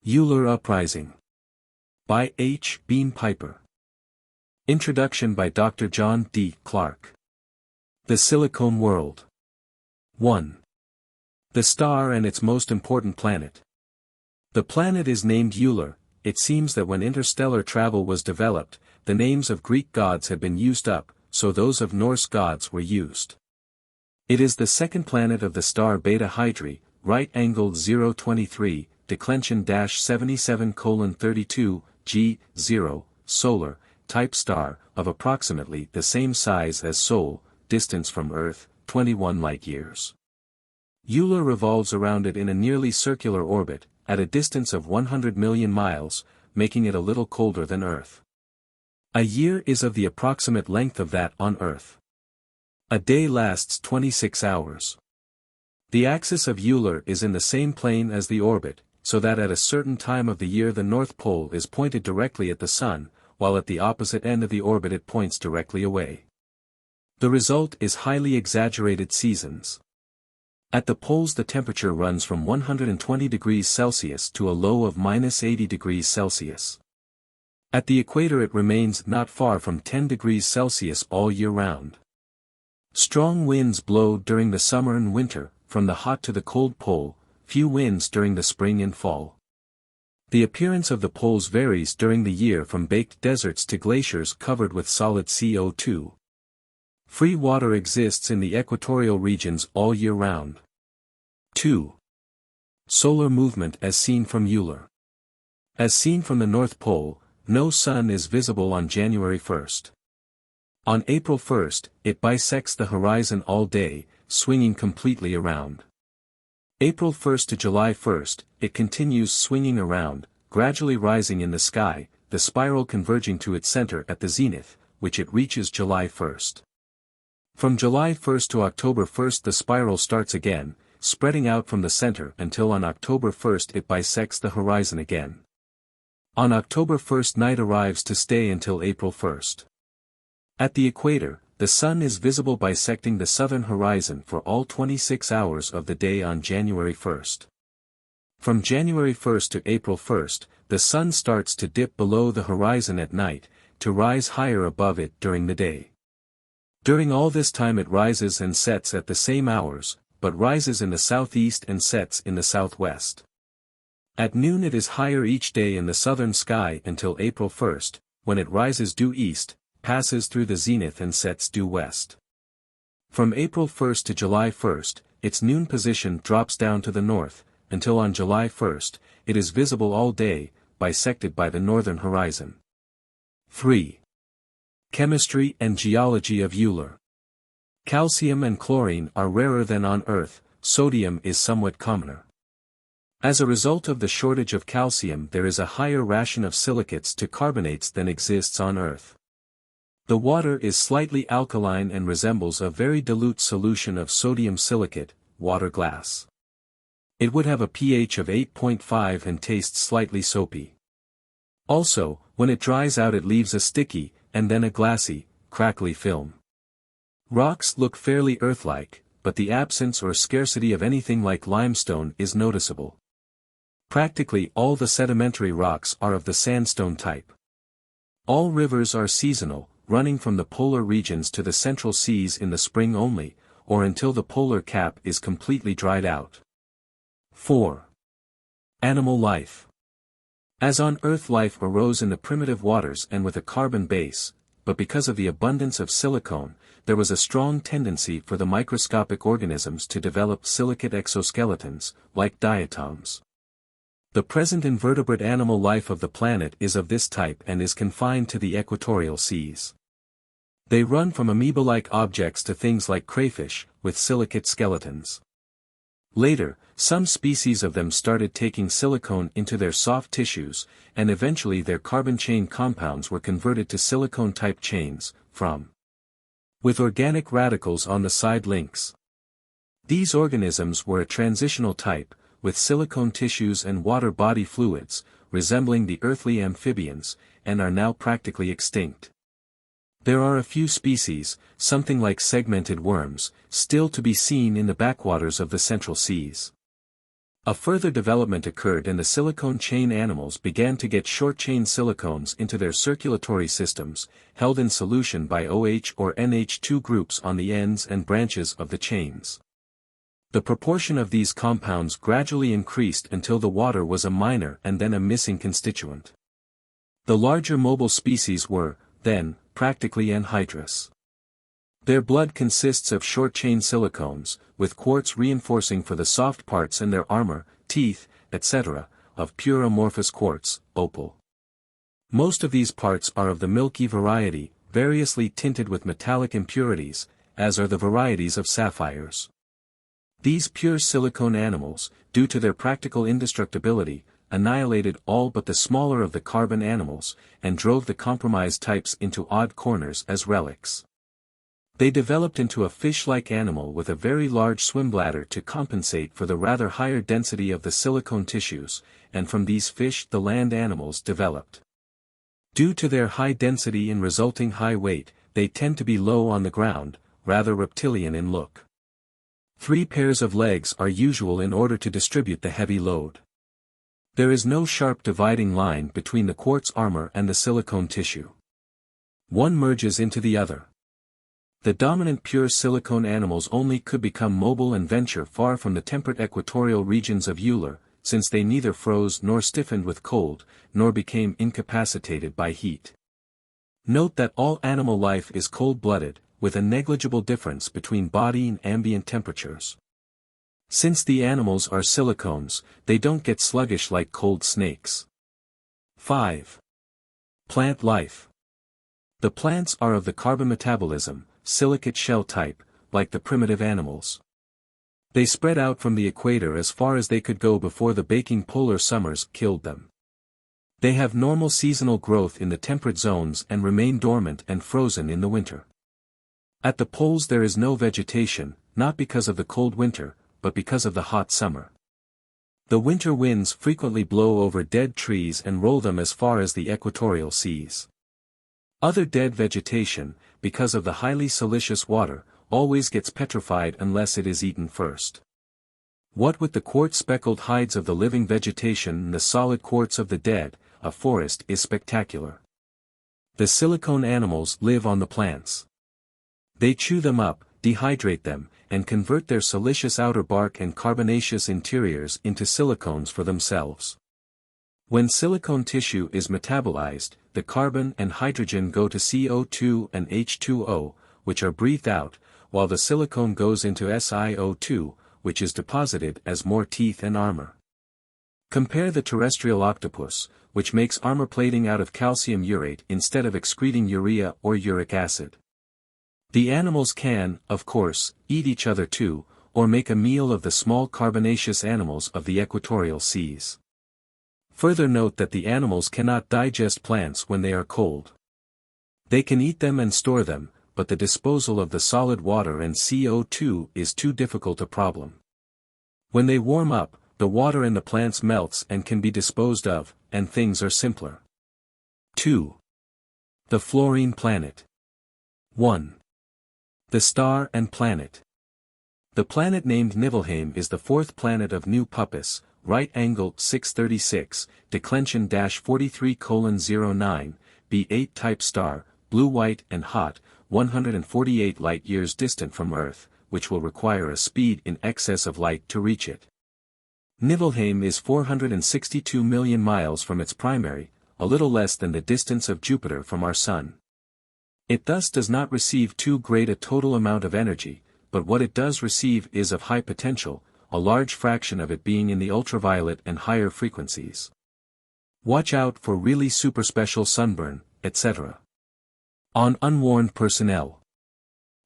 Uller Uprising. By H. Bean Piper. Introduction by Dr. John D. Clark. The Silicon World. 1. The star and its most important planet. The planet is named Uller. It seems that when interstellar travel was developed, the names of Greek gods had been used up, so those of Norse gods were used. It is the second planet of the star Beta Hydrae, right-angled 023, declension -77:32, G0, solar, type star, of approximately the same size as Sol, distance from Earth, 21 light-years. Uller revolves around it in a nearly circular orbit, at a distance of 100 million miles, making it a little colder than Earth. A year is of the approximate length of that on Earth. A day lasts 26 hours. The axis of Uller is in the same plane as the orbit, so that at a certain time of the year the North Pole is pointed directly at the Sun, while at the opposite end of the orbit it points directly away. The result is highly exaggerated seasons. At the poles the temperature runs from 120 degrees Celsius to a low of -80 degrees Celsius. At the equator it remains not far from 10 degrees Celsius all year round. Strong winds blow during the summer and winter, from the hot to the cold pole, few winds during the spring and fall. The appearance of the poles varies during the year from baked deserts to glaciers covered with solid CO2. Free water exists in the equatorial regions all year round. 2. Solar movement as seen from Uller. As seen from the North Pole, no sun is visible on January 1st. On April 1st, it bisects the horizon all day, swinging completely around. April 1st to July 1st, it continues swinging around, gradually rising in the sky, the spiral converging to its center at the zenith, which it reaches July 1st. From July 1st to October 1st the spiral starts again, spreading out from the center until on October 1st it bisects the horizon again. On October 1st night arrives to stay until April 1st. At the equator, the sun is visible bisecting the southern horizon for all 26 hours of the day on January 1st. From January 1st to April 1st, the sun starts to dip below the horizon at night, to rise higher above it during the day. During all this time it rises and sets at the same hours, but rises in the southeast and sets in the southwest. At noon it is higher each day in the southern sky until April 1st, when it rises due east, passes through the zenith and sets due west. From April 1st to July 1st, its noon position drops down to the north, until on July 1st, it is visible all day, bisected by the northern horizon. 3. Chemistry and geology of Uller. Calcium and chlorine are rarer than on Earth, sodium is somewhat commoner. As a result of the shortage of calcium there is a higher ration of silicates to carbonates than exists on Earth. The water is slightly alkaline and resembles a very dilute solution of sodium silicate, water glass. It would have a pH of 8.5 and tastes slightly soapy. Also, when it dries out it leaves a sticky, and then a glassy, crackly film. Rocks look fairly Earth-like, but the absence or scarcity of anything like limestone is noticeable. Practically all the sedimentary rocks are of the sandstone type. All rivers are seasonal, running from the polar regions to the central seas in the spring only, or until the polar cap is completely dried out. 4. Animal life. As on Earth life arose in the primitive waters and with a carbon base, but because of the abundance of silicone, there was a strong tendency for the microscopic organisms to develop silicate exoskeletons, like diatoms. The present invertebrate animal life of the planet is of this type and is confined to the equatorial seas. They run from amoeba-like objects to things like crayfish, with silicate skeletons. Later, some species of them started taking silicone into their soft tissues, and eventually their carbon chain compounds were converted to silicone-type chains, with organic radicals on the side links. These organisms were a transitional type, with silicone tissues and water body fluids, resembling the earthly amphibians, and are now practically extinct. There are a few species, something like segmented worms, still to be seen in the backwaters of the central seas. A further development occurred and the silicone chain animals began to get short-chain silicones into their circulatory systems, held in solution by OH or NH2 groups on the ends and branches of the chains. The proportion of these compounds gradually increased until the water was a minor and then a missing constituent. The larger mobile species were, then, practically anhydrous. Their blood consists of short-chain silicones, with quartz reinforcing for the soft parts and their armor, teeth, etc., of pure amorphous quartz, opal. Most of these parts are of the milky variety, variously tinted with metallic impurities, as are the varieties of sapphires. These pure silicone animals, due to their practical indestructibility, annihilated all but the smaller of the carbon animals, and drove the compromised types into odd corners as relics. They developed into a fish-like animal with a very large swimbladder to compensate for the rather higher density of the silicone tissues, and from these fish the land animals developed. Due to their high density and resulting high weight, they tend to be low on the ground, rather reptilian in look. 3 pairs of legs are usual in order to distribute the heavy load. There is no sharp dividing line between the quartz armor and the silicone tissue. One merges into the other. The dominant pure silicone animals only could become mobile and venture far from the temperate equatorial regions of Uller, since they neither froze nor stiffened with cold, nor became incapacitated by heat. Note that all animal life is cold-blooded, with a negligible difference between body and ambient temperatures. Since the animals are silicones, they don't get sluggish like cold snakes. 5. Plant life. The plants are of the carbon metabolism, silicate shell type, like the primitive animals. They spread out from the equator as far as they could go before the baking polar summers killed them. They have normal seasonal growth in the temperate zones and remain dormant and frozen in the winter. At the poles there is no vegetation, not because of the cold winter, but because of the hot summer. The winter winds frequently blow over dead trees and roll them as far as the equatorial seas. Other dead vegetation, because of the highly silicious water, always gets petrified unless it is eaten first. What with the quartz-speckled hides of the living vegetation and the solid quartz of the dead, a forest is spectacular. The silicone animals live on the plants. They chew them up, dehydrate them, and convert their silicious outer bark and carbonaceous interiors into silicones for themselves. When silicone tissue is metabolized, the carbon and hydrogen go to CO2 and H2O, which are breathed out, while the silicone goes into SiO2, which is deposited as more teeth and armor. Compare the terrestrial octopus, which makes armor plating out of calcium urate instead of excreting urea or uric acid. The animals can, of course, eat each other too, or make a meal of the small carbonaceous animals of the equatorial seas. Further note that the animals cannot digest plants when they are cold. They can eat them and store them, but the disposal of the solid water and CO2 is too difficult a problem. When they warm up, the water in the plants melts and can be disposed of, and things are simpler. 2. The fluorine planet. 1. The star and planet. The planet named Niflheim is the 4th planet of New Puppis, right angle 636, declension -43:09, B8 type star, blue-white and hot, 148 light-years distant from Earth, which will require a speed in excess of light to reach it. Niflheim is 462 million miles from its primary, a little less than the distance of Jupiter from our Sun. It thus does not receive too great a total amount of energy, but what it does receive is of high potential, a large fraction of it being in the ultraviolet and higher frequencies. Watch out for really super special sunburn, etc. On unwarned personnel.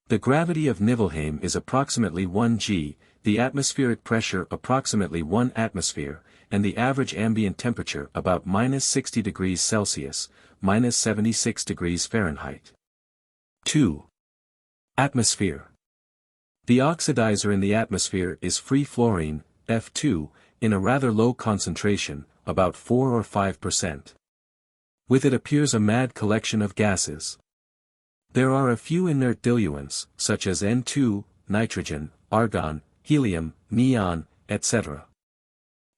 The gravity of Niflheim is approximately 1 g, the atmospheric pressure approximately 1 atmosphere, and the average ambient temperature about -60 degrees Celsius, -76 degrees Fahrenheit. 2. Atmosphere. The oxidizer in the atmosphere is free fluorine, F2, in a rather low concentration, about 4 or 5%. With it appears a mad collection of gases. There are a few inert diluents, such as N2, nitrogen, argon, helium, neon, etc.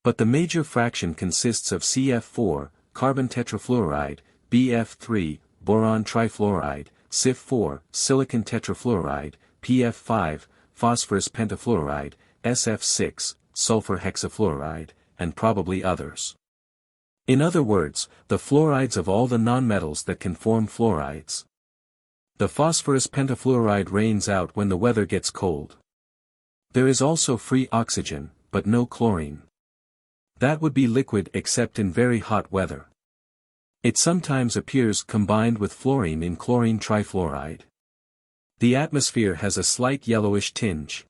But the major fraction consists of CF4, carbon tetrafluoride, BF3, boron trifluoride, CF4, silicon tetrafluoride, PF5, phosphorus pentafluoride, SF6, sulfur hexafluoride, and probably others. In other words, the fluorides of all the nonmetals that can form fluorides. The phosphorus pentafluoride rains out when the weather gets cold. There is also free oxygen, but no chlorine. That would be liquid except in very hot weather. It sometimes appears combined with fluorine in chlorine trifluoride. The atmosphere has a slight yellowish tinge.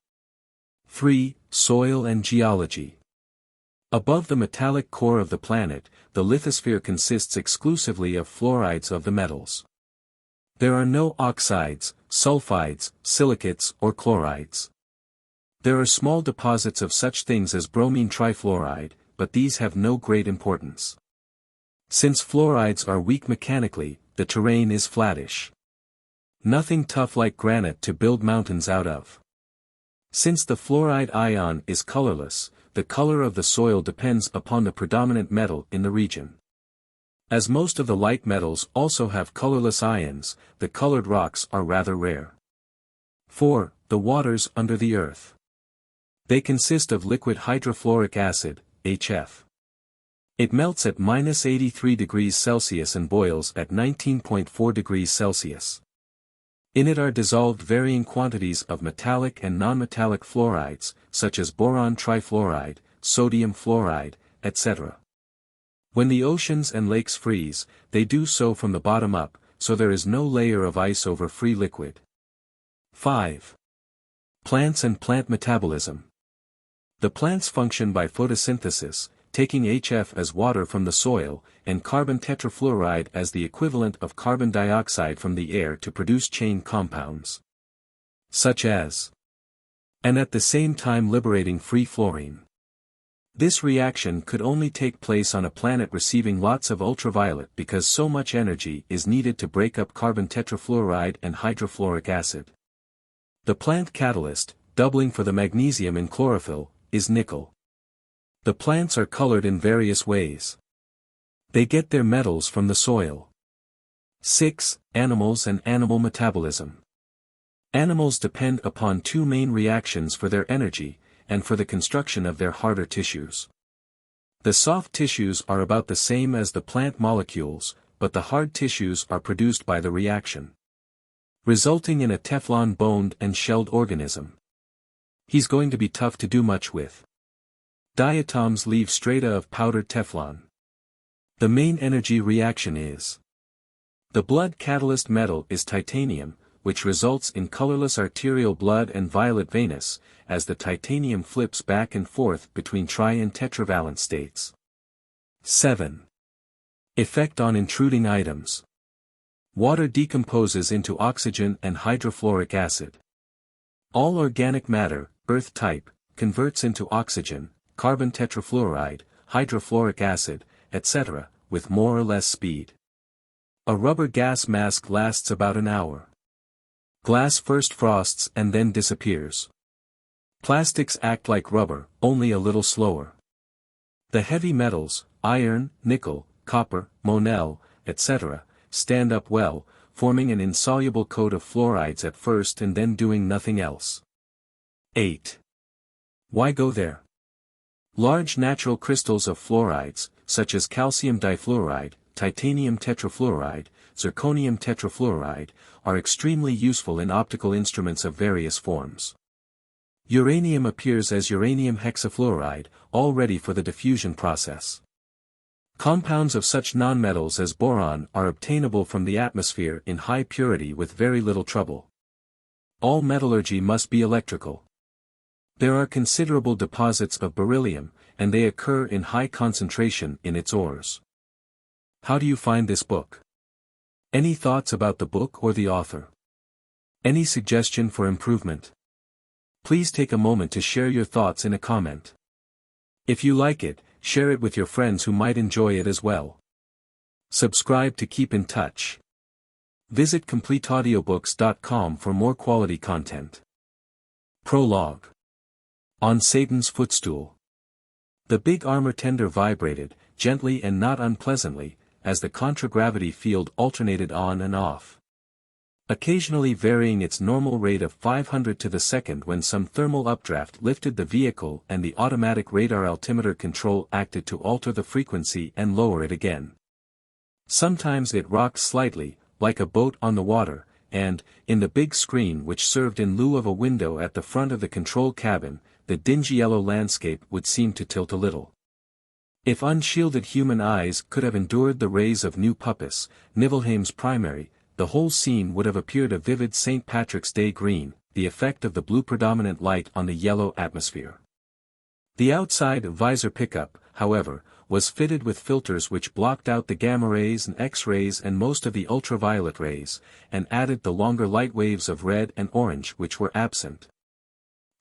3. Soil and geology. Above the metallic core of the planet, the lithosphere consists exclusively of fluorides of the metals. There are no oxides, sulfides, silicates, or chlorides. There are small deposits of such things as bromine trifluoride, but these have no great importance. Since fluorides are weak mechanically, the terrain is flattish. Nothing tough like granite to build mountains out of. Since the fluoride ion is colorless, the color of the soil depends upon the predominant metal in the region. As most of the light metals also have colorless ions, the colored rocks are rather rare. 4. The waters under the earth. They consist of liquid hydrofluoric acid, HF. It melts at -83 degrees Celsius and boils at 19.4 degrees Celsius. In it are dissolved varying quantities of metallic and nonmetallic fluorides, such as boron trifluoride, sodium fluoride, etc. When the oceans and lakes freeze, they do so from the bottom up, so there is no layer of ice over free liquid. 5. Plants and plant metabolism. The plants function by photosynthesis, taking HF as water from the soil, and carbon tetrafluoride as the equivalent of carbon dioxide from the air to produce chain compounds. Such as. And at the same time liberating free fluorine. This reaction could only take place on a planet receiving lots of ultraviolet because so much energy is needed to break up carbon tetrafluoride and hydrofluoric acid. The plant catalyst, doubling for the magnesium in chlorophyll, is nickel. The plants are colored in various ways. They get their metals from the soil. 6. Animals and animal metabolism. Animals depend upon two main reactions for their energy, and for the construction of their harder tissues. The soft tissues are about the same as the plant molecules, but the hard tissues are produced by the reaction, resulting in a Teflon-boned and shelled organism. He's going to be tough to do much with. Diatoms leave strata of powdered Teflon. The main energy reaction is. The blood catalyst metal is titanium, which results in colorless arterial blood and violet venous, as the titanium flips back and forth between tri- and tetravalent states. 7. Effect on intruding items. Water decomposes into oxygen and hydrofluoric acid. All organic matter, earth type, converts into oxygen, carbon tetrafluoride, hydrofluoric acid, etc., with more or less speed. A rubber gas mask lasts about an hour. Glass first frosts and then disappears. Plastics act like rubber, only a little slower. The heavy metals, iron, nickel, copper, monel, etc., stand up well, forming an insoluble coat of fluorides at first and then doing nothing else. 8. Why go there? Large natural crystals of fluorides, such as calcium difluoride, titanium tetrafluoride, zirconium tetrafluoride, are extremely useful in optical instruments of various forms. Uranium appears as uranium hexafluoride, all ready for the diffusion process. Compounds of such nonmetals as boron are obtainable from the atmosphere in high purity with very little trouble. All metallurgy must be electrical. There are considerable deposits of beryllium, and they occur in high concentration in its ores. How do you find this book? Any thoughts about the book or the author? Any suggestion for improvement? Please take a moment to share your thoughts in a comment. If you like it, share it with your friends who might enjoy it as well. Subscribe to keep in touch. Visit CompleteAudiobooks.com for more quality content. Prologue. On Satan's Footstool. The big armor tender vibrated, gently and not unpleasantly, as the contragravity field alternated on and off, occasionally varying its normal rate of 500 to the second when some thermal updraft lifted the vehicle and the automatic radar altimeter control acted to alter the frequency and lower it again. Sometimes it rocked slightly, like a boat on the water, and, in the big screen which served in lieu of a window at the front of the control cabin, the dingy yellow landscape would seem to tilt a little. If unshielded human eyes could have endured the rays of New Puppis, Niflheim's primary, the whole scene would have appeared a vivid St. Patrick's Day green, the effect of the blue predominant light on the yellow atmosphere. The outside visor pickup, however, was fitted with filters which blocked out the gamma rays and X-rays and most of the ultraviolet rays, and added the longer light waves of red and orange which were absent,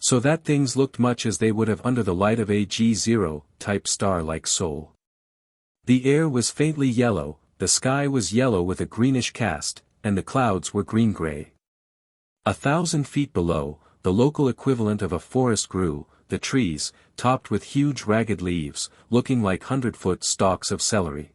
so that things looked much as they would have under the light of a G0 type star like Sol. The air was faintly yellow, the sky was yellow with a greenish cast, and the clouds were green-gray. 1,000 feet below, the local equivalent of a forest grew, the trees, topped with huge ragged leaves, looking like 100-foot stalks of celery.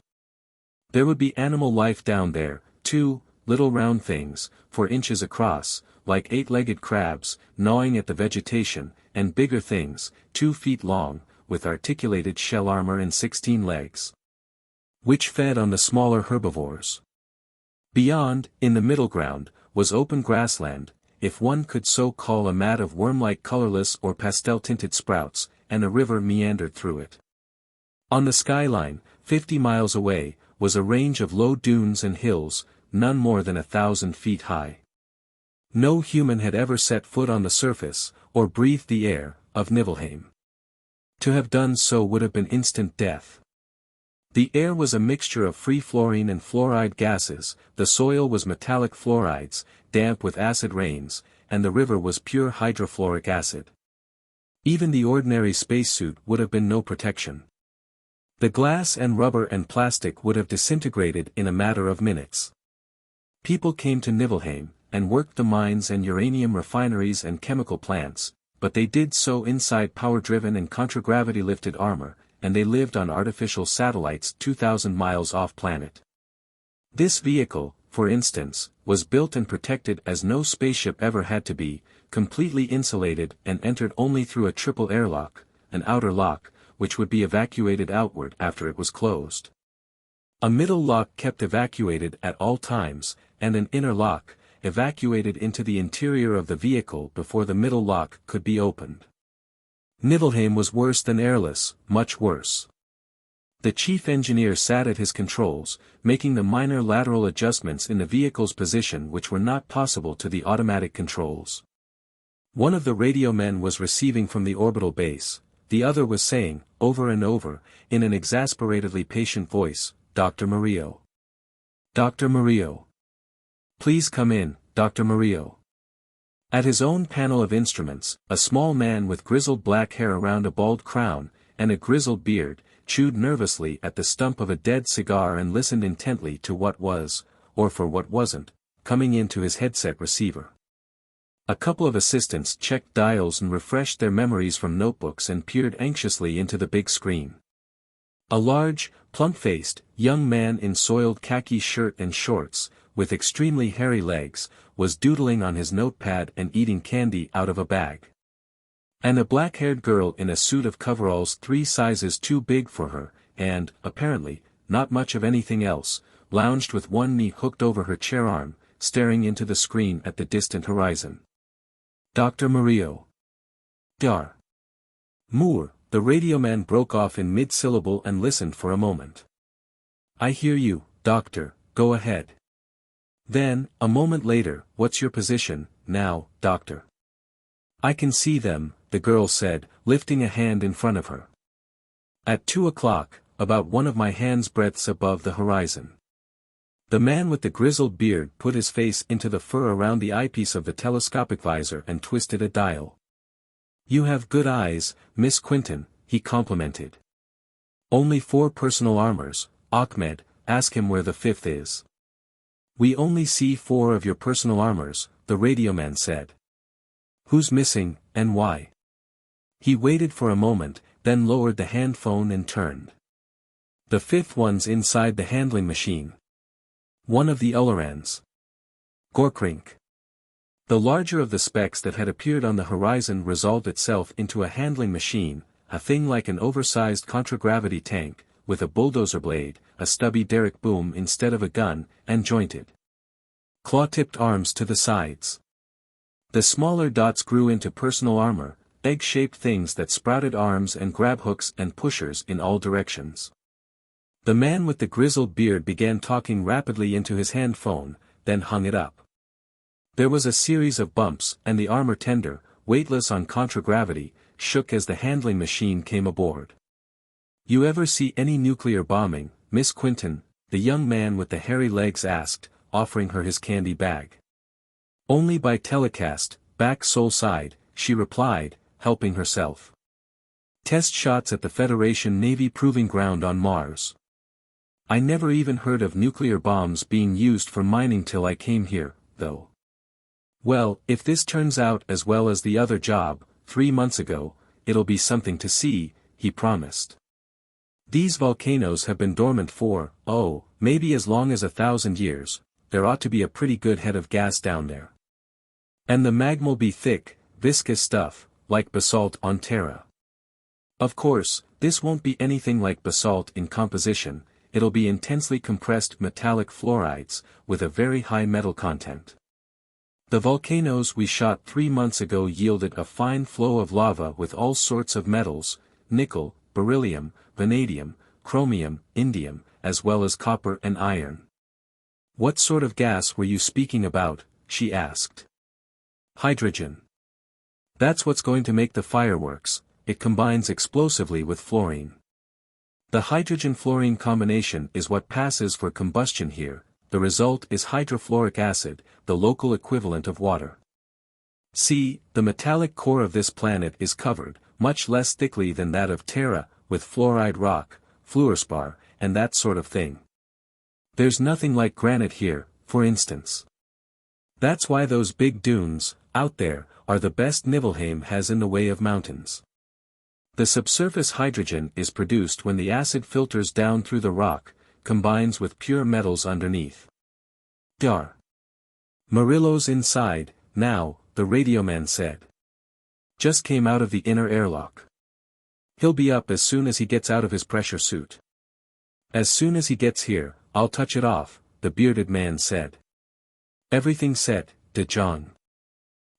There would be animal life down there, too, little round things, 4 inches across, like 8-legged crabs, gnawing at the vegetation, and bigger things, 2 feet long, with articulated shell armor and 16 legs, which fed on the smaller herbivores. Beyond, in the middle ground, was open grassland, if one could so call a mat of worm-like colorless or pastel-tinted sprouts, and a river meandered through it. On the skyline, 50 miles away, was a range of low dunes and hills, none more than 1,000 feet high. No human had ever set foot on the surface, or breathed the air, of Niflheim. To have done so would have been instant death. The air was a mixture of free fluorine and fluoride gases, the soil was metallic fluorides, damp with acid rains, and the river was pure hydrofluoric acid. Even the ordinary spacesuit would have been no protection. The glass and rubber and plastic would have disintegrated in a matter of minutes. People came to Niflheim, and worked the mines and uranium refineries and chemical plants, but they did so inside power-driven and contragravity-lifted armor, and they lived on artificial satellites 2,000 miles off-planet. This vehicle, for instance, was built and protected as no spaceship ever had to be, completely insulated and entered only through a triple airlock, an outer lock, which would be evacuated outward after it was closed. A middle lock kept evacuated at all times, and an inner lock, evacuated into the interior of the vehicle before the middle lock could be opened. Niflheim was worse than airless, much worse. The chief engineer sat at his controls, making the minor lateral adjustments in the vehicle's position which were not possible to the automatic controls. One of the radio men was receiving from the orbital base, the other was saying, over and over, in an exasperatedly patient voice, "Dr. Murillo. Dr. Murillo. Please come in, Dr. Murillo." At his own panel of instruments, a small man with grizzled black hair around a bald crown, and a grizzled beard, chewed nervously at the stump of a dead cigar and listened intently to what was, or for what wasn't, coming into his headset receiver. A couple of assistants checked dials and refreshed their memories from notebooks and peered anxiously into the big screen. A large, plump-faced, young man in soiled khaki shirt and shorts, with extremely hairy legs, was doodling on his notepad and eating candy out of a bag. And a black-haired girl in a suit of coveralls 3 sizes too big for her, and, apparently, not much of anything else, lounged with one knee hooked over her chair arm, staring into the screen at the distant horizon. Dr. Murillo. Dar. Moore, the radioman broke off in mid-syllable and listened for a moment. "I hear you, Doctor, go ahead." Then, a moment later, "What's your position, now, Doctor?" "I can see them," the girl said, lifting a hand in front of her. "At 2 o'clock, about one of my hand's breadths above the horizon." The man with the grizzled beard put his face into the fur around the eyepiece of the telescopic visor and twisted a dial. "You have good eyes, Miss Quinton," he complimented. "Only 4 personal armors, Ahmed, ask him where the 5th is." "We only see 4 of your personal armors," the radioman said. "Who's missing, and why?" He waited for a moment, then lowered the hand phone and turned. The fifth one's inside the handling machine. One of the Ullerans. Gorkrink. The larger of the specks that had appeared on the horizon resolved itself into a handling machine, a thing like an oversized contragravity tank, with a bulldozer blade, a stubby derrick boom instead of a gun, and jointed claw-tipped arms to the sides. The smaller dots grew into personal armor, egg-shaped things that sprouted arms and grab hooks and pushers in all directions. The man with the grizzled beard began talking rapidly into his hand phone, then hung it up. There was a series of bumps, and the armor tender, weightless on contragravity, shook as the handling machine came aboard. "You ever see any nuclear bombing, Miss Quinton?" the young man with the hairy legs asked, offering her his candy bag. "Only by telecast, back Sol side," she replied, helping herself. "Test shots at the Federation Navy Proving Ground on Mars. I never even heard of nuclear bombs being used for mining till I came here, though. Well, if this turns out as well as the other job, 3 months ago, it'll be something to see," he promised. "These volcanoes have been dormant for, maybe as long as 1,000 years, there ought to be a pretty good head of gas down there. And the magma'll be thick, viscous stuff, like basalt on Terra. Of course, this won't be anything like basalt in composition, it'll be intensely compressed metallic fluorides, with a very high metal content. The volcanoes we shot 3 months ago yielded a fine flow of lava with all sorts of metals, nickel, beryllium, vanadium, chromium, indium, as well as copper and iron." "What sort of gas were you speaking about?" she asked. "Hydrogen. That's what's going to make the fireworks, it combines explosively with fluorine. The hydrogen-fluorine combination is what passes for combustion here, the result is hydrofluoric acid, the local equivalent of water. See, the metallic core of this planet is covered, much less thickly than that of Terra, with fluoride rock, fluorspar, and that sort of thing. There's nothing like granite here, for instance. That's why those big dunes, out there, are the best Niflheim has in the way of mountains. The subsurface hydrogen is produced when the acid filters down through the rock, combines with pure metals underneath. Dar. Murillo's inside, now, the radioman said. Just came out of the inner airlock. He'll be up as soon as he gets out of his pressure suit. As soon as he gets here, I'll touch it off, the bearded man said. Everything set, de John.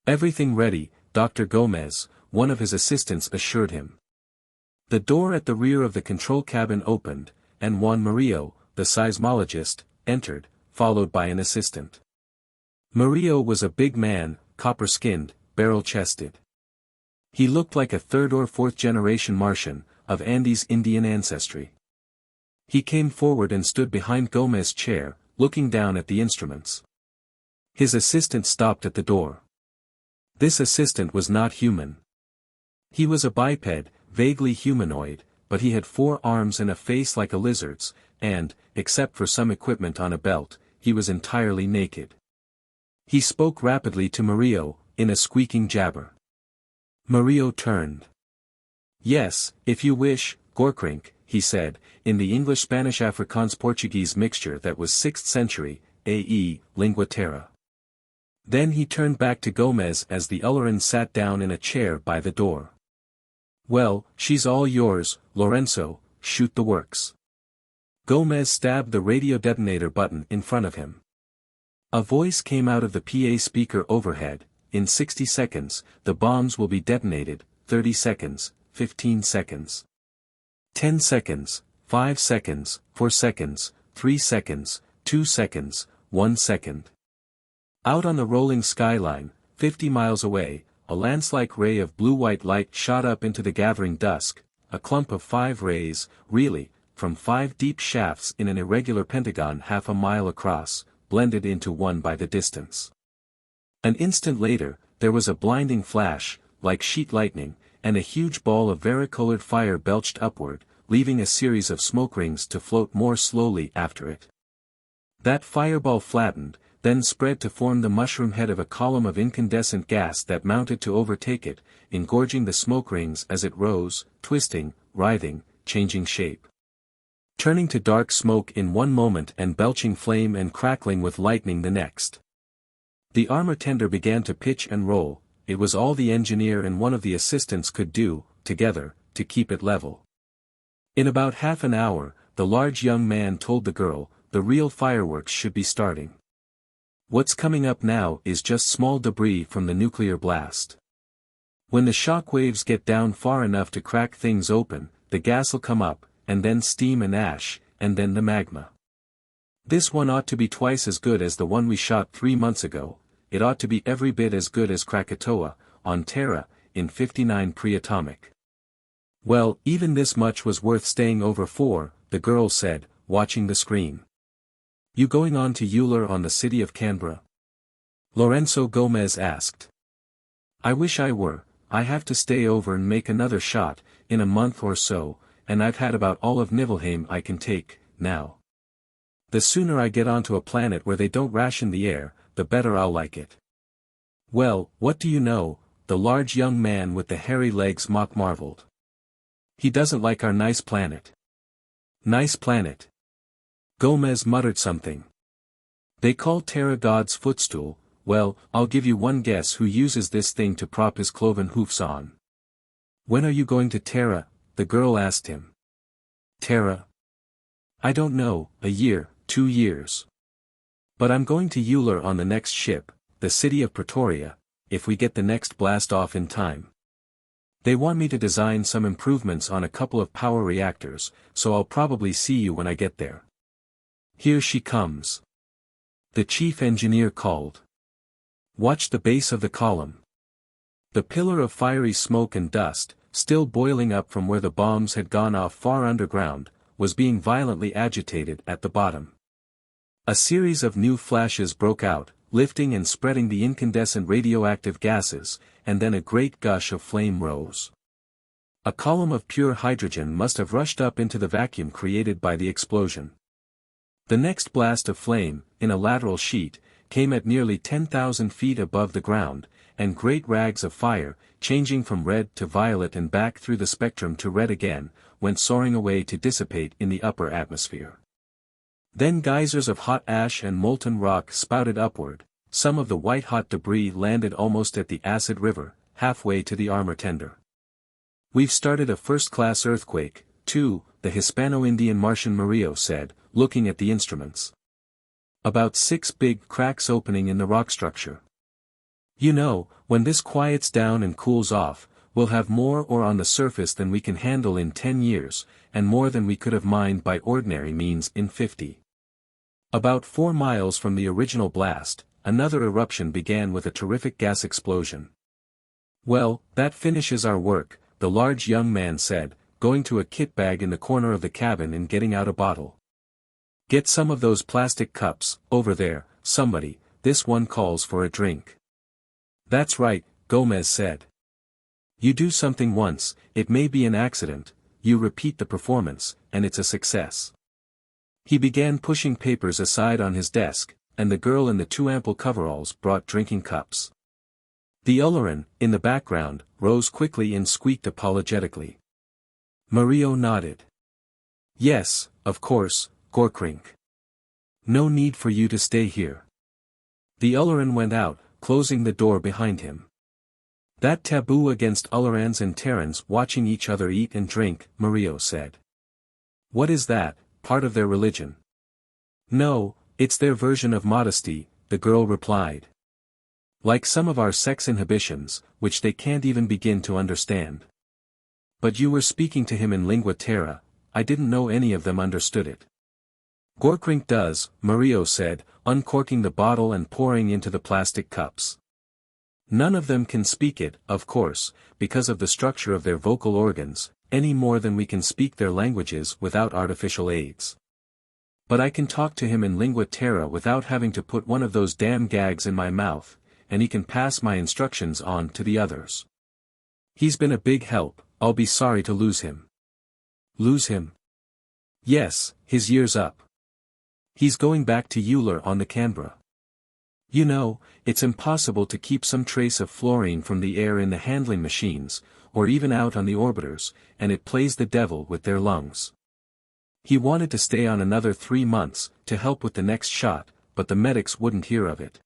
Everything ready, Dr. Gomez, one of his assistants assured him. The door at the rear of the control cabin opened, and Juan Murillo, the seismologist, entered, followed by an assistant. Murillo was a big man, copper-skinned, barrel-chested. He looked like a 3rd or 4th generation Martian, of Andes Indian ancestry. He came forward and stood behind Gomez's chair, looking down at the instruments. His assistant stopped at the door. This assistant was not human. He was a biped, vaguely humanoid, but he had 4 arms and a face like a lizard's, and, except for some equipment on a belt, he was entirely naked. He spoke rapidly to Murillo, in a squeaking jabber. Murillo turned. Yes, if you wish, Gorkrink, he said, in the English-Spanish-Afrikaans-Portuguese mixture that was 6th century, A.E., lingua terra. Then he turned back to Gomez as the Ulleran sat down in a chair by the door. Well, she's all yours, Lorenzo, shoot the works. Gomez stabbed the radio detonator button in front of him. A voice came out of the PA speaker overhead, in 60 seconds, the bombs will be detonated, 30 seconds, 15 seconds. 10 seconds, 5 seconds, 4 seconds, 3 seconds, 2 seconds, 1 second. Out on the rolling skyline, 50 miles away, a lance-like ray of blue-white light shot up into the gathering dusk, a clump of 5 rays, really, from 5 deep shafts in an irregular pentagon half a mile across, blended into one by the distance. An instant later, there was a blinding flash, like sheet lightning, and a huge ball of varicolored fire belched upward, leaving a series of smoke rings to float more slowly after it. That fireball flattened, then spread to form the mushroom head of a column of incandescent gas that mounted to overtake it, engorging the smoke rings as it rose, twisting, writhing, changing shape. Turning to dark smoke in one moment and belching flame and crackling with lightning the next. The armor tender began to pitch and roll. It was all the engineer and one of the assistants could do, together, to keep it level. In about half an hour, the large young man told the girl, the real fireworks should be starting. What's coming up now is just small debris from the nuclear blast. When the shock waves get down far enough to crack things open, the gas'll come up, and then steam and ash, and then the magma. This one ought to be twice as good as the one we shot 3 months ago. It ought to be every bit as good as Krakatoa, on Terra, in 59 pre-atomic. Well, even this much was worth staying over for, the girl said, watching the screen. You going on to Uller on the city of Canberra? Lorenzo Gomez asked. I wish I were. I have to stay over and make another shot, in a month or so, and I've had about all of Niflheim I can take, now. The sooner I get onto a planet where they don't ration the air, the better I'll like it. Well, what do you know, the large young man with the hairy legs marveled. He doesn't like our nice planet. Nice planet. Gomez muttered something. They call Terra God's footstool. Well, I'll give you one guess who uses this thing to prop his cloven hoofs on. When are you going to Terra? The girl asked him. Terra? I don't know, a year, 2 years. But I'm going to Uller on the next ship, the city of Pretoria, if we get the next blast off in time. They want me to design some improvements on a couple of power reactors, so I'll probably see you when I get there. Here she comes. The chief engineer called. Watch the base of the column. The pillar of fiery smoke and dust, still boiling up from where the bombs had gone off far underground, was being violently agitated at the bottom. A series of new flashes broke out, lifting and spreading the incandescent radioactive gases, and then a great gush of flame rose. A column of pure hydrogen must have rushed up into the vacuum created by the explosion. The next blast of flame, in a lateral sheet, came at nearly 10,000 feet above the ground, and great rags of fire, changing from red to violet and back through the spectrum to red again, went soaring away to dissipate in the upper atmosphere. Then geysers of hot ash and molten rock spouted upward. Some of the white-hot debris landed almost at the acid river, halfway to the armor tender. We've started a first-class earthquake, too, the Hispano-Indian Martian Murillo said, looking at the instruments. About 6 big cracks opening in the rock structure. You know, when this quiets down and cools off, we'll have more ore on the surface than we can handle in 10 years, and more than we could have mined by ordinary means in 50. About 4 miles from the original blast, another eruption began with a terrific gas explosion. Well, that finishes our work, the large young man said, going to a kit bag in the corner of the cabin and getting out a bottle. Get some of those plastic cups, over there, somebody, this one calls for a drink. That's right, Gomez said. You do something once, it may be an accident, you repeat the performance, and it's a success. He began pushing papers aside on his desk, and the girl in the 2 ample coveralls brought drinking cups. The Ulleran, in the background, rose quickly and squeaked apologetically. Murillo nodded. Yes, of course, Gorkrink. No need for you to stay here. The Ulleran went out, closing the door behind him. That taboo against Ullerans and Terrans watching each other eat and drink, Murillo said. What is that, part of their religion? No, it's their version of modesty, the girl replied. Like some of our sex inhibitions, which they can't even begin to understand. But you were speaking to him in lingua terra, I didn't know any of them understood it. Gorkrink does, Murillo said, uncorking the bottle and pouring into the plastic cups. None of them can speak it, of course, because of the structure of their vocal organs, any more than we can speak their languages without artificial aids. But I can talk to him in lingua terra without having to put one of those damn gags in my mouth, and he can pass my instructions on to the others. He's been a big help, I'll be sorry to lose him. Lose him? Yes, his year's up. He's going back to Uller on the Canberra. You know, it's impossible to keep some trace of fluorine from the air in the handling machines, or even out on the orbiters, and it plays the devil with their lungs. He wanted to stay on another 3 months, to help with the next shot, but the medics wouldn't hear of it.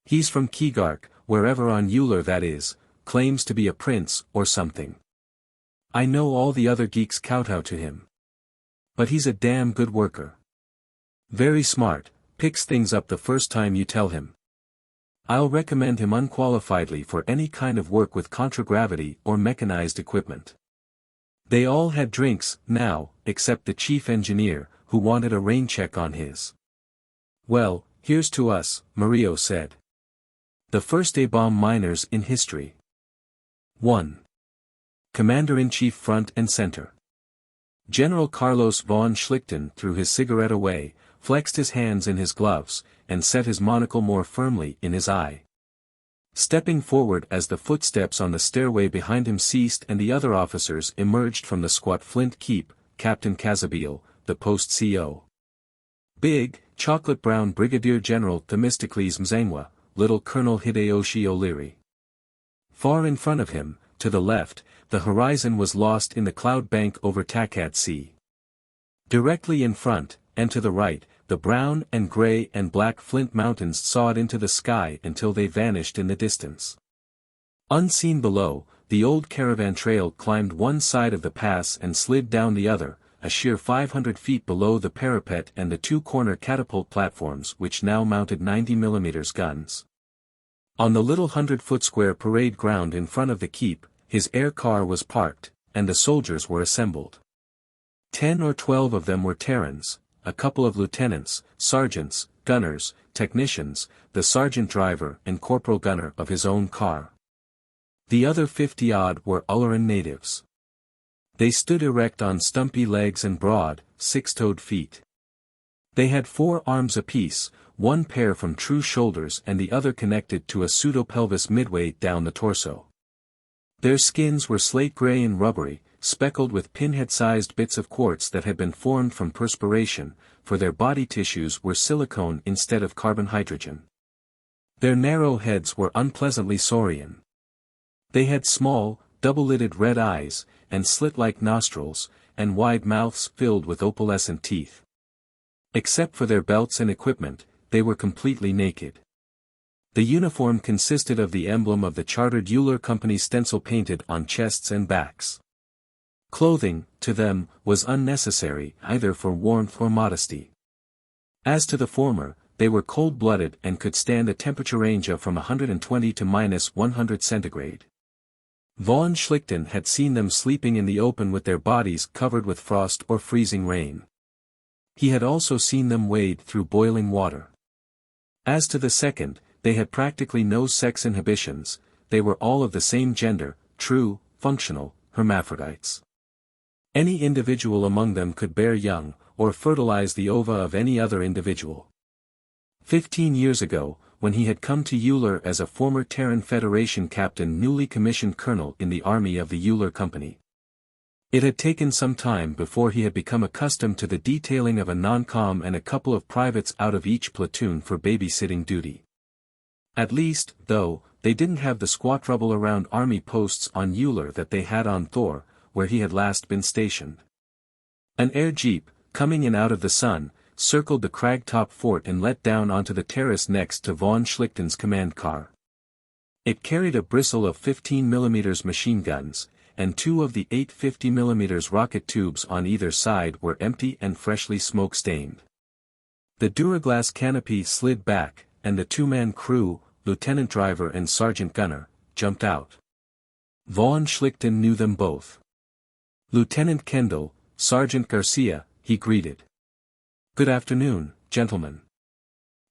He's from Keeluk, wherever on Uller that is, claims to be a prince, or something. I know all the other geeks kowtow to him. But he's a damn good worker. Very smart, picks things up the first time you tell him. I'll recommend him unqualifiedly for any kind of work with contragravity or mechanized equipment. They all had drinks, now, except the chief engineer, who wanted a rain check on his. Well, here's to us, Mario said. The first A-bomb miners in history. 1. Commander-in-Chief Front and Center. General Carlos von Schlichten threw his cigarette away, flexed his hands in his gloves, and set his monocle more firmly in his eye. Stepping forward as the footsteps on the stairway behind him ceased and the other officers emerged from the squat flint keep, Captain Casabiel, the post CO. Big, chocolate-brown Brigadier General Themistocles Mzangwa, Little Colonel Hideyoshi O'Leary. Far in front of him, to the left, the horizon was lost in the cloud bank over Takat Sea. Directly in front, and to the right, the brown and gray and black Flint Mountains sawed into the sky until they vanished in the distance. Unseen below, the old caravan trail climbed one side of the pass and slid down the other, a sheer 500 feet below the parapet and the two-corner catapult platforms which now mounted 90mm guns. On the little 100-foot square parade ground in front of the keep, his air car was parked, and the soldiers were assembled. 10 or 12 of them were Terrans, a couple of lieutenants, sergeants, gunners, technicians, the sergeant driver and corporal gunner of his own car. The other 50-odd were Ulleran natives. They stood erect on stumpy legs and broad, six-toed feet. They had 4 arms apiece, one pair from true shoulders and the other connected to a pseudo-pelvis midway down the torso. Their skins were slate gray and rubbery, speckled with pinhead-sized bits of quartz that had been formed from perspiration, for their body tissues were silicone instead of carbon-hydrogen. Their narrow heads were unpleasantly saurian. They had small, double-lidded red eyes, and slit-like nostrils, and wide mouths filled with opalescent teeth. Except for their belts and equipment, they were completely naked. The uniform consisted of the emblem of the chartered Uller Company stencil painted on chests and backs. Clothing, to them, was unnecessary either for warmth or modesty. As to the former, they were cold-blooded and could stand a temperature range of from 120 to -100 centigrade. Von Schlichten had seen them sleeping in the open with their bodies covered with frost or freezing rain. He had also seen them wade through boiling water. As to the second, they had practically no sex inhibitions, they were all of the same gender, true, functional, hermaphrodites. Any individual among them could bear young, or fertilize the ova of any other individual. 15 years ago, when he had come to Uller as a former Terran Federation captain newly commissioned colonel in the army of the Uller Company. It had taken some time before he had become accustomed to the detailing of a non-com and a couple of privates out of each platoon for babysitting duty. At least, though, they didn't have the squat rubble around army posts on Uller that they had on Thor, where he had last been stationed. An air jeep, coming in out of the sun, circled the crag-top fort and let down onto the terrace next to von Schlichten's command car. It carried a bristle of 15mm machine guns, and 2 of the 8 50mm rocket tubes on either side were empty and freshly smoke-stained. The Duraglass canopy slid back, and the 2-man crew, lieutenant driver and sergeant gunner, jumped out. Von Schlichten knew them both. Lieutenant Kendall, Sergeant Garcia, he greeted. "Good afternoon, gentlemen."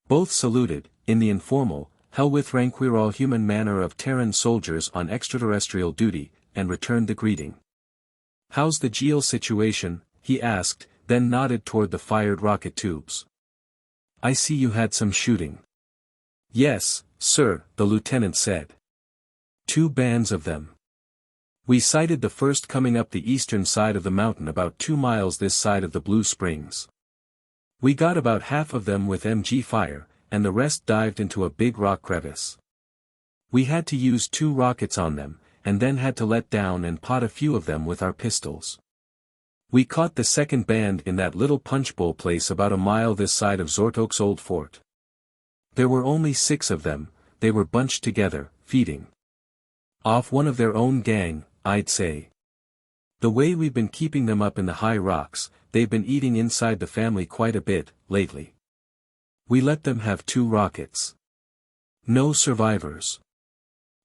Both saluted, in the informal, hell-with-ranqueer-all-human manner of Terran soldiers on extraterrestrial duty, and returned the greeting. "How's the GEAL situation?" he asked, then nodded toward the fired rocket tubes. "I see you had some shooting." "Yes, sir," the lieutenant said. 2 bands of them. We sighted the first coming up the eastern side of the mountain about 2 miles this side of the Blue Springs. We got about half of them with MG fire, and the rest dived into a big rock crevice. We had to use 2 rockets on them, and then had to let down and pot a few of them with our pistols. We caught the second band in that little punchbowl place about a mile this side of Zortok's old fort. There were only 6 of them, they were bunched together, feeding off one of their own gang, I'd say. The way we've been keeping them up in the high rocks, they've been eating inside the family quite a bit, lately. We let them have 2 rockets. No survivors.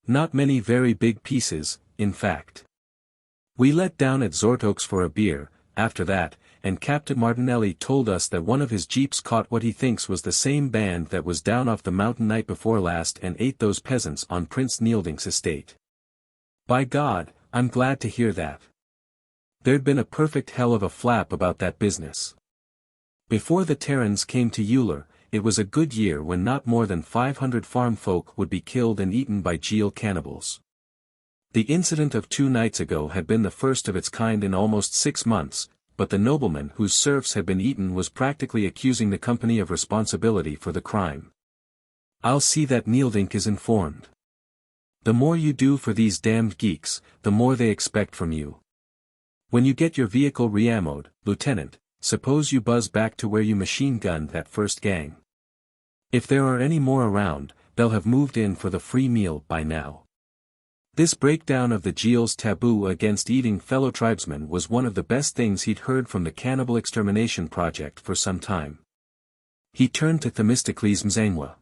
Not many very big pieces, in fact. We let down at Zortok's for a beer, after that, and Captain Martinelli told us that one of his jeeps caught what he thinks was the same band that was down off the mountain night before last and ate those peasants on Prince Neilding's estate. By God, I'm glad to hear that. There'd been a perfect hell of a flap about that business. Before the Terrans came to Uller, it was a good year when not more than 500 farm folk would be killed and eaten by Geel cannibals. The incident of 2 nights ago had been the first of its kind in almost 6 months, but the nobleman whose serfs had been eaten was practically accusing the company of responsibility for the crime. I'll see that Neilding is informed. The more you do for these damned geeks, the more they expect from you. When you get your vehicle re-ammoed, Lieutenant, suppose you buzz back to where you machine-gunned that first gang. If there are any more around, they'll have moved in for the free meal by now. This breakdown of the Geel's taboo against eating fellow tribesmen was one of the best things he'd heard from the Cannibal Extermination Project for some time. He turned to Themistocles Mzangwa.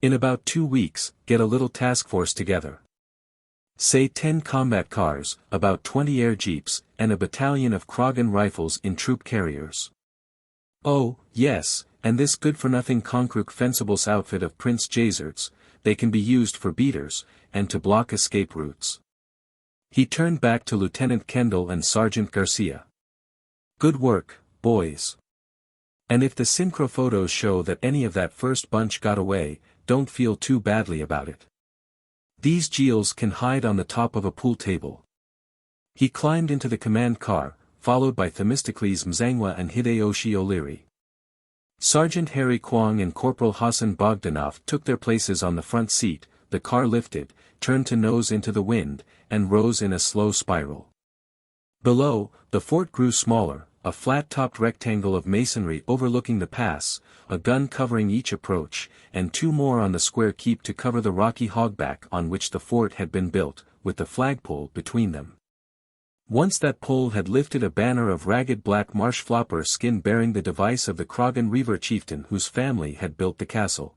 In about 2 weeks, get a little task force together. Say 10 combat cars, about 20 air jeeps, and a battalion of Kragan rifles in troop carriers. Oh, yes, and this good-for-nothing Konkruk Fencibles outfit of Prince Jazert's, they can be used for beaters, and to block escape routes. He turned back to Lieutenant Kendall and Sergeant Garcia. Good work, boys. And if the synchro photos show that any of that first bunch got away, don't feel too badly about it. These Geels can hide on the top of a pool table. He climbed into the command car, followed by Themistocles Mzangwa and Hideyoshi O'Leary. Sergeant Harry Kwong and Corporal Hassan Bogdanov took their places on the front seat. The car lifted, turned to nose into the wind, and rose in a slow spiral. Below, the fort grew smaller, a flat-topped rectangle of masonry overlooking the pass, a gun covering each approach, and 2 more on the square keep to cover the rocky hogback on which the fort had been built, with the flagpole between them. Once that pole had lifted a banner of ragged black marsh flopper skin bearing the device of the Kragan Reaver chieftain whose family had built the castle.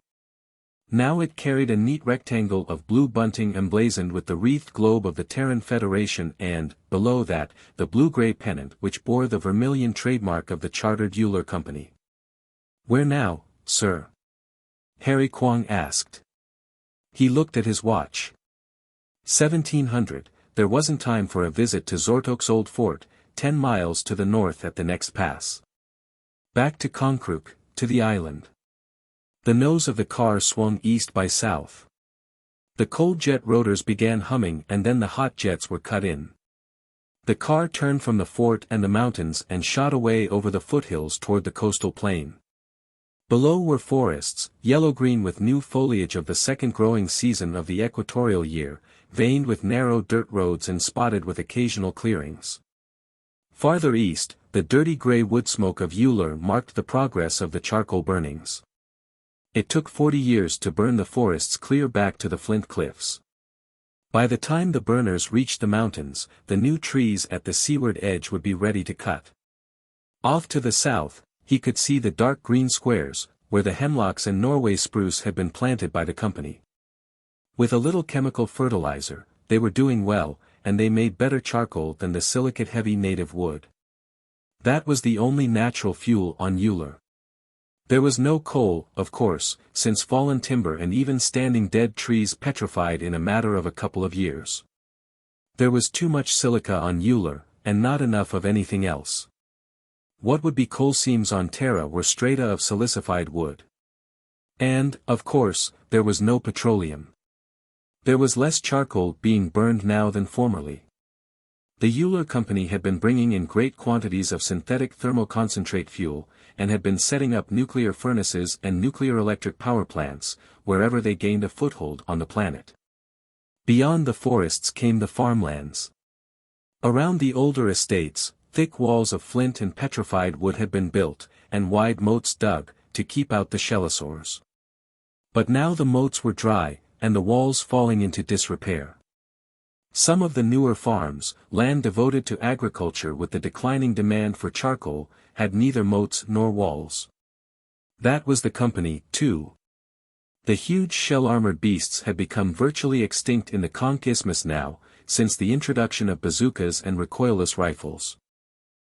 Now it carried a neat rectangle of blue bunting emblazoned with the wreathed globe of the Terran Federation and, below that, the blue-gray pennant which bore the vermilion trademark of the chartered Uller Company. Where now, sir? Harry Kwong asked. He looked at his watch. 1700, there wasn't time for a visit to Zortok's old fort, 10 miles to the north at the next pass. Back to Konkruk, to the island. The nose of the car swung east by south. The cold jet rotors began humming and then the hot jets were cut in. The car turned from the fort and the mountains and shot away over the foothills toward the coastal plain. Below were forests, yellow-green with new foliage of the second growing season of the equatorial year, veined with narrow dirt roads and spotted with occasional clearings. Farther east, the dirty gray wood smoke of Uller marked the progress of the charcoal burnings. It took 40 years to burn the forests clear back to the flint cliffs. By the time the burners reached the mountains, the new trees at the seaward edge would be ready to cut. Off to the south, he could see the dark green squares, where the hemlocks and Norway spruce had been planted by the company. With a little chemical fertilizer, they were doing well, and they made better charcoal than the silicate-heavy native wood. That was the only natural fuel on Uller. There was no coal, of course, since fallen timber and even standing dead trees petrified in a matter of a couple of years. There was too much silica on Uller, and not enough of anything else. What would be coal seams on Terra were strata of silicified wood. And, of course, there was no petroleum. There was less charcoal being burned now than formerly. The Uller Company had been bringing in great quantities of synthetic thermoconcentrate fuel, and had been setting up nuclear furnaces and nuclear electric power plants, wherever they gained a foothold on the planet. Beyond the forests came the farmlands. Around the older estates, thick walls of flint and petrified wood had been built, and wide moats dug, to keep out the shellosaurs. But now the moats were dry, and the walls falling into disrepair. Some of the newer farms, land devoted to agriculture with the declining demand for charcoal, had neither moats nor walls. That was the company, too. The huge shell-armored beasts had become virtually extinct in the Conquest now, since the introduction of bazookas and recoilless rifles.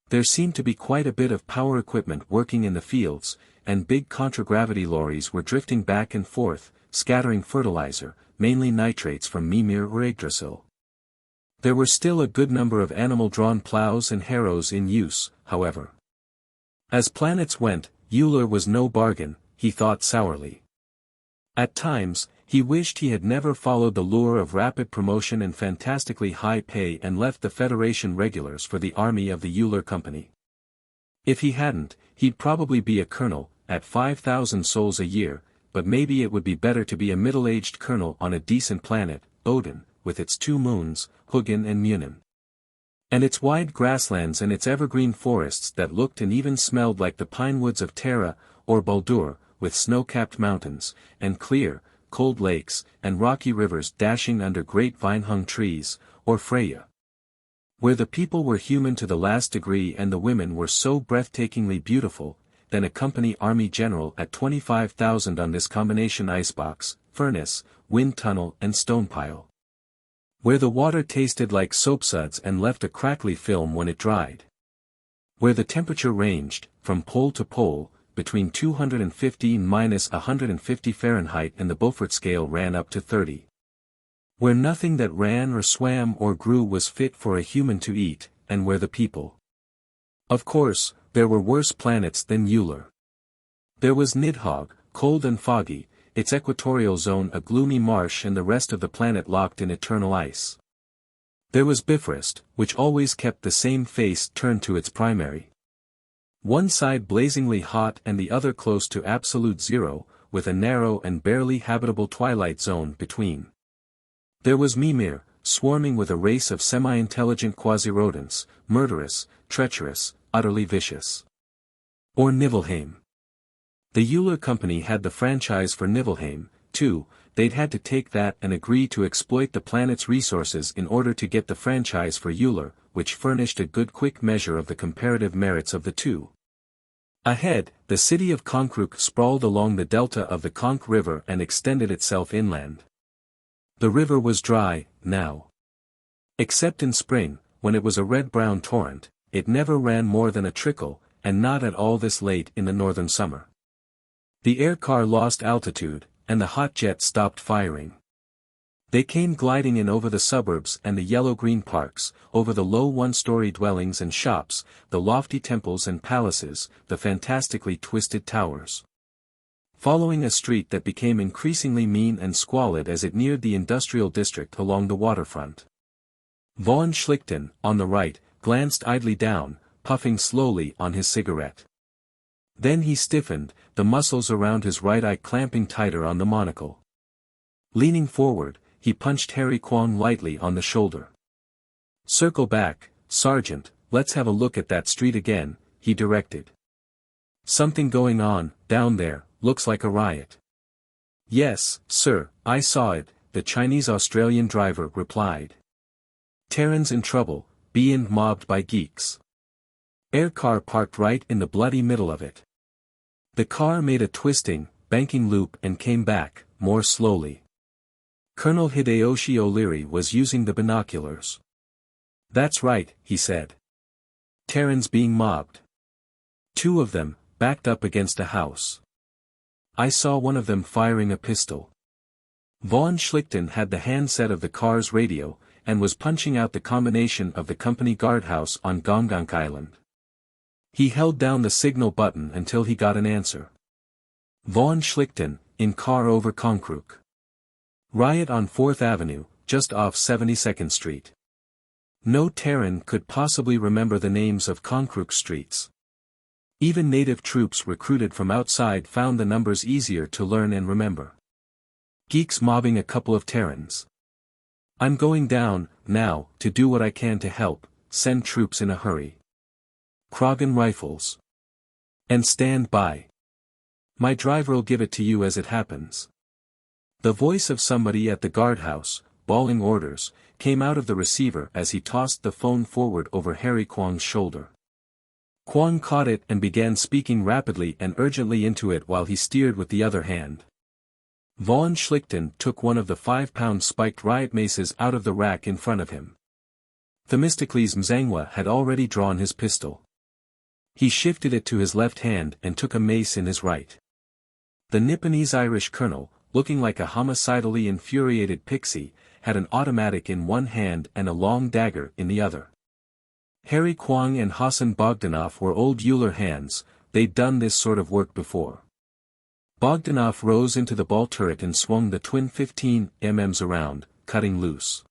There seemed to be quite a bit of power equipment working in the fields, and big contragravity lorries were drifting back and forth, scattering fertilizer, mainly nitrates from Mimir or Yggdrasil. There were still a good number of animal-drawn plows and harrows in use, however. As planets went, Uller was no bargain, he thought sourly. At times, he wished he had never followed the lure of rapid promotion and fantastically high pay and left the Federation regulars for the army of the Uller Company. If he hadn't, he'd probably be a colonel, at 5,000 souls a year, but maybe it would be better to be a middle-aged colonel on a decent planet, Odin, with its 2 moons, Hugin and Munin. And its wide grasslands and its evergreen forests that looked and even smelled like the pine woods of Terra, or Baldur, with snow-capped mountains, and clear, cold lakes, and rocky rivers dashing under great vine-hung trees, or Freya. Where the people were human to the last degree and the women were so breathtakingly beautiful, then a company army general at 25,000 on this combination icebox, furnace, wind tunnel and stone pile. Where the water tasted like soapsuds and left a crackly film when it dried. Where the temperature ranged, from pole to pole, between 215–150 Fahrenheit and the Beaufort scale ran up to 30. Where nothing that ran or swam or grew was fit for a human to eat, and where the people. Of course, there were worse planets than Uller. There was Nidhogg, cold and foggy, its equatorial zone a gloomy marsh and the rest of the planet locked in eternal ice. There was Bifrost, which always kept the same face turned to its primary. One side blazingly hot and the other close to absolute zero, with a narrow and barely habitable twilight zone between. There was Mimir, swarming with a race of semi-intelligent quasi-rodents, murderous, treacherous, utterly vicious. Or Niflheim. The Uller Company had the franchise for Niflheim, too. They'd had to take that and agree to exploit the planet's resources in order to get the franchise for Uller, which furnished a good quick measure of the comparative merits of the two. Ahead, the city of Konkruk sprawled along the delta of the Konk River and extended itself inland. The river was dry, now. Except in spring, when it was a red-brown torrent, it never ran more than a trickle, and not at all this late in the northern summer. The air car lost altitude, and the hot jet stopped firing. They came gliding in over the suburbs and the yellow-green parks, over the low one-story dwellings and shops, the lofty temples and palaces, the fantastically twisted towers. Following a street that became increasingly mean and squalid as it neared the industrial district along the waterfront. Von Schlichten, on the right, glanced idly down, puffing slowly on his cigarette. Then he stiffened, the muscles around his right eye clamping tighter on the monocle. Leaning forward, he punched Harry Kwong lightly on the shoulder. "Circle back, Sergeant, let's have a look at that street again," he directed. "Something going on, down there, looks like a riot." "Yes, sir, I saw it," the Chinese-Australian driver replied. "Terrans in trouble, being mobbed by geeks." Air car parked right in the bloody middle of it. The car made a twisting, banking loop and came back, more slowly. Colonel Hideyoshi O'Leary was using the binoculars. "That's right," he said. "Terrans being mobbed. 2 of them, backed up against a house. I saw one of them firing a pistol." Von Schlichten had the handset of the car's radio, and was punching out the combination of the company guardhouse on Gongonk Island. He held down the signal button until he got an answer. "Von Schlichten, in car over Konkruk. Riot on 4th Avenue, just off 72nd Street." No Terran could possibly remember the names of Konkruk streets. Even native troops recruited from outside found the numbers easier to learn and remember. Geeks mobbing a couple of Terrans. I'm going down, now, to do what I can to help, send troops in a hurry. Kragan rifles. And stand by. My driver'll give it to you as it happens. The voice of somebody at the guardhouse, bawling orders, came out of the receiver as he tossed the phone forward over Harry Kwong's shoulder. Kwong caught it and began speaking rapidly and urgently into it while he steered with the other hand. Von Schlichten took one of the 5-pound spiked riot maces out of the rack in front of him. Themistocles Mzangwa had already drawn his pistol. He shifted it to his left hand and took a mace in his right. The Nipponese-Irish colonel, looking like a homicidally infuriated pixie, had an automatic in one hand and a long dagger in the other. Harry Kwong and Hassan Bogdanov were old Uller hands, they'd done this sort of work before. Bogdanov rose into the ball turret and swung the twin 15mm around, cutting loose.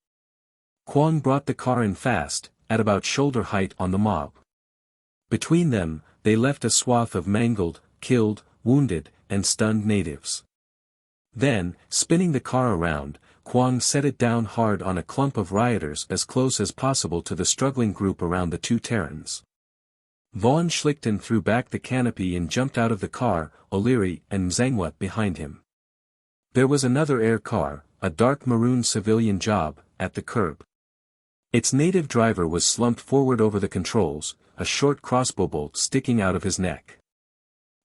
Kwong brought the car in fast, at about shoulder height on the mob. Between them, they left a swath of mangled, killed, wounded, and stunned natives. Then, spinning the car around, Kwong set it down hard on a clump of rioters as close as possible to the struggling group around the two Terrans. Von Schlichten threw back the canopy and jumped out of the car, O'Leary and Mzangwa behind him. There was another air car, a dark maroon civilian job, at the curb. Its native driver was slumped forward over the controls, a short crossbow bolt sticking out of his neck.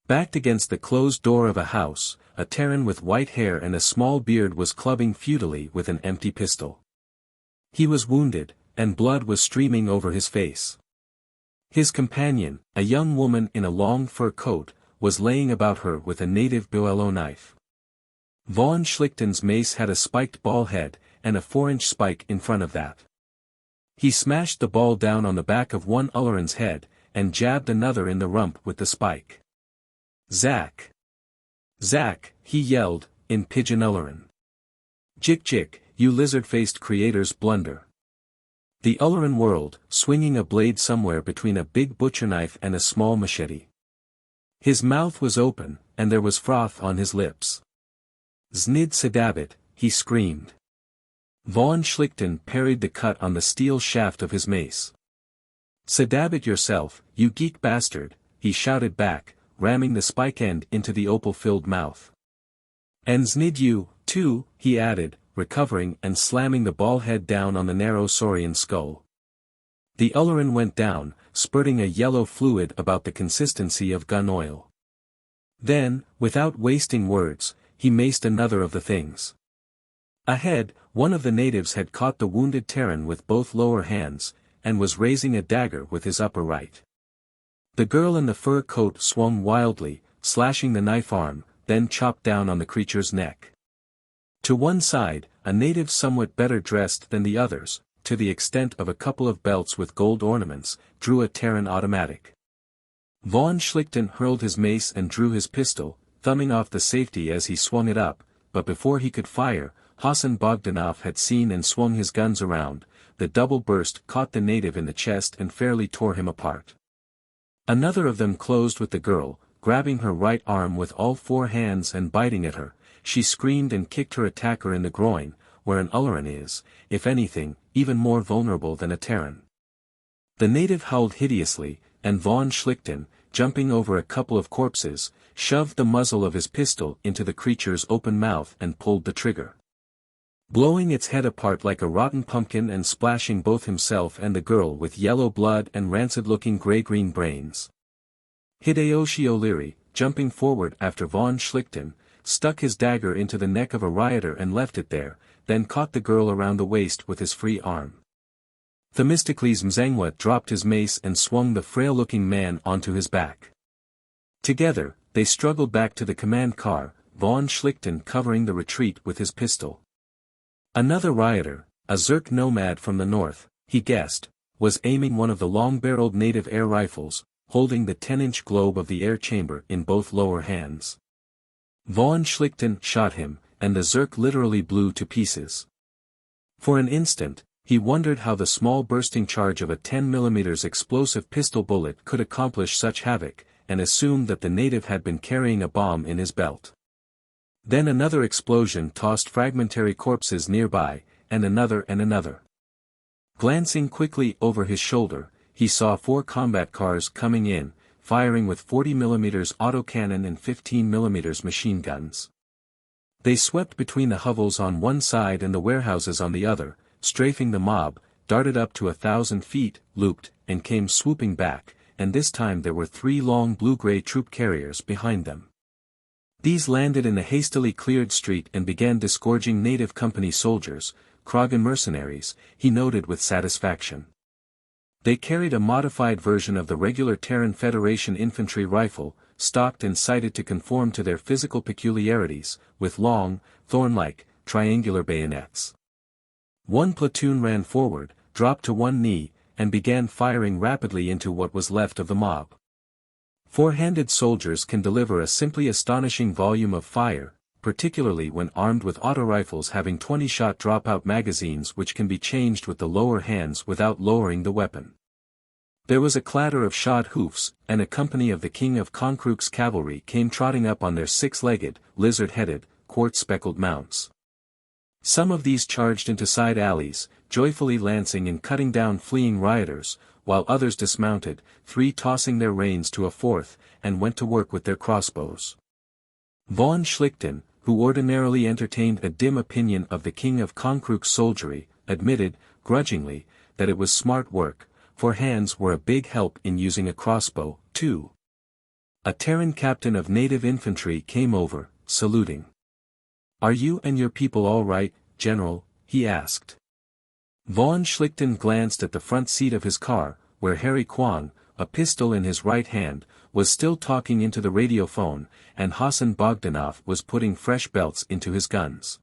Backed against the closed door of a house, a Terran with white hair and a small beard was clubbing futilely with an empty pistol. He was wounded, and blood was streaming over his face. His companion, a young woman in a long fur coat, was laying about her with a native Buello knife. Von Schlichten's mace had a spiked ball head, and a 4-inch spike in front of that. He smashed the ball down on the back of one Ulleran's head, and jabbed another in the rump with the spike. Zack! Zack, he yelled, in Pidgin Ulleran. Jik jik, you lizard-faced creator's blunder. The Ulleran whirled, swinging a blade somewhere between a big butcher knife and a small machete. His mouth was open, and there was froth on his lips. Znid Sedabit, he screamed. Von Schlichten parried the cut on the steel shaft of his mace. Sedabit yourself, you geek bastard, he shouted back, ramming the spike end into the opal-filled mouth. And znid you, too, he added, recovering and slamming the ball head down on the narrow saurian skull. The Ulleran went down, spurting a yellow fluid about the consistency of gun oil. Then, without wasting words, he maced another of the things. Ahead, one of the natives had caught the wounded Terran with both lower hands, and was raising a dagger with his upper right. The girl in the fur coat swung wildly, slashing the knife arm, then chopped down on the creature's neck. To one side, a native somewhat better dressed than the others, to the extent of a couple of belts with gold ornaments, drew a Terran automatic. Von Schlichten hurled his mace and drew his pistol, thumbing off the safety as he swung it up, but before he could fire, Hassan Bogdanov had seen and swung his guns around. The double burst caught the native in the chest and fairly tore him apart. Another of them closed with the girl, grabbing her right arm with all four hands and biting at her. She screamed and kicked her attacker in the groin, where an Ulleran is, if anything, even more vulnerable than a Terran. The native howled hideously, and Von Schlichten, jumping over a couple of corpses, shoved the muzzle of his pistol into the creature's open mouth and pulled the trigger. Blowing its head apart like a rotten pumpkin and splashing both himself and the girl with yellow blood and rancid-looking gray-green brains. Hideyoshi O'Leary, jumping forward after Von Schlichten, stuck his dagger into the neck of a rioter and left it there, then caught the girl around the waist with his free arm. Themistocles Mzangwa dropped his mace and swung the frail-looking man onto his back. Together, they struggled back to the command car, Von Schlichten covering the retreat with his pistol. Another rioter, a Zerk nomad from the north, he guessed, was aiming one of the long-barreled native air rifles, holding the 10-inch globe of the air chamber in both lower hands. Von Schlichten shot him, and the Zerk literally blew to pieces. For an instant, he wondered how the small bursting charge of a 10mm explosive pistol bullet could accomplish such havoc, and assumed that the native had been carrying a bomb in his belt. Then another explosion tossed fragmentary corpses nearby, and another and another. Glancing quickly over his shoulder, he saw 4 combat cars coming in, firing with 40mm autocannon and 15mm machine guns. They swept between the hovels on one side and the warehouses on the other, strafing the mob, darted up to 1,000 feet, looped, and came swooping back, and this time there were 3 long blue-gray troop carriers behind them. These landed in a hastily cleared street and began disgorging native company soldiers, Kragan mercenaries, he noted with satisfaction. They carried a modified version of the regular Terran Federation infantry rifle, stocked and sighted to conform to their physical peculiarities, with long, thorn-like, triangular bayonets. One platoon ran forward, dropped to one knee, and began firing rapidly into what was left of the mob. 4-handed soldiers can deliver a simply astonishing volume of fire, particularly when armed with auto-rifles having 20-shot dropout magazines which can be changed with the lower hands without lowering the weapon. There was a clatter of shod hoofs, and a company of the King of Konkrook's cavalry came trotting up on their 6-legged, lizard-headed, quartz-speckled mounts. Some of these charged into side alleys, joyfully lancing and cutting down fleeing rioters, while others dismounted, 3 tossing their reins to a 4th, and went to work with their crossbows. Von Schlichten, who ordinarily entertained a dim opinion of the King of Konkrook's soldiery, admitted, grudgingly, that it was smart work, for hands were a big help in using a crossbow, too. A Terran captain of native infantry came over, saluting. "Are you and your people all right, General?" he asked. Von Schlichten glanced at the front seat of his car, where Harry Kwong, a pistol in his right hand, was still talking into the radiophone, and Hassan Bogdanov was putting fresh belts into his guns.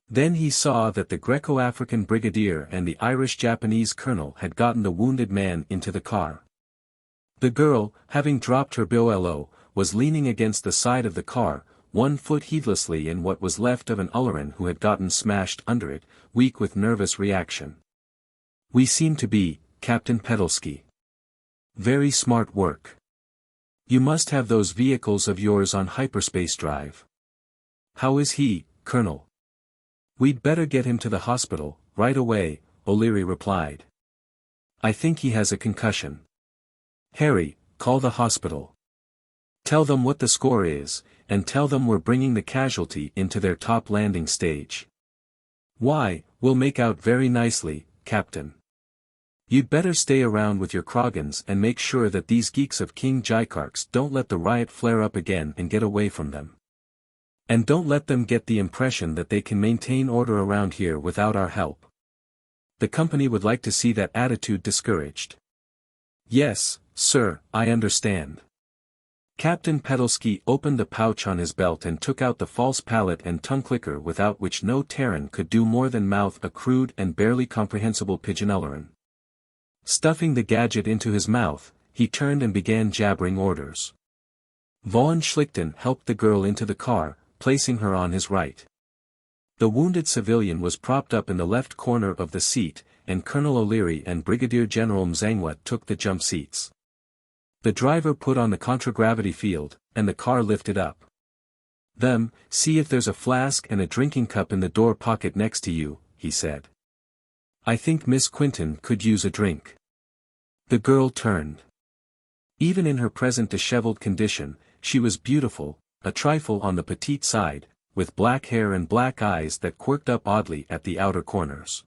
Then he saw that the Greco-African brigadier and the Irish-Japanese colonel had gotten the wounded man into the car. The girl, having dropped her BOLO, was leaning against the side of the car, one foot heedlessly in what was left of an Ulleran who had gotten smashed under it, weak with nervous reaction. "We seem to be, Captain Pedalski. Very smart work. You must have those vehicles of yours on hyperspace drive." "How is he, Colonel?" "We'd better get him to the hospital, right away," O'Leary replied. "I think he has a concussion." "Harry, call the hospital. Tell them what the score is, and tell them we're bringing the casualty into their top landing stage." "Why, we'll make out very nicely, Captain. You'd better stay around with your Kragans and make sure that these geeks of King Jikarks don't let the riot flare up again and get away from them. And don't let them get the impression that they can maintain order around here without our help. The company would like to see that attitude discouraged." "Yes, sir, I understand." Captain Pedalski opened the pouch on his belt and took out the false palate and tongue clicker without which no Terran could do more than mouth a crude and barely comprehensible Pidgin Ulleran. Stuffing the gadget into his mouth, he turned and began jabbering orders. Von Schlichten helped the girl into the car, placing her on his right. The wounded civilian was propped up in the left corner of the seat, and Colonel O'Leary and Brigadier General Mzangwa took the jump seats. The driver put on the contragravity field, and the car lifted up. "See if there's a flask and a drinking cup in the door pocket next to you," he said. "I think Miss Quinton could use a drink." The girl turned. Even in her present disheveled condition, she was beautiful, a trifle on the petite side, with black hair and black eyes that quirked up oddly at the outer corners.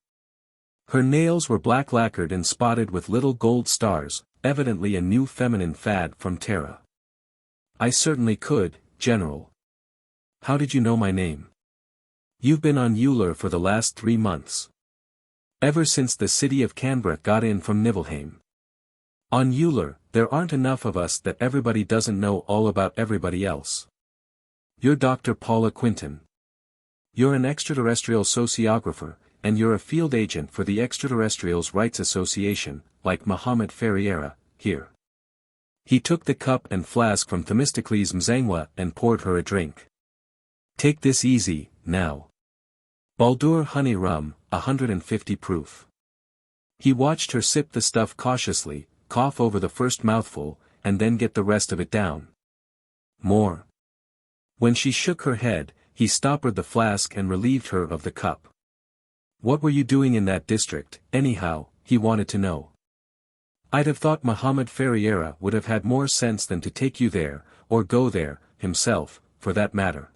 Her nails were black lacquered and spotted with little gold stars, evidently a new feminine fad from Terra. "I certainly could, General. How did you know my name?" "You've been on Uller for the last 3 months. Ever since the city of Canberra got in from Niflheim. On Uller, there aren't enough of us that everybody doesn't know all about everybody else. You're Dr. Paula Quinton. You're an extraterrestrial sociographer, and you're a field agent for the Extraterrestrials' Rights Association, like Mohammed Ferriera, here." He took the cup and flask from Themistocles Mzangwa and poured her a drink. "Take this easy, now. Baldur honey rum, 150 proof." He watched her sip the stuff cautiously, cough over the first mouthful, and then get the rest of it down. More. When she shook her head, he stoppered the flask and relieved her of the cup. What were you doing in that district, anyhow, he wanted to know. I'd have thought Mohammed Ferriera would have had more sense than to take you there, or go there, himself, for that matter.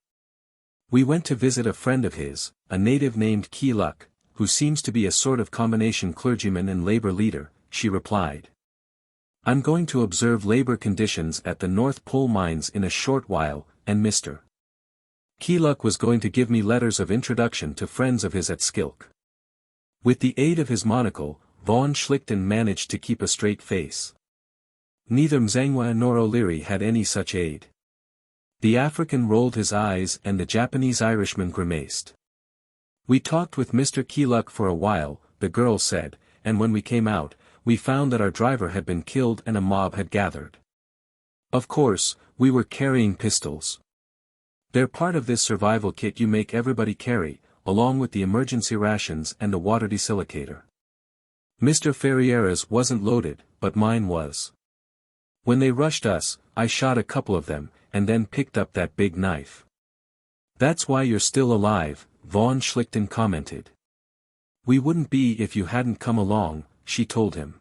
We went to visit a friend of his, a native named Keeluk, who seems to be a sort of combination clergyman and labor leader, she replied. I'm going to observe labor conditions at the North Pole mines in a short while, and Mr. Keeluk was going to give me letters of introduction to friends of his at Skilk. With the aid of his monocle, von Schlichten managed to keep a straight face. Neither Mzangwa nor O'Leary had any such aid. The African rolled his eyes and the Japanese Irishman grimaced. We talked with Mr. Keeluk for a while, the girl said, and when we came out, we found that our driver had been killed and a mob had gathered. Of course, we were carrying pistols. They're part of this survival kit you make everybody carry, along with the emergency rations and a water desilicator. Mr. Ferriera's wasn't loaded, but mine was. When they rushed us, I shot a couple of them, and then picked up that big knife. That's why you're still alive, von Schlichten commented. We wouldn't be if you hadn't come along, she told him.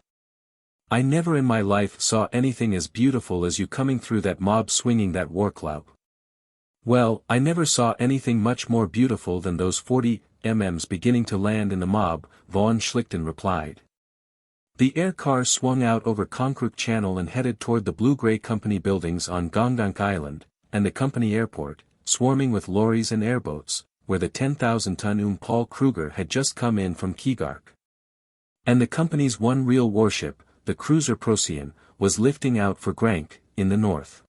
I never in my life saw anything as beautiful as you coming through that mob swinging that war club. Well, I never saw anything much more beautiful than those 40 MMs beginning to land in the mob, von Schlichten replied. The air car swung out over Konkrook Channel and headed toward the blue-gray company buildings on Gongdonk Island, and the company airport, swarming with lorries and airboats, where the 10,000-ton Paul Kruger had just come in from Keeluk. And the company's one real warship, the cruiser Procyon, was lifting out for Grank, in the north.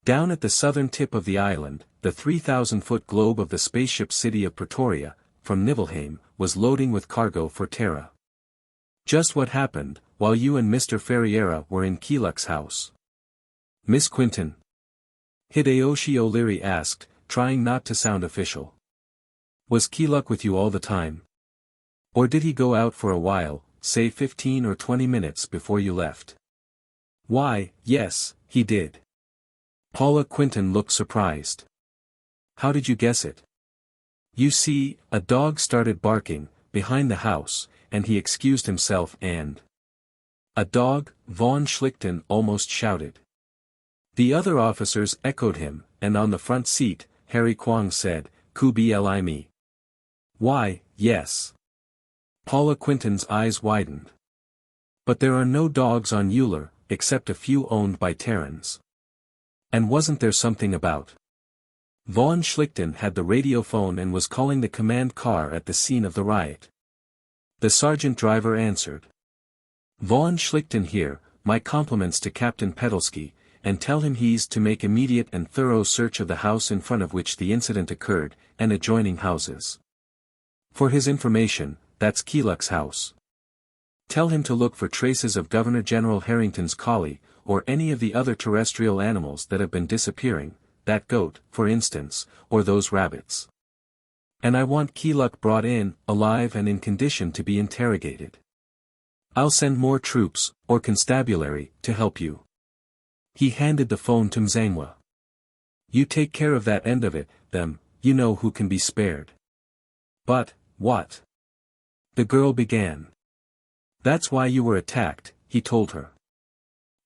Down at the southern tip of the island, the 3,000-foot globe of the spaceship city of Pretoria, from Niflheim, was loading with cargo for Terra. Just what happened, while you and Mr. Ferriera were in Keeluk's house. Miss Quinton? Hideyoshi O'Leary asked, trying not to sound official. Was Keeluk with you all the time? Or did he go out for a while, say 15 or 20 minutes before you left? Why, yes, he did. Paula Quinton looked surprised. How did you guess it? You see, a dog started barking, behind the house, and he excused himself and... A dog, von Schlichten almost shouted. The other officers echoed him, and on the front seat, Harry Kwong said, Kubli me. Why, yes. Paula Quinton's eyes widened. But there are no dogs on Uller, except a few owned by Terrans. And wasn't there something about? Von Schlichten had the radiophone and was calling the command car at the scene of the riot. The sergeant driver answered. Von Schlichten here, my compliments to Captain Pedalski, and tell him he's to make immediate and thorough search of the house in front of which the incident occurred, and adjoining houses. For his information, that's Keeluk's house. Tell him to look for traces of Governor General Harrington's collie, or any of the other terrestrial animals that have been disappearing, that goat, for instance, or those rabbits. And I want Keeluk brought in, alive and in condition to be interrogated. I'll send more troops, or constabulary, to help you. He handed the phone to Mzangwa. You take care of that end of it, them, you know who can be spared. But, what? The girl began. That's why you were attacked, he told her.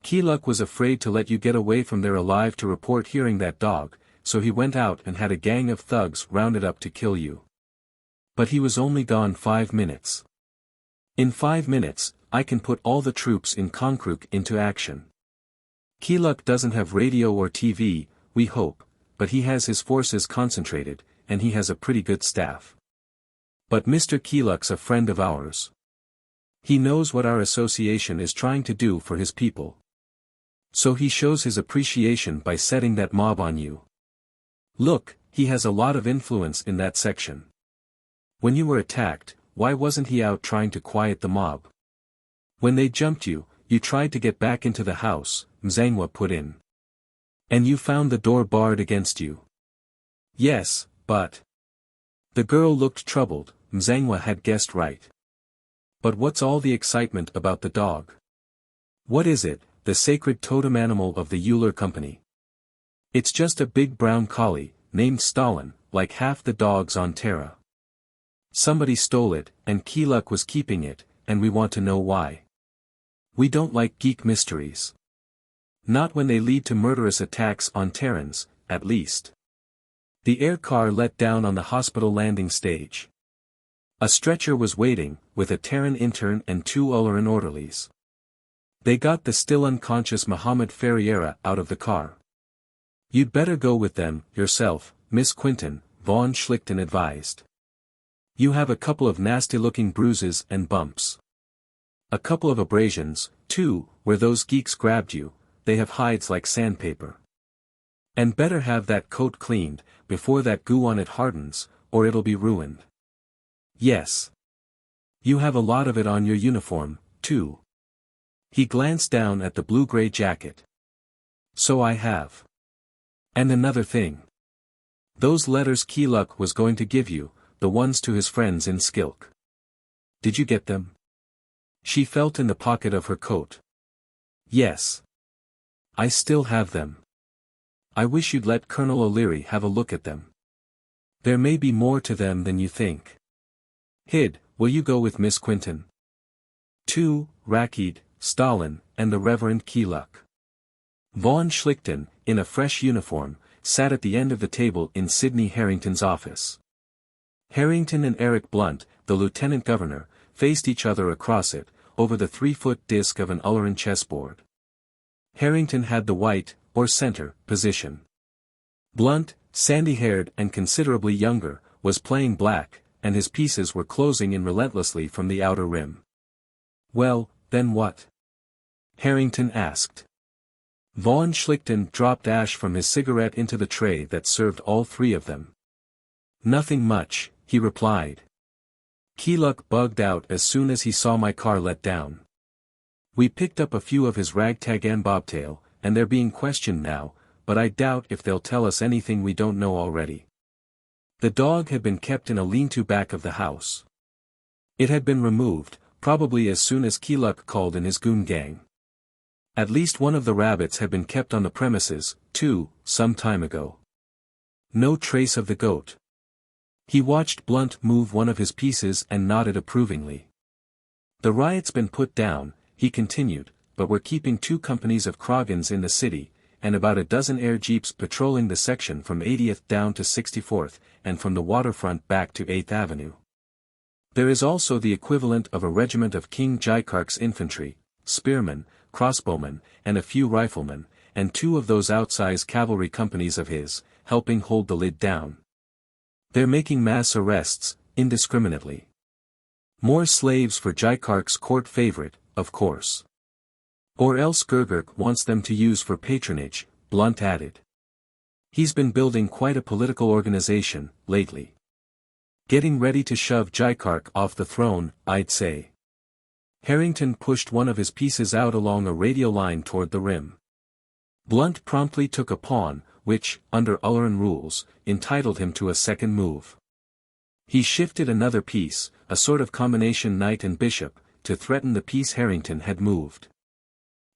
Keeluk was afraid to let you get away from there alive to report hearing that dog, so he went out and had a gang of thugs rounded up to kill you. But he was only gone 5 minutes. In 5 minutes, I can put all the troops in Konkrook into action. Keeluk doesn't have radio or TV, we hope, but he has his forces concentrated, and he has a pretty good staff. But Mr. Keeluk's a friend of ours. He knows what our association is trying to do for his people. So he shows his appreciation by setting that mob on you. Look, he has a lot of influence in that section. When you were attacked, why wasn't he out trying to quiet the mob? When they jumped you, you tried to get back into the house, Mzangwa put in. And you found the door barred against you. Yes, but... The girl looked troubled, Mzangwa had guessed right. But what's all the excitement about the dog? What is it, the sacred totem animal of the Uller Company. It's just a big brown collie, named Stalin, like half the dogs on Terra. Somebody stole it, and Keeluk was keeping it, and we want to know why. We don't like geek mysteries. Not when they lead to murderous attacks on Terrans, at least. The air car let down on the hospital landing stage. A stretcher was waiting, with a Terran intern and 2 Ulleran orderlies. They got the still unconscious Mohammed Ferriera out of the car. You'd better go with them, yourself, Miss Quinton, von Schlichten advised. You have a couple of nasty-looking bruises and bumps. A couple of abrasions, too, where those geeks grabbed you, they have hides like sandpaper. And better have that coat cleaned, before that goo on it hardens, or it'll be ruined. Yes. You have a lot of it on your uniform, too. He glanced down at the blue-gray jacket. So I have. And another thing. Those letters Keeluk was going to give you, the ones to his friends in Skilk. Did you get them? She felt in the pocket of her coat. Yes. I still have them. I wish you'd let Colonel O'Leary have a look at them. There may be more to them than you think. Hid, will you go with Miss Quinton? 2. Rakkeed, Stalin, and the Reverend Keeluk. Von Schlichten, in a fresh uniform, sat at the end of the table in Sidney Harrington's office. Harrington and Eric Blunt, the lieutenant governor, faced each other across it, over the 3-foot disc of an Ulleran chessboard. Harrington had the white, or center, position. Blunt, sandy-haired and considerably younger, was playing black, and his pieces were closing in relentlessly from the outer rim. Well, then what? Harrington asked. Von Schlichten dropped ash from his cigarette into the tray that served all 3 of them. Nothing much, he replied. Keeluk bugged out as soon as he saw my car let down. We picked up a few of his ragtag and bobtail, and they're being questioned now, but I doubt if they'll tell us anything we don't know already. The dog had been kept in a lean-to back of the house. It had been removed, probably as soon as Keeluk called in his goon gang. At least one of the rabbits had been kept on the premises, too, some time ago. No trace of the goat. He watched Blunt move one of his pieces and nodded approvingly. The riot's been put down, he continued, but we're keeping 2 companies of Kragans in the city, and about a dozen air jeeps patrolling the section from 80th down to 64th, and from the waterfront back to 8th Avenue. There is also the equivalent of a regiment of King Jaikark's infantry, spearmen, crossbowmen, and a few riflemen, and 2 of those outsize cavalry companies of his, helping hold the lid down. They're making mass arrests, indiscriminately. More slaves for Jaikark's court favorite, of course. Or else Gurgurk wants them to use for patronage, Blunt added. He's been building quite a political organization, lately. Getting ready to shove Jaikark off the throne, I'd say. Harrington pushed one of his pieces out along a radial line toward the rim. Blunt promptly took a pawn, which, under Ulleran rules, entitled him to a second move. He shifted another piece, a sort of combination knight and bishop, to threaten the piece Harrington had moved.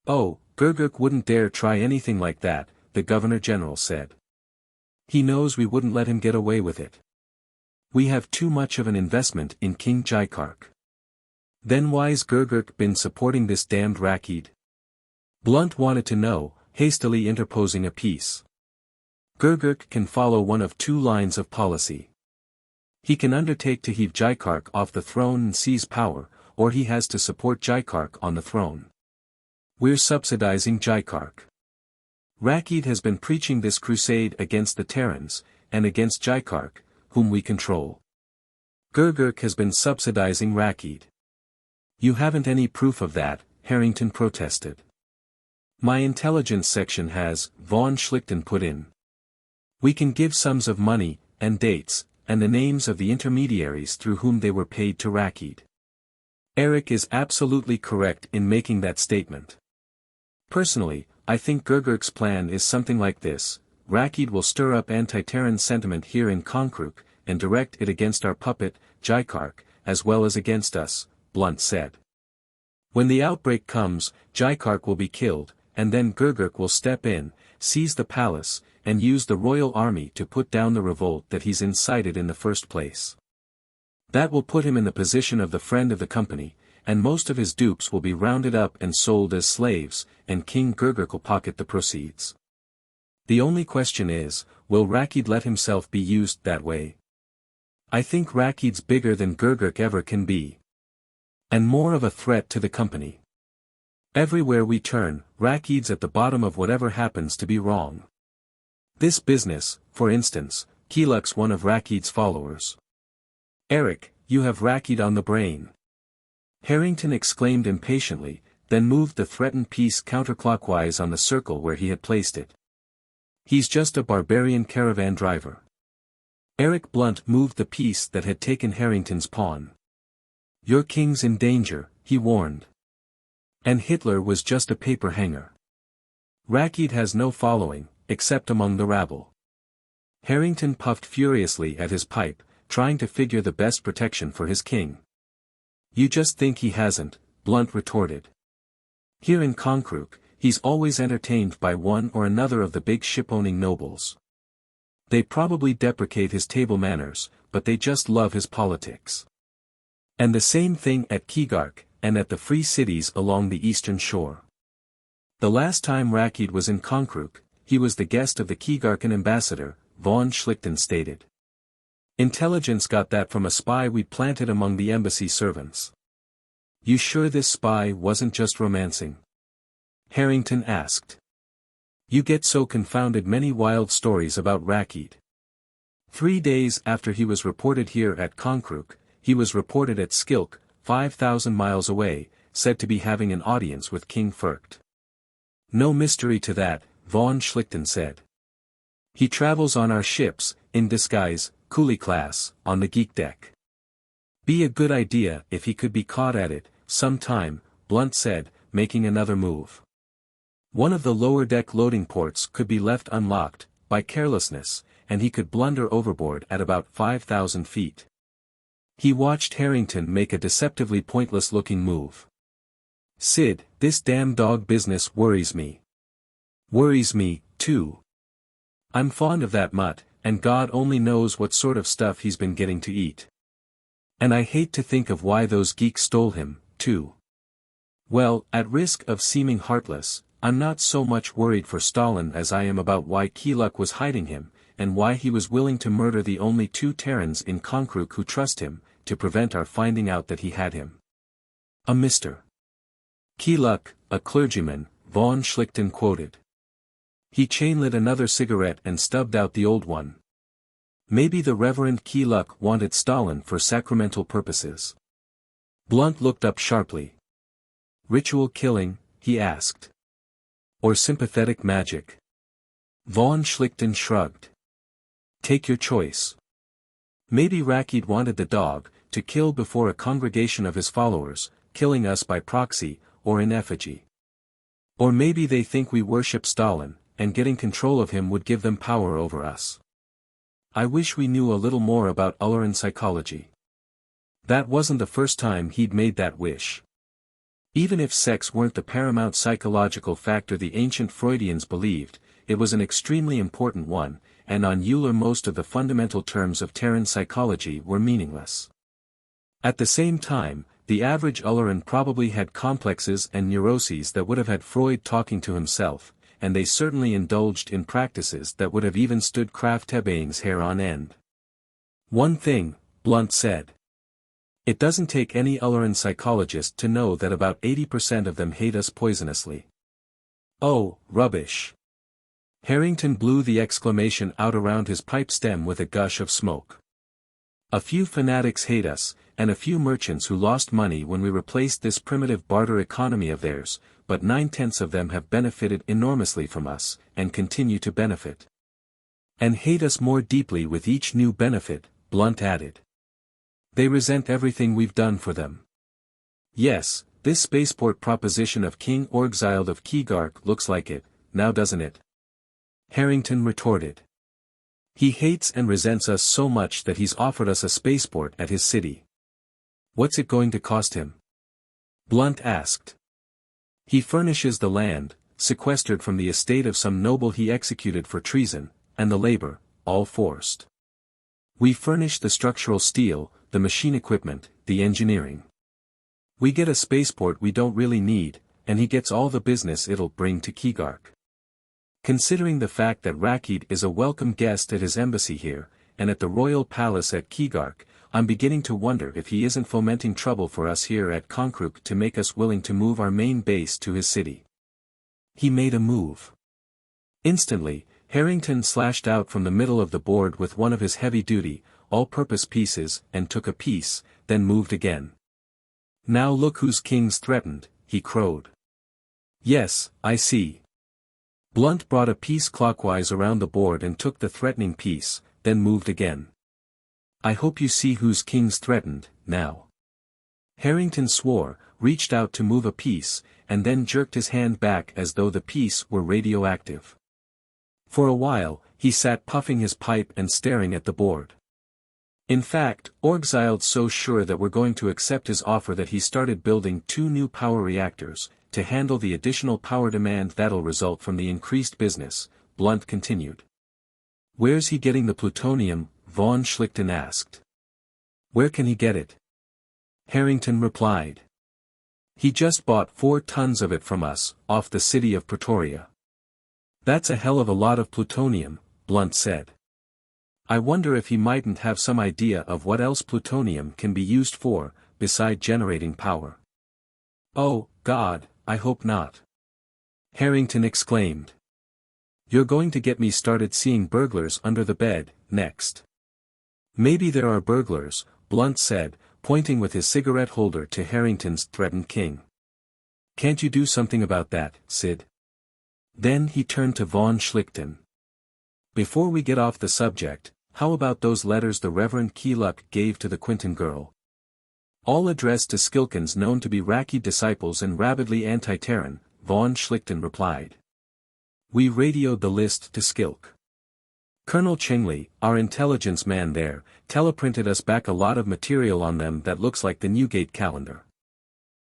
Oh, Gurgurk wouldn't dare try anything like that, the Governor-General said. He knows we wouldn't let him get away with it. We have too much of an investment in King Jaikark. Then why's Gurgurk been supporting this damned Rakkeed? Blunt wanted to know, hastily interposing a piece. Gurgurk can follow one of 2 lines of policy. He can undertake to heave Jaikark off the throne and seize power, or he has to support Jaikark on the throne. We're subsidizing Jaikark. Rakkeed has been preaching this crusade against the Terrans, and against Jaikark, whom we control. Gurgurk has been subsidizing Rakkeed. You haven't any proof of that, Harrington protested. My intelligence section has, von Schlichten put in. We can give sums of money, and dates, and the names of the intermediaries through whom they were paid to Rakkeed. Eric is absolutely correct in making that statement. Personally, I think Gurgurk's plan is something like this: Rakkeed will stir up anti-Terran sentiment here in Konkrook, and direct it against our puppet, Jaikark, as well as against us, Blunt said. When the outbreak comes, Jaikark will be killed, and then Gurgurk will step in, seize the palace, and use the royal army to put down the revolt that he's incited in the first place. That will put him in the position of the friend of the company, and most of his dupes will be rounded up and sold as slaves, and King Gurgurk will pocket the proceeds. The only question is, will Rakkeed let himself be used that way? I think Rakkeed's bigger than Gurgurk ever can be. And more of a threat to the company. Everywhere we turn, Rakkeed's at the bottom of whatever happens to be wrong. This business, for instance, Keeluk's one of Rakkeed's followers. Eric, you have Rakkeed on the brain. Harrington exclaimed impatiently, then moved the threatened piece counterclockwise on the circle where he had placed it. He's just a barbarian caravan driver. Eric Blunt moved the piece that had taken Harrington's pawn. Your king's in danger, he warned. And Hitler was just a paper hanger. Rakkeed has no following, except among the rabble. Harrington puffed furiously at his pipe, trying to figure the best protection for his king. You just think he hasn't, Blunt retorted. Here in Konkrook, he's always entertained by one or another of the big ship-owning nobles. They probably deprecate his table manners, but they just love his politics. And the same thing at Keegark, and at the free cities along the eastern shore. The last time Rakkeed was in Konkrook, he was the guest of the Keegarkan ambassador, von Schlichten stated. Intelligence got that from a spy we planted among the embassy servants. You sure this spy wasn't just romancing? Harrington asked. You get so confounded many wild stories about Rakkeed. 3 days after he was reported here at Konkrook, he was reported at Skilk, 5,000 miles away, said to be having an audience with King Firkt. No mystery to that, von Schlichten said. He travels on our ships, in disguise, coolie class, on the Geek deck. Be a good idea if he could be caught at it, some time, Blunt said, making another move. One of the lower deck loading ports could be left unlocked, by carelessness, and he could blunder overboard at about 5,000 feet. He watched Harrington make a deceptively pointless-looking move. Sid, this damn dog business worries me. Worries me, too. I'm fond of that mutt, and God only knows what sort of stuff he's been getting to eat. And I hate to think of why those geeks stole him, too. Well, at risk of seeming heartless, I'm not so much worried for Stalin as I am about why Keeluk was hiding him, and why he was willing to murder the only 2 Terrans in Konkrook who trust him, to prevent our finding out that he had him. A Mr. Keeluk, a clergyman, von Schlichten quoted. He chain-lit another cigarette and stubbed out the old one. Maybe the Reverend Keeluk wanted Stalin for sacramental purposes. Blunt looked up sharply. Ritual killing, he asked. Or sympathetic magic? Von Schlichten shrugged. Take your choice. Maybe Rakkeed wanted the dog, to kill before a congregation of his followers, killing us by proxy, or in effigy. Or maybe they think we worship Stalin, and getting control of him would give them power over us. I wish we knew a little more about Ulleran psychology. That wasn't the first time he'd made that wish. Even if sex weren't the paramount psychological factor the ancient Freudians believed, it was an extremely important one, and on Uller most of the fundamental terms of Terran psychology were meaningless. At the same time, the average Ulleran probably had complexes and neuroses that would have had Freud talking to himself, and they certainly indulged in practices that would have even stood Krafft Ebing's hair on end. One thing, Blunt said. It doesn't take any Ulleran psychologist to know that about 80% of them hate us poisonously. Oh, rubbish. Harrington blew the exclamation out around his pipe stem with a gush of smoke. A few fanatics hate us, and a few merchants who lost money when we replaced this primitive barter economy of theirs, but 9/10 of them have benefited enormously from us, and continue to benefit. And hate us more deeply with each new benefit, Blunt added. They resent everything we've done for them. Yes, this spaceport proposition of King Orgzild of Keegark looks like it, now doesn't it? Harrington retorted. He hates and resents us so much that he's offered us a spaceport at his city. What's it going to cost him? Blunt asked. He furnishes the land, sequestered from the estate of some noble he executed for treason, and the labor, all forced. We furnish the structural steel, the machine equipment, the engineering. We get a spaceport we don't really need, and he gets all the business it'll bring to Keeluk. Considering the fact that Rakkeed is a welcome guest at his embassy here, and at the royal palace at Keeluk, I'm beginning to wonder if he isn't fomenting trouble for us here at Conquest to make us willing to move our main base to his city. He made a move. Instantly, Harrington slashed out from the middle of the board with one of his heavy-duty, all-purpose pieces and took a piece, then moved again. Now look whose king's threatened, he crowed. Yes, I see. Blunt brought a piece clockwise around the board and took the threatening piece, then moved again. I hope you see whose king's threatened, now. Harrington swore, reached out to move a piece, and then jerked his hand back as though the piece were radioactive. For a while, he sat puffing his pipe and staring at the board. In fact, Orgzild's so sure that we're going to accept his offer that he started building 2 new power reactors, to handle the additional power demand that'll result from the increased business, Blunt continued. Where's he getting the plutonium? Von Schlichten asked. Where can he get it? Harrington replied. He just bought 4 tons of it from us, off the city of Pretoria. That's a hell of a lot of plutonium, Blunt said. I wonder if he mightn't have some idea of what else plutonium can be used for, beside generating power. Oh, God, I hope not. Harrington exclaimed. You're going to get me started seeing burglars under the bed, next. Maybe there are burglars, Blunt said, pointing with his cigarette holder to Harrington's threatened king. Can't you do something about that, Sid? Then he turned to von Schlichten. Before we get off the subject, how about those letters the Reverend Keeluk gave to the Quinton girl? All addressed to Skilkans known to be Rakkeed disciples and rabidly anti-Terran, von Schlichten replied. We radioed the list to Skilk. Colonel Chingley, our intelligence man there, teleprinted us back a lot of material on them that looks like the Newgate calendar.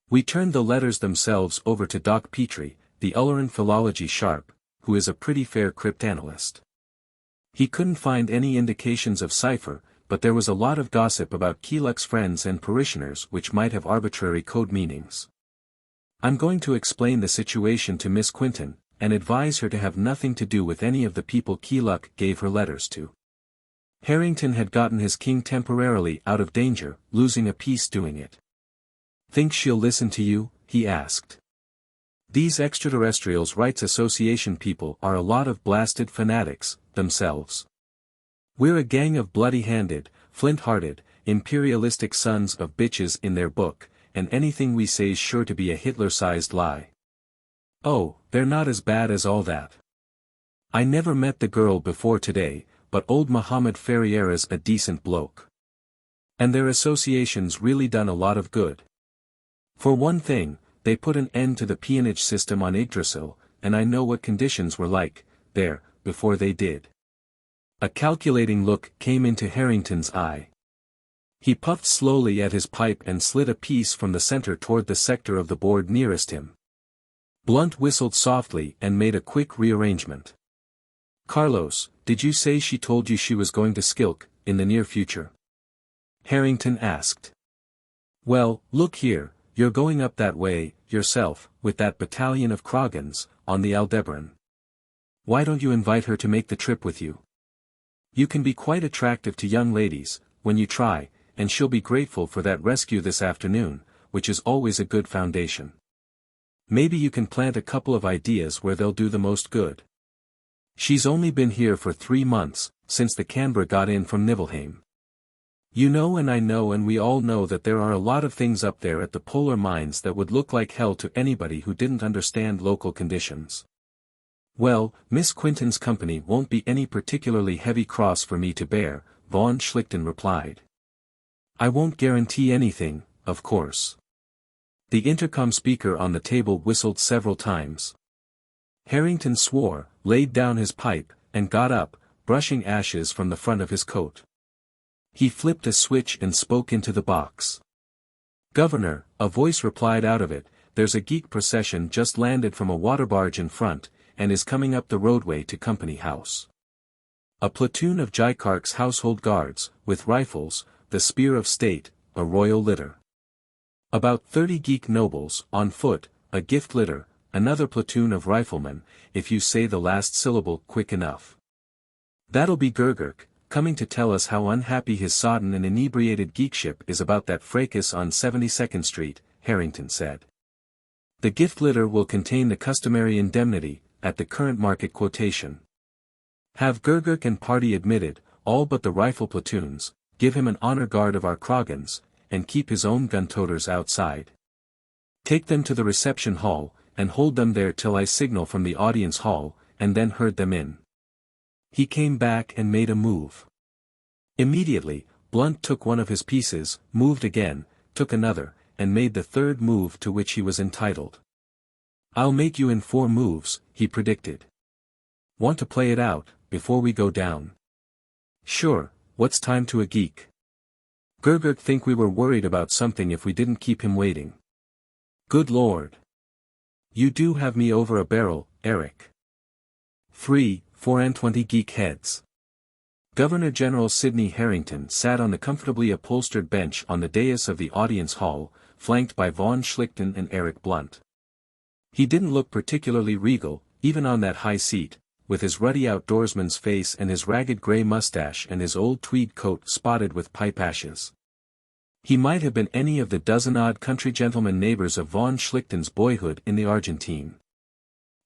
We turned the letters themselves over to Doc Petrie, the Ulleran philology sharp, who is a pretty fair cryptanalyst. He couldn't find any indications of cipher, but there was a lot of gossip about Keeluk's friends and parishioners which might have arbitrary code meanings. I'm going to explain the situation to Miss Quinton, and advise her to have nothing to do with any of the people Keeluk gave her letters to. Harrington had gotten his king temporarily out of danger, losing a piece doing it. Think she'll listen to you? He asked. These extraterrestrials' rights association people are a lot of blasted fanatics, themselves. We're a gang of bloody-handed, flint-hearted, imperialistic sons of bitches in their book, and anything we say's sure to be a Hitler-sized lie. Oh, they're not as bad as all that. I never met the girl before today, but old Mohammed Ferriera's a decent bloke. And their association's really done a lot of good. For one thing, they put an end to the peonage system on Yggdrasil, and I know what conditions were like, there, before they did. A calculating look came into Harrington's eye. He puffed slowly at his pipe and slid a piece from the center toward the sector of the board nearest him. Blunt whistled softly and made a quick rearrangement. Carlos, did you say she told you she was going to Skilk, in the near future? Harrington asked. Well, look here, you're going up that way, yourself, with that battalion of Kragans, on the Aldebaran. Why don't you invite her to make the trip with you? You can be quite attractive to young ladies, when you try, and she'll be grateful for that rescue this afternoon, which is always a good foundation. Maybe you can plant a couple of ideas where they'll do the most good. She's only been here for 3 months, since the Canberra got in from Niflheim. You know and I know and we all know that there are a lot of things up there at the polar mines that would look like hell to anybody who didn't understand local conditions. Well, Miss Quinton's company won't be any particularly heavy cross for me to bear, von Schlichten replied. I won't guarantee anything, of course. The intercom speaker on the table whistled several times. Harrington swore, laid down his pipe, and got up, brushing ashes from the front of his coat. He flipped a switch and spoke into the box. "Governor," a voice replied out of it, "there's a geek procession just landed from a water barge in front, and is coming up the roadway to Company House. A platoon of Jaikark's household guards, with rifles, the spear of state, a royal litter. About 30 geek nobles, on foot, a gift litter, another platoon of riflemen, if you say the last syllable quick enough. That'll be Gurgurk, coming to tell us how unhappy his sodden and inebriated geekship is about that fracas on 72nd Street, Harrington said. The gift litter will contain the customary indemnity, at the current market quotation. Have Gurgurk and party admitted, all but the rifle platoons, give him an honor guard of our Kragans, and keep his own gun-toters outside. Take them to the reception hall, and hold them there till I signal from the audience hall, and then herd them in." He came back and made a move. Immediately, Blunt took one of his pieces, moved again, took another, and made the third move to which he was entitled. "I'll make you in 4 moves," he predicted. "Want to play it out, before we go down?" "Sure, what's time to a geek? Gurgurk think we were worried about something if we didn't keep him waiting." "Good lord. You do have me over a barrel, Eric." 3, 4 geek heads. Governor General Sidney Harrington sat on the comfortably upholstered bench on the dais of the audience hall, flanked by von Schlichten and Eric Blunt. He didn't look particularly regal, even on that high seat, with his ruddy outdoorsman's face and his ragged grey mustache and his old tweed coat spotted with pipe ashes. He might have been any of the dozen-odd country gentlemen neighbors of von Schlichten's boyhood in the Argentine.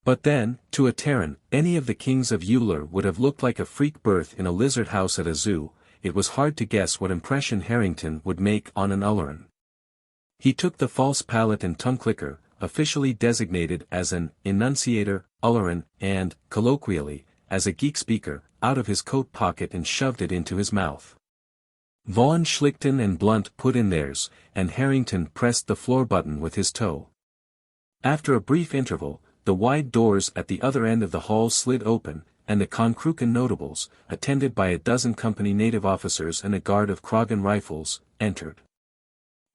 But then, to a Terran, any of the kings of Uller would have looked like a freak birth in a lizard house at a zoo. It was hard to guess what impression Harrington would make on an Ulleran. He took the false palate and tongue clicker, officially designated as an enunciator, Ulleran, and, colloquially, as a geek speaker, out of his coat pocket and shoved it into his mouth. Von Schlichten and Blunt put in theirs, and Harrington pressed the floor button with his toe. After a brief interval, the wide doors at the other end of the hall slid open, and the Konkrookan notables, attended by a dozen company native officers and a guard of Kragan rifles, entered.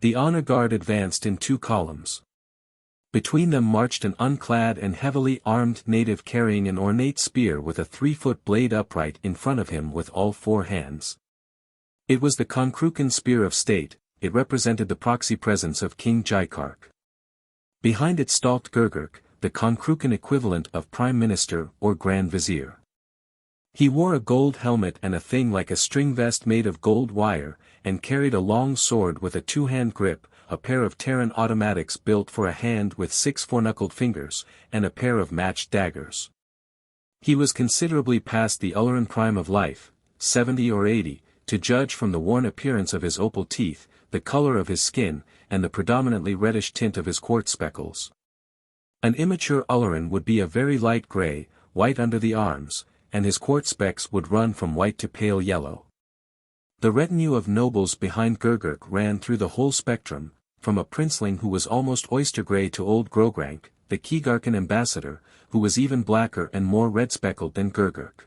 The honor guard advanced in 2 columns. Between them marched an unclad and heavily armed native carrying an ornate spear with a 3-foot blade upright in front of him with all 4 hands. It was the Konkrookan spear of state. It represented the proxy presence of King Jaikark. Behind it stalked Gurgurk, the Konkrookan equivalent of Prime Minister or Grand Vizier. He wore a gold helmet and a thing like a string vest made of gold wire, and carried a long sword with a 2-hand grip, a pair of Terran automatics built for a hand with 6 4-knuckled fingers, and a pair of matched daggers. He was considerably past the Ulleran prime of life, 70 or 80, to judge from the worn appearance of his opal teeth, the color of his skin, and the predominantly reddish tint of his quartz speckles. An immature Ulleran would be a very light gray, white under the arms, and his quartz specks would run from white to pale yellow. The retinue of nobles behind Gurgurk ran through the whole spectrum, from a princeling who was almost oyster-gray to old Grogrank, the Keegarkan ambassador, who was even blacker and more red-speckled than Gurgurk.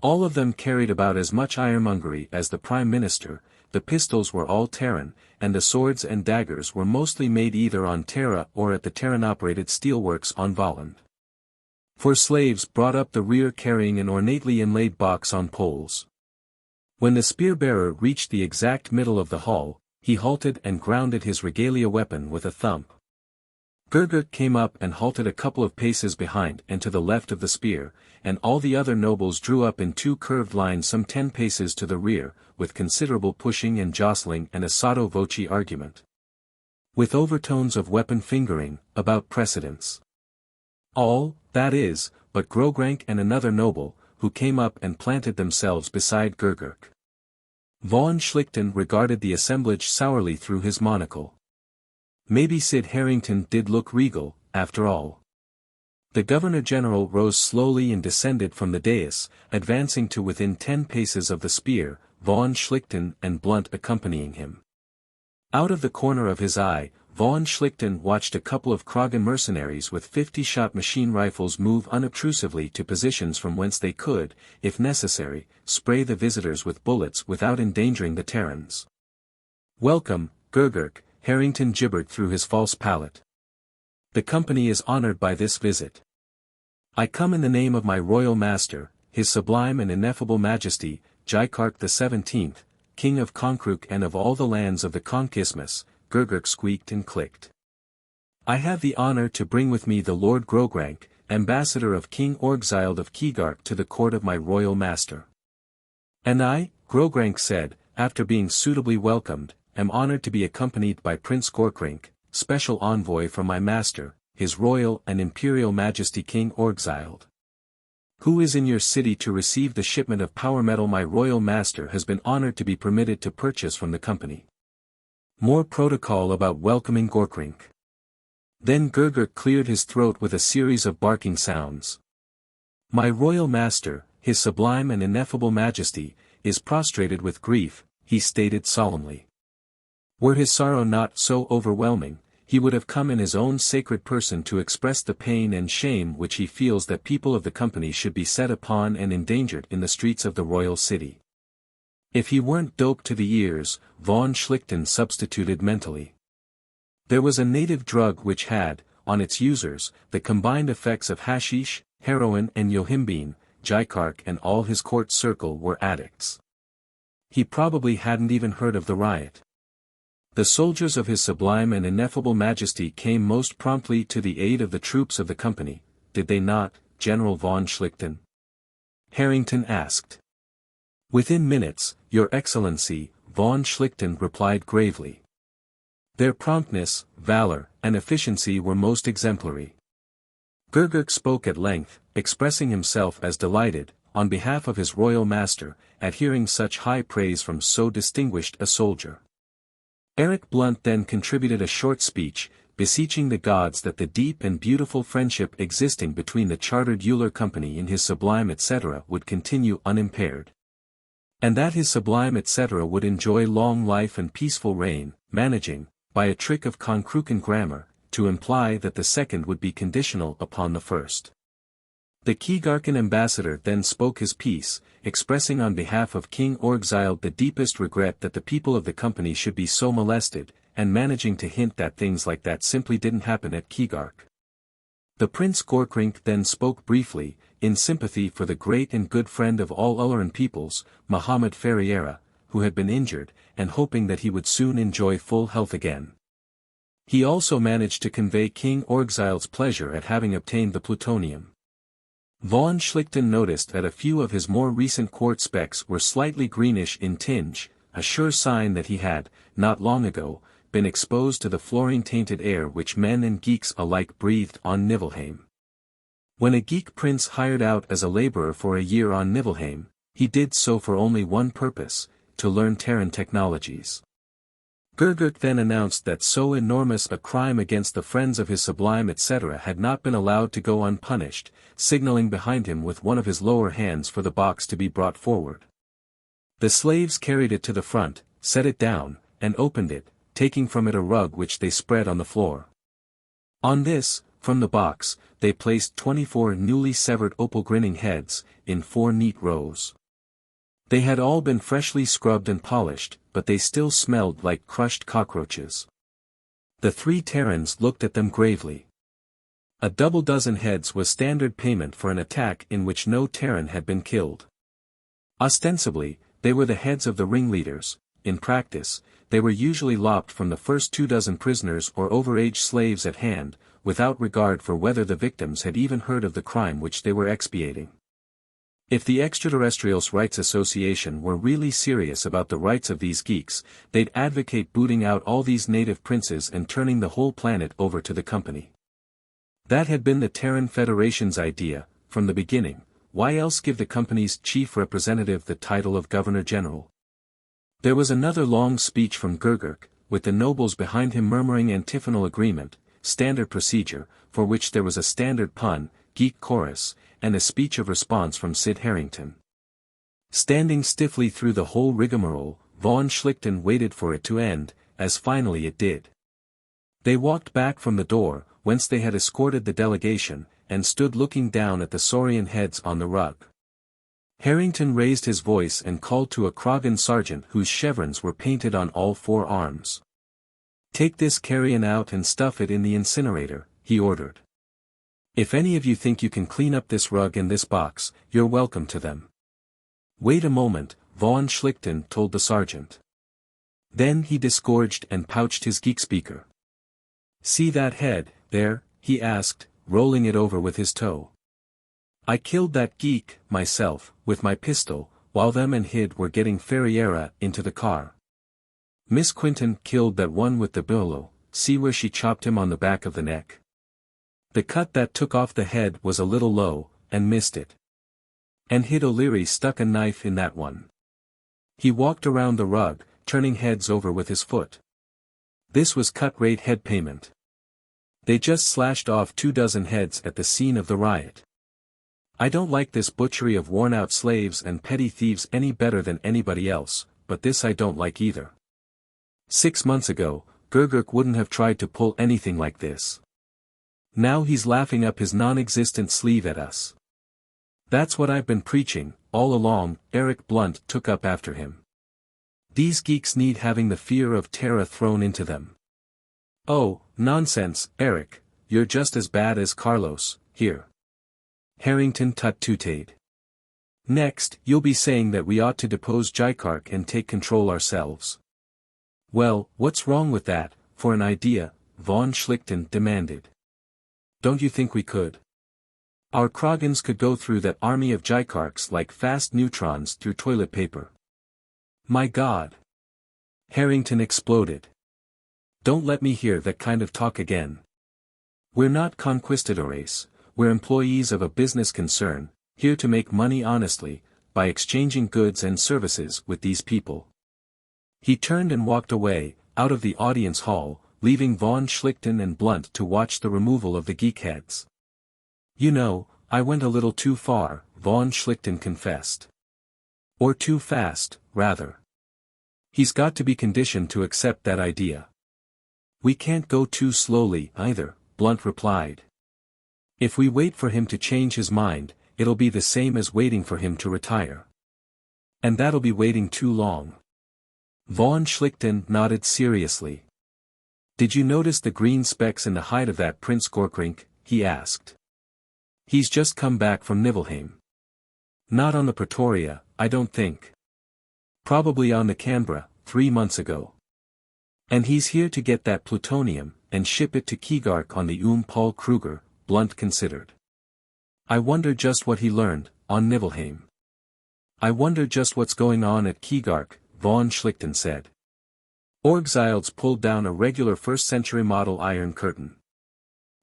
All of them carried about as much ironmongery as the Prime Minister. The pistols were all Terran, and the swords and daggers were mostly made either on Terra or at the Terran-operated steelworks on Volland. 4 slaves brought up the rear carrying an ornately inlaid box on poles. When the spear-bearer reached the exact middle of the hall, he halted and grounded his regalia weapon with a thump. Gurgurk came up and halted a couple of paces behind and to the left of the spear, and all the other nobles drew up in 2 curved lines some 10 paces to the rear, with considerable pushing and jostling and a sotto voce argument, with overtones of weapon fingering, about precedence. All, that is, but Grogrank and another noble, who came up and planted themselves beside Gurgurk. Von Schlichten regarded the assemblage sourly through his monocle. Maybe Sid Harrington did look regal, after all. The Governor-General rose slowly and descended from the dais, advancing to within 10 paces of the spear, Von Schlichten and Blunt accompanying him. Out of the corner of his eye, Von Schlichten watched a couple of Kragan mercenaries with 50-shot machine rifles move unobtrusively to positions from whence they could, if necessary, spray the visitors with bullets without endangering the Terrans. "Welcome, Gurgurk," Harrington gibbered through his false palate. The company is honored by this visit. I come in the name of my royal master, his sublime and ineffable majesty, Geek the 17th, king of Konkruk and of all the lands of the Conquest. Gurgurk squeaked and clicked. I have the honor to bring with me the Lord Grogrank, ambassador of King Orgzild of Keeluk to the court of my royal master. And I, Grogrank said, after being suitably welcomed, am honored to be accompanied by Prince Gorkrink, special envoy from my master, his royal and imperial majesty King Orgzild. Who is in your city to receive the shipment of power metal my royal master has been honored to be permitted to purchase from the company. More protocol about welcoming Gorkrink. Then Gurgurk cleared his throat with a series of barking sounds. My royal master, his sublime and ineffable majesty, is prostrated with grief, he stated solemnly. Were his sorrow not so overwhelming, he would have come in his own sacred person to express the pain and shame which he feels that people of the company should be set upon and endangered in the streets of the royal city. If he weren't doped to the ears, von Schlichten substituted mentally. There was a native drug which had, on its users, the combined effects of hashish, heroin and yohimbine. Geek and all his court circle were addicts. He probably hadn't even heard of the riot. The soldiers of his sublime and ineffable majesty came most promptly to the aid of the troops of the company, did they not, General von Schlichten? Harrington asked. Within minutes, Your Excellency, von Schlichten replied gravely. Their promptness, valor, and efficiency were most exemplary. Gurgurk spoke at length, expressing himself as delighted, on behalf of his royal master, at hearing such high praise from so distinguished a soldier. Eric Blunt then contributed a short speech, beseeching the gods that the deep and beautiful friendship existing between the chartered Uller Company and his sublime etc. would continue unimpaired. And that his sublime etc. would enjoy long life and peaceful reign, managing, by a trick of Konkrukan grammar, to imply that the second would be conditional upon the first. The Keegarkan ambassador then spoke his piece, expressing on behalf of King Orgzild the deepest regret that the people of the company should be so molested, and managing to hint that things like that simply didn't happen at Keegark. The Prince Gorkrink then spoke briefly, in sympathy for the great and good friend of all Ulleran peoples, Muhammad Ferriera, who had been injured, and hoping that he would soon enjoy full health again. He also managed to convey King Orgzild's pleasure at having obtained the plutonium. Von Schlichten noticed that a few of his more recent quartz specks were slightly greenish in tinge, a sure sign that he had, not long ago, been exposed to the fluorine-tainted air which men and geeks alike breathed on Niflheim. When a geek prince hired out as a laborer for a year on Niflheim, he did so for only one purpose, to learn Terran technologies. Gurgurk then announced that so enormous a crime against the friends of his sublime etc. had not been allowed to go unpunished, signaling behind him with one of his lower hands for the box to be brought forward. The slaves carried it to the front, set it down, and opened it, taking from it a rug which they spread on the floor. On this, from the box, they placed 24 newly severed opal grinning heads, in 4 neat rows. They had all been freshly scrubbed and polished, but they still smelled like crushed cockroaches. The 3 Terrans looked at them gravely. A double dozen heads was standard payment for an attack in which no Terran had been killed. Ostensibly, they were the heads of the ringleaders. In practice, they were usually lopped from the first 24 prisoners or overage slaves at hand, without regard for whether the victims had even heard of the crime which they were expiating. If the Extraterrestrials' Rights Association were really serious about the rights of these geeks, they'd advocate booting out all these native princes and turning the whole planet over to the company. That had been the Terran Federation's idea, from the beginning. Why else give the company's chief representative the title of Governor-General? There was another long speech from Gurgurk, with the nobles behind him murmuring antiphonal agreement, standard procedure, for which there was a standard pun, geek chorus, and a speech of response from Sid Harrington. Standing stiffly through the whole rigmarole, von Schlichten waited for it to end, as finally it did. They walked back from the door, whence they had escorted the delegation, and stood looking down at the saurian heads on the rug. Harrington raised his voice and called to a Kragan sergeant whose chevrons were painted on all 4 arms. Take this carrion out and stuff it in the incinerator, he ordered. If any of you think you can clean up this rug and this box, you're welcome to them. Wait a moment, von Schlichten told the sergeant. Then he disgorged and pouched his geek speaker. See that head, there, he asked, rolling it over with his toe. I killed that geek, myself, with my pistol, while them and Hid were getting Ferriera into the car. Miss Quinton killed that one with the bolo, see where she chopped him on the back of the neck? The cut that took off the head was a little low, and missed it. And Hid O'Leary stuck a knife in that one. He walked around the rug, turning heads over with his foot. This was cut-rate head payment. They just slashed off 24 heads at the scene of the riot. I don't like this butchery of worn-out slaves and petty thieves any better than anybody else, but this I don't like either. 6 months ago, Gergurk wouldn't have tried to pull anything like this. Now he's laughing up his non-existent sleeve at us. That's what I've been preaching, all along, Eric Blunt took up after him. These geeks need having the fear of Terra thrown into them. Oh, nonsense, Eric, you're just as bad as Carlos, here. Harrington tut-tutted. Next, you'll be saying that we ought to depose Jaikark and take control ourselves. Well, what's wrong with that, for an idea, von Schlichten demanded. Don't you think we could? Our Kragans could go through that army of Jaikarks like fast neutrons through toilet paper. My God! Harrington exploded. Don't let me hear that kind of talk again. We're not conquistadores, we're employees of a business concern, here to make money honestly, by exchanging goods and services with these people. He turned and walked away, out of the audience hall, leaving von Schlichten and Blunt to watch the removal of the geek heads. You know, I went a little too far, von Schlichten confessed. Or too fast, rather. He's got to be conditioned to accept that idea. We can't go too slowly, either, Blunt replied. If we wait for him to change his mind, it'll be the same as waiting for him to retire. And that'll be waiting too long. Von Schlichten nodded seriously. Did you notice the green specks in the hide of that Prince Gorkrink? He asked. He's just come back from Niflheim. Not on the Pretoria, I don't think. Probably on the Canberra, 3 months ago. And he's here to get that plutonium, and ship it to Keeluk on the Paul Kruger, Blunt considered. I wonder just what he learned, on Niflheim. I wonder just what's going on at Keeluk, von Schlichten said. Orgzilds pulled down a regular first-century model iron curtain.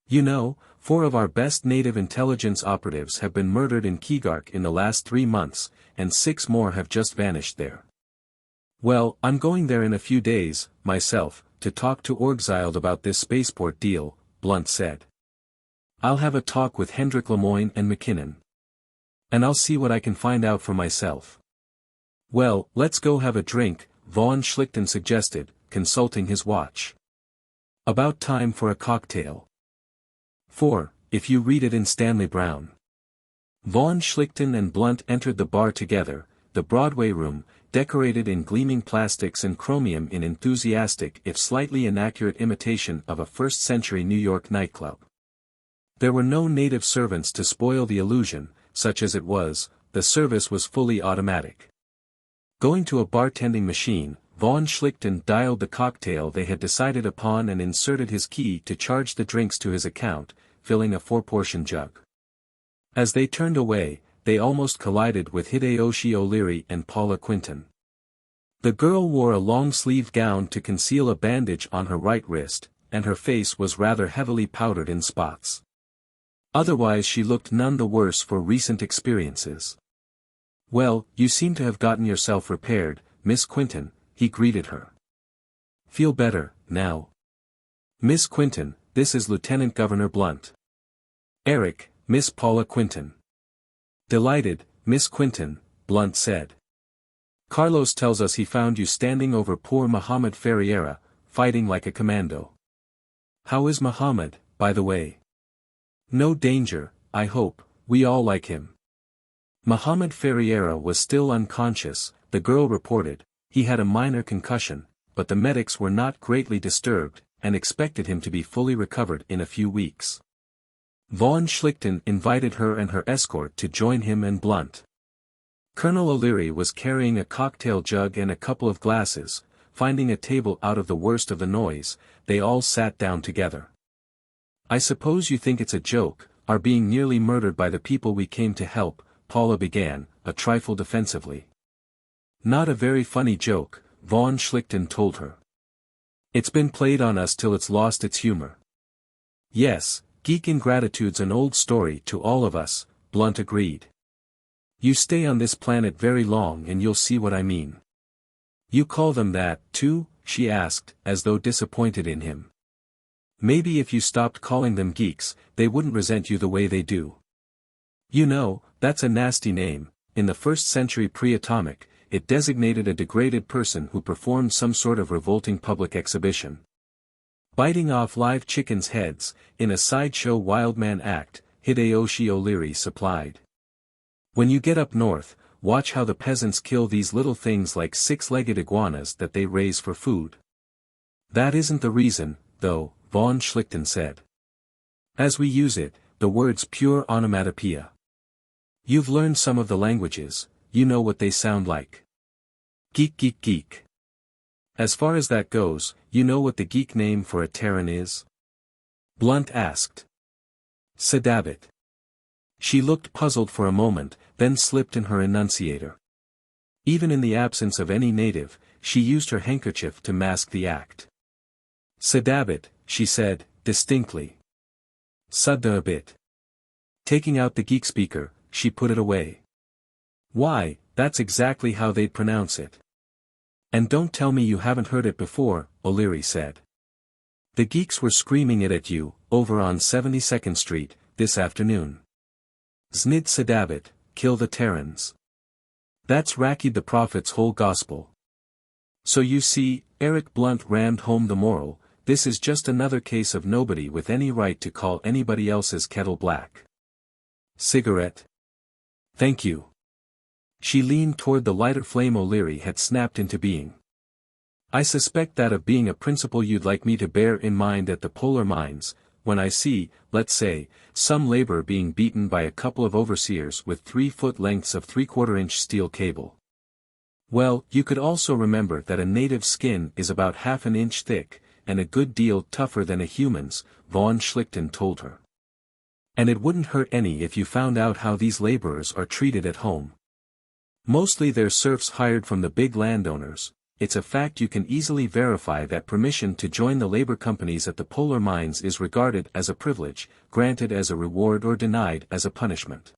You know, 4 of our best native intelligence operatives have been murdered in Keeluk in the last 3 months, and 6 more have just vanished there. Well, I'm going there in a few days, myself, to talk to Orgzild about this spaceport deal, Blunt said. I'll have a talk with Hendrik Lemoyne and McKinnon. And I'll see what I can find out for myself. Well, let's go have a drink, von Schlichten suggested, consulting his watch. About time for a cocktail. 4, if you read it in Stanley-Browne. Von Schlichten and Blunt entered the bar together, the Broadway room, decorated in gleaming plastics and chromium in enthusiastic if slightly inaccurate imitation of a first-century New York nightclub. There were no native servants to spoil the illusion, such as it was, the service was fully automatic. Going to a bartending machine, von Schlichten dialed the cocktail they had decided upon and inserted his key to charge the drinks to his account, filling a 4-portion jug. As they turned away, they almost collided with Hideyoshi O'Leary and Paula Quinton. The girl wore a long-sleeved gown to conceal a bandage on her right wrist, and her face was rather heavily powdered in spots. Otherwise she looked none the worse for recent experiences. Well, you seem to have gotten yourself repaired, Miss Quinton, he greeted her. Feel better, now? Miss Quinton, this is Lieutenant Governor Blunt. Eric, Miss Paula Quinton. Delighted, Miss Quinton, Blunt said. Carlos tells us he found you standing over poor Mohammed Ferriera, fighting like a commando. How is Mohammed, by the way? No danger, I hope, we all like him. Mohammed Ferriera was still unconscious, the girl reported, he had a minor concussion, but the medics were not greatly disturbed, and expected him to be fully recovered in a few weeks. Von Schlichten invited her and her escort to join him and Blunt. Colonel O'Leary was carrying a cocktail jug and a couple of glasses. Finding a table out of the worst of the noise, they all sat down together. "I suppose you think it's a joke, our being nearly murdered by the people we came to help," Paula began, a trifle defensively. "Not a very funny joke," von Schlichten told her. "It's been played on us till it's lost its humor." "Yes, geek ingratitude's an old story to all of us," Blunt agreed. "You stay on this planet very long and you'll see what I mean." "You call them that, too?" she asked, as though disappointed in him. "Maybe if you stopped calling them geeks, they wouldn't resent you the way they do. You know, that's a nasty name. In the 1st century pre-atomic, it designated a degraded person who performed some sort of revolting public exhibition. Biting off live chickens' heads, in a sideshow wildman act, Hideyoshi O'Leary supplied. When you get up north, watch how the peasants kill these little things like 6-legged iguanas that they raise for food. That isn't the reason, though, von Schlichten said. As we use it, the word's pure onomatopoeia. You've learned some of the languages, you know what they sound like. Geek geek geek. As far as that goes, you know what the geek name for a Terran is? Blunt asked. Sedabit. She looked puzzled for a moment, then slipped in her enunciator. Even in the absence of any native, she used her handkerchief to mask the act. Sedabit, she said, distinctly. Sudda-a-bit. Taking out the geek speaker, she put it away. Why, that's exactly how they'd pronounce it. And don't tell me you haven't heard it before, O'Leary said. The geeks were screaming it at you, over on 72nd Street, this afternoon. Znid Sedabit, kill the Terrans. That's Rakkeed the Prophet's whole gospel. So you see, Eric Blunt rammed home the moral, this is just another case of nobody with any right to call anybody else's kettle black. Cigarette? Thank you. She leaned toward the lighter flame O'Leary had snapped into being. I suspect that of being a principle you'd like me to bear in mind at the polar mines, when I see, let's say, some labor being beaten by a couple of overseers with 3-foot lengths of 3/4-inch steel cable. Well, you could also remember that a native's skin is about half an inch thick, and a good deal tougher than a human's, von Schlichten told her. And it wouldn't hurt any if you found out how these laborers are treated at home. Mostly they're serfs hired from the big landowners. It's a fact you can easily verify that permission to join the labor companies at the polar mines is regarded as a privilege, granted as a reward or denied as a punishment.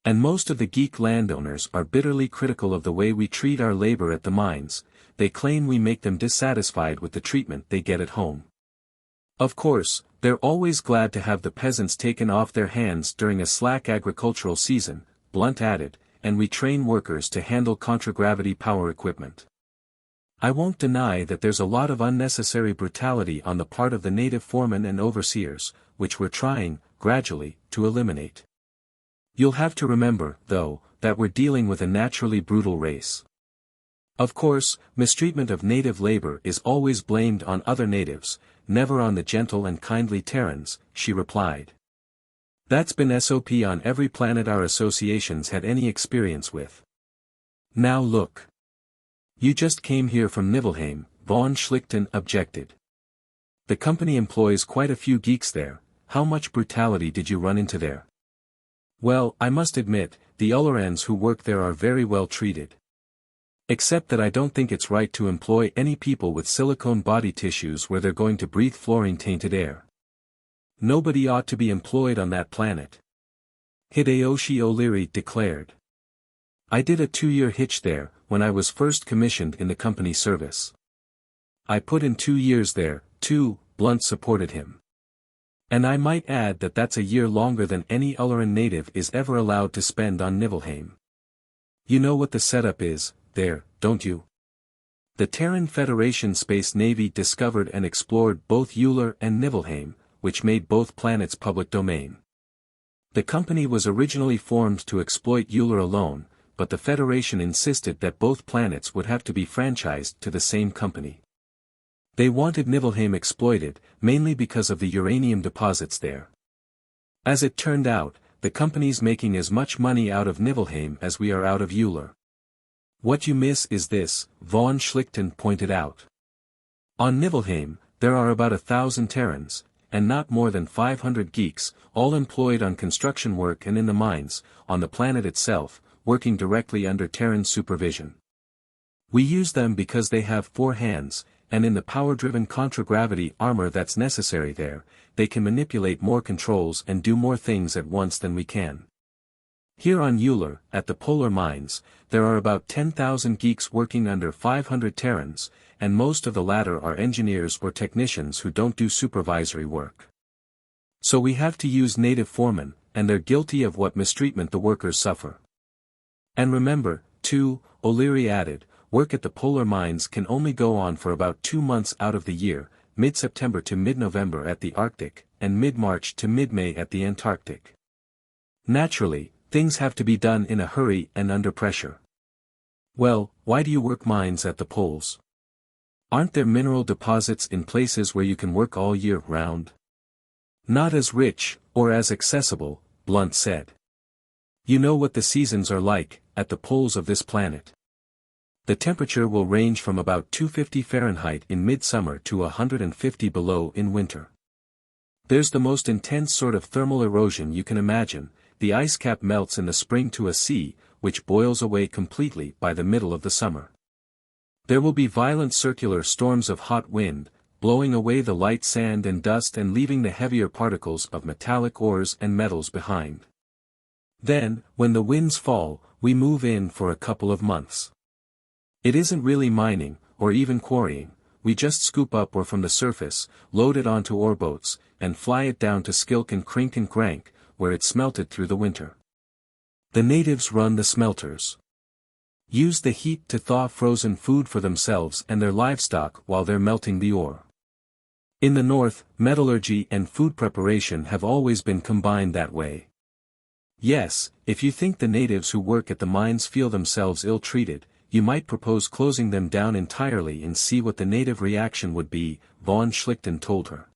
And most of the geek landowners are bitterly critical of the way we treat our labor at the mines. They claim we make them dissatisfied with the treatment they get at home. Of course, they're always glad to have the peasants taken off their hands during a slack agricultural season, Blunt added, and we train workers to handle contragravity power equipment. I won't deny that there's a lot of unnecessary brutality on the part of the native foremen and overseers, which we're trying, gradually, to eliminate. You'll have to remember, though, that we're dealing with a naturally brutal race. Of course, mistreatment of native labor is always blamed on other natives, never on the gentle and kindly Terrans, she replied. That's been SOP on every planet our associations had any experience with. Now look. You just came here from Niflheim, von Schlichten objected. The company employs quite a few geeks there. How much brutality did you run into there? Well, I must admit, the Ullerians who work there are very well treated. Except that I don't think it's right to employ any people with silicone body tissues where they're going to breathe fluorine-tainted air. Nobody ought to be employed on that planet. Hideyoshi O'Leary declared. I did a 2-year hitch there, when I was first commissioned in the company service. I put in 2 years there, too, Blunt supported him. And I might add that that's a year longer than any Ullerian native is ever allowed to spend on Niflheim. You know what the setup is, there, don't you? The Terran Federation Space Navy discovered and explored both Uller and Niflheim, which made both planets public domain. The company was originally formed to exploit Uller alone, but the Federation insisted that both planets would have to be franchised to the same company. They wanted Niflheim exploited, mainly because of the uranium deposits there. As it turned out, the company's making as much money out of Niflheim as we are out of Uller. What you miss is this, von Schlichten pointed out. On Niflheim, there are about 1,000 Terrans, and not more than 500 geeks, all employed on construction work and in the mines, on the planet itself, working directly under Terran supervision. We use them because they have 4 hands, and in the power-driven contragravity armor that's necessary there, they can manipulate more controls and do more things at once than we can. Here on Uller, at the polar mines, there are about 10,000 geeks working under 500 Terrans, and most of the latter are engineers or technicians who don't do supervisory work. So we have to use native foremen, and they're guilty of what mistreatment the workers suffer. And remember, too, O'Leary added, work at the polar mines can only go on for about 2 months out of the year, mid-September to mid-November at the Arctic, and mid-March to mid-May at the Antarctic. Naturally, things have to be done in a hurry and under pressure. Well, why do you work mines at the poles? Aren't there mineral deposits in places where you can work all year round? Not as rich, or as accessible, Blunt said. You know what the seasons are like, at the poles of this planet. The temperature will range from about 250 Fahrenheit in midsummer to 150 below in winter. There's the most intense sort of thermal erosion you can imagine. The ice cap melts in the spring to a sea, which boils away completely by the middle of the summer. There will be violent circular storms of hot wind, blowing away the light sand and dust and leaving the heavier particles of metallic ores and metals behind. Then, when the winds fall, we move in for a couple of months. It isn't really mining, or even quarrying, we just scoop up ore from the surface, load it onto ore boats, and fly it down to Skilk and Krink and Grank, where it's smelted through the winter. The natives run the smelters. Use the heat to thaw frozen food for themselves and their livestock while they're melting the ore. In the north, metallurgy and food preparation have always been combined that way. Yes, if you think the natives who work at the mines feel themselves ill-treated, you might propose closing them down entirely and see what the native reaction would be, von Schlichten told her.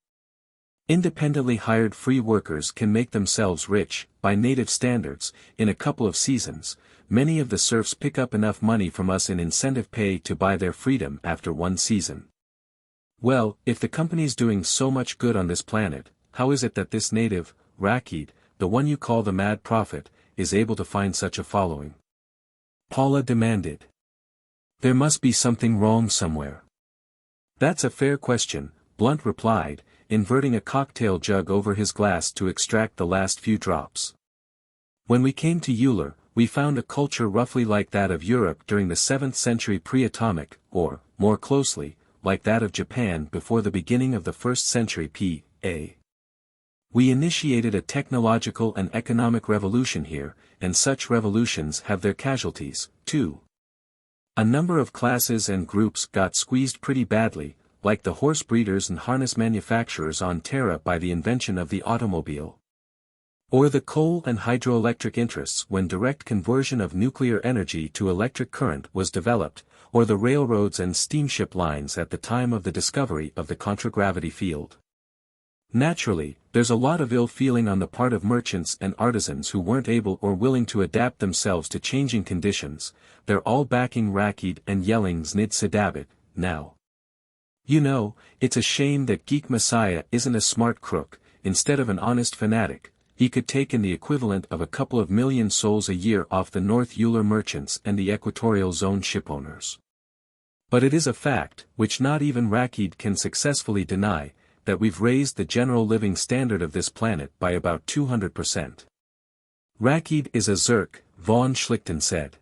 Independently hired free workers can make themselves rich, by native standards, in a couple of seasons. Many of the serfs pick up enough money from us in incentive pay to buy their freedom after 1 season. Well, if the company's doing so much good on this planet, how is it that this native, Rakkeed, the one you call the mad prophet, is able to find such a following? Paula demanded. There must be something wrong somewhere. That's a fair question, Blunt replied, inverting a cocktail jug over his glass to extract the last few drops. When we came to Uller, we found a culture roughly like that of Europe during the 7th century pre-atomic, or, more closely, like that of Japan before the beginning of the 1st century P.A. We initiated a technological and economic revolution here, and such revolutions have their casualties, too. A number of classes and groups got squeezed pretty badly, like the horse breeders and harness manufacturers on Terra by the invention of the automobile. Or the coal and hydroelectric interests when direct conversion of nuclear energy to electric current was developed, or the railroads and steamship lines at the time of the discovery of the contragravity field. Naturally, there's a lot of ill feeling on the part of merchants and artisans who weren't able or willing to adapt themselves to changing conditions. They're all backing Rakkeed and yelling Znid Sedabit, now. You know, it's a shame that Geek Messiah isn't a smart crook. Instead of an honest fanatic, he could take in the equivalent of a couple of million souls a year off the North Uller merchants and the Equatorial Zone shipowners. But it is a fact, which not even Rakkeed can successfully deny, that we've raised the general living standard of this planet by about 200%. Rakkeed is a Zerk, von Schlichten said.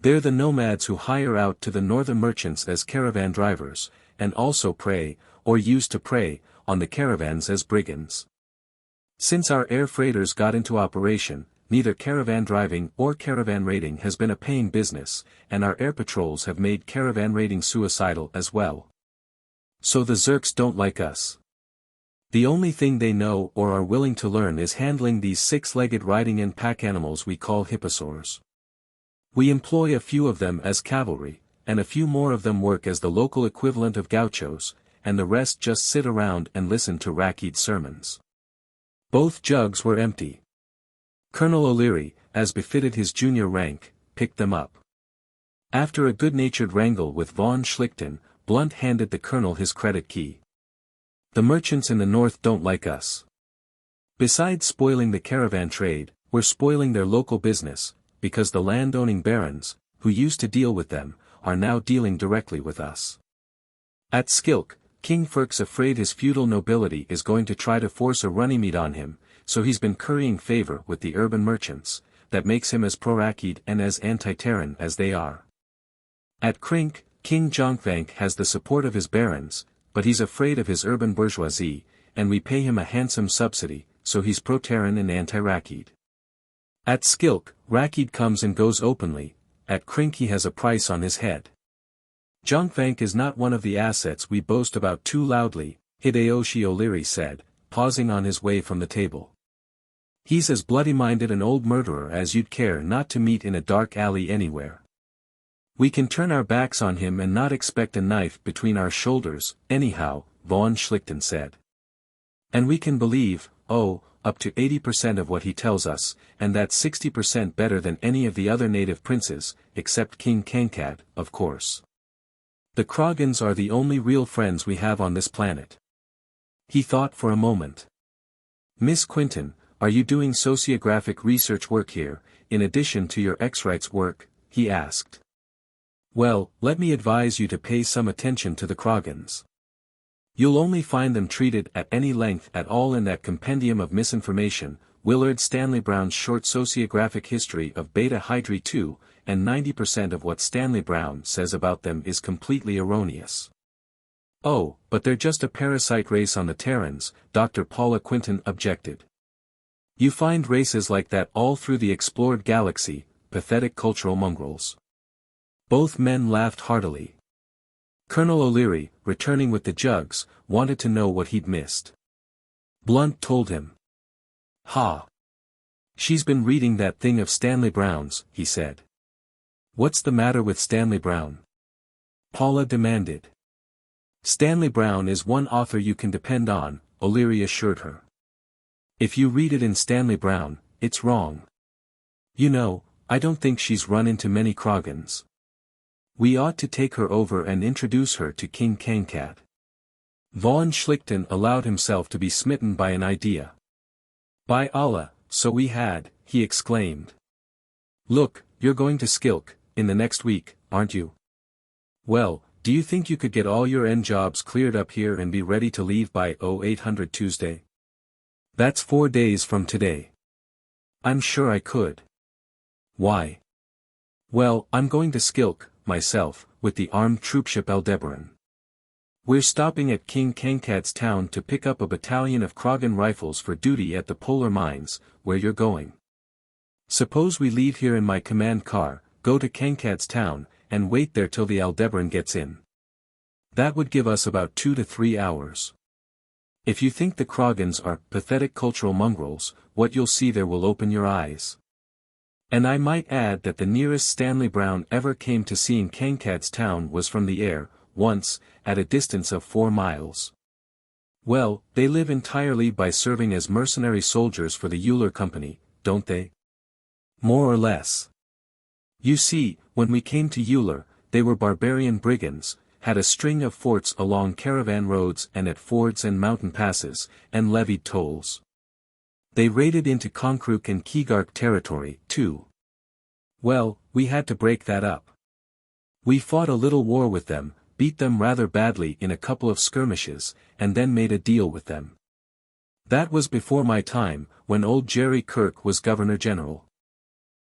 They're the nomads who hire out to the northern merchants as caravan drivers, and also prey, or used to prey, on the caravans as brigands. Since our air freighters got into operation, neither caravan driving or caravan raiding has been a paying business, and our air patrols have made caravan raiding suicidal as well. So the Zerks don't like us. The only thing they know or are willing to learn is handling these 6-legged riding in pack animals we call hipposaurs. We employ a few of them as cavalry, and a few more of them work as the local equivalent of gauchos, and the rest just sit around and listen to Rakkeed's sermons. Both jugs were empty. Colonel O'Leary, as befitted his junior rank, picked them up. After a good-natured wrangle with von Schlichten, Blunt handed the colonel his credit key. The merchants in the north don't like us. Besides spoiling the caravan trade, we're spoiling their local business, because the land-owning barons, who used to deal with them, are now dealing directly with us. At Skilk, King Ferk's afraid his feudal nobility is going to try to force a Runnymede on him, so he's been currying favor with the urban merchants, that makes him as pro-Rakkeed and as anti-Terran as they are. At Krink, King Jonkvank has the support of his barons, but he's afraid of his urban bourgeoisie, and we pay him a handsome subsidy, so he's pro-Terran and anti-Rakkeed. At Skilk, Rakkeed comes and goes openly, at Krink he has a price on his head. Jonkvank is not one of the assets we boast about too loudly, Hideyoshi O'Leary said, pausing on his way from the table. He's as bloody-minded an old murderer as you'd care not to meet in a dark alley anywhere. We can turn our backs on him and not expect a knife between our shoulders, anyhow, von Schlichten said. And we can believe, up to 80% of what he tells us, and that's 60% better than any of the other native princes, except King Kankad, of course. The Kragans are the only real friends we have on this planet. He thought for a moment. Miss Quinton, are you doing sociographic research work here, in addition to your X-Rights work? He asked. Well, let me advise you to pay some attention to the Kragans. You'll only find them treated at any length at all in that compendium of misinformation, Willard Stanley-Browne's short sociographic history of Beta Hydri II, and 90% of what Stanley-Browne says about them is completely erroneous. Oh, but they're just a parasite race on the Terrans, Dr. Paula Quinton objected. You find races like that all through the explored galaxy, pathetic cultural mongrels. Both men laughed heartily. Colonel O'Leary, returning with the jugs, wanted to know what he'd missed. Blunt told him. Ha! She's been reading that thing of Stanley-Browne's, he said. What's the matter with Stanley-Browne? Paula demanded. Stanley-Browne is one author you can depend on, O'Leary assured her. If you read it in Stanley-Browne, it's wrong. You know, I don't think she's run into many Kragans. We ought to take her over and introduce her to King Kankad. Von Schlichten allowed himself to be smitten by an idea. By Allah, so we had, he exclaimed. Look, you're going to Skilk, in the next week, aren't you? Well, do you think you could get all your end jobs cleared up here and be ready to leave by 0800 Tuesday? That's 4 days from today. I'm sure I could. Why? Well, I'm going to Skilk, myself, with the armed troopship Aldebaran. We're stopping at King Kankad's town to pick up a battalion of Kragan rifles for duty at the polar mines, where you're going. Suppose we leave here in my command car, go to Kankad's town, and wait there till the Aldebaran gets in. That would give us about 2 to 3 hours. If you think the Kragans are pathetic cultural mongrels, what you'll see there will open your eyes. And I might add that the nearest Stanley-Browne ever came to seeing Kankad's town was from the air, once, at a distance of 4 miles. Well, they live entirely by serving as mercenary soldiers for the Uller Company, don't they? More or less. You see, when we came to Uller, they were barbarian brigands, had a string of forts along caravan roads and at fords and mountain passes, and levied tolls. They raided into Konkruk and Keeluk territory, too. Well, we had to break that up. We fought a little war with them, beat them rather badly in a couple of skirmishes, and then made a deal with them. That was before my time, when old Jerry Kirk was Governor-General.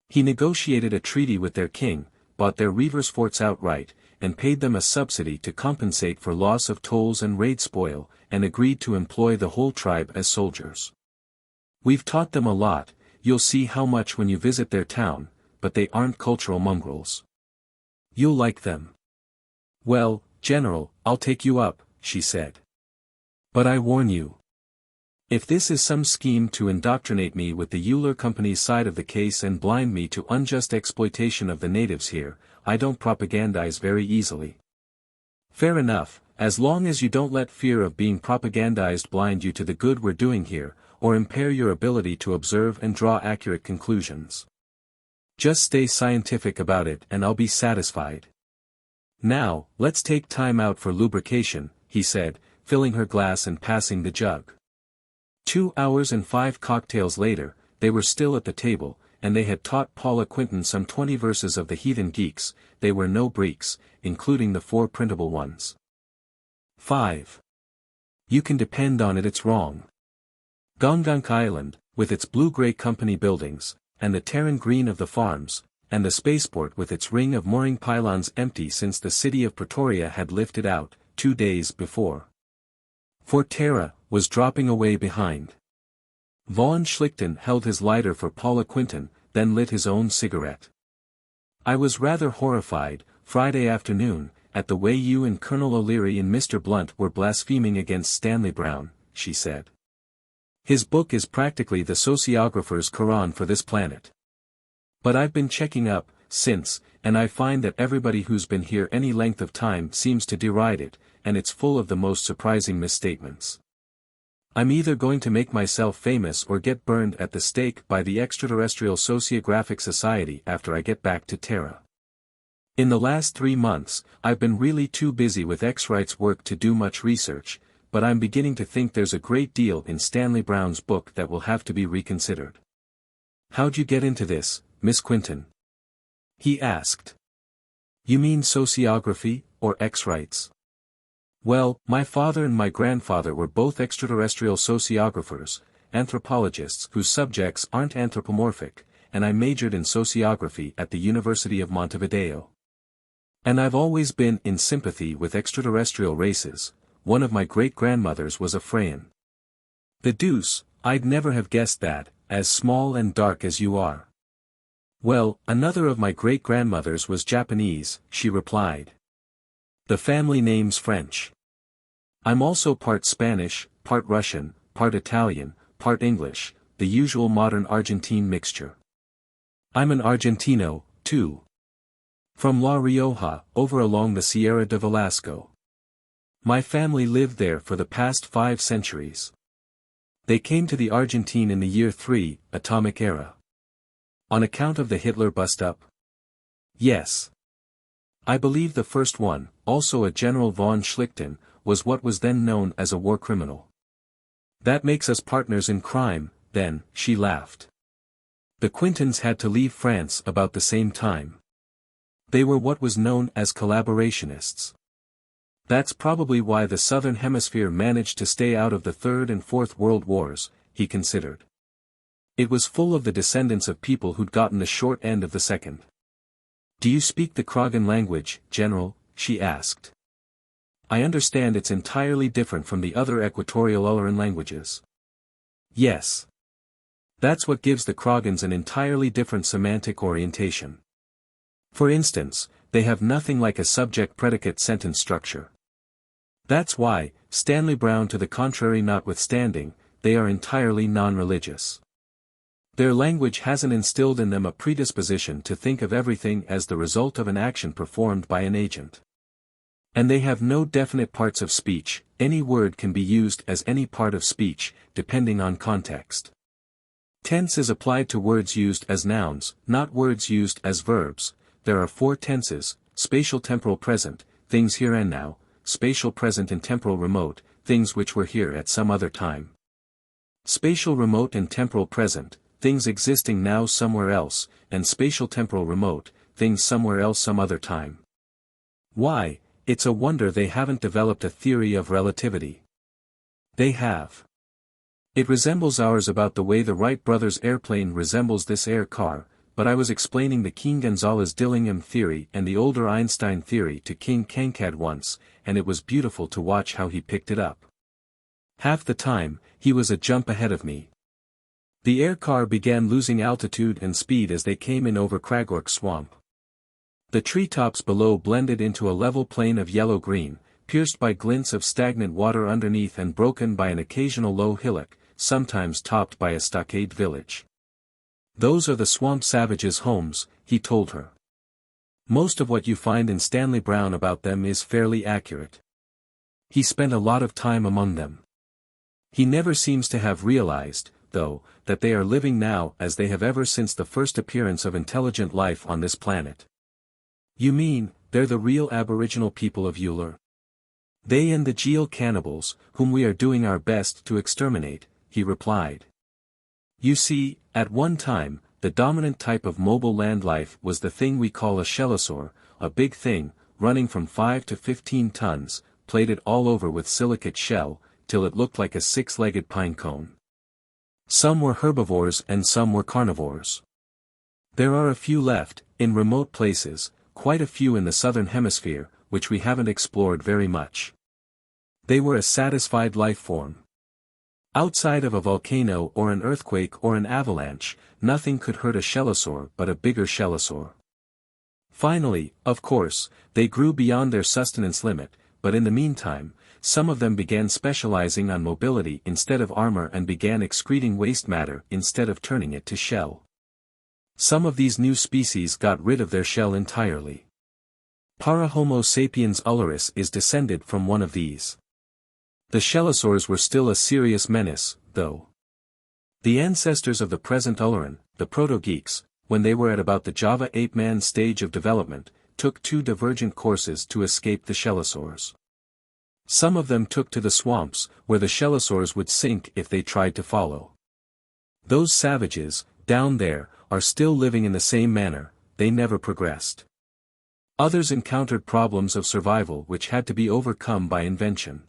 He negotiated a treaty with their king, bought their reavers' forts outright, and paid them a subsidy to compensate for loss of tolls and raid spoil, and agreed to employ the whole tribe as soldiers. We've taught them a lot, you'll see how much when you visit their town, but they aren't cultural mongrels. You'll like them. Well, General, I'll take you up, she said. But I warn you. If this is some scheme to indoctrinate me with the Uller Company's side of the case and blind me to unjust exploitation of the natives here, I don't propagandize very easily. Fair enough, as long as you don't let fear of being propagandized blind you to the good we're doing here, or impair your ability to observe and draw accurate conclusions. Just stay scientific about it and I'll be satisfied. Now, let's take time out for lubrication, he said, filling her glass and passing the jug. 2 hours and 5 cocktails later, they were still at the table, and they had taught Paula Quinton some 20 verses of the heathen geeks. They were no breaks, including the 4 printable ones. 5. You can depend on it it's wrong. Gongonk Island, with its blue-gray company buildings, and the Terran green of the farms, and the spaceport with its ring of mooring pylons empty since the city of Pretoria had lifted out, 2 days before. Fort Terra was dropping away behind. Von Schlichten held his lighter for Paula Quinton, then lit his own cigarette. I was rather horrified, Friday afternoon, at the way you and Colonel O'Leary and Mr. Blunt were blaspheming against Stanley-Browne, she said. His book is practically the sociographer's Quran for this planet. But I've been checking up, since, and I find that everybody who's been here any length of time seems to deride it, and it's full of the most surprising misstatements. I'm either going to make myself famous or get burned at the stake by the Extraterrestrial Sociographic Society after I get back to Terra. In the last 3 months, I've been really too busy with X-Right's work to do much research, but I'm beginning to think there's a great deal in Stanley-Browne's book that will have to be reconsidered. How'd you get into this, Miss Quinton? He asked. You mean sociography, or X-Rights? Well, my father and my grandfather were both extraterrestrial sociographers, anthropologists whose subjects aren't anthropomorphic, and I majored in sociography at the University of Montevideo. And I've always been in sympathy with extraterrestrial races. One of my great-grandmothers was a Freyan. The deuce, I'd never have guessed that, as small and dark as you are. Well, another of my great-grandmothers was Japanese, she replied. The family name's French. I'm also part Spanish, part Russian, part Italian, part English, the usual modern Argentine mixture. I'm an Argentino, too. From La Rioja, over along the Sierra de Velasco. My family lived there for the past 5 centuries. They came to the Argentine in the year 3, atomic era. On account of the Hitler bust-up? Yes. I believe the first one, also a General von Schlichten, was what was then known as a war criminal. That makes us partners in crime, then, she laughed. The Quintons had to leave France about the same time. They were what was known as collaborationists. That's probably why the Southern Hemisphere managed to stay out of the Third and Fourth World Wars, he considered. It was full of the descendants of people who'd gotten the short end of the second. Do you speak the Kragan language, General? She asked. I understand it's entirely different from the other equatorial Ulleran languages. Yes. That's what gives the Kragans an entirely different semantic orientation. For instance, they have nothing like a subject-predicate sentence structure. That's why, Stanley-Browne to the contrary notwithstanding, they are entirely non-religious. Their language hasn't instilled in them a predisposition to think of everything as the result of an action performed by an agent. And they have no definite parts of speech, any word can be used as any part of speech, depending on context. Tense is applied to words used as nouns, not words used as verbs. There are 4 tenses, spatial temporal present, things here and now, spatial present and temporal remote, things which were here at some other time. Spatial remote and temporal present, things existing now somewhere else, and spatial temporal remote, things somewhere else some other time. Why, it's a wonder they haven't developed a theory of relativity. They have. It resembles ours about the way the Wright brothers' airplane resembles this air car, but I was explaining the King-Gonzalez-Dillingham theory and the older Einstein theory to King Kankad once, and it was beautiful to watch how he picked it up. Half the time, he was a jump ahead of me. The air car began losing altitude and speed as they came in over Kragork Swamp. The treetops below blended into a level plain of yellow-green, pierced by glints of stagnant water underneath and broken by an occasional low hillock, sometimes topped by a stockade village. Those are the swamp savages' homes, he told her. Most of what you find in Stanley-Browne about them is fairly accurate. He spent a lot of time among them. He never seems to have realized, though, that they are living now as they have ever since the first appearance of intelligent life on this planet. You mean, they're the real aboriginal people of Uller? They and the Geel cannibals, whom we are doing our best to exterminate, he replied. You see, at one time, the dominant type of mobile land life was the thing we call a shellosaur, a big thing, running from 5 to 15 tons, plated all over with silicate shell, till it looked like a 6-legged pine cone. Some were herbivores and some were carnivores. There are a few left, in remote places, quite a few in the southern hemisphere, which we haven't explored very much. They were a satisfied life form. Outside of a volcano or an earthquake or an avalanche, nothing could hurt a shellosaur but a bigger shellosaur. Finally, of course, they grew beyond their sustenance limit, but in the meantime, some of them began specializing on mobility instead of armor and began excreting waste matter instead of turning it to shell. Some of these new species got rid of their shell entirely. Parahomo sapiens ulleris is descended from one of these. The shellosaurs were still a serious menace, though. The ancestors of the present Ulleran, the proto-geeks, when they were at about the Java ape-man stage of development, took two divergent courses to escape the shellosaurs. Some of them took to the swamps, where the shellosaurs would sink if they tried to follow. Those savages, down there, are still living in the same manner, they never progressed. Others encountered problems of survival which had to be overcome by invention.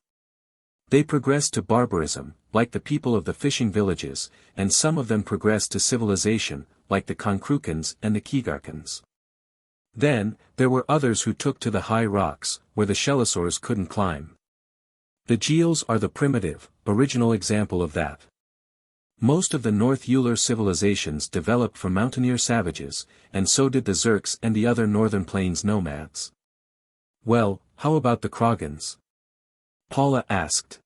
They progressed to barbarism, like the people of the fishing villages, and some of them progressed to civilization, like the Konkrukans and the Keegarkans. Then, there were others who took to the high rocks, where the shellosaurs couldn't climb. The Geels are the primitive, original example of that. Most of the North Uller civilizations developed from mountaineer savages, and so did the Zerks and the other northern plains nomads. Well, how about the Kragans? Paula asked.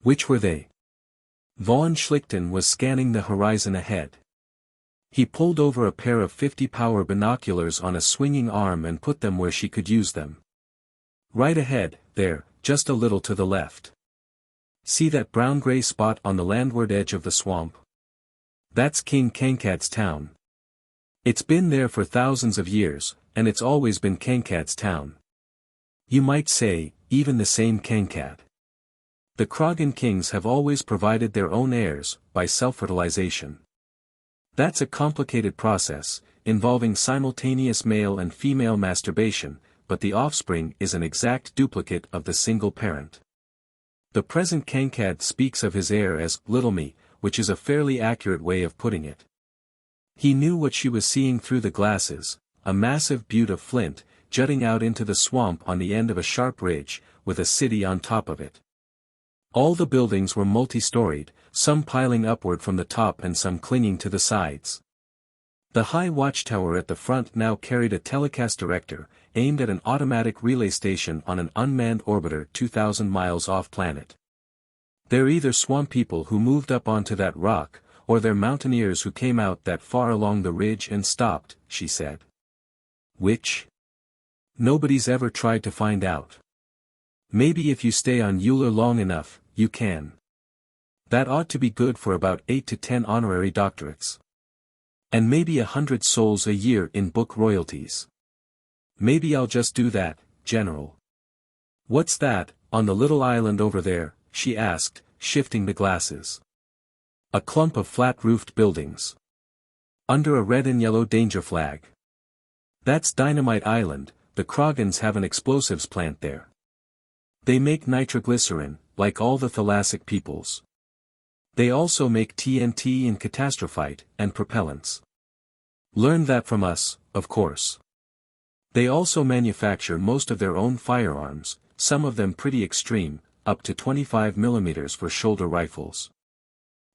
Which were they? Von Schlichten was scanning the horizon ahead. He pulled over a pair of 50-power binoculars on a swinging arm and put them where she could use them. Right ahead, there, just a little to the left. See that brown-gray spot on the landward edge of the swamp? That's King Kankad's town. It's been there for thousands of years, and it's always been Kankad's town. You might say, even the same Kankad. The Kragan kings have always provided their own heirs, by self-fertilization. That's a complicated process, involving simultaneous male and female masturbation, but the offspring is an exact duplicate of the single parent. The present Kankad speaks of his heir as little me, which is a fairly accurate way of putting it. He knew what she was seeing through the glasses, a massive butte of flint, jutting out into the swamp on the end of a sharp ridge, with a city on top of it. All the buildings were multi-storied, some piling upward from the top and some clinging to the sides. The high watchtower at the front now carried a telecast director, aimed at an automatic relay station on an unmanned orbiter 2,000 miles off-planet. They're either swamp people who moved up onto that rock, or they're mountaineers who came out that far along the ridge and stopped, she said. Which? Nobody's ever tried to find out. Maybe if you stay on Uller long enough, you can. That ought to be good for about 8 to 10 honorary doctorates. And maybe 100 souls a year in book royalties. Maybe I'll just do that, General. What's that, on the little island over there? She asked, shifting the glasses. A clump of flat-roofed buildings. Under a red and yellow danger flag. That's Dynamite Island, the Kragans have an explosives plant there. They make nitroglycerin, like all the thalassic peoples. They also make TNT and catastrophite, and propellants. Learn that from us, of course. They also manufacture most of their own firearms, some of them pretty extreme, up to 25 mm for shoulder rifles.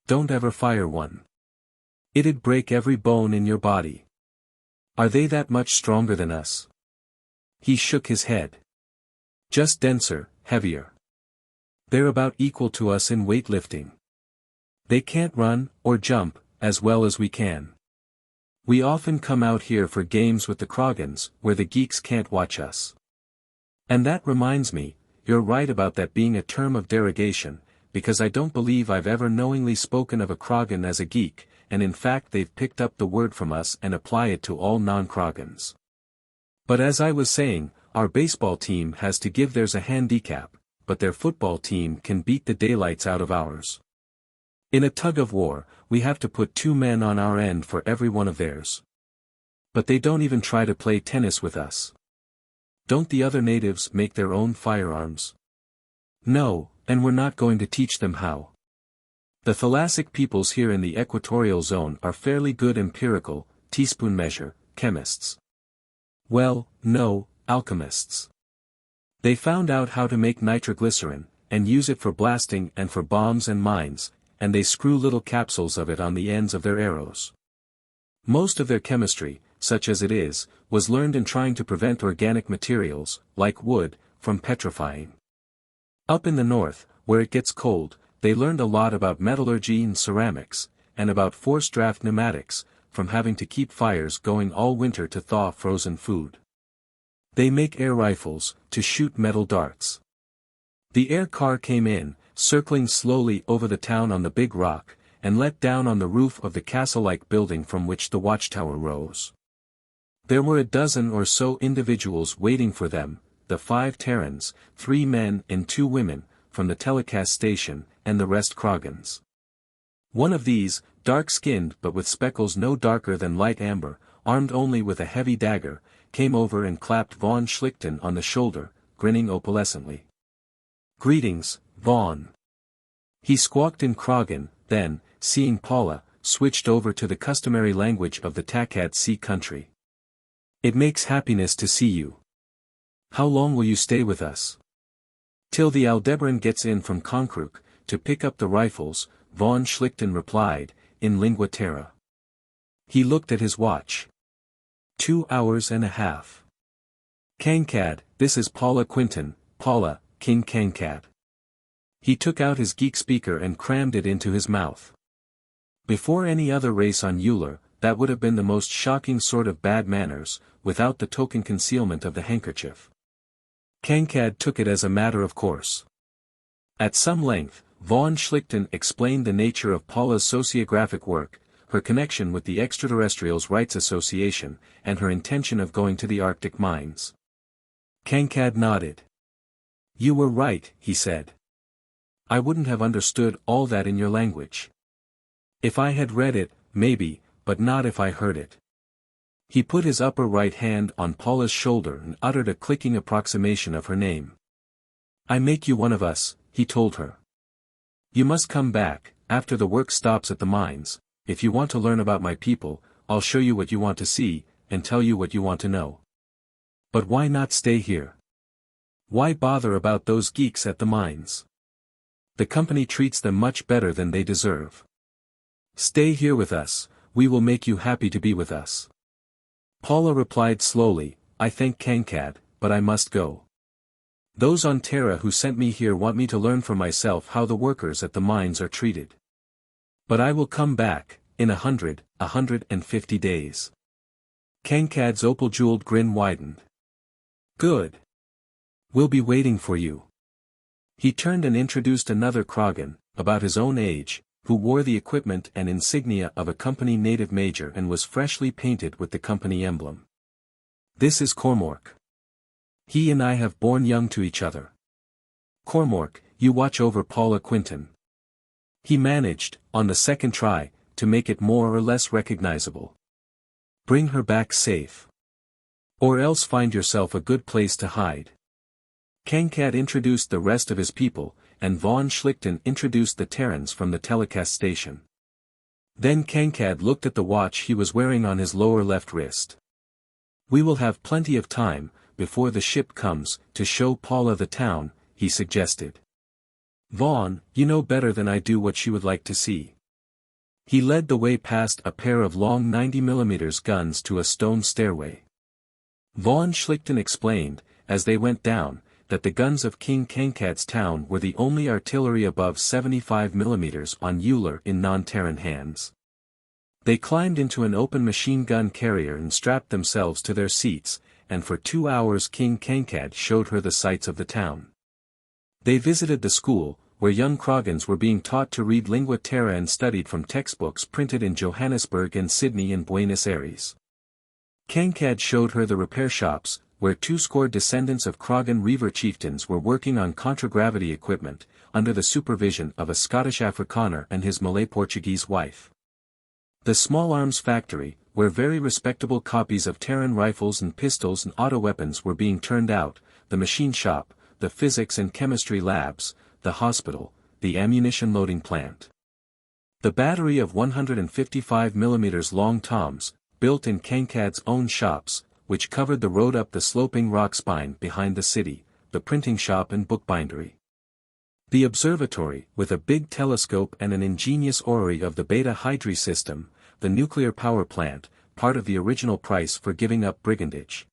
Don't ever fire one. It'd break every bone in your body. Are they that much stronger than us? He shook his head. Just denser, heavier. They're about equal to us in weightlifting. They can't run, or jump, as well as we can. We often come out here for games with the Kragans, where the geeks can't watch us. And that reminds me, you're right about that being a term of derogation, because I don't believe I've ever knowingly spoken of a Kragan as a geek, and in fact they've picked up the word from us and apply it to all non-Kragans. But as I was saying, our baseball team has to give theirs a handicap, but their football team can beat the daylights out of ours. In a tug-of-war, we have to put 2 men on our end for every one of theirs. But they don't even try to play tennis with us. Don't the other natives make their own firearms? No, and we're not going to teach them how. The thalassic peoples here in the equatorial zone are fairly good empirical, teaspoon measure, chemists. Well, no, alchemists. They found out how to make nitroglycerin, and use it for blasting and for bombs and mines, and they screw little capsules of it on the ends of their arrows. Most of their chemistry, such as it is, was learned in trying to prevent organic materials, like wood, from petrifying. Up in the north, where it gets cold, they learned a lot about metallurgy and ceramics, and about forced draft pneumatics, from having to keep fires going all winter to thaw frozen food. They make air rifles, to shoot metal darts. The air car came in, circling slowly over the town on the big rock, and let down on the roof of the castle-like building from which the watchtower rose. There were a dozen or so individuals waiting for them, the 5 Terrans, 3 men and 2 women, from the telecast station, and the rest Kragans. One of these, dark-skinned but with speckles no darker than light amber, armed only with a heavy dagger, came over and clapped von Schlichten on the shoulder, grinning opalescently. "Greetings, Vaughn." He squawked in Kragan, then, seeing Paula, switched over to the customary language of the Takkad Sea country. "It makes happiness to see you. How long will you stay with us?" "Till the Aldebaran gets in from Konkrook, to pick up the rifles," von Schlichten replied, in lingua terra. He looked at his watch. 2 hours and a half. "Kankad, this is Paula Quinton, Paula, King Kankad." He took out his geek speaker and crammed it into his mouth. Before any other race on Uller, that would have been the most shocking sort of bad manners, without the token concealment of the handkerchief. Kankad took it as a matter of course. At some length, von Schlichten explained the nature of Paula's sociographic work, her connection with the Extraterrestrials' Rights Association, and her intention of going to the Arctic mines. Kankad nodded. "You were right," he said. "I wouldn't have understood all that in your language. If I had read it, maybe, but not if I heard it." He put his upper right hand on Paula's shoulder and uttered a clicking approximation of her name. "I make you one of us," he told her. "You must come back, after the work stops at the mines. If you want to learn about my people, I'll show you what you want to see, and tell you what you want to know. But why not stay here? Why bother about those geeks at the mines? The company treats them much better than they deserve. Stay here with us, we will make you happy to be with us." Paula replied slowly, "I thank Kankad, but I must go. Those on Terra who sent me here want me to learn for myself how the workers at the mines are treated. But I will come back, in 150 days." Kankad's opal-jeweled grin widened. "Good. We'll be waiting for you." He turned and introduced another Kragan, about his own age, who wore the equipment and insignia of a company native major and was freshly painted with the company emblem. "This is Cormork. He and I have born young to each other. Cormork, you watch over Paula Quinton." He managed, on the second try, to make it more or less recognizable. "Bring her back safe. Or else find yourself a good place to hide." Kankad introduced the rest of his people, and von Schlichten introduced the Terrans from the telecast station. Then Kankad looked at the watch he was wearing on his lower left wrist. "We will have plenty of time, before the ship comes, to show Paula the town," he suggested. "Vaughn, you know better than I do what she would like to see." He led the way past a pair of long 90mm guns to a stone stairway. Von Schlichten explained, as they went down, that the guns of King Kankad's town were the only artillery above 75mm on Uller in non-Terran hands. They climbed into an open machine gun carrier and strapped themselves to their seats, and for 2 hours King Kankad showed her the sights of the town. They visited the school, where young Kragans were being taught to read lingua terra and studied from textbooks printed in Johannesburg and Sydney and Buenos Aires. Kankad showed her the repair shops, where 20 descendants of Kragan Reaver chieftains were working on contragravity equipment, under the supervision of a Scottish Afrikaner and his Malay-Portuguese wife. The small arms factory, where very respectable copies of Terran rifles and pistols and auto-weapons were being turned out, the machine shop, the physics and chemistry labs, the hospital, the ammunition loading plant. The battery of 155mm long toms, built in Kankad's own shops, which covered the road up the sloping rock spine behind the city, the printing shop and bookbindery. The observatory, with a big telescope and an ingenious orrery of the Beta Hydri system, the nuclear power plant, part of the original price for giving up brigandage.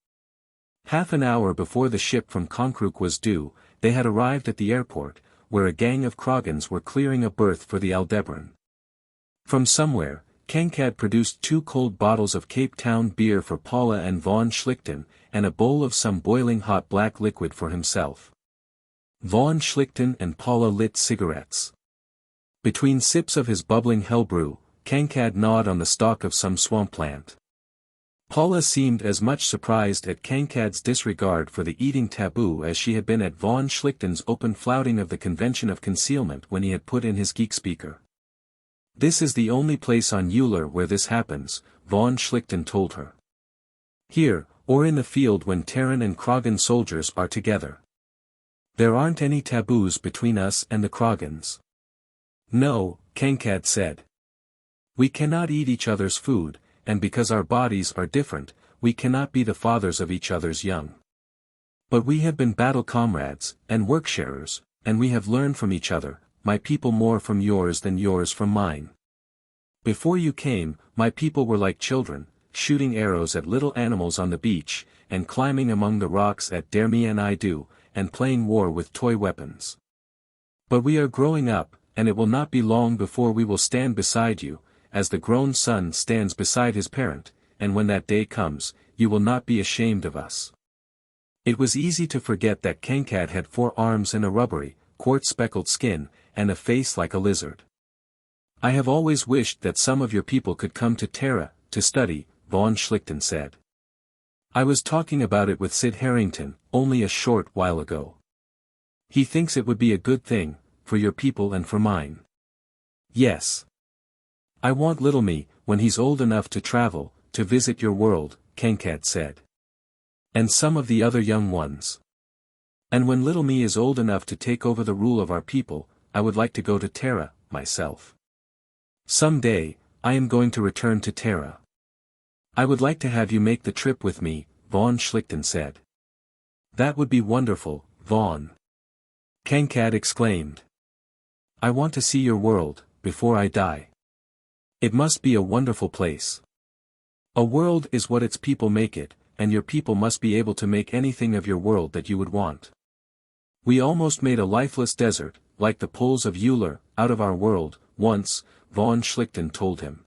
Half an hour before the ship from Konkrook was due, they had arrived at the airport, where a gang of Kragans were clearing a berth for the Aldebaran. From somewhere, Kankad produced 2 cold bottles of Cape Town beer for Paula and Von Schlichten, and a bowl of some boiling hot black liquid for himself. Von Schlichten and Paula lit cigarettes. Between sips of his bubbling hellbrew, Kankad gnawed on the stalk of some swamp plant. Paula seemed as much surprised at Kankad's disregard for the eating taboo as she had been at Von Schlichten's open flouting of the convention of concealment when he had put in his geek speaker. "This is the only place on Uller where this happens," Von Schlichten told her. "Here, or in the field when Terran and Kragan soldiers are together. There aren't any taboos between us and the Kragans." "No," Kankad said. "We cannot eat each other's food, and because our bodies are different, we cannot be the fathers of each other's young. But we have been battle comrades, and work sharers, and we have learned from each other, my people more from yours than yours from mine. Before you came, my people were like children, shooting arrows at little animals on the beach, and climbing among the rocks at Dare Me and I Do, and playing war with toy weapons. But we are growing up, and it will not be long before we will stand beside you, as the grown son stands beside his parent, and when that day comes, you will not be ashamed of us." It was easy to forget that Kankad had 4 arms and a rubbery, quartz-speckled skin, and a face like a lizard. "I have always wished that some of your people could come to Terra, to study," Von Schlichten said. "I was talking about it with Sid Harrington, only a short while ago. He thinks it would be a good thing, for your people and for mine." "Yes. I want little me, when he's old enough to travel, to visit your world," Kankad said. "And some of the other young ones. And when little me is old enough to take over the rule of our people, I would like to go to Terra, myself. Some day, I am going to return to Terra. I would like to have you make the trip with me," Von Schlichten said. "That would be wonderful, Von," Kankad exclaimed. "I want to see your world, before I die. It must be a wonderful place. A world is what its people make it, and your people must be able to make anything of your world that you would want. We almost made a lifeless desert, like the poles of Uller, out of our world, once," Von Schlichten told him.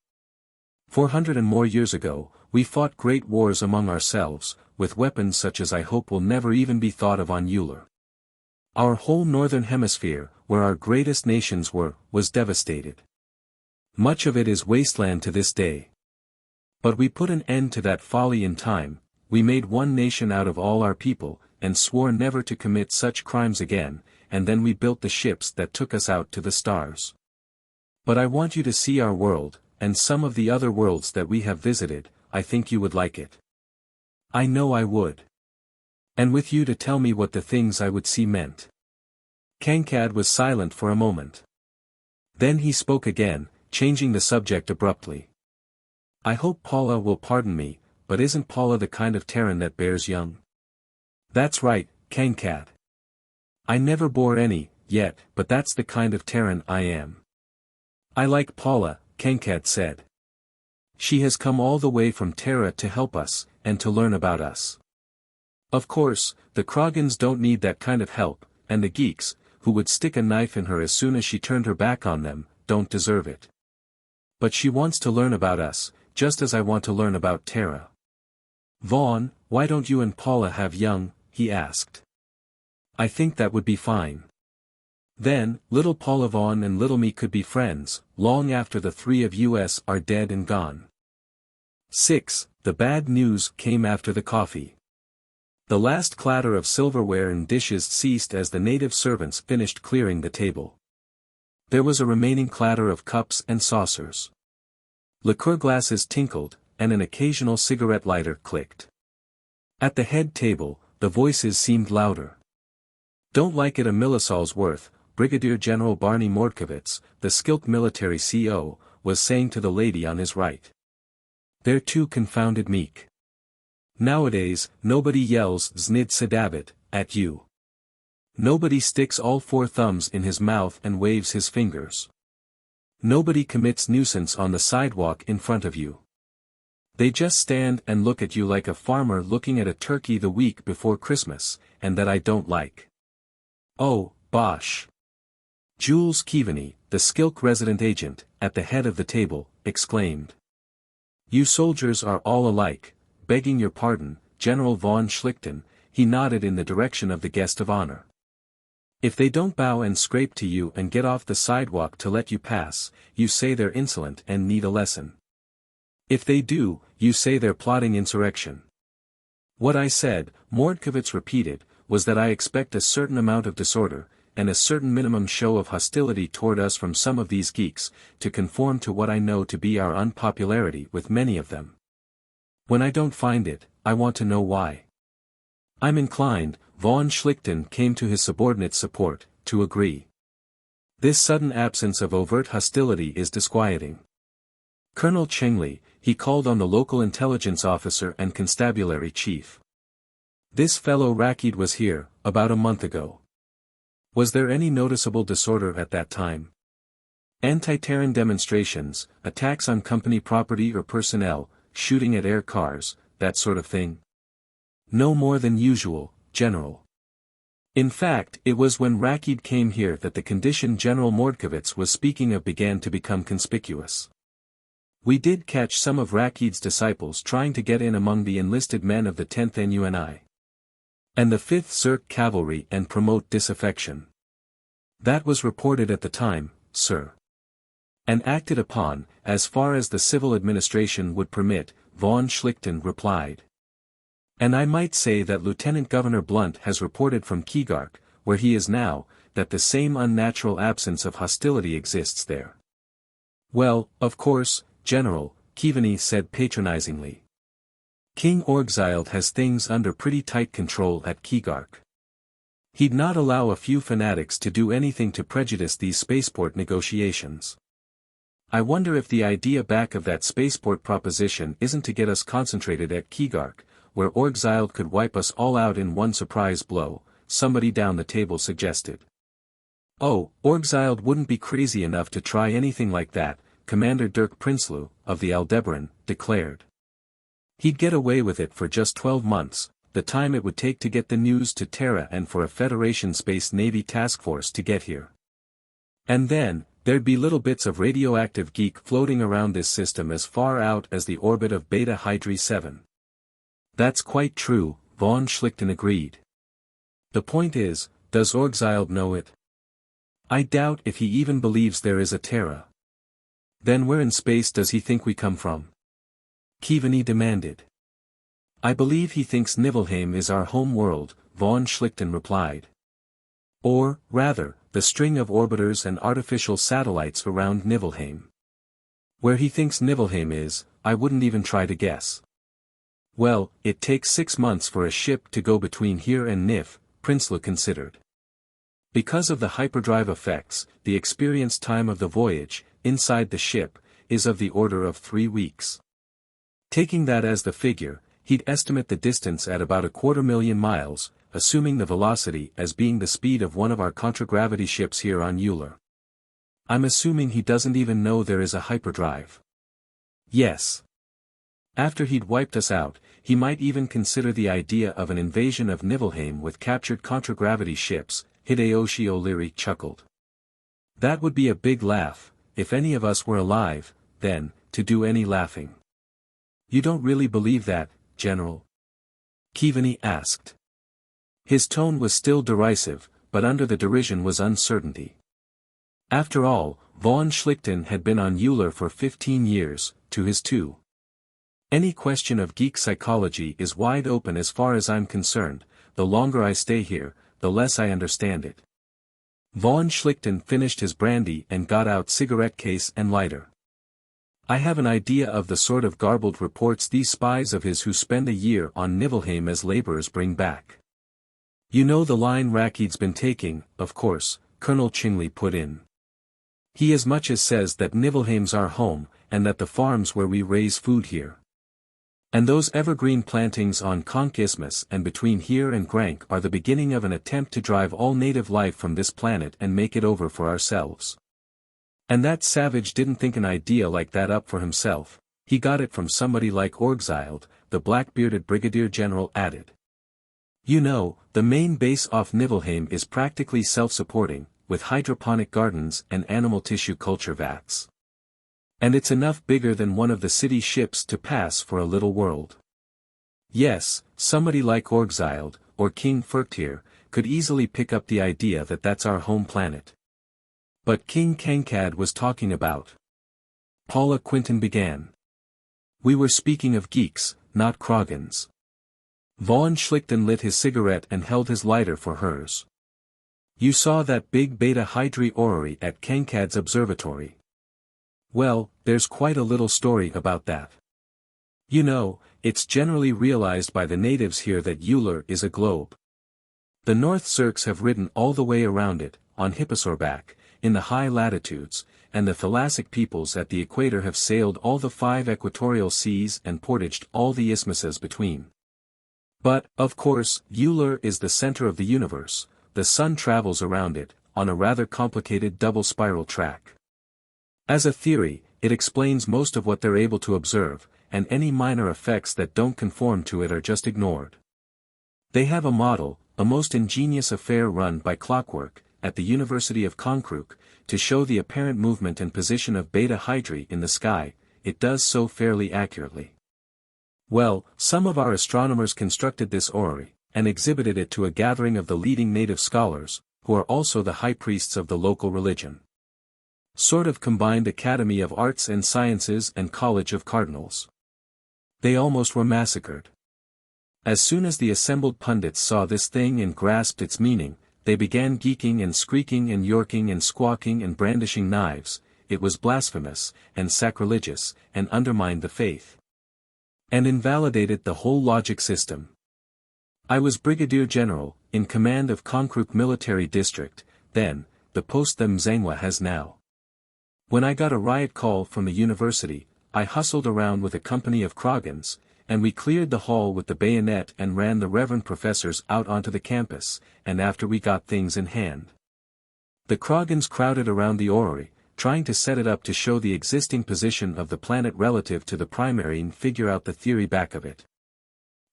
400 and more years ago, we fought great wars among ourselves, with weapons such as I hope will never even be thought of on Uller. Our whole northern hemisphere, where our greatest nations were, was devastated. Much of it is wasteland to this day. But we put an end to that folly in time, we made one nation out of all our people, and swore never to commit such crimes again, and then we built the ships that took us out to the stars. But I want you to see our world, and some of the other worlds that we have visited, I think you would like it. I know I would. And with you to tell me what the things I would see meant." Kankad was silent for a moment. Then he spoke again, changing the subject abruptly. "I hope Paula will pardon me, but isn't Paula the kind of Terran that bears young?" "That's right, Kankad. I never bore any, yet, but that's the kind of Terran I am." "I like Paula," Kankad said. "She has come all the way from Terra to help us, and to learn about us. Of course, the Kragans don't need that kind of help, and the Geeks, who would stick a knife in her as soon as she turned her back on them, don't deserve it. But she wants to learn about us, just as I want to learn about Terra. Vaughn, why don't you and Paula have young? He asked. I think that would be fine. Then, little Paula Vaughn and little me could be friends, long after the three of us are dead and gone. 6. The bad news came after the coffee. The last clatter of silverware and dishes ceased as the native servants finished clearing the table. There was a remaining clatter of cups and saucers. Liqueur glasses tinkled, and an occasional cigarette lighter clicked. At the head table, the voices seemed louder. Don't like it a millisol's worth, Brigadier General Barney Mordkovitz, the Skilk military CO, was saying to the lady on his right. They're too confounded meek. Nowadays, nobody yells Znid Sedavit at you. Nobody sticks all four thumbs in his mouth and waves his fingers. Nobody commits nuisance on the sidewalk in front of you. They just stand and look at you like a farmer looking at a turkey the week before Christmas, and that I don't like. Oh, bosh. Jules Keaveney, the Skilk resident agent, at the head of the table, exclaimed. You soldiers are all alike, begging your pardon, General von Schlichten, he nodded in the direction of the guest of honor. If they don't bow and scrape to you and get off the sidewalk to let you pass, you say they're insolent and need a lesson. If they do, you say they're plotting insurrection. What I said, Mordkovitz repeated, was that I expect a certain amount of disorder, and a certain minimum show of hostility toward us from some of these geeks, to conform to what I know to be our unpopularity with many of them. When I don't find it, I want to know why. I'm inclined, von Schlichten came to his subordinate's support, to agree. This sudden absence of overt hostility is disquieting. Colonel Chengley, he called on the local intelligence officer and constabulary chief. This fellow Rakkeed was here, about a month ago. Was there any noticeable disorder at that time? Anti-Terran demonstrations, attacks on company property or personnel, shooting at air cars, that sort of thing? No more than usual, General. In fact, it was when Rakkeed came here that the condition General Mordkovitz was speaking of began to become conspicuous. We did catch some of Rakkeed's disciples trying to get in among the enlisted men of the 10th NUNI. And the 5th Zerk Cavalry and promote disaffection. That was reported at the time, sir. And acted upon, as far as the civil administration would permit, von Schlichten replied. And I might say that Lieutenant Governor Blunt has reported from Keeluk, where he is now, that the same unnatural absence of hostility exists there. Well, of course, General, Keaveney said patronizingly. King Orgzild has things under pretty tight control at Keeluk. He'd not allow a few fanatics to do anything to prejudice these spaceport negotiations. I wonder if the idea back of that spaceport proposition isn't to get us concentrated at Keeluk, where Orgzild could wipe us all out in one surprise blow, somebody down the table suggested. Oh, Orgzild wouldn't be crazy enough to try anything like that, Commander Dirk Prinsloo, of the Aldebaran, declared. He'd get away with it for just 12 months, the time it would take to get the news to Terra and for a Federation Space Navy task force to get here. And then, there'd be little bits of radioactive geek floating around this system as far out as the orbit of Beta Hydri 7. That's quite true, von Schlichten agreed. The point is, does Orgzild know it? I doubt if he even believes there is a Terra. Then where in space does he think we come from? Keaveney demanded. I believe he thinks Niflheim is our home world, von Schlichten replied. Or, rather, the string of orbiters and artificial satellites around Niflheim. Where he thinks Niflheim is, I wouldn't even try to guess. Well, it takes 6 months for a ship to go between here and Nif, Prinsloo considered. Because of the hyperdrive effects, the experience time of the voyage, inside the ship, is of the order of 3 weeks. Taking that as the figure, he'd estimate the distance at about 250,000 miles, assuming the velocity as being the speed of one of our contragravity ships here on Uller. I'm assuming he doesn't even know there is a hyperdrive. Yes. After he'd wiped us out, he might even consider the idea of an invasion of Niflheim with captured contragravity ships, Hideyoshi O'Leary chuckled. That would be a big laugh, if any of us were alive, then, to do any laughing. You don't really believe that, General? Keaveney asked. His tone was still derisive, but under the derision was uncertainty. After all, von Schlichten had been on Uller for 15 years, to his two. Any question of geek psychology is wide open as far as I'm concerned. The longer I stay here, the less I understand it. Von Schlichten finished his brandy and got out cigarette case and lighter. I have an idea of the sort of garbled reports these spies of his who spend a year on Niflheim as laborers bring back. You know the line Rakkeed's been taking, of course, Colonel Chingley put in. He as much as says that Niflheim's our home, and that the farms where we raise food here. And those evergreen plantings on Conquest and between here and Grank are the beginning of an attempt to drive all native life from this planet and make it over for ourselves. And that savage didn't think an idea like that up for himself, he got it from somebody like Orgzild, the black-bearded brigadier general added. You know, the main base off Niflheim is practically self-supporting, with hydroponic gardens and animal tissue culture vats. And it's enough bigger than one of the city ships to pass for a little world. Yes, somebody like Orgzild, or King Ferktir, could easily pick up the idea that that's our home planet. But King Kankad was talking about. Paula Quinton began. We were speaking of geeks, not Kragans. Von Schlichten lit his cigarette and held his lighter for hers. You saw that big Beta Hydri orrery at Kankad's observatory. Well, there's quite a little story about that. You know, it's generally realized by the natives here that Uller is a globe. The North Zerks have ridden all the way around it, on Hipposaurback, in the high latitudes, and the thalassic peoples at the equator have sailed all the 5 equatorial seas and portaged all the isthmuses between. But, of course, Uller is the center of the universe, the sun travels around it, on a rather complicated double spiral track. As a theory, it explains most of what they're able to observe, and any minor effects that don't conform to it are just ignored. They have a model, a most ingenious affair run by clockwork, at the University of Konkrook, to show the apparent movement and position of Beta Hydri in the sky. It does so fairly accurately. Well, some of our astronomers constructed this orrery, and exhibited it to a gathering of the leading native scholars, who are also the high priests of the local religion. Sort of combined Academy of Arts and Sciences and College of Cardinals. They almost were massacred. As soon as the assembled pundits saw this thing and grasped its meaning, they began geeking and squeaking and yorking and squawking and brandishing knives. It was blasphemous, and sacrilegious, and undermined the faith. And invalidated the whole logic system. I was Brigadier General, in command of Konkrook Military District, then, the post that Mzangwa has now. When I got a riot call from the university, I hustled around with a company of Kragans, and we cleared the hall with the bayonet and ran the reverend professors out onto the campus, and after we got things in hand. The Kragans crowded around the orrery, trying to set it up to show the existing position of the planet relative to the primary and figure out the theory back of it.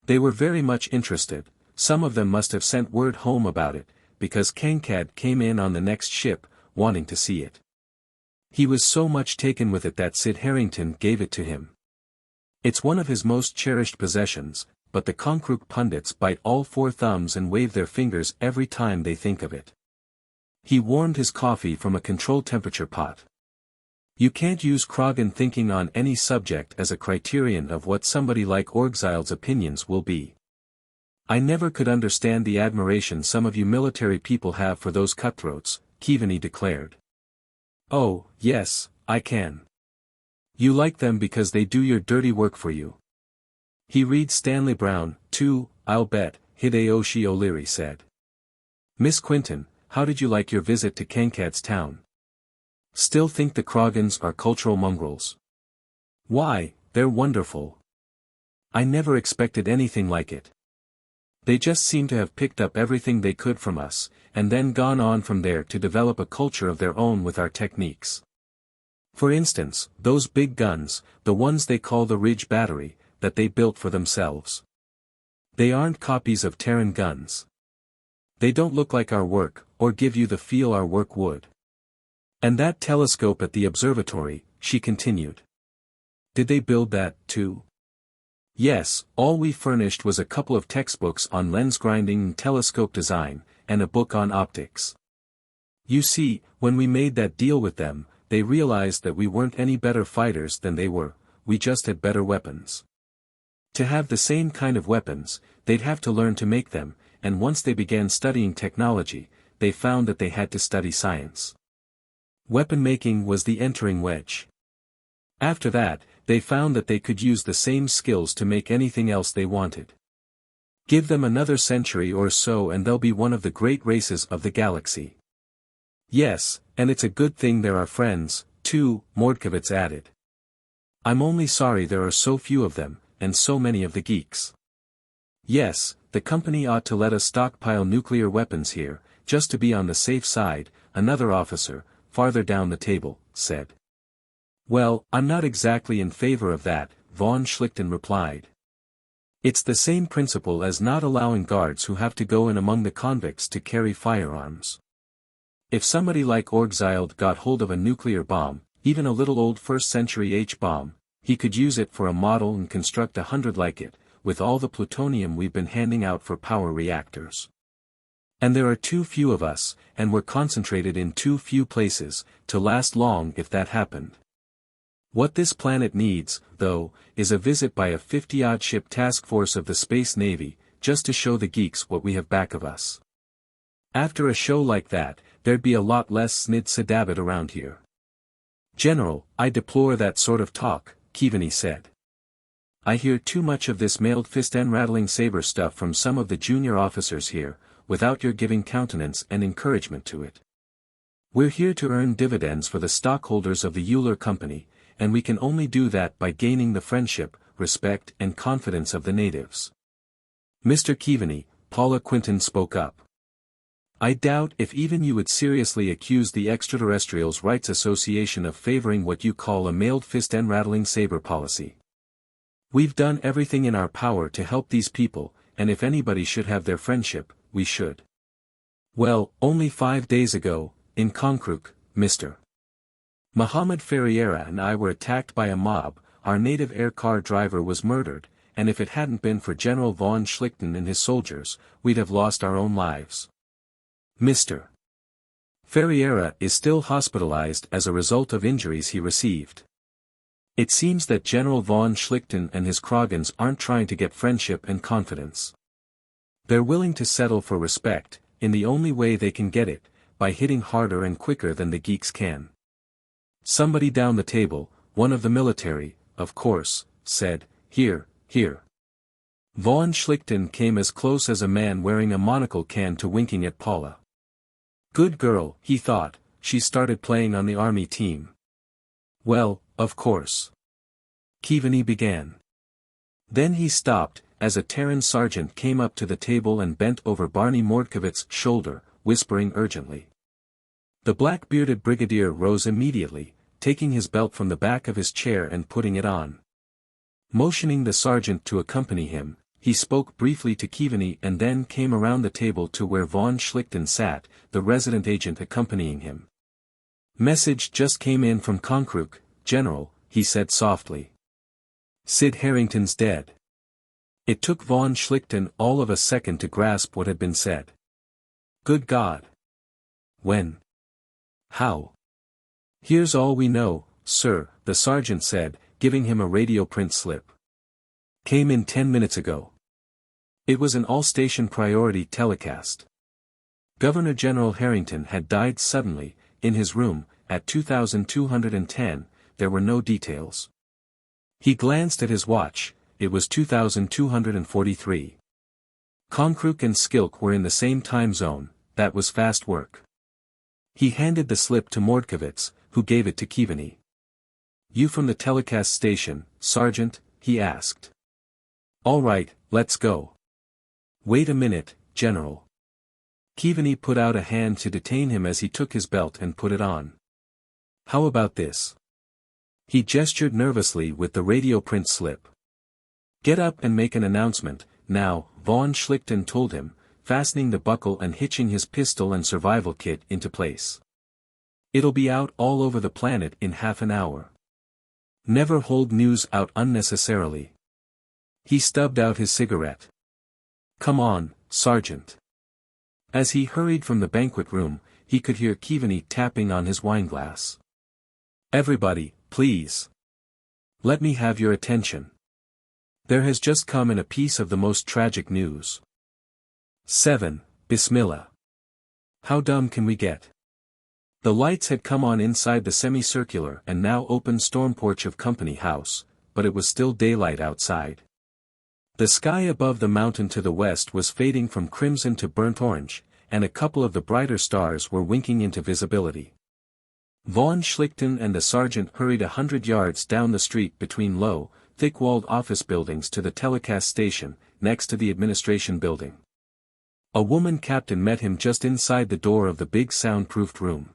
They were very much interested, some of them must have sent word home about it, because Kankad came in on the next ship, wanting to see it. He was so much taken with it that Sid Harrington gave it to him. It's one of his most cherished possessions, but the Konkrook pundits bite all 4 thumbs and wave their fingers every time they think of it. He warmed his coffee from a controlled temperature pot. You can't use Kragan thinking on any subject as a criterion of what somebody like Orgzild's opinions will be. I never could understand the admiration some of you military people have for those cutthroats, Keaveney declared. Oh, yes, I can. You like them because they do your dirty work for you. He reads Stanley-Browne, too, I'll bet, Hideyoshi O'Leary said. Miss Quinton, how did you like your visit to Kankad's town? Still think the Kragans are cultural mongrels? Why, they're wonderful. I never expected anything like it. They just seem to have picked up everything they could from us, and then gone on from there to develop a culture of their own with our techniques. For instance, those big guns, the ones they call the Ridge Battery, that they built for themselves. They aren't copies of Terran guns. They don't look like our work, or give you the feel our work would. And that telescope at the observatory, she continued. Did they build that, too? Yes, all we furnished was a couple of textbooks on lens grinding and telescope design, and a book on optics. You see, when we made that deal with them, they realized that we weren't any better fighters than they were, we just had better weapons. To have the same kind of weapons, they'd have to learn to make them, and once they began studying technology, they found that they had to study science. Weapon making was the entering wedge. After that, they found that they could use the same skills to make anything else they wanted. Give them another century or so and they'll be one of the great races of the galaxy. Yes, and it's a good thing they're our friends, too, Mordkovitz added. I'm only sorry there are so few of them, and so many of the geeks. Yes, the company ought to let us stockpile nuclear weapons here, just to be on the safe side, another officer, farther down the table, said. Well, I'm not exactly in favor of that, von Schlichten replied. It's the same principle as not allowing guards who have to go in among the convicts to carry firearms. If somebody like Orgzild got hold of a nuclear bomb, even a little old first-century H-bomb, he could use it for a model and construct 100 like it, with all the plutonium we've been handing out for power reactors. And there are too few of us, and we're concentrated in too few places, to last long if that happened. What this planet needs, though, is a visit by a 50-odd ship task force of the Space Navy, just to show the geeks what we have back of us. After a show like that, there'd be a lot less snid-sadabit around here. General, I deplore that sort of talk, Keeluk said. I hear too much of this mailed fist and rattling saber stuff from some of the junior officers here, without your giving countenance and encouragement to it. We're here to earn dividends for the stockholders of the Uller Company, and we can only do that by gaining the friendship, respect and confidence of the natives. Mr. Keeluk, Paula Quinton spoke up. I doubt if even you would seriously accuse the Extraterrestrials' Rights Association of favoring what you call a mailed fist and rattling saber policy. We've done everything in our power to help these people, and if anybody should have their friendship, we should. Well, only 5 days ago, in Konkrook, Mr. Mohammed Ferreira and I were attacked by a mob, our native air car driver was murdered, and if it hadn't been for General von Schlichten and his soldiers, we'd have lost our own lives. Mr. Ferreira is still hospitalized as a result of injuries he received. It seems that General von Schlichten and his Kragans aren't trying to get friendship and confidence. They're willing to settle for respect, in the only way they can get it, by hitting harder and quicker than the geeks can. Somebody down the table, one of the military, of course, said, Here, here. Von Schlichten came as close as a man wearing a monocle can to winking at Paula. Good girl, he thought, she started playing on the army team. Well, of course. Keeluk began. Then he stopped, as a Terran sergeant came up to the table and bent over Barney Mordkovitz's shoulder, whispering urgently. The black-bearded brigadier rose immediately, taking his belt from the back of his chair and putting it on. Motioning the sergeant to accompany him, he spoke briefly to Keeluk and then came around the table to where von Schlichten sat, the resident agent accompanying him. Message just came in from Konkrook, General, he said softly. Sid Harrington's dead. It took von Schlichten all of a second to grasp what had been said. Good God! When? How? Here's all we know, sir, the sergeant said, giving him a radio print slip. Came in 10 minutes ago. It was an all-station priority telecast. Governor General Harrington had died suddenly, in his room, at 2210, there were no details. He glanced at his watch, it was 2243. Konkrook and Skilk were in the same time zone, that was fast work. He handed the slip to Mordkovitz, who gave it to Keeluk. You from the telecast station, Sergeant? He asked. All right, let's go. Wait a minute, General. Keeluk put out a hand to detain him as he took his belt and put it on. How about this? He gestured nervously with the radio print slip. Get up and make an announcement, now, von Schlichten told him, fastening the buckle and hitching his pistol and survival kit into place. It'll be out all over the planet in half an hour. Never hold news out unnecessarily. He stubbed out his cigarette. Come on, Sergeant. As he hurried from the banquet room, he could hear Keaveney tapping on his wineglass. Everybody, please. Let me have your attention. There has just come in a piece of the most tragic news. 7. Bismillah. How dumb can we get? The lights had come on inside the semicircular and now open storm porch of Company House, but it was still daylight outside. The sky above the mountain to the west was fading from crimson to burnt orange, and a couple of the brighter stars were winking into visibility. Von Schlichten and the sergeant hurried 100 yards down the street between low, thick-walled office buildings to the telecast station, next to the administration building. A woman captain met him just inside the door of the big soundproofed room.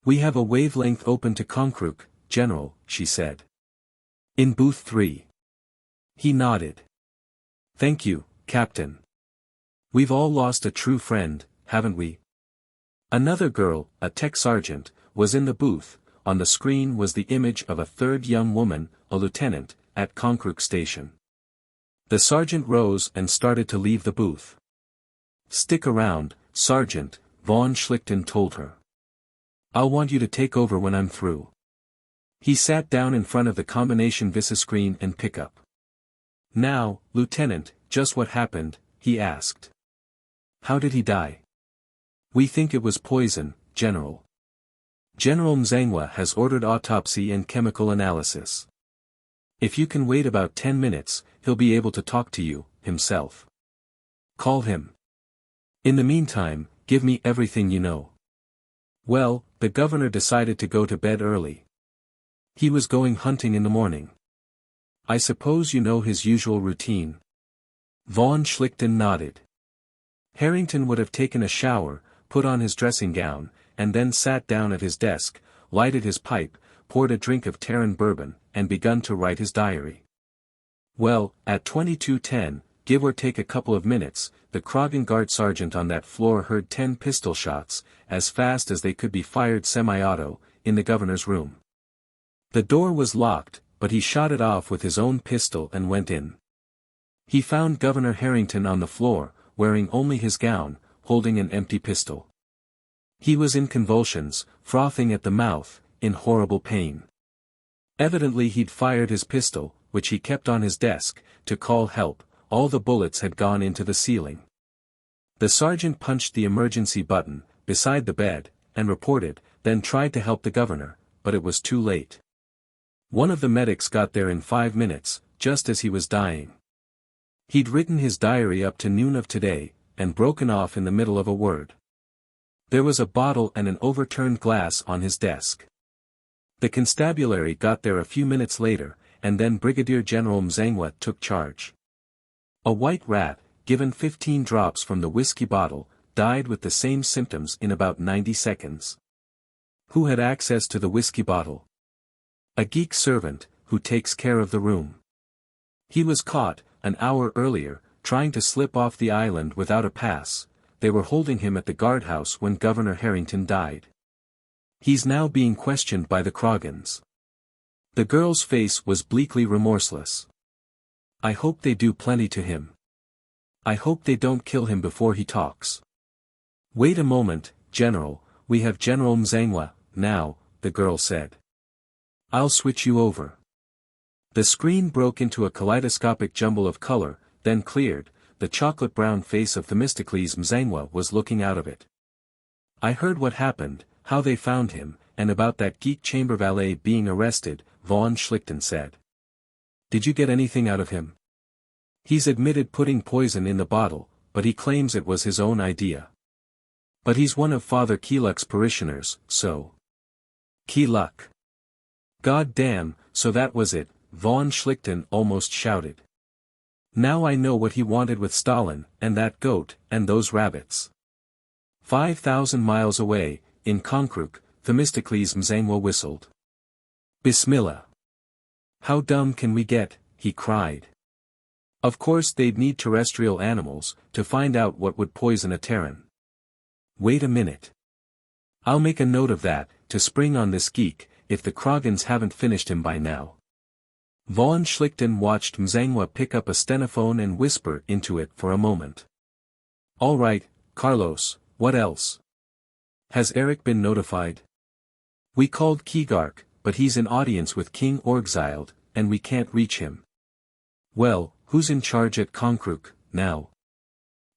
We have a wavelength open to Konkruk, General, she said. In booth 3. He nodded. Thank you, Captain. We've all lost a true friend, haven't we? Another girl, a tech sergeant, was in the booth. On the screen was the image of a third young woman, a lieutenant, at Konkruk station. The sergeant rose and started to leave the booth. Stick around, Sergeant, von Schlichten told her. I'll want you to take over when I'm through. He sat down in front of the combination visiscreen and pickup. Now, Lieutenant, just what happened, he asked. How did he die? We think it was poison, General. General Mzangwa has ordered autopsy and chemical analysis. If you can wait about 10 minutes, he'll be able to talk to you, himself. Call him. In the meantime, give me everything you know. Well, the governor decided to go to bed early. He was going hunting in the morning. I suppose you know his usual routine. Von Schlichten nodded. Harrington would have taken a shower, put on his dressing gown, and then sat down at his desk, lighted his pipe, poured a drink of Terran bourbon, and begun to write his diary. Well, at 22:10, give or take a couple of minutes, the Kragan guard sergeant on that floor heard 10 pistol shots, as fast as they could be fired semi-auto, in the governor's room. The door was locked, but he shot it off with his own pistol and went in. He found Governor Harrington on the floor, wearing only his gown, holding an empty pistol. He was in convulsions, frothing at the mouth, in horrible pain. Evidently he'd fired his pistol, which he kept on his desk, to call help. All the bullets had gone into the ceiling. The sergeant punched the emergency button, beside the bed, and reported, then tried to help the governor, but it was too late. One of the medics got there in 5 minutes, just as he was dying. He'd written his diary up to noon of today, and broken off in the middle of a word. There was a bottle and an overturned glass on his desk. The constabulary got there a few minutes later, and then Brigadier General Mzangwa took charge. A white rat, given 15 drops from the whiskey bottle, died with the same symptoms in about 90 seconds. Who had access to the whiskey bottle? A geek servant, who takes care of the room. He was caught, an hour earlier, trying to slip off the island without a pass. They were holding him at the guardhouse when Governor Harrington died. He's now being questioned by the Kragans. The girl's face was bleakly remorseless. I hope they do plenty to him. I hope they don't kill him before he talks. Wait a moment, General, we have General Mzangwa, now, the girl said. I'll switch you over. The screen broke into a kaleidoscopic jumble of color, then cleared. The chocolate-brown face of Themistocles Mzangwa was looking out of it. I heard what happened, how they found him, and about that geek chamber valet being arrested, von Schlichten said. Did you get anything out of him? He's admitted putting poison in the bottle, but he claims it was his own idea. But he's one of Father Keeluk's parishioners, so. Keeluk. God damn, so that was it, von Schlichten almost shouted. Now I know what he wanted with Stalin, and that goat, and those rabbits. 5,000 miles away, in Konkruk, Themistocles Mzangwa whistled. Bismillah. How dumb can we get, he cried. Of course they'd need terrestrial animals, to find out what would poison a Terran. Wait a minute. I'll make a note of that, to spring on this geek. if the Kragans haven't finished him by now. Von Schlichten watched Mzangwa pick up a stenophone and whisper into it for a moment. All right, Carlos, what else? Has Eric been notified? We called Keeluk, but he's in audience with King Orgzild, and we can't reach him. Well, who's in charge at Konkruk, now?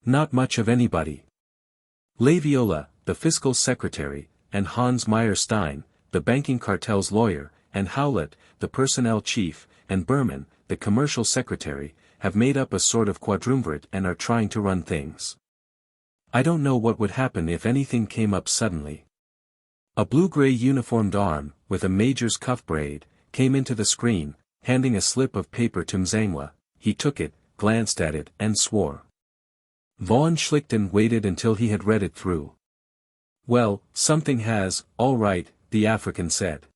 Not much of anybody. Laviola, the fiscal secretary, and Hans Meyer-Stein, the banking cartel's lawyer, and Howlett, the personnel chief, and Berman, the commercial secretary, have made up a sort of quadrumvirate and are trying to run things. I don't know what would happen if anything came up suddenly. A blue-gray uniformed arm, with a major's cuff braid, came into the screen, handing a slip of paper to Mzangwa. He took it, glanced at it, and swore. Von Schlichten waited until he had read it through. Well, something has, all right, the African said.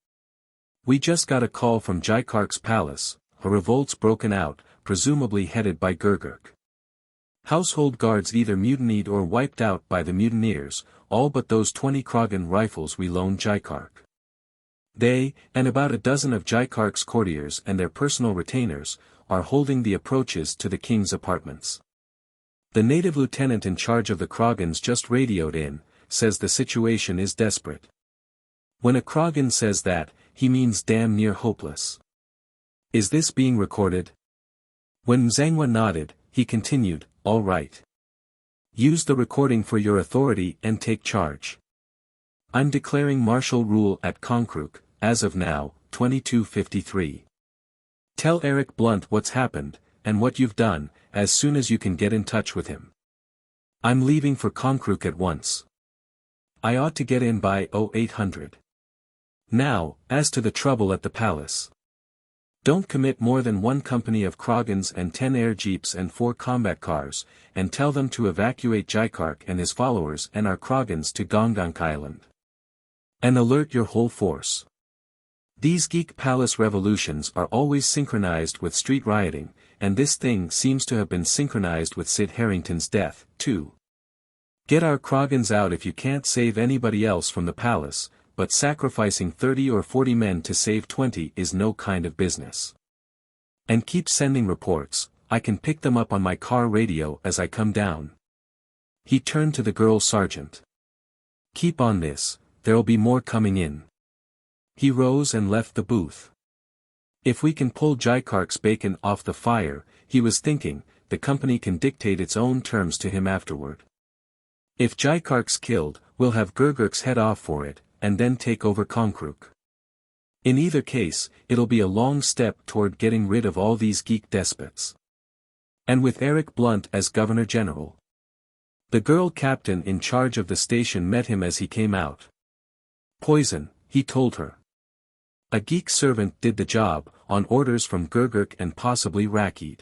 We just got a call from Jaikark's palace. A revolt's broken out, presumably headed by Gurgurk. Household guards either mutinied or wiped out by the mutineers, all but those 20 Kragan rifles we loaned Jaikark. They, and about a dozen of Jaikark's courtiers and their personal retainers, are holding the approaches to the king's apartments. The native lieutenant in charge of the Kragans just radioed in, says the situation is desperate. When a Kragan says that, he means damn near hopeless. Is this being recorded? When Mzangwa nodded, he continued, all right. Use the recording for your authority and take charge. I'm declaring martial rule at Konkruk, as of now, 2253. Tell Eric Blunt what's happened, and what you've done, as soon as you can get in touch with him. I'm leaving for Konkruk at once. I ought to get in by 0800. Now, as to the trouble at the palace. Don't commit more than 1 company of Kragans and 10 air jeeps and 4 combat cars, and tell them to evacuate Jaikark and his followers and our Kragans to Gongonk Island. And alert your whole force. These Geek Palace revolutions are always synchronized with street rioting, and this thing seems to have been synchronized with Sid Harrington's death, too. Get our Kragans out if you can't save anybody else from the palace, but sacrificing 30 or 40 men to save 20 is no kind of business. And keep sending reports, I can pick them up on my car radio as I come down. He turned to the girl sergeant. Keep on this, there'll be more coming in. He rose and left the booth. If we can pull Jaikark's bacon off the fire, he was thinking, the company can dictate its own terms to him afterward. If Jaikark's killed, we'll have Gurgurk's head off for it, and then take over Konkruk. In either case, it'll be a long step toward getting rid of all these geek despots. And with Eric Blunt as Governor General. The girl captain in charge of the station met him as he came out. Poison, he told her. A geek servant did the job, on orders from Gurgurk and possibly Rakkeed.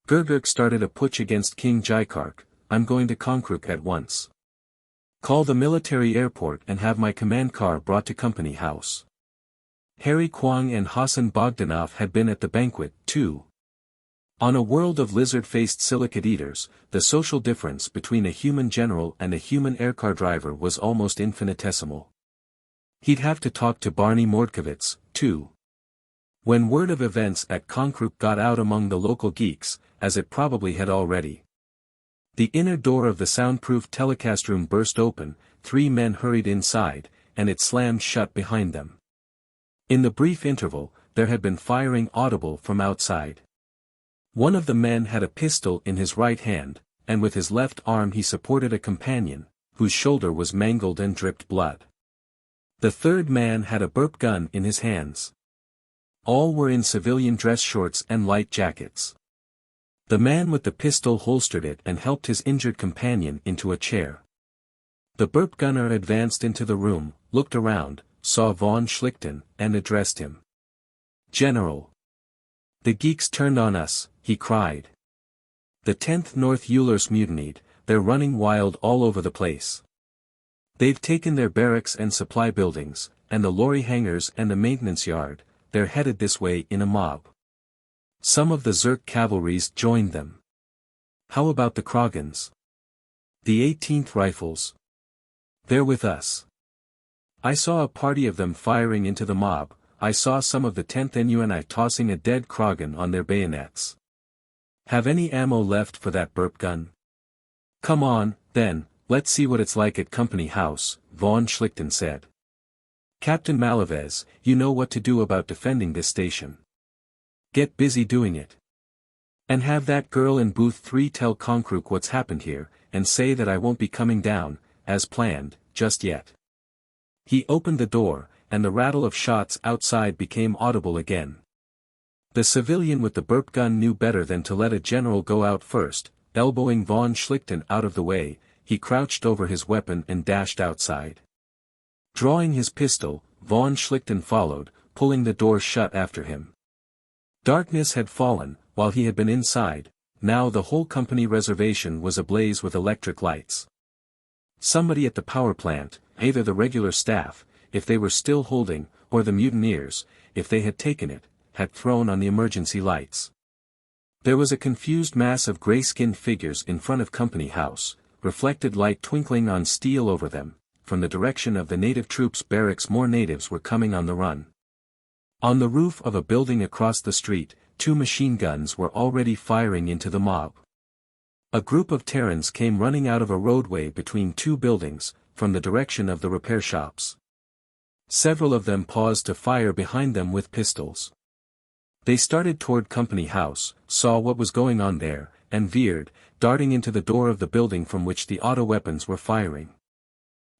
Gurgurk started a putsch against King Jaikark. I'm going to Konkruk at once. Call the military airport and have my command car brought to company house. Harry Kwong and Hassan Bogdanov had been at the banquet, too. On a world of lizard-faced silicate eaters, the social difference between a human general and a human aircar driver was almost infinitesimal. He'd have to talk to Barney Mordkovitz, too. When word of events at Konkruk got out among the local geeks, as it probably had already. The inner door of the soundproof telecast room burst open, 3 men hurried inside, and it slammed shut behind them. In the brief interval, there had been firing audible from outside. One of the men had a pistol in his right hand, and with his left arm he supported a companion, whose shoulder was mangled and dripped blood. The third man had a burp gun in his hands. All were in civilian dress shorts and light jackets. The man with the pistol holstered it and helped his injured companion into a chair. The burp gunner advanced into the room, looked around, saw von Schlichten, and addressed him. General. The geeks turned on us, he cried. The 10th North Ullers mutinied, they're running wild all over the place. They've taken their barracks and supply buildings, and the lorry hangars and the maintenance yard, they're headed this way in a mob. Some of the Zerk cavalries joined them. How about the Kragans? The 18th Rifles? They're with us. I saw a party of them firing into the mob. I saw some of the 10th NUNI tossing a dead Kragan on their bayonets. Have any ammo left for that burp gun? Come on, then, let's see what it's like at Company House, von Schlichten said. Captain Malavez, you know what to do about defending this station. Get busy doing it. And have that girl in booth 3 tell Konkruk what's happened here, and say that I won't be coming down, as planned, just yet. He opened the door, and the rattle of shots outside became audible again. The civilian with the burp gun knew better than to let a general go out first. Elbowing von Schlichten out of the way, he crouched over his weapon and dashed outside. Drawing his pistol, von Schlichten followed, pulling the door shut after him. Darkness had fallen, while he had been inside. Now the whole company reservation was ablaze with electric lights. Somebody at the power plant, either the regular staff, if they were still holding, or the mutineers, if they had taken it, had thrown on the emergency lights. There was a confused mass of gray-skinned figures in front of Company House, reflected light twinkling on steel over them. From the direction of the native troops' barracks more natives were coming on the run. On the roof of a building across the street, 2 machine guns were already firing into the mob. A group of Terrans came running out of a roadway between 2 buildings, from the direction of the repair shops. Several of them paused to fire behind them with pistols. They started toward Company House, saw what was going on there, and veered, darting into the door of the building from which the auto weapons were firing.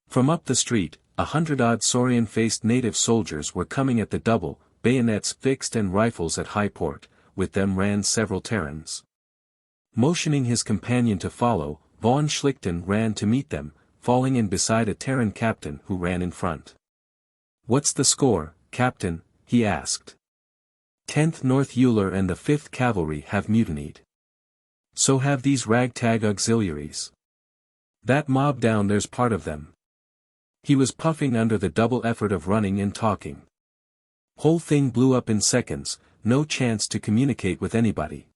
From up the street, 100-odd saurian-faced native soldiers were coming at the double, bayonets fixed and rifles at high port. With them ran several Terrans. Motioning his companion to follow, von Schlichten ran to meet them, falling in beside a Terran captain who ran in front. "What's the score, Captain?" he asked. 10th North Uller and the 5th Cavalry have mutinied. So have these ragtag auxiliaries. That mob down there's part of them. He was puffing under the double effort of running and talking. Whole thing blew up in seconds, no chance to communicate with anybody.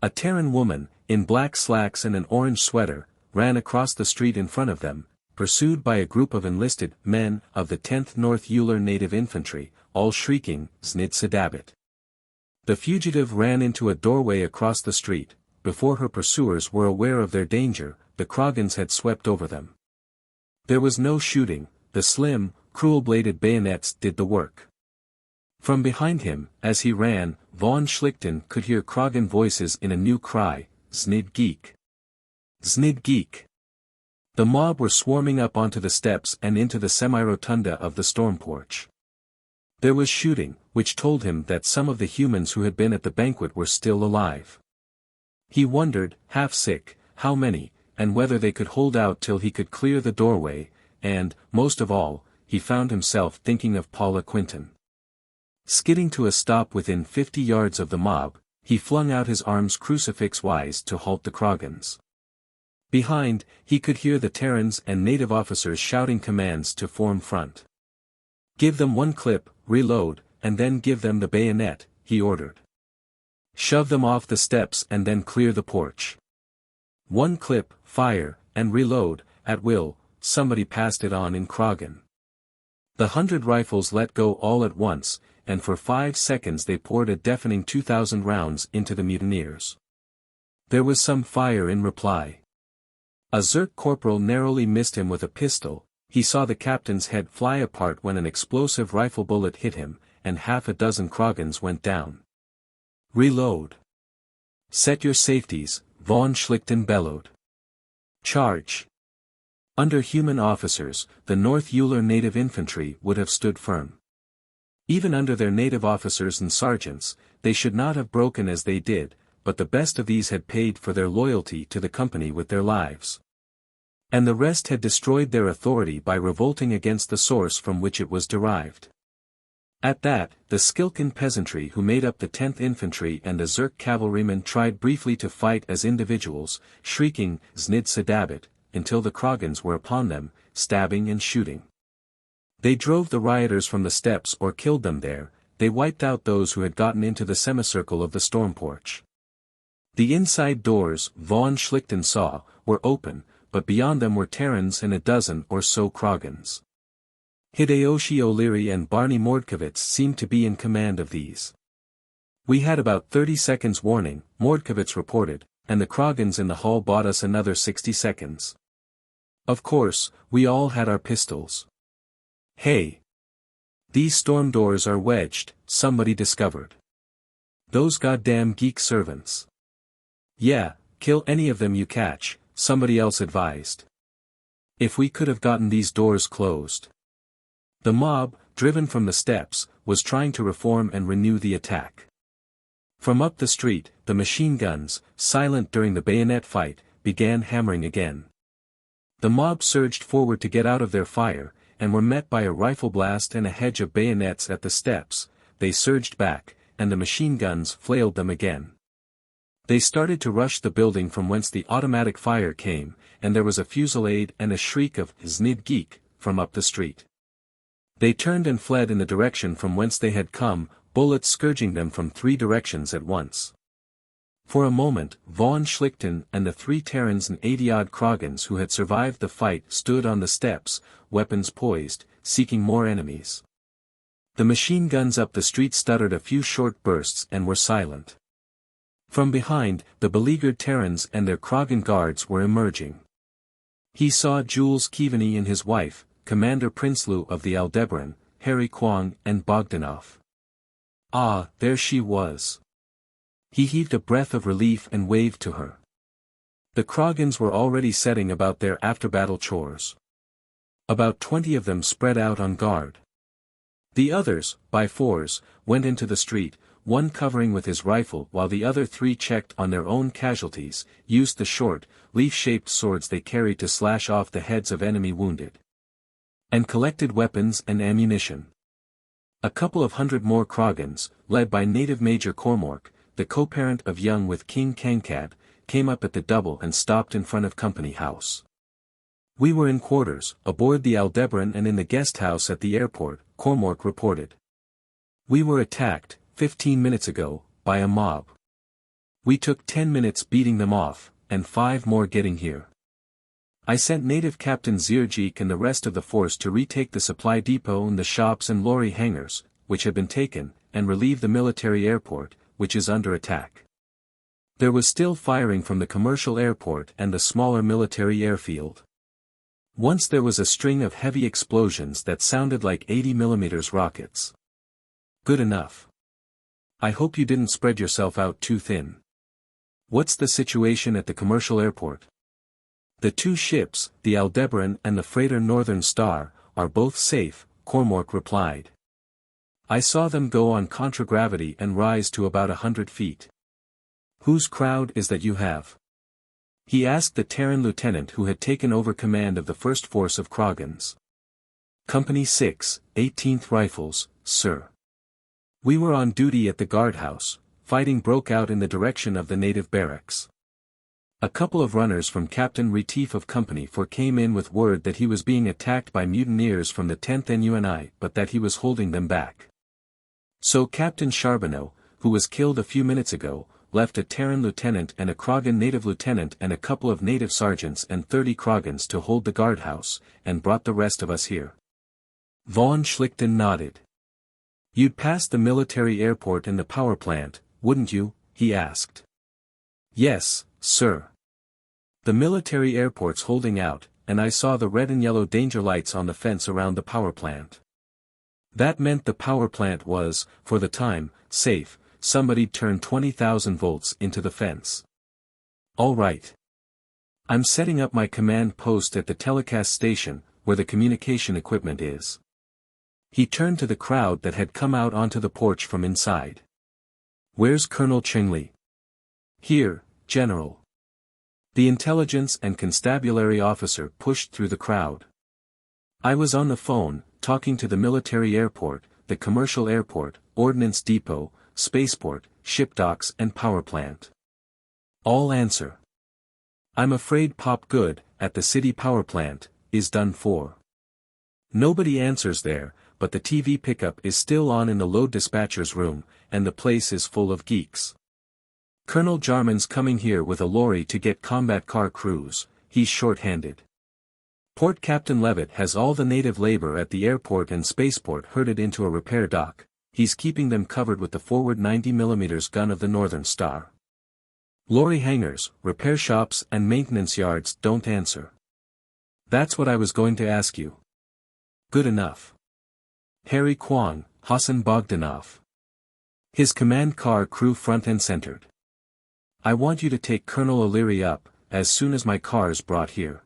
A Terran woman, in black slacks and an orange sweater, ran across the street in front of them, pursued by a group of enlisted men of the 10th North Uller Native Infantry, all shrieking, "Znid Sadabit." The fugitive ran into a doorway across the street. Before her pursuers were aware of their danger, the Kragans had swept over them. There was no shooting, the slim, cruel-bladed bayonets did the work. From behind him, as he ran, von Schlichten could hear Kragan voices in a new cry, "Znid Geek! Znid Geek!" The mob were swarming up onto the steps and into the semi-rotunda of the storm porch. There was shooting, which told him that some of the humans who had been at the banquet were still alive. He wondered, half sick, how many, and whether they could hold out till he could clear the doorway, and, most of all, he found himself thinking of Paula Quinton. Skidding to a stop within 50 yards of the mob, he flung out his arms crucifix-wise to halt the Kragans. Behind, he could hear the Terrans and native officers shouting commands to form front. "Give them 1 clip, reload, and then give them the bayonet," he ordered. "Shove them off the steps and then clear the porch. 1 clip, fire, and reload, at will." Somebody passed it on in Kragan. The 100 rifles let go all at once, and for 5 seconds they poured a deafening 2,000 rounds into the mutineers. There was some fire in reply. A Zerk corporal narrowly missed him with a pistol. He saw the captain's head fly apart when an explosive rifle bullet hit him, and half a dozen Kragans went down. "Reload! Set your safeties," von Schlichten bellowed. "Charge!" Under human officers, the North Uller Native Infantry would have stood firm. Even under their native officers and sergeants, they should not have broken as they did, but the best of these had paid for their loyalty to the company with their lives. And the rest had destroyed their authority by revolting against the source from which it was derived. At that, the Skilkan peasantry who made up the 10th Infantry and a Zerk cavalryman tried briefly to fight as individuals, shrieking, "Znid Sadabit," until the Kragans were upon them, stabbing and shooting. They drove the rioters from the steps or killed them there. They wiped out those who had gotten into the semicircle of the storm porch. The inside doors, von Schlichten saw, were open, but beyond them were Terrans and a dozen or so Kragans. Hideyoshi O'Leary and Barney Mordkovitz seemed to be in command of these. We had about 30 seconds warning, Mordkovitz reported, and the Kragans in the hall bought us another 60 seconds. Of course, we all had our pistols. Hey! These storm doors are wedged, somebody discovered. Those goddamn geek servants. Yeah, kill any of them you catch, somebody else advised. If we could have gotten these doors closed. The mob, driven from the steps, was trying to reform and renew the attack. From up the street, the machine guns, silent during the bayonet fight, began hammering again. The mob surged forward to get out of their fire, and were met by a rifle blast and a hedge of bayonets at the steps. They surged back, and the machine guns flailed them again. They started to rush the building from whence the automatic fire came, and there was a fusillade and a shriek of "Znid Geek" from up the street. They turned and fled in the direction from whence they had come, bullets scourging them from 3 directions at once. For a moment, von Schlichten and the 3 Terrans and 80-odd Kragans who had survived the fight stood on the steps, weapons poised, seeking more enemies. The machine guns up the street stuttered a few short bursts and were silent. From behind, the beleaguered Terrans and their Kragan guards were emerging. He saw Jules Keaveney and his wife, Commander Princedoms of the Aldebaran, Harry Kwong and Bogdanov. Ah, there she was. He heaved a breath of relief and waved to her. The Kragans were already setting about their after-battle chores. About 20 of them spread out on guard. The others, by 4s, went into the street, one covering with his rifle while the other 3 checked on their own casualties, used the short, leaf-shaped swords they carried to slash off the heads of enemy wounded. And collected weapons and ammunition. A couple of hundred more Kragans, led by native Major Cormork, the co-parent of Young with King Kankad, came up at the double and stopped in front of Company House. We were in quarters, aboard the Aldebaran and in the guest house at the airport, Cormork reported. We were attacked, 15 minutes ago, by a mob. We took 10 minutes beating them off, and 5 more getting here. I sent native Captain Zirjeek and the rest of the force to retake the supply depot and the shops and lorry hangars, which had been taken, and relieve the military airport, which is under attack. There was still firing from the commercial airport and the smaller military airfield. Once there was a string of heavy explosions that sounded like 80mm rockets. Good enough. I hope you didn't spread yourself out too thin. What's the situation at the commercial airport? The 2 ships, the Aldebaran and the freighter Northern Star, are both safe, Cormork replied. I saw them go on contragravity and rise to about 100 feet. Whose crowd is that you have? He asked the Terran lieutenant who had taken over command of the first force of Kragans. Company 6, 18th Rifles, sir. We were on duty at the guardhouse. Fighting broke out in the direction of the native barracks. A couple of runners from Captain Retief of Company 4 came in with word that he was being attacked by mutineers from the 10th NUNI but that he was holding them back. So Captain Charbonneau, who was killed a few minutes ago, left a Terran lieutenant and a Kragan native lieutenant and a couple of native sergeants and 30 Kragans to hold the guardhouse, and brought the rest of us here. Von Schlichten nodded. You'd pass the military airport and the power plant, wouldn't you? He asked. Yes, sir. The military airport's holding out, and I saw the red and yellow danger lights on the fence around the power plant. That meant the power plant was, for the time, safe. Somebody'd turned 20,000 volts into the fence. All right. I'm setting up my command post at the telecast station, where the communication equipment is. He turned to the crowd that had come out onto the porch from inside. Where's Colonel Chengli? Here, General. The intelligence and constabulary officer pushed through the crowd. I was on the phone, talking to the military airport, the commercial airport, ordnance depot, spaceport, ship docks and power plant. All answer. I'm afraid Pop Good, at the city power plant, is done for. Nobody answers there, but the TV pickup is still on in the load dispatcher's room, and the place is full of geeks. Colonel Jarman's coming here with a lorry to get combat car crews, he's short-handed. Port Captain Levitt has all the native labor at the airport and spaceport herded into a repair dock. He's keeping them covered with the forward 90mm gun of the Northern Star. Lorry hangars, repair shops and maintenance yards don't answer. That's what I was going to ask you. Good enough. Harry Kwong, Hassan Bogdanov. His command car crew front and centered. I want you to take Colonel O'Leary up, as soon as my car's brought here.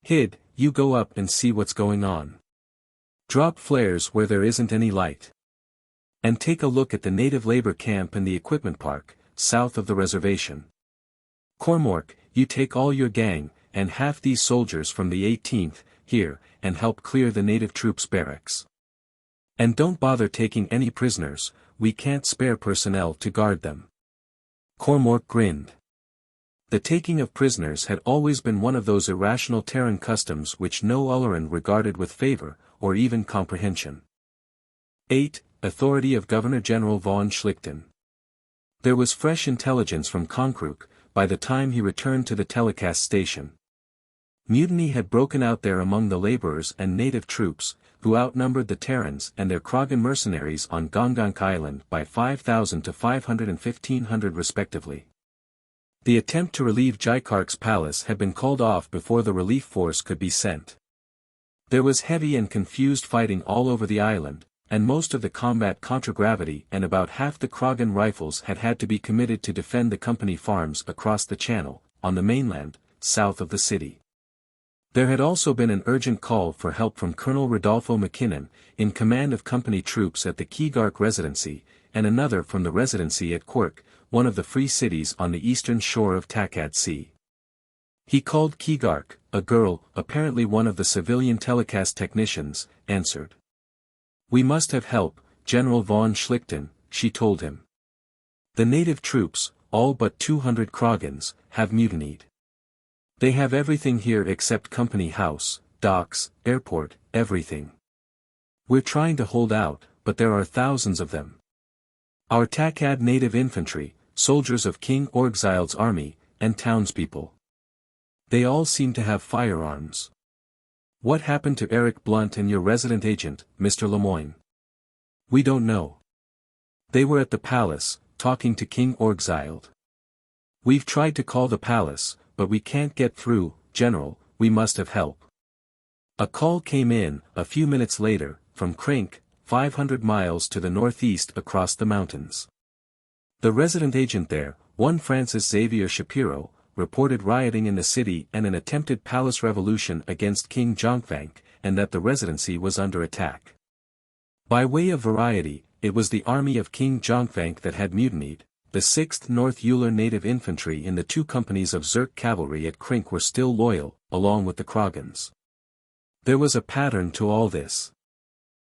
Hid, you go up and see what's going on. Drop flares where there isn't any light. And take a look at the native labor camp and the equipment park, south of the reservation. Cormork, you take all your gang, and half these soldiers from the 18th, here, and help clear the native troops barracks. And don't bother taking any prisoners, we can't spare personnel to guard them. Cormork grinned. The taking of prisoners had always been one of those irrational Terran customs which no Ulleran regarded with favor, or even comprehension. 8. Authority of Governor-General von Schlichten. There was fresh intelligence from Konkruk, by the time he returned to the telecast station. Mutiny had broken out there among the laborers and native troops, who outnumbered the Terrans and their Kragan mercenaries on Gongonk Island by 5,000 to 500 and 1,500 respectively. The attempt to relieve Jaikark's palace had been called off before the relief force could be sent. There was heavy and confused fighting all over the island, and most of the combat contragravity and about half the Kragan rifles had to be committed to defend the company farms across the channel, on the mainland, south of the city. There had also been an urgent call for help from Colonel Rodolfo McKinnon, in command of company troops at the Keeluk residency, and another from the residency at Quirk, one of the free cities on the eastern shore of Takkad Sea. He called Keeluk, a girl, apparently one of the civilian telecast technicians, answered. We must have help, General von Schlichten, she told him. The native troops, all but 200 Kragans, have mutinied. They have everything here except company house, docks, airport, everything. We're trying to hold out, but there are thousands of them. Our Takkad native infantry, soldiers of King Orgzild's army, and townspeople. They all seem to have firearms. What happened to Eric Blunt and your resident agent, Mr. Lemoyne? We don't know. They were at the palace, talking to King Orgzild. We've tried to call the palace, but we can't get through, General, we must have help. A call came in, a few minutes later, from Krink, 500 miles to the northeast across the mountains. The resident agent there, one Francis Xavier Shapiro, reported rioting in the city and an attempted palace revolution against King Jonkvank, and that the residency was under attack. By way of variety, it was the army of King Jonkvank that had mutinied. The 6th North Uller native infantry in the 2 companies of Zerk cavalry at Krink were still loyal, along with the Kragans. There was a pattern to all this.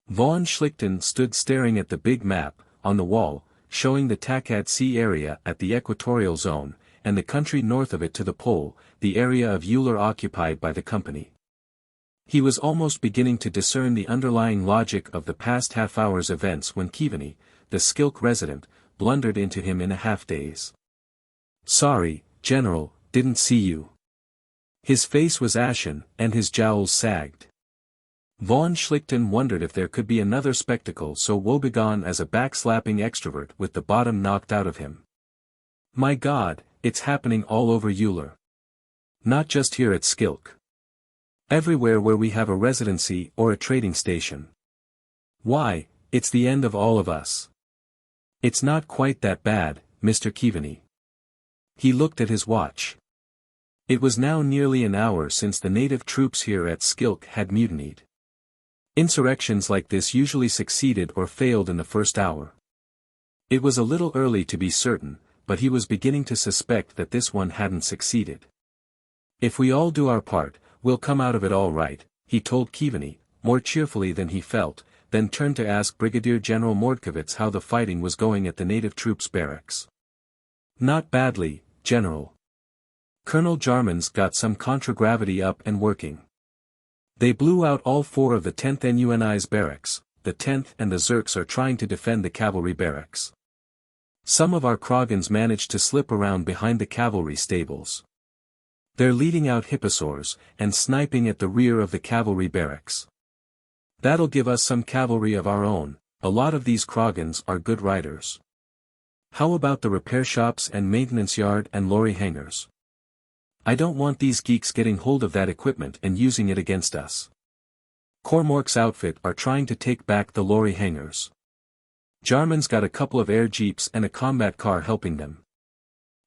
Von Schlichten stood staring at the big map, on the wall, showing the Takkad Sea area at the equatorial zone, and the country north of it to the pole, the area of Uller occupied by the company. He was almost beginning to discern the underlying logic of the past half-hour's events when Kivani, the Skilk resident, blundered into him in a half-daze. Sorry, General, didn't see you. His face was ashen, and his jowls sagged. Von Schlichten wondered if there could be another spectacle so woebegone as a backslapping extrovert with the bottom knocked out of him. My God, it's happening all over Uller. Not just here at Skilk. Everywhere where we have a residency or a trading station. Why, it's the end of all of us. It's not quite that bad, Mr. Kivani. He looked at his watch. It was now nearly an hour since the native troops here at Skilk had mutinied. Insurrections like this usually succeeded or failed in the first hour. It was a little early to be certain, but he was beginning to suspect that this one hadn't succeeded. If we all do our part, we'll come out of it all right, he told Kivani, more cheerfully than he felt, then turned to ask Brigadier General Mordkovitz how the fighting was going at the native troops barracks. Not badly, General. Colonel Jarman's got some contragravity up and working. They blew out all 4 of the 10th NUNI's barracks, the 10th and the Zerks are trying to defend the cavalry barracks. Some of our Kragans managed to slip around behind the cavalry stables. They're leading out hipposaurs, and sniping at the rear of the cavalry barracks. That'll give us some cavalry of our own. A lot of these Kragans are good riders. How about the repair shops and maintenance yard and lorry hangars? I don't want these geeks getting hold of that equipment and using it against us. Cormork's outfit are trying to take back the lorry hangars. Jarman's got a couple of air jeeps and a combat car helping them.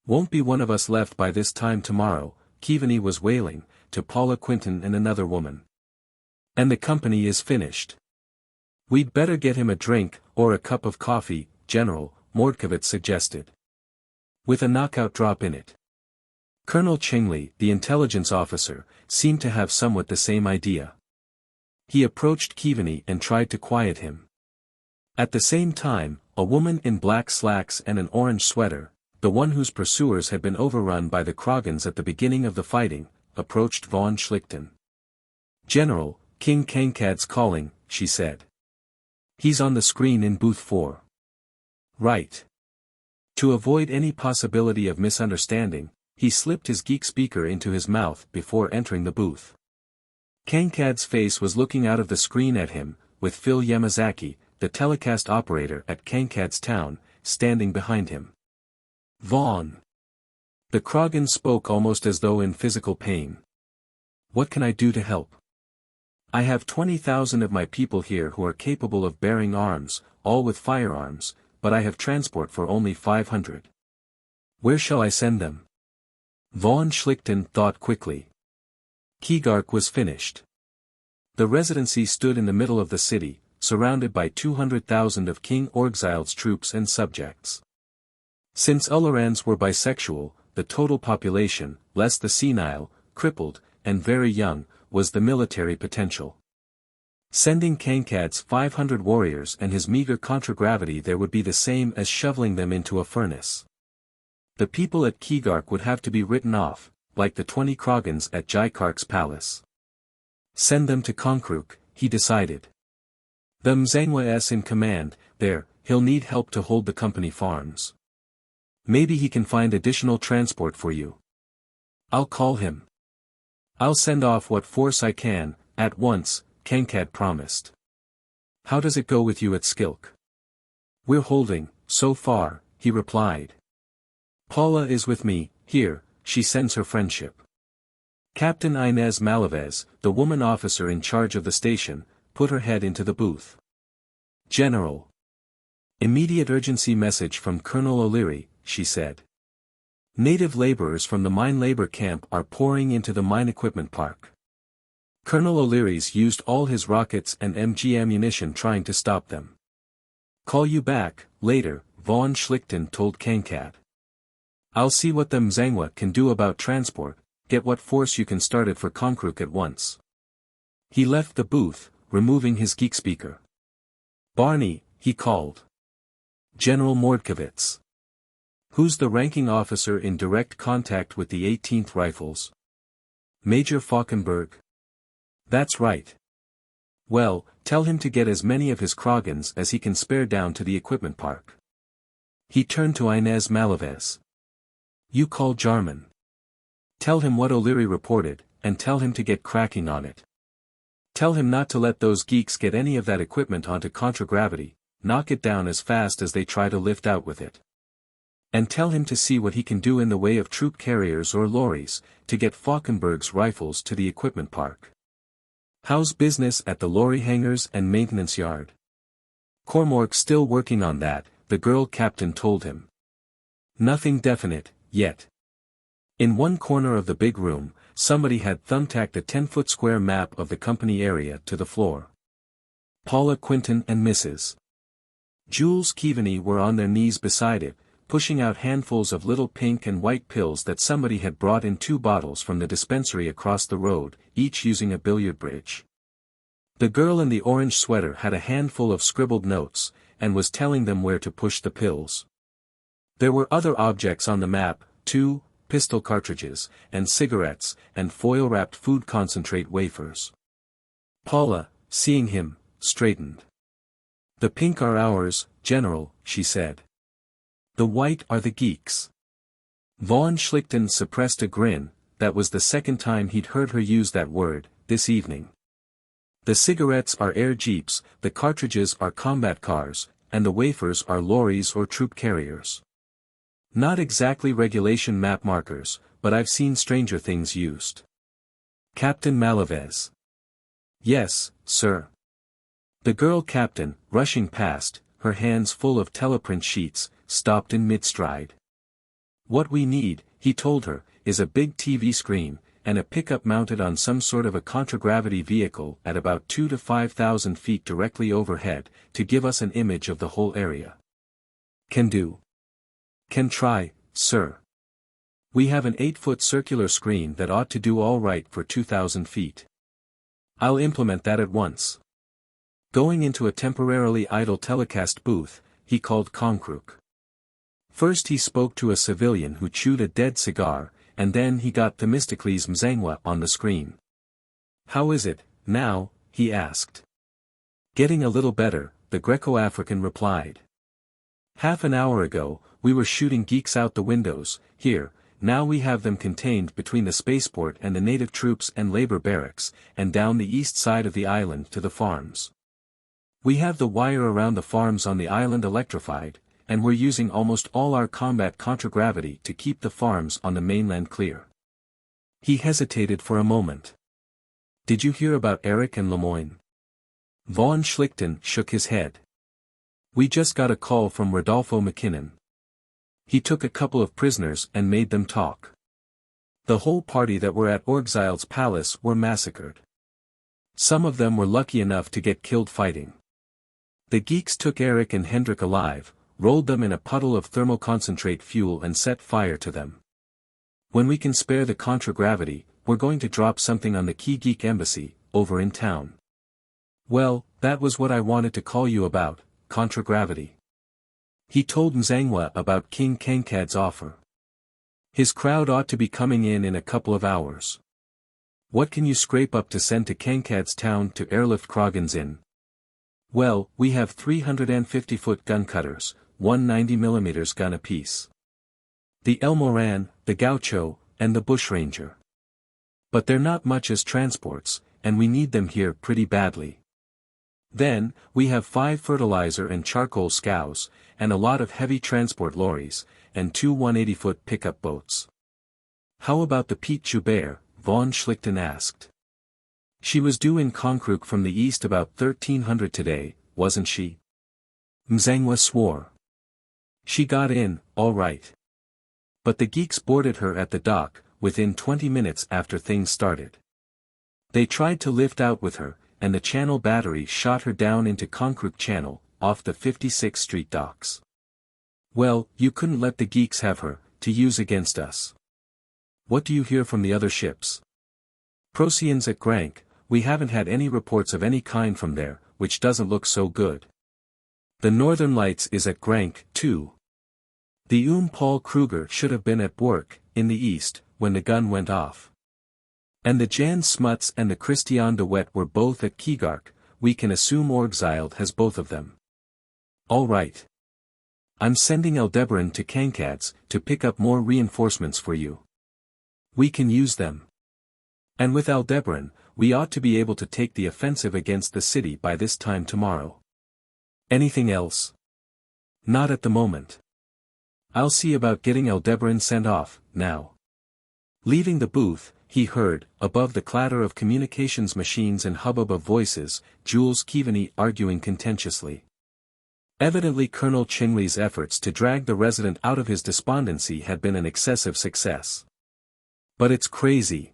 Won't be one of us left by this time tomorrow, Keaveny was wailing, to Paula Quinton and another woman. And the company is finished. We'd better get him a drink, or a cup of coffee, General, Mordkovitz suggested. With a knockout drop in it. Colonel Chingley, the intelligence officer, seemed to have somewhat the same idea. He approached Keaveny and tried to quiet him. At the same time, a woman in black slacks and an orange sweater, the one whose pursuers had been overrun by the Kragans at the beginning of the fighting, approached von Schlichten. General, King Kankad's calling, she said. He's on the screen in booth 4. Right. To avoid any possibility of misunderstanding, he slipped his geek speaker into his mouth before entering the booth. Kankad's face was looking out of the screen at him, with Phil Yamazaki, the telecast operator at Kankad's town, standing behind him. Vaughn. The Kragan spoke almost as though in physical pain. What can I do to help? I have 20,000 of my people here who are capable of bearing arms, all with firearms, but I have transport for only 500. Where shall I send them? Von Schlichten thought quickly. Keegark was finished. The residency stood in the middle of the city, surrounded by 200,000 of King Orgzild's troops and subjects. Since Ullerans were bisexual, the total population, less the senile, crippled, and very young, was the military potential. Sending Kankad's 500 warriors and his meager contragravity there would be the same as shoveling them into a furnace. The people at Keegark would have to be written off, like the 20 Kragans at Jaikark's palace. Send them to Konkruk, he decided. The Mzangwa's in command, there, he'll need help to hold the company farms. Maybe he can find additional transport for you. I'll call him. I'll send off what force I can, at once, Kankad promised. How does it go with you at Skilk? We're holding, so far, he replied. Paula is with me, here, she sends her friendship. Captain Inez Malavez, the woman officer in charge of the station, put her head into the booth. General. Immediate urgency message from Colonel O'Leary, she said. Native laborers from the mine labor camp are pouring into the mine equipment park. Colonel O'Leary's used all his rockets and MG ammunition trying to stop them. Call you back, later, von Schlichten told Kankad. I'll see what the Mzangwa can do about transport, get what force you can start it for Konkruk at once. He left the booth, removing his geek speaker. Barney, he called. General Mordkovitz. Who's the ranking officer in direct contact with the 18th Rifles? Major Falkenberg. That's right. Well, tell him to get as many of his Kragans as he can spare down to the equipment park. He turned to Inez Malavez. You call Jarman. Tell him what O'Leary reported, and tell him to get cracking on it. Tell him not to let those geeks get any of that equipment onto contragravity, knock it down as fast as they try to lift out with it. And tell him to see what he can do in the way of troop carriers or lorries, to get Falkenberg's rifles to the equipment park. How's business at the lorry hangars and maintenance yard? Cormork's still working on that, the girl captain told him. Nothing definite, yet. In one corner of the big room, somebody had thumbtacked a 10-foot square map of the company area to the floor. Paula Quinton and Mrs. Jules Keaveny were on their knees beside it, pushing out handfuls of little pink and white pills that somebody had brought in 2 bottles from the dispensary across the road, each using a billiard bridge. The girl in the orange sweater had a handful of scribbled notes, and was telling them where to push the pills. There were other objects on the map, too, pistol cartridges, and cigarettes, and foil-wrapped food concentrate wafers. Paula, seeing him, straightened. The pink are ours, General, she said. The white are the geeks. Von Schlichten suppressed a grin, that was the second time he'd heard her use that word, this evening. The cigarettes are air jeeps, the cartridges are combat cars, and the wafers are lorries or troop carriers. Not exactly regulation map markers, but I've seen stranger things used. Captain Malavez. Yes, sir. The girl captain, rushing past, her hands full of teleprint sheets, stopped in mid-stride. What we need, he told her, is a big TV screen, and a pickup mounted on some sort of a contragravity vehicle at about 2,000 to 5,000 feet directly overhead, to give us an image of the whole area. Can do. Can try, sir. We have an 8-foot circular screen that ought to do all right for 2,000 feet. I'll implement that at once. Going into a temporarily idle telecast booth, he called Konkruk. First he spoke to a civilian who chewed a dead cigar, and then he got Themistocles Mzengwa on the screen. How is it, now, he asked. Getting a little better, the Greco-African replied. Half an hour ago, we were shooting geeks out the windows, here, now we have them contained between the spaceport and the native troops and labor barracks, and down the east side of the island to the farms. We have the wire around the farms on the island electrified, and we're using almost all our combat contragravity to keep the farms on the mainland clear. He hesitated for a moment. Did you hear about Eric and Lemoyne? Von Schlichten shook his head. We just got a call from Rodolfo McKinnon. He took a couple of prisoners and made them talk. The whole party that were at Orgzild's palace were massacred. Some of them were lucky enough to get killed fighting. The geeks took Eric and Hendrik alive, rolled them in a puddle of thermoconcentrate fuel and set fire to them. When we can spare the contragravity, we're going to drop something on the Key Geek embassy, over in town. Well, that was what I wanted to call you about, contragravity. He told Mzengwa about King Kenkad's offer. His crowd ought to be coming in a couple of hours. What can you scrape up to send to Kenkad's town to airlift Kragan's in? Well, we have 350-foot gun cutters, 190mm gun apiece. The El Moran, the Gaucho, and the Bushranger. But they're not much as transports, and we need them here pretty badly. Then, we have 5 fertilizer and charcoal scows, and a lot of heavy transport lorries, and 2 180-foot pickup boats. How about the Piet Joubert? Von Schlichten asked. She was due in Konkruk from the east about 1300 today, wasn't she? Mzengwa swore. She got in, all right. But the geeks boarded her at the dock, within 20 minutes after things started. They tried to lift out with her, and the Channel battery shot her down into Konkruk Channel, off the 56th Street docks. Well, you couldn't let the geeks have her, to use against us. What do you hear from the other ships? Procyans at Grank, we haven't had any reports of any kind from there, which doesn't look so good. The Northern Lights is at Grank, too. The Paul Kruger should have been at work, in the east, when the gun went off. And the Jan Smuts and the Christian de Wet were both at Keeluk. We can assume Orgzild has both of them. All right. I'm sending Aldebaran to Kenkad's, to pick up more reinforcements for you. We can use them. And with Aldebaran, we ought to be able to take the offensive against the city by this time tomorrow. Anything else? Not at the moment. I'll see about getting Aldebaran sent off, now. Leaving the booth, he heard, above the clatter of communications machines and hubbub of voices, Jules Keaveney arguing contentiously. Evidently Colonel Chingley's efforts to drag the resident out of his despondency had been an excessive success. But it's crazy.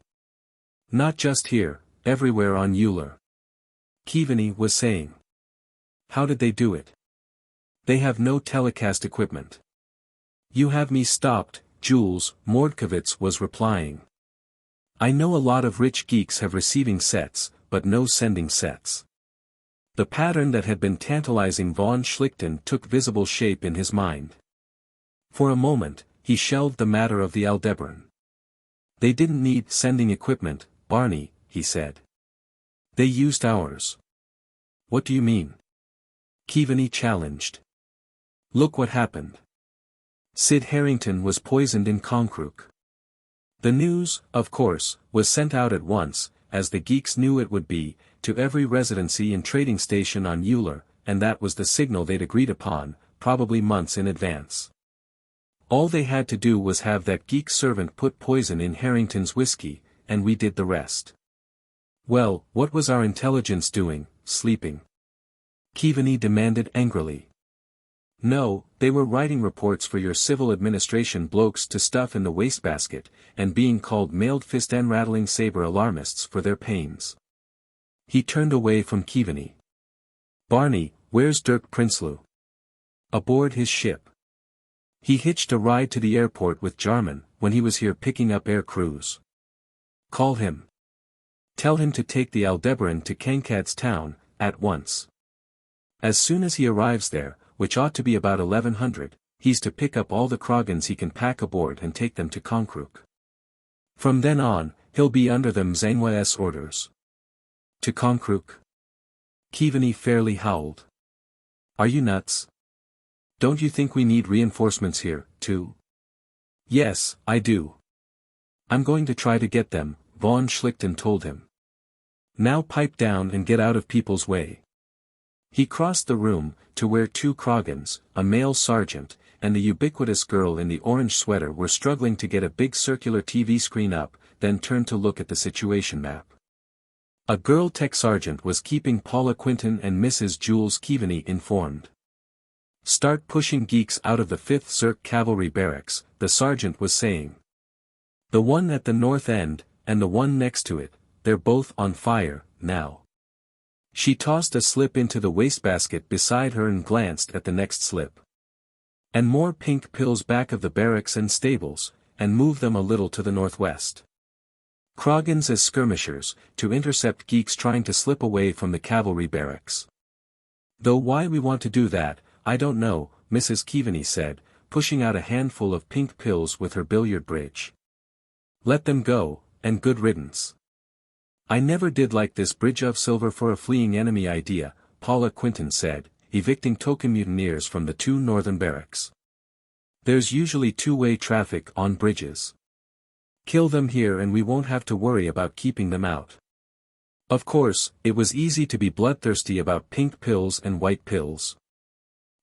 Not just here, everywhere on Uller. Keaveney was saying. How did they do it? They have no telecast equipment. You have me stopped, Jules, Mordkovitz was replying. I know a lot of rich geeks have receiving sets, but no sending sets. The pattern that had been tantalizing von Schlichten took visible shape in his mind. For a moment, he shelved the matter of the Aldebaran. They didn't need sending equipment, Barney, he said. They used ours. What do you mean? Keaveney challenged. Look what happened. Sid Harrington was poisoned in Konkruk. The news, of course, was sent out at once, as the geeks knew it would be, to every residency and trading station on Uller, and that was the signal they'd agreed upon, probably months in advance. All they had to do was have that geek servant put poison in Harrington's whiskey, and we did the rest. Well, what was our intelligence doing, sleeping? Keaveney demanded angrily. No, they were writing reports for your civil administration blokes to stuff in the wastebasket, and being called mailed fist and rattling saber alarmists for their pains. He turned away from Keaveney. Barney, where's Dirk Prinsloo? Aboard his ship. He hitched a ride to the airport with Jarman, when he was here picking up air crews. Call him. Tell him to take the Aldebaran to Kankad's town, at once. As soon as he arrives there, which ought to be about 1100, he's to pick up all the Kragans he can pack aboard and take them to Konkrook. From then on, he'll be under the Mzangwa's orders. To Konkrook? Keaveney fairly howled. Are you nuts? Don't you think we need reinforcements here, too? Yes, I do. I'm going to try to get them, von Schlichten told him. Now pipe down and get out of people's way. He crossed the room, to where two Kragans, a male sergeant, and the ubiquitous girl in the orange sweater were struggling to get a big circular TV screen up, then turned to look at the situation map. A girl tech sergeant was keeping Paula Quinton and Mrs. Jules Keaveney informed. Start pushing geeks out of the 5th Zerk Cavalry Barracks, the sergeant was saying. The one at the north end, and the one next to it, they're both on fire, now. She tossed a slip into the wastebasket beside her and glanced at the next slip. And more pink pills back of the barracks and stables, and move them a little to the northwest. Kragans as skirmishers, to intercept geeks trying to slip away from the cavalry barracks. Though why we want to do that, I don't know, Mrs. Keaveney said, pushing out a handful of pink pills with her billiard bridge. Let them go, and good riddance. I never did like this bridge of silver for a fleeing enemy idea, Paula Quinton said, evicting token mutineers from the 2 northern barracks. There's usually two-way traffic on bridges. Kill them here and we won't have to worry about keeping them out. Of course, it was easy to be bloodthirsty about pink pills and white pills.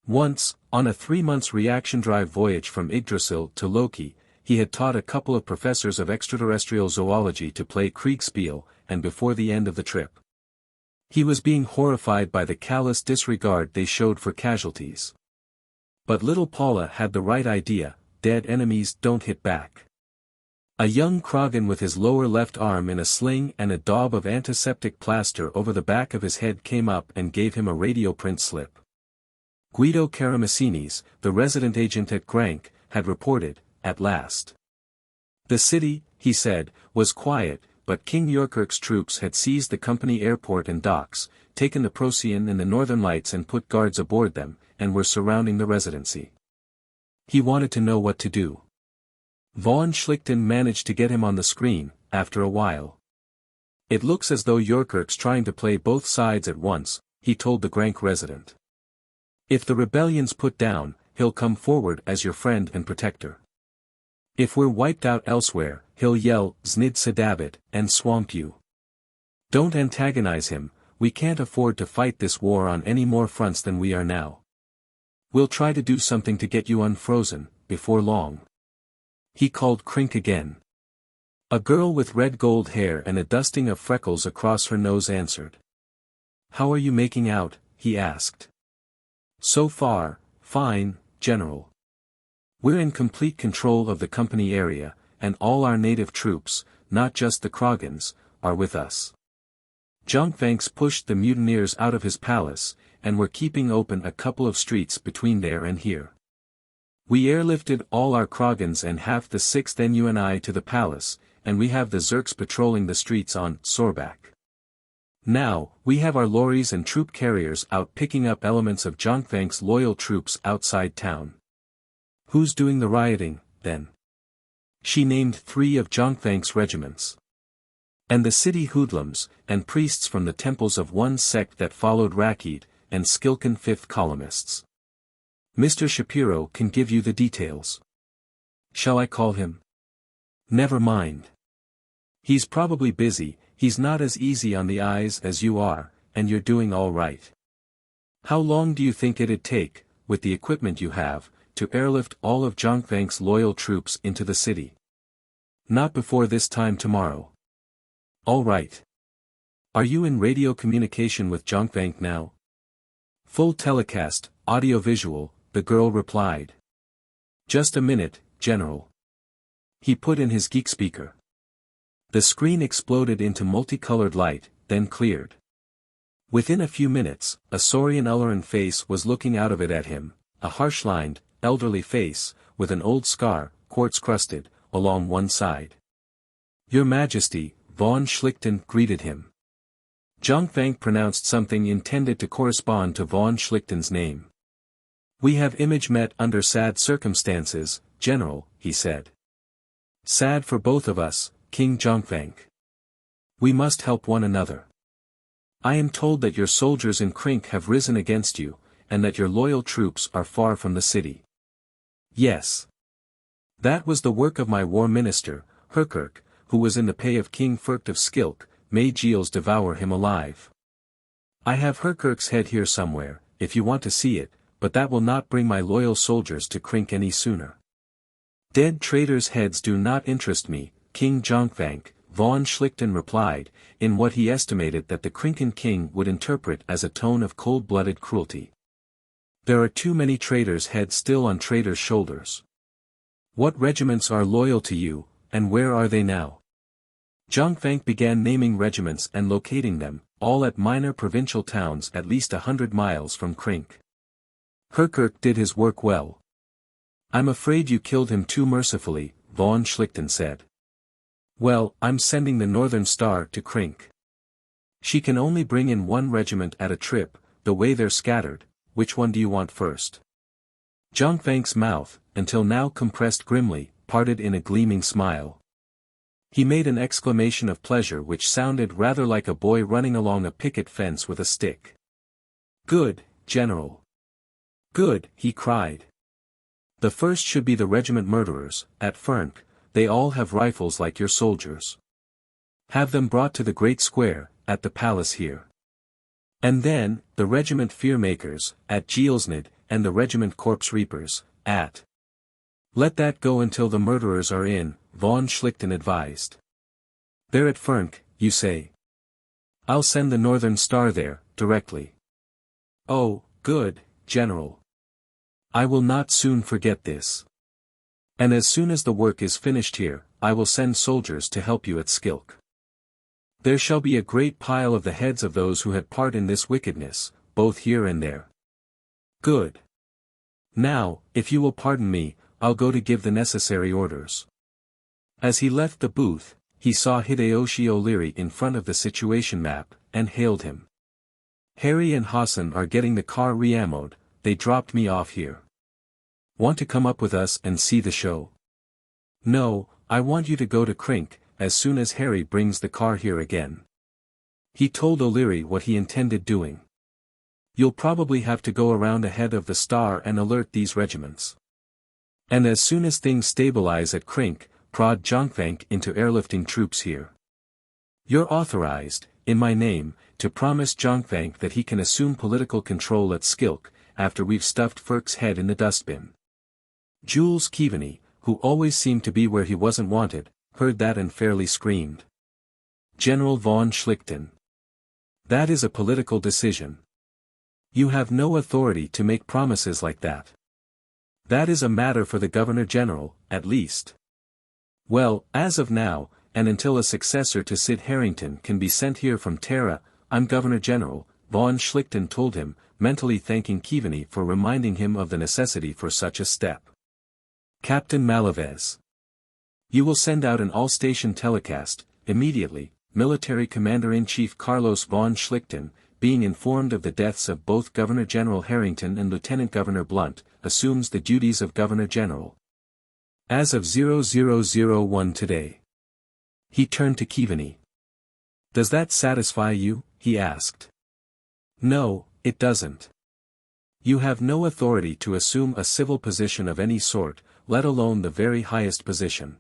Once, on a 3-month reaction drive voyage from Yggdrasil to Loki, he had taught a couple of professors of extraterrestrial zoology to play Kriegspiel, and before the end of the trip, he was being horrified by the callous disregard they showed for casualties. But little Paula had the right idea, dead enemies don't hit back. A young Kragan with his lower left arm in a sling and a daub of antiseptic plaster over the back of his head came up and gave him a radio print slip. Guido Karamessinis, the resident agent at Grank, had reported, at last. The city, he said, was quiet, but King Yorkirk's troops had seized the company airport and docks, taken the Procyon and the Northern Lights and put guards aboard them, and were surrounding the residency. He wanted to know what to do. Von Schlichten managed to get him on the screen, after a while. It looks as though Yorkirk's trying to play both sides at once, he told the Grank resident. If the rebellion's put down, he'll come forward as your friend and protector. If we're wiped out elsewhere, he'll yell, Znid Sedabit, and swamp you. Don't antagonize him, we can't afford to fight this war on any more fronts than we are now. We'll try to do something to get you unfrozen, before long. He called Krink again. A girl with red gold hair and a dusting of freckles across her nose answered. How are you making out? He asked. So far, fine, General. We're in complete control of the company area, and all our native troops, not just the Kragans, are with us. Jonkvanks pushed the mutineers out of his palace, and we're keeping open a couple of streets between there and here. We airlifted all our Kragans and half the 6th NUNI to the palace, and we have the Zerks patrolling the streets on Sorbak. Now, we have our lorries and troop carriers out picking up elements of Jonkvank's loyal troops outside town. Who's doing the rioting, then? She named 3 of Jonkvank's regiments. And the city hoodlums, and priests from the temples of one sect that followed Rakkeed, and Skilken 5th columnists. Mr. Shapiro can give you the details. Shall I call him? Never mind. He's probably busy, he's not as easy on the eyes as you are, and you're doing all right. How long do you think it'd take, with the equipment you have, to airlift all of Zhongfang's loyal troops into the city? Not before this time tomorrow. All right. Are you in radio communication with Zhongfang now? Full telecast, audio-visual, the girl replied. Just a minute, General. He put in his Geek speaker. The screen exploded into multicolored light, then cleared. Within a few minutes, a saurian Ulleran face was looking out of it at him, a harsh-lined, elderly face, with an old scar, quartz-crusted, along one side. Your Majesty, von Schlichten greeted him. Zhongfang pronounced something intended to correspond to von Schlichten's name. We have image met under sad circumstances, General, he said. Sad for both of us, King Zhongfang. We must help one another. I am told that your soldiers in Krink have risen against you, and that your loyal troops are far from the city. Yes. That was the work of my war minister, Herkirk, who was in the pay of King Firkt of Skilk. May Giels devour him alive. I have Herkirk's head here somewhere, if you want to see it, but that will not bring my loyal soldiers to Krink any sooner. Dead traitors' heads do not interest me, King Zhongfang, von Schlichten replied, in what he estimated that the Krinkan king would interpret as a tone of cold-blooded cruelty. There are too many traitors' heads still on traitors' shoulders. What regiments are loyal to you, and where are they now? Zhongfang began naming regiments and locating them, all at minor provincial towns at least 100 miles from Krink. Herkirk did his work well. I'm afraid you killed him too mercifully, von Schlichten said. Well, I'm sending the Northern Star to Krink. She can only bring in one regiment at a trip, the way they're scattered. Which one do you want first? Zhongfang's mouth, until now compressed grimly, parted in a gleaming smile. He made an exclamation of pleasure which sounded rather like a boy running along a picket fence with a stick. Good, General. Good, he cried. The first should be the regiment murderers, at Fernk. They all have rifles like your soldiers. Have them brought to the great square, at the palace here. And then, the regiment fearmakers, at Gielsnid, and the regiment corpse reapers, at. Let that go until the murderers are in, von Schlichten advised. They're at Fernk, you say? I'll send the Northern Star there, directly. Oh, good, General. I will not soon forget this. And as soon as the work is finished here, I will send soldiers to help you at Skilk. There shall be a great pile of the heads of those who had part in this wickedness, both here and there. Good. Now, if you will pardon me, I'll go to give the necessary orders. As he left the booth, he saw Hideyoshi O'Leary in front of the situation map, and hailed him. Harry and Hassan are getting the car re-ammoed, they dropped me off here. Want to come up with us and see the show? No, I want you to go to Krink, as soon as Harry brings the car here again. He told O'Leary what he intended doing. You'll probably have to go around ahead of the Star and alert these regiments. And as soon as things stabilize at Krink, prod Zhongfang into airlifting troops here. You're authorized, in my name, to promise Zhongfang that he can assume political control at Skilk, after we've stuffed Firk's head in the dustbin. Jules Keaveney, who always seemed to be where he wasn't wanted, heard that and fairly screamed. General von Schlichten. That is a political decision. You have no authority to make promises like that. That is a matter for the Governor-General, at least. Well, as of now, and until a successor to Sid Harrington can be sent here from Terra, I'm Governor-General, von Schlichten told him, mentally thanking Keaveney for reminding him of the necessity for such a step. Captain Malavez. You will send out an all-station telecast, immediately. Military Commander-in-Chief Carlos von Schlichten, being informed of the deaths of both Governor-General Harrington and Lieutenant Governor Blunt, assumes the duties of Governor-General. As of 0001 today. He turned to Keaveney. Does that satisfy you? He asked. No, it doesn't. You have no authority to assume a civil position of any sort, let alone the very highest position.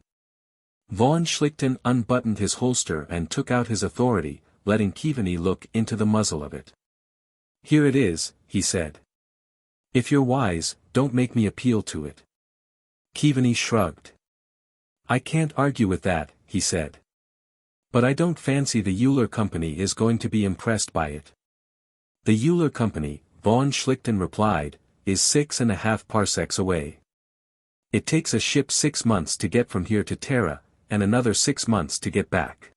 Von Schlichten unbuttoned his holster and took out his authority, letting Keaveney look into the muzzle of it. "Here it is," he said. "If you're wise, don't make me appeal to it." Keaveney shrugged. "I can't argue with that," he said. "But I don't fancy the Uller Company is going to be impressed by it." "The Uller Company," Von Schlichten replied, "is 6.5 parsecs away. It takes a ship 6 months to get from here to Terra, and another 6 months to get back.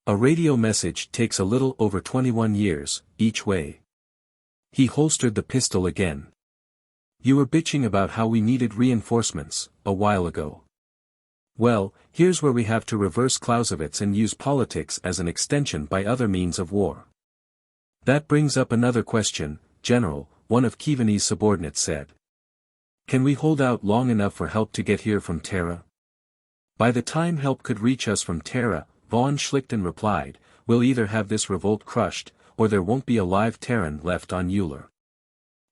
A radio message takes a little over 21 years, each way." He holstered the pistol again. "You were bitching about how we needed reinforcements, a while ago. Well, here's where we have to reverse Clausewitz and use politics as an extension by other means of war." "That brings up another question, General," one of Keaveney's subordinates said. "Can we hold out long enough for help to get here from Terra?" "By the time help could reach us from Terra," Von Schlichten replied, "we'll either have this revolt crushed, or there won't be a live Terran left on Uller."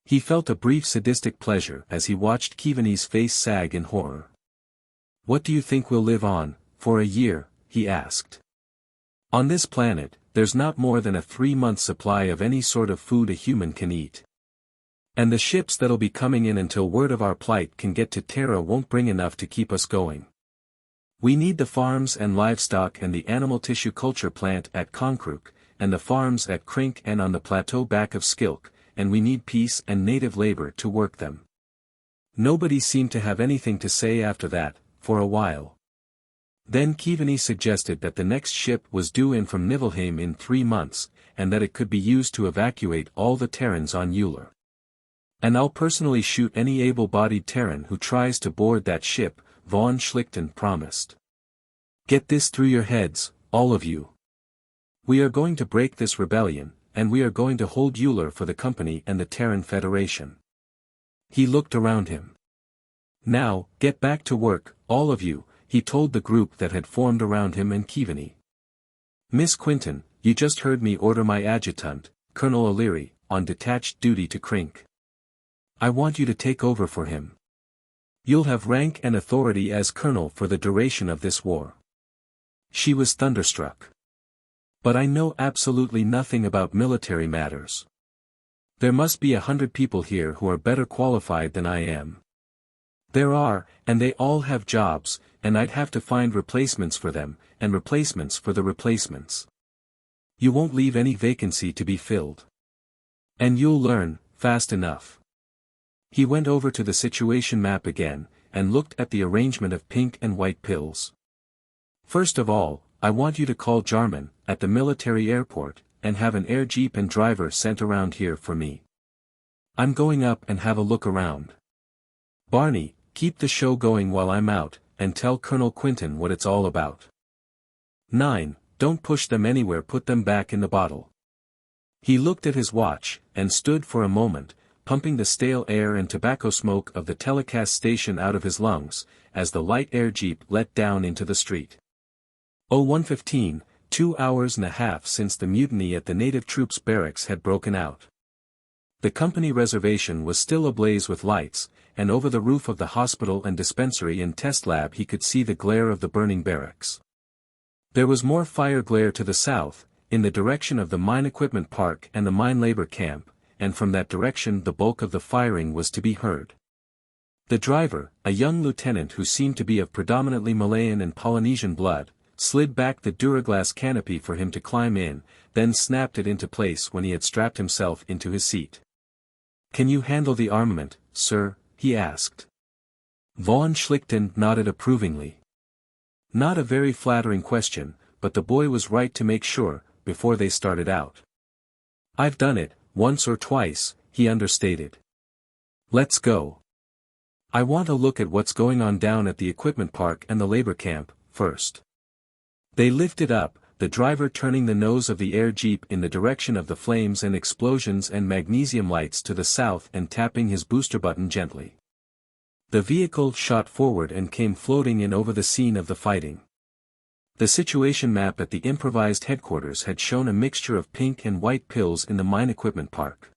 He felt a brief sadistic pleasure as he watched Keaveney's face sag in horror. "What do you think we'll live on, for a year?" he asked. "On this planet, there's not more than a 3-month supply of any sort of food a human can eat. And the ships that'll be coming in until word of our plight can get to Terra won't bring enough to keep us going. We need the farms and livestock and the animal tissue culture plant at Konkruk, and the farms at Krink and on the plateau back of Skilk, and we need peace and native labor to work them." Nobody seemed to have anything to say after that, for a while. Then Keaveney suggested that the next ship was due in from Niflheim in 3 months, and that it could be used to evacuate all the Terrans on Uller. "And I'll personally shoot any able-bodied Terran who tries to board that ship," Von Schlichten promised. "Get this through your heads, all of you. We are going to break this rebellion, and we are going to hold Uller for the Company and the Terran Federation." He looked around him. "Now, get back to work, all of you," he told the group that had formed around him and Keaveney. "Miss Quinton, you just heard me order my adjutant, Colonel O'Leary, on detached duty to Krink. I want you to take over for him. You'll have rank and authority as colonel for the duration of this war." She was thunderstruck. "But I know absolutely nothing about military matters. There must be 100 people here who are better qualified than I am." "There are, and they all have jobs, and I'd have to find replacements for them, and replacements for the replacements. You won't leave any vacancy to be filled. And you'll learn, fast enough." He went over to the situation map again, and looked at the arrangement of pink and white pills. "First of all, I want you to call Jarman, at the military airport, and have an air jeep and driver sent around here for me. I'm going up and have a look around. Barney, keep the show going while I'm out, and tell Colonel Quinton what it's all about. 9. Don't push them anywhere, put them back in the bottle." He looked at his watch, and stood for a moment, pumping the stale air and tobacco smoke of the telecast station out of his lungs, as the light air jeep let down into the street. 01:15, 2 hours and a half since the mutiny at the native troops barracks had broken out. The company reservation was still ablaze with lights, and over the roof of the hospital and dispensary and test lab he could see the glare of the burning barracks. There was more fire glare to the south, in the direction of the mine equipment park and the mine labor camp, and from that direction the bulk of the firing was to be heard. The driver, a young lieutenant who seemed to be of predominantly Malayan and Polynesian blood, slid back the duraglass canopy for him to climb in, then snapped it into place when he had strapped himself into his seat. "Can you handle the armament, sir?" he asked. Von Schlichten nodded approvingly. Not a very flattering question, but the boy was right to make sure, before they started out. "I've done it, once or twice," he understated. "Let's go. I want a look at what's going on down at the equipment park and the labor camp, first." They lifted up, the driver turning the nose of the air jeep in the direction of the flames and explosions and magnesium lights to the south and tapping his booster button gently. The vehicle shot forward and came floating in over the scene of the fighting. The situation map at the improvised headquarters had shown a mixture of pink and white pills in the mine equipment park.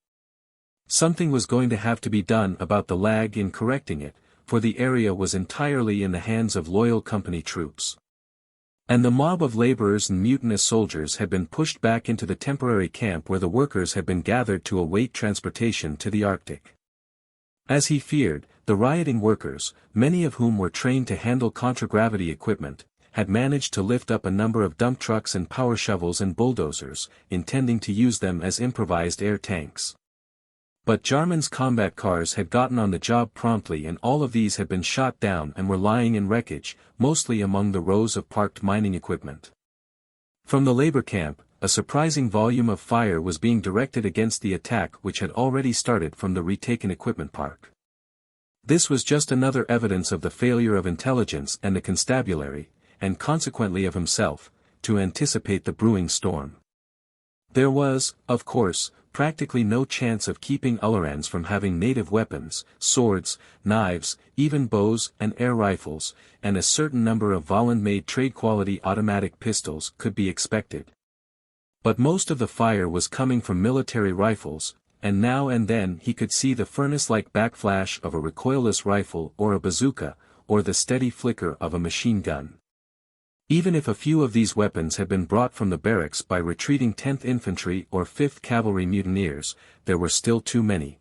Something was going to have to be done about the lag in correcting it, for the area was entirely in the hands of loyal company troops. And the mob of laborers and mutinous soldiers had been pushed back into the temporary camp where the workers had been gathered to await transportation to the Arctic. As he feared, the rioting workers, many of whom were trained to handle contragravity equipment, had managed to lift up a number of dump trucks and power shovels and bulldozers, intending to use them as improvised air tanks. But Jarman's combat cars had gotten on the job promptly, and all of these had been shot down and were lying in wreckage, mostly among the rows of parked mining equipment. From the labor camp, a surprising volume of fire was being directed against the attack which had already started from the retaken equipment park. This was just another evidence of the failure of intelligence and the constabulary, and consequently of himself, to anticipate the brewing storm. There was, of course, practically no chance of keeping Ullerans from having native weapons, swords, knives, even bows and air rifles, and a certain number of Volland-made trade-quality automatic pistols could be expected. But most of the fire was coming from military rifles, and now and then he could see the furnace-like backflash of a recoilless rifle or a bazooka, or the steady flicker of a machine gun. Even if a few of these weapons had been brought from the barracks by retreating 10th Infantry or 5th Cavalry mutineers, there were still too many.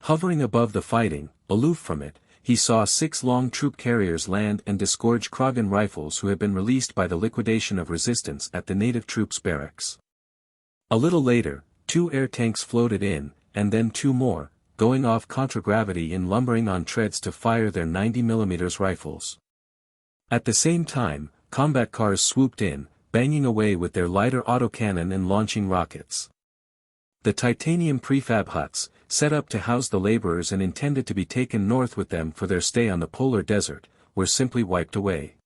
Hovering above the fighting, aloof from it, he saw 6 long troop carriers land and disgorge Kragan rifles who had been released by the liquidation of resistance at the native troops' barracks. A little later, 2 air tanks floated in, and then 2 more, going off contragravity in lumbering on treads to fire their 90mm rifles. At the same time, combat cars swooped in, banging away with their lighter autocannon and launching rockets. The titanium prefab huts, set up to house the laborers and intended to be taken north with them for their stay on the polar desert, were simply wiped away.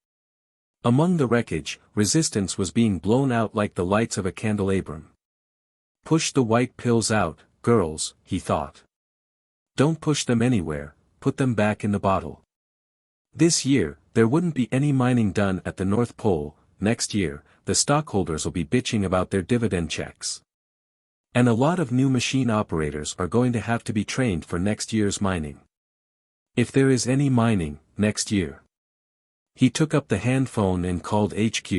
Among the wreckage, resistance was being blown out like the lights of a candelabrum. Push the white pills out, girls, he thought. Don't push them anywhere, put them back in the bottle. This year, there wouldn't be any mining done at the North Pole. Next year, the stockholders will be bitching about their dividend checks. And a lot of new machine operators are going to have to be trained for next year's mining. If there is any mining, next year. He took up the hand phone and called HQ.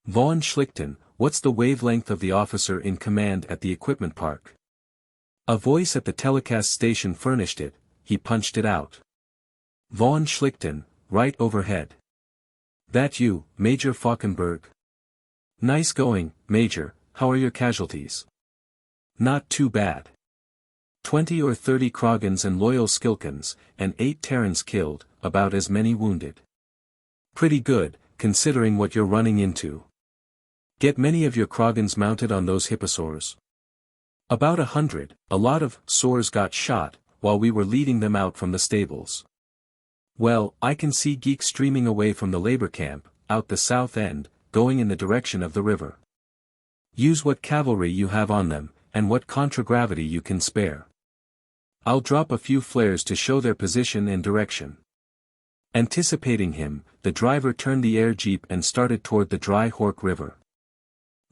Von Schlichten, what's the wavelength of the officer in command at the equipment park? A voice at the telecast station furnished it. He punched it out. Von Schlichten, right overhead. That you, Major Falkenberg? Nice going, Major, how are your casualties? Not too bad. 20 or 30 Kragans and loyal Skilkans, and 8 Terrans killed, about as many wounded. Pretty good, considering what you're running into. Get many of your Kragans mounted on those hipposaurs? About 100, a lot of saurs got shot, while we were leading them out from the stables. Well, I can see Geek streaming away from the labor camp, out the south end, going in the direction of the river. Use what cavalry you have on them, and what contragravity you can spare. I'll drop a few flares to show their position and direction. Anticipating him, the driver turned the air jeep and started toward the Dry Hork River.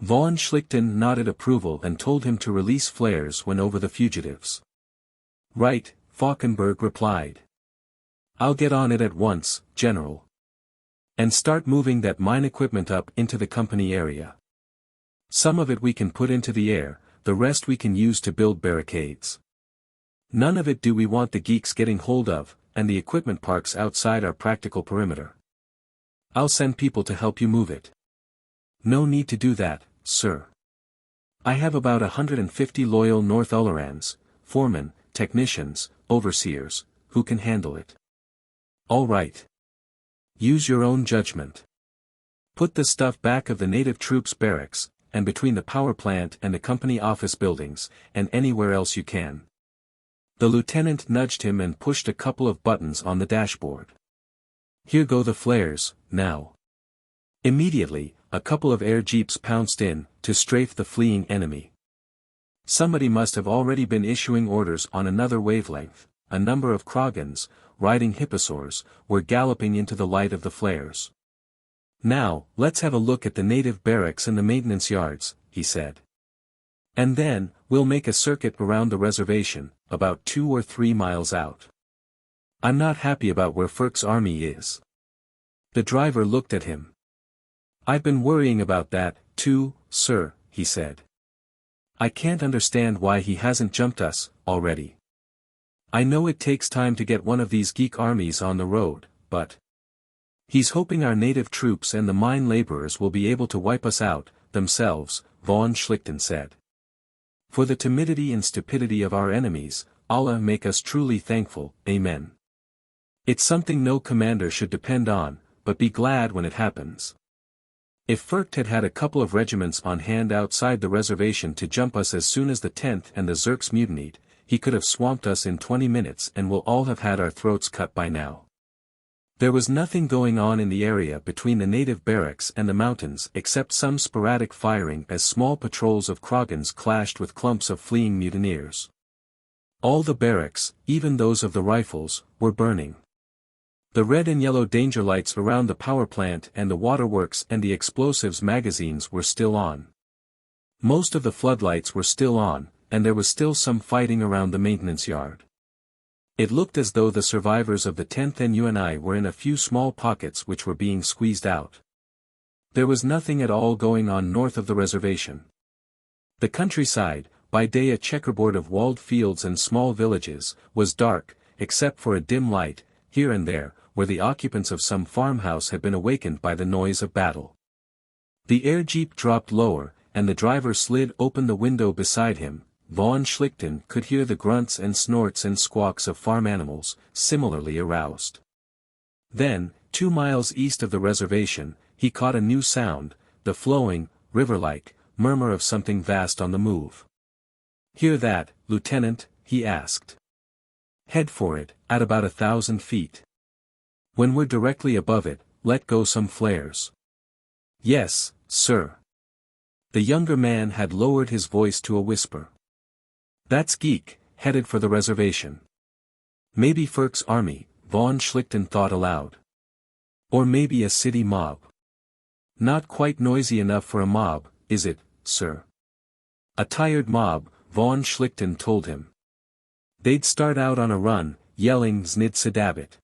Von Schlichten nodded approval and told him to release flares when over the fugitives. Right, Falkenberg replied. I'll get on it at once, General. And start moving that mine equipment up into the company area. Some of it we can put into the air, the rest we can use to build barricades. None of it do we want the geeks getting hold of, and the equipment parks outside our practical perimeter. I'll send people to help you move it. No need to do that, sir. I have about 150 loyal North Ullerans, foremen, technicians, overseers, who can handle it. All right. Use your own judgment. Put the stuff back of the native troops' barracks, and between the power plant and the company office buildings, and anywhere else you can. The lieutenant nudged him and pushed a couple of buttons on the dashboard. Here go the flares, now. Immediately, a couple of air jeeps pounced in, to strafe the fleeing enemy. Somebody must have already been issuing orders on another wavelength. A number of Kragans, riding hipposaurs, were galloping into the light of the flares. Now, let's have a look at the native barracks and the maintenance yards, he said. And then, we'll make a circuit around the reservation, about 2 or 3 miles out. I'm not happy about where Ferk's army is. The driver looked at him. I've been worrying about that, too, sir, he said. I can't understand why he hasn't jumped us, already. I know it takes time to get one of these geek armies on the road, but he's hoping our native troops and the mine laborers will be able to wipe us out, themselves, von Schlichten said. For the timidity and stupidity of our enemies, Allah make us truly thankful, Amen. It's something no commander should depend on, but be glad when it happens. If Fürkt had had a couple of regiments on hand outside the reservation to jump us as soon as the 10th and the Zerks mutinied, he could have swamped us in 20 minutes and we'll all have had our throats cut by now. There was nothing going on in the area between the native barracks and the mountains except some sporadic firing as small patrols of Kragans clashed with clumps of fleeing mutineers. All the barracks, even those of the rifles, were burning. The red and yellow danger lights around the power plant and the waterworks and the explosives magazines were still on. Most of the floodlights were still on, and there was still some fighting around the maintenance yard. It looked as though the survivors of the 10th NUNI were in a few small pockets which were being squeezed out. There was nothing at all going on north of the reservation. The countryside, by day a checkerboard of walled fields and small villages, was dark, except for a dim light, here and there, where the occupants of some farmhouse had been awakened by the noise of battle. The air jeep dropped lower, and the driver slid open the window beside him. Von Schlichten could hear the grunts and snorts and squawks of farm animals, similarly aroused. Then, 2 miles east of the reservation, he caught a new sound, the flowing, river-like, murmur of something vast on the move. "Hear that, Lieutenant?" he asked. "Head for it, at about 1,000 feet. When we're directly above it, let go some flares." "Yes, sir." The younger man had lowered his voice to a whisper. "That's Geek, headed for the reservation. Maybe Fürkt's army," von Schlichten thought aloud. "Or maybe a city mob. Not quite noisy enough for a mob, is it, sir?" "A tired mob," von Schlichten told him. "They'd start out on a run, yelling Znid Sedabit.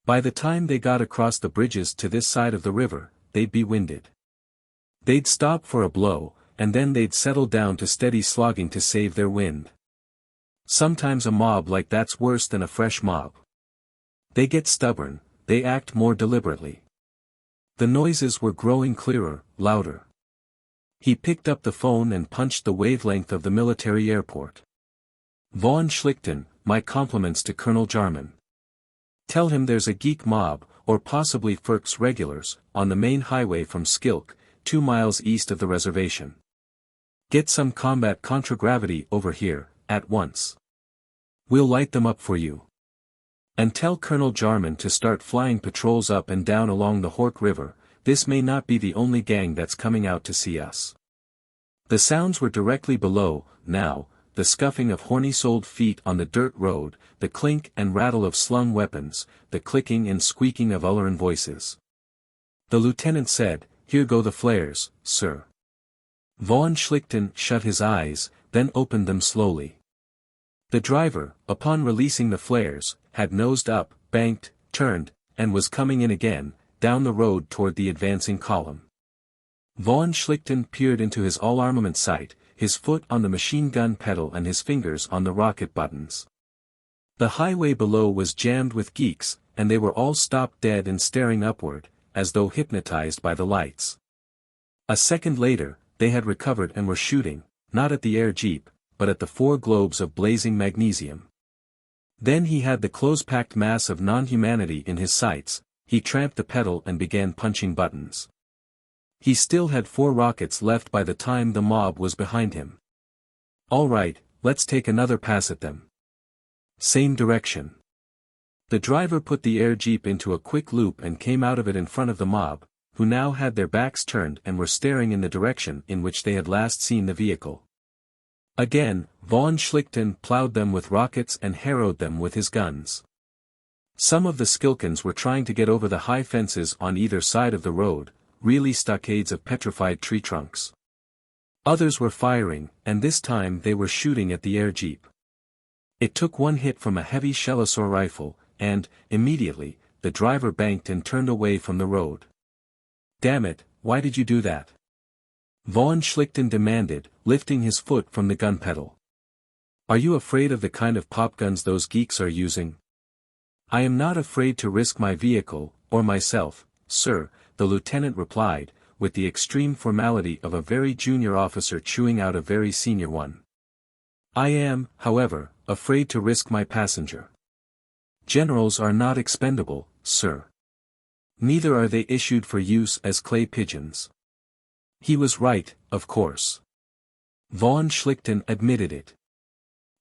By the time they got across the bridges to this side of the river, they'd be winded. They'd stop for a blow, and then they'd settle down to steady slogging to save their wind. Sometimes a mob like that's worse than a fresh mob. They get stubborn, they act more deliberately." The noises were growing clearer, louder. He picked up the phone and punched the wavelength of the military airport. "Von Schlichten, my compliments to Colonel Jarman. Tell him there's a geek mob, or possibly Fürkt's regulars, on the main highway from Skilk, 2 miles east of the reservation. Get some combat contragravity over here, at once. We'll light them up for you. And tell Colonel Jarman to start flying patrols up and down along the Hork River. This may not be the only gang that's coming out to see us." The sounds were directly below, now, the scuffing of horny-soled feet on the dirt road, the clink and rattle of slung weapons, the clicking and squeaking of Ulleran voices. The lieutenant said, "Here go the flares, sir." Von Schlichten shut his eyes, then opened them slowly. The driver, upon releasing the flares, had nosed up, banked, turned, and was coming in again, down the road toward the advancing column. Von Schlichten peered into his all-armament sight, his foot on the machine gun pedal and his fingers on the rocket buttons. The highway below was jammed with geeks, and they were all stopped dead and staring upward, as though hypnotized by the lights. A second later, they had recovered and were shooting, not at the air jeep, but at the 4 globes of blazing magnesium. Then he had the close-packed mass of non-humanity in his sights. He tramped the pedal and began punching buttons. He still had 4 rockets left by the time the mob was behind him. "All right, let's take another pass at them. Same direction." The driver put the air jeep into a quick loop and came out of it in front of the mob, who now had their backs turned and were staring in the direction in which they had last seen the vehicle. Again, von Schlichten plowed them with rockets and harrowed them with his guns. Some of the Skilkans were trying to get over the high fences on either side of the road, really stockades of petrified tree trunks. Others were firing, and this time they were shooting at the air jeep. It took one hit from a heavy Shellosaur rifle, and, immediately, the driver banked and turned away from the road. "Damn it, why did you do that? Von Schlichten demanded, lifting his foot from the gun pedal. Are you afraid of the kind of popguns those geeks are using? I am not afraid to risk my vehicle, or myself, sir, the lieutenant replied, with the extreme formality of a very junior officer chewing out a very senior one. I am, however, afraid to risk my passenger. Generals are not expendable, sir. Neither are they issued for use as clay pigeons. He was right, of course. Von Schlichten admitted it.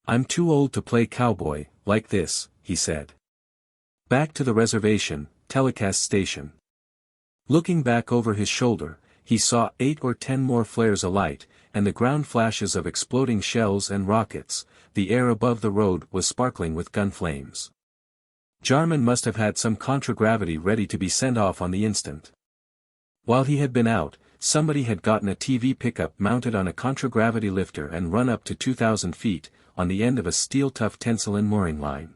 I'm too old to play cowboy, like this, he said. Back to the reservation, telecast station. Looking back over his shoulder, he saw 8 or 10 more flares alight, and the ground flashes of exploding shells and rockets. The air above the road was sparkling with gun flames. Jarman must have had some contragravity ready to be sent off on the instant. While he had been out, somebody had gotten a TV pickup mounted on a contragravity lifter and run up to 2,000 feet, on the end of a steel-tough tensile and mooring line.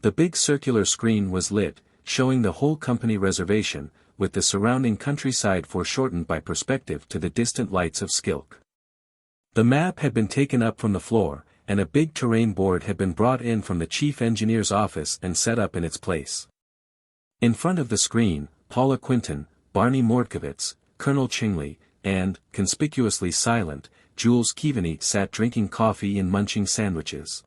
The big circular screen was lit, showing the whole company reservation, with the surrounding countryside foreshortened by perspective to the distant lights of Skilk. The map had been taken up from the floor, and a big terrain board had been brought in from the chief engineer's office and set up in its place. In front of the screen, Paula Quinton, Barney Mordkovitz, Colonel Chingley, and, conspicuously silent, Jules Keaveney sat drinking coffee and munching sandwiches.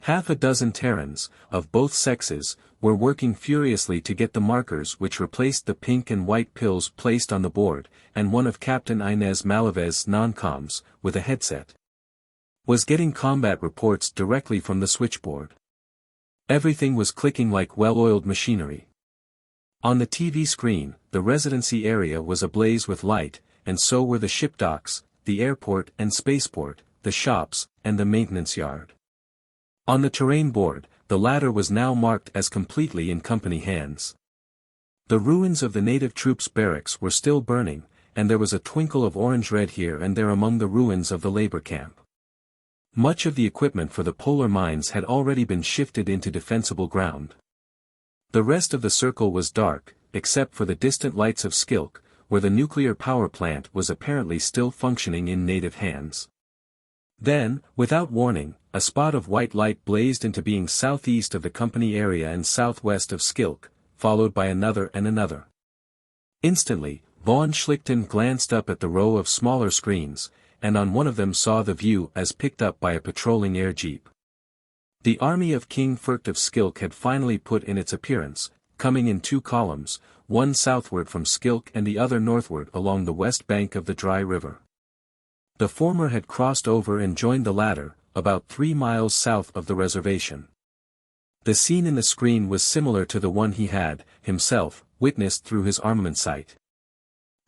Half a dozen Terrans, of both sexes, were working furiously to get the markers which replaced the pink and white pills placed on the board, and one of Captain Inez Malavez's non-coms, with a headset, was getting combat reports directly from the switchboard. Everything was clicking like well-oiled machinery. On the TV screen, the residency area was ablaze with light, and so were the ship docks, the airport and spaceport, the shops, and the maintenance yard. On the terrain board, the latter was now marked as completely in company hands. The ruins of the native troops' barracks were still burning, and there was a twinkle of orange-red here and there among the ruins of the labor camp. Much of the equipment for the polar mines had already been shifted into defensible ground. The rest of the circle was dark, except for the distant lights of Skilk, where the nuclear power plant was apparently still functioning in native hands. Then, without warning, a spot of white light blazed into being southeast of the company area and southwest of Skilk, followed by another and another. Instantly, Von Schlichten glanced up at the row of smaller screens, and on one of them saw the view as picked up by a patrolling air jeep. The army of King Firkt of Skilk had finally put in its appearance, coming in 2 columns, one southward from Skilk and the other northward along the west bank of the dry river. The former had crossed over and joined the latter, about 3 miles south of the reservation. The scene in the screen was similar to the one he had, himself, witnessed through his armament sight.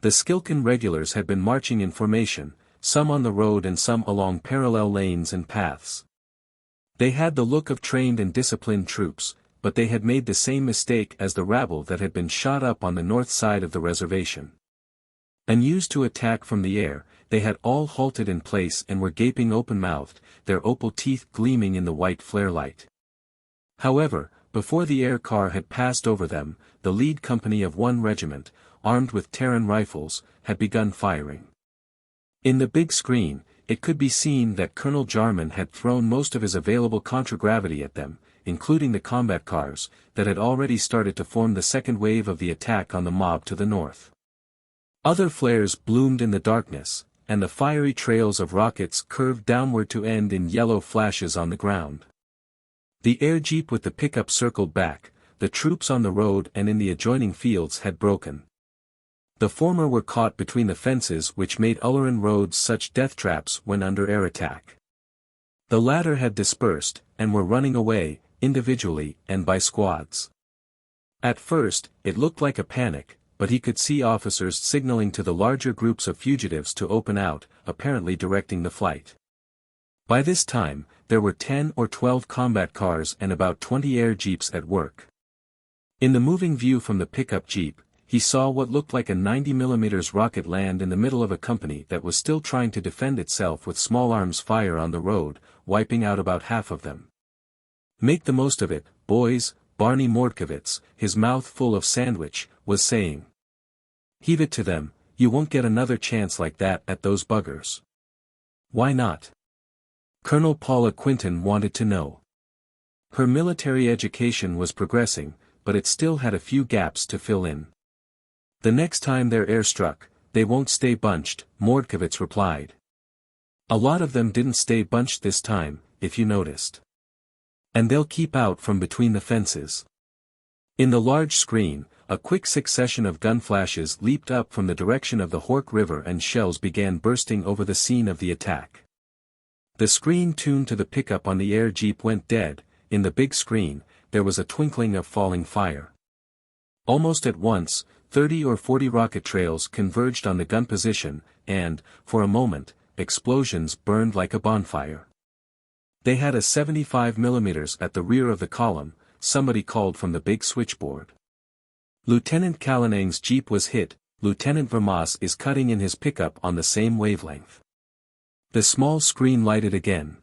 The Skilkan regulars had been marching in formation, some on the road and some along parallel lanes and paths. They had the look of trained and disciplined troops, but they had made the same mistake as the rabble that had been shot up on the north side of the reservation. Unused to attack from the air, they had all halted in place and were gaping open-mouthed, their opal teeth gleaming in the white flare light. However, before the air car had passed over them, the lead company of 1 regiment, armed with Terran rifles, had begun firing. In the big screen, it could be seen that Colonel Jarman had thrown most of his available contragravity at them, including the combat cars, that had already started to form the second wave of the attack on the mob to the north. Other flares bloomed in the darkness, and the fiery trails of rockets curved downward to end in yellow flashes on the ground. The air jeep with the pickup circled back, the troops on the road and in the adjoining fields had broken. The former were caught between the fences which made Ulleran roads such death traps when under air attack. The latter had dispersed, and were running away, individually and by squads. At first, it looked like a panic, but he could see officers signaling to the larger groups of fugitives to open out, apparently directing the flight. By this time, there were 10 or 12 combat cars and about 20 air jeeps at work. In the moving view from the pickup jeep, he saw what looked like a 90mm rocket land in the middle of a company that was still trying to defend itself with small arms fire on the road, wiping out about half of them. "Make the most of it, boys," Barney Mordkovitz, his mouth full of sandwich, was saying. Heave it to them, you won't get another chance like that at those buggers. Why not? Colonel Paula Quinton wanted to know. Her military education was progressing, but it still had a few gaps to fill in. The next time they're airstruck, they won't stay bunched, Mordkovitz replied. A lot of them didn't stay bunched this time, if you noticed. And they'll keep out from between the fences. In the large screen, a quick succession of gun flashes leaped up from the direction of the Hork River and shells began bursting over the scene of the attack. The screen tuned to the pickup on the air jeep went dead. In the big screen, there was a twinkling of falling fire. Almost at once, 30 or 40 rocket trails converged on the gun position, and, for a moment, explosions burned like a bonfire. They had a 75 mm at the rear of the column, somebody called from the big switchboard. Lieutenant Kalinang's jeep was hit, Lieutenant Vermas is cutting in his pickup on the same wavelength. The small screen lighted again.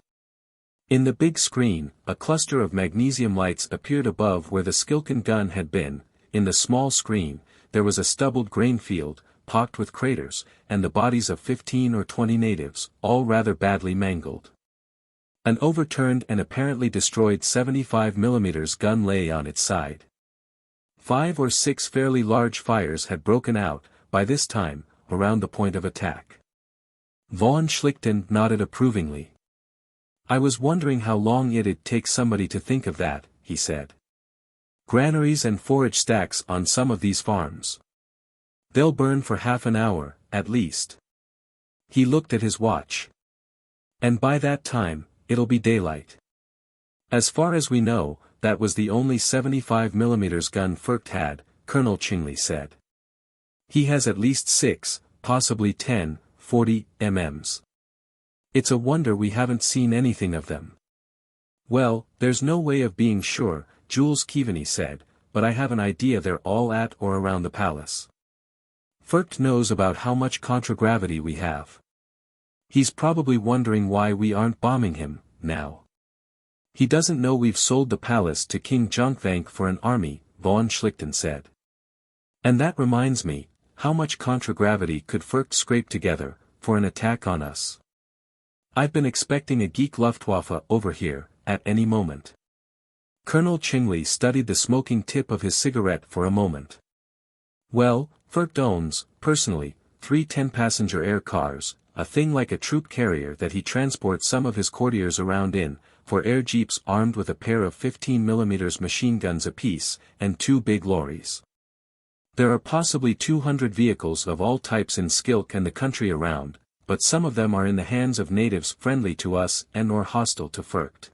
In the big screen, a cluster of magnesium lights appeared above where the Schlichten gun had been. In the small screen, there was a stubbled grain field, pocked with craters, and the bodies of 15 or 20 natives, all rather badly mangled. An overturned and apparently destroyed 75 mm gun lay on its side. 5 or 6 fairly large fires had broken out, by this time, around the point of attack. Von Schlichten nodded approvingly. I was wondering how long it'd take somebody to think of that, he said. Granaries and forage stacks on some of these farms. They'll burn for half an hour, at least. He looked at his watch. And by that time, it'll be daylight. As far as we know, that was the only 75 mm gun Furcht had, Colonel Chingley said. He has at least 6, possibly 10, 40 mm. It's a wonder we haven't seen anything of them. Well, there's no way of being sure, Jules Keaveney said, but I have an idea they're all at or around the palace. Furcht knows about how much contragravity we have. He's probably wondering why we aren't bombing him, now. He doesn't know we've sold the palace to King Jonkvank for an army, von Schlichten said. And that reminds me, how much contragravity could Furcht scrape together, for an attack on us? I've been expecting a Geek Luftwaffe over here, at any moment. Colonel Chingley studied the smoking tip of his cigarette for a moment. Well, Furcht owns, personally, 3 10-passenger air cars, a thing like a troop carrier that he transports some of his courtiers around in, for air jeeps armed with a pair of 15 mm machine guns apiece, and 2 big lorries. There are possibly 200 vehicles of all types in Skilk and the country around, but some of them are in the hands of natives friendly to us and or hostile to Furcht.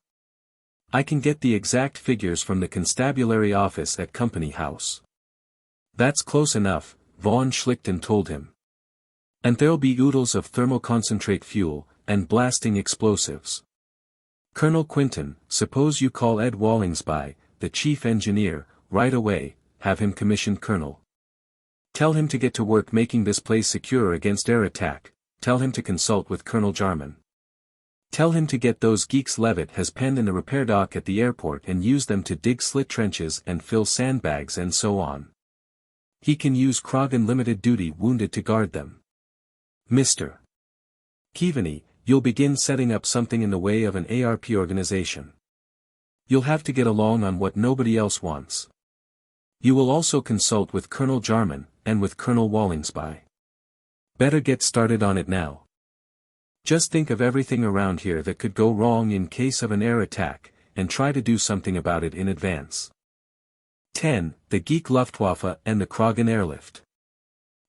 I can get the exact figures from the constabulary office at Company House. That's close enough, von Schlichten told him. And there'll be oodles of thermoconcentrate fuel, and blasting explosives. Colonel Quinton, suppose you call Ed Wallingsby, the chief engineer, right away, have him commissioned colonel. Tell him to get to work making this place secure against air attack. Tell him to consult with Colonel Jarman. Tell him to get those geeks Levitt has penned in the repair dock at the airport and use them to dig slit trenches and fill sandbags and so on. He can use Kragan limited duty wounded to guard them. Mr. Keaveney, you'll begin setting up something in the way of an ARP organization. You'll have to get along on what nobody else wants. You will also consult with Colonel Jarman, and with Colonel Wallingsby. Better get started on it now. Just think of everything around here that could go wrong in case of an air attack, and try to do something about it in advance. 10. The Geek Luftwaffe and the Kragan Airlift.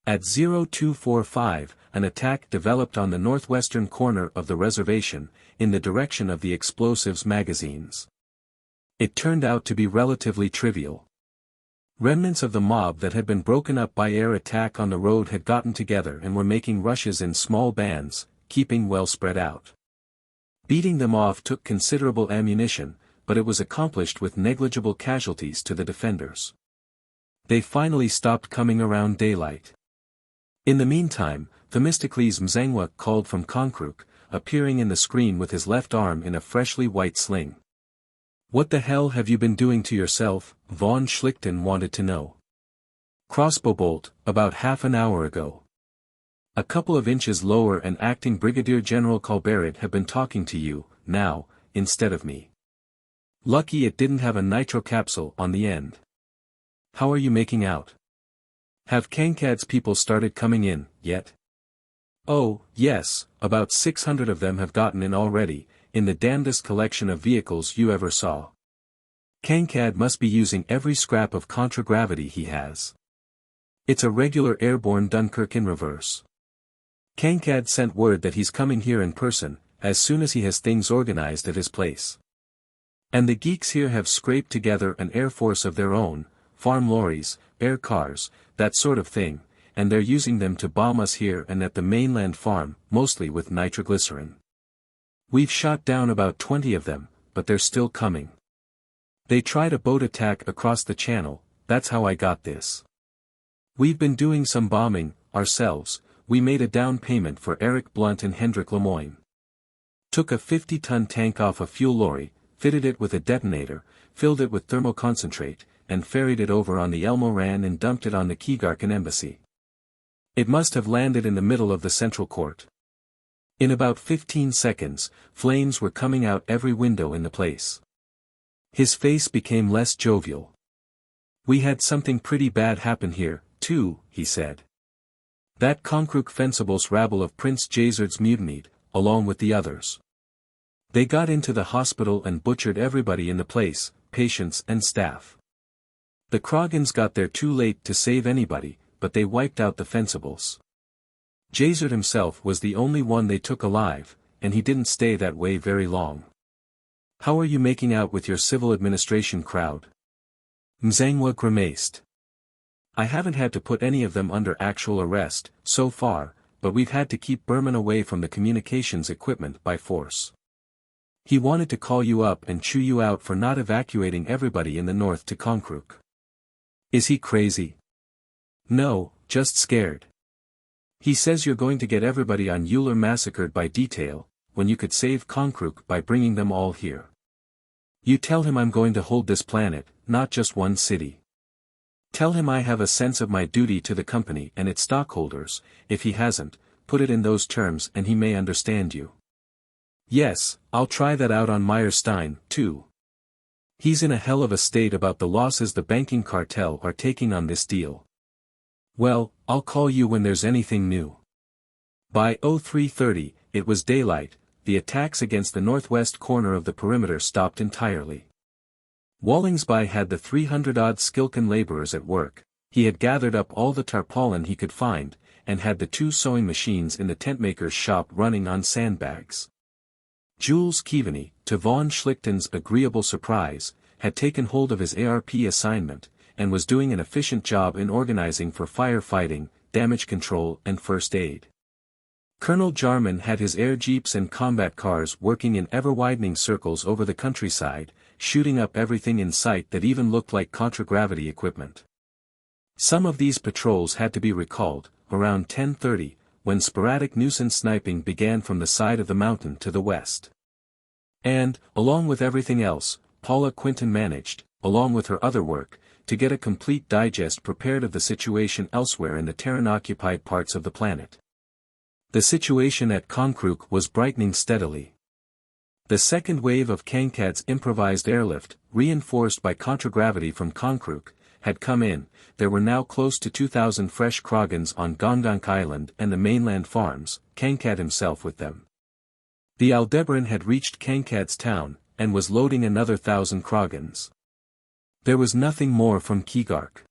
At 0245, an attack developed on the northwestern corner of the reservation, in the direction of the explosives magazines. It turned out to be relatively trivial. Remnants of the mob that had been broken up by air attack on the road had gotten together and were making rushes in small bands, keeping well spread out. Beating them off took considerable ammunition, but it was accomplished with negligible casualties to the defenders. They finally stopped coming around daylight. In the meantime, Themistocles Mzengwa called from Konkruk, appearing in the screen with his left arm in a freshly white sling. What the hell have you been doing to yourself? Von Schlichten wanted to know. Crossbow bolt, about half an hour ago. A couple of inches lower and acting Brigadier General Colbert have been talking to you, now, instead of me. Lucky it didn't have a nitro capsule on the end. How are you making out? Have Kankad's people started coming in, yet? Oh, yes, about 600 of them have gotten in already, in the damnedest collection of vehicles you ever saw. Kankad must be using every scrap of contragravity he has. It's a regular airborne Dunkirk in reverse. Kankad sent word that he's coming here in person, as soon as he has things organized at his place. And the geeks here have scraped together an air force of their own, farm lorries, air cars, that sort of thing, and they're using them to bomb us here and at the mainland farm, mostly with nitroglycerin. We've shot down about 20 of them, but they're still coming. They tried a boat attack across the channel, that's how I got this. We've been doing some bombing, ourselves. We made a down payment for Eric Blunt and Hendrik Lemoyne. Took a 50-ton tank off a fuel lorry, fitted it with a detonator, filled it with thermoconcentrate, and ferried it over on the Elmoran and dumped it on the Keegarkan embassy. It must have landed in the middle of the central court. In about 15 seconds, flames were coming out every window in the place. His face became less jovial. We had something pretty bad happen here, too, he said. That Konkrook Fencibles rabble of Prince Jazard's mutinied, along with the others. They got into the hospital and butchered everybody in the place, patients and staff. The Kragans got there too late to save anybody, but they wiped out the Fencibles. Jazard himself was the only one they took alive, and he didn't stay that way very long. How are you making out with your civil administration crowd? Mzangwa grimaced. I haven't had to put any of them under actual arrest, so far, but we've had to keep Berman away from the communications equipment by force. He wanted to call you up and chew you out for not evacuating everybody in the north to Konkrook. Is he crazy? No, just scared. He says you're going to get everybody on Uller massacred by detail, when you could save Konkrook by bringing them all here. You tell him I'm going to hold this planet, not just one city. Tell him I have a sense of my duty to the company and its stockholders. If he hasn't, put it in those terms and he may understand you. Yes, I'll try that out on Meyerstein, too. He's in a hell of a state about the losses the banking cartel are taking on this deal. Well, I'll call you when there's anything new. By 03:30, it was daylight, the attacks against the northwest corner of the perimeter stopped entirely. Wallingsby had the 300-odd Skilken laborers at work, he had gathered up all the tarpaulin he could find, and had the 2 sewing machines in the tentmaker's shop running on sandbags. Jules Keaveney, to von Schlichten's agreeable surprise, had taken hold of his ARP assignment, and was doing an efficient job in organizing for firefighting, damage control and first aid. Colonel Jarman had his air jeeps and combat cars working in ever-widening circles over the countryside, shooting up everything in sight that even looked like contragravity equipment. Some of these patrols had to be recalled, around 10:30, when sporadic nuisance sniping began from the side of the mountain to the west. And, along with everything else, Paula Quinton managed, along with her other work, to get a complete digest prepared of the situation elsewhere in the Terran-occupied parts of the planet. The situation at Konkrook was brightening steadily. The second wave of Kankad's improvised airlift, reinforced by contragravity from Konkrook, had come in. There were now close to 2,000 fresh Kragans on Gongonk Island and the mainland farms, Kankad himself with them. The Aldebaran had reached Kankad's town, and was loading another 1,000 Kragans. There was nothing more from Keegark.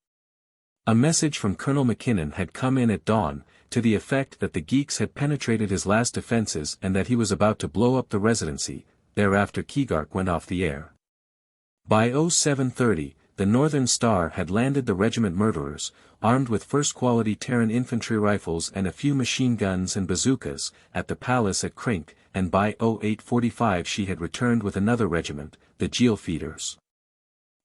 A message from Colonel McKinnon had come in at dawn, to the effect that the geeks had penetrated his last defenses and that he was about to blow up the residency. Thereafter Keegark went off the air. By 07:30, the Northern Star had landed the regiment Murderers, armed with first-quality Terran infantry rifles and a few machine guns and bazookas, at the palace at Krink, and by 08:45 she had returned with another regiment, the Geelfeeders.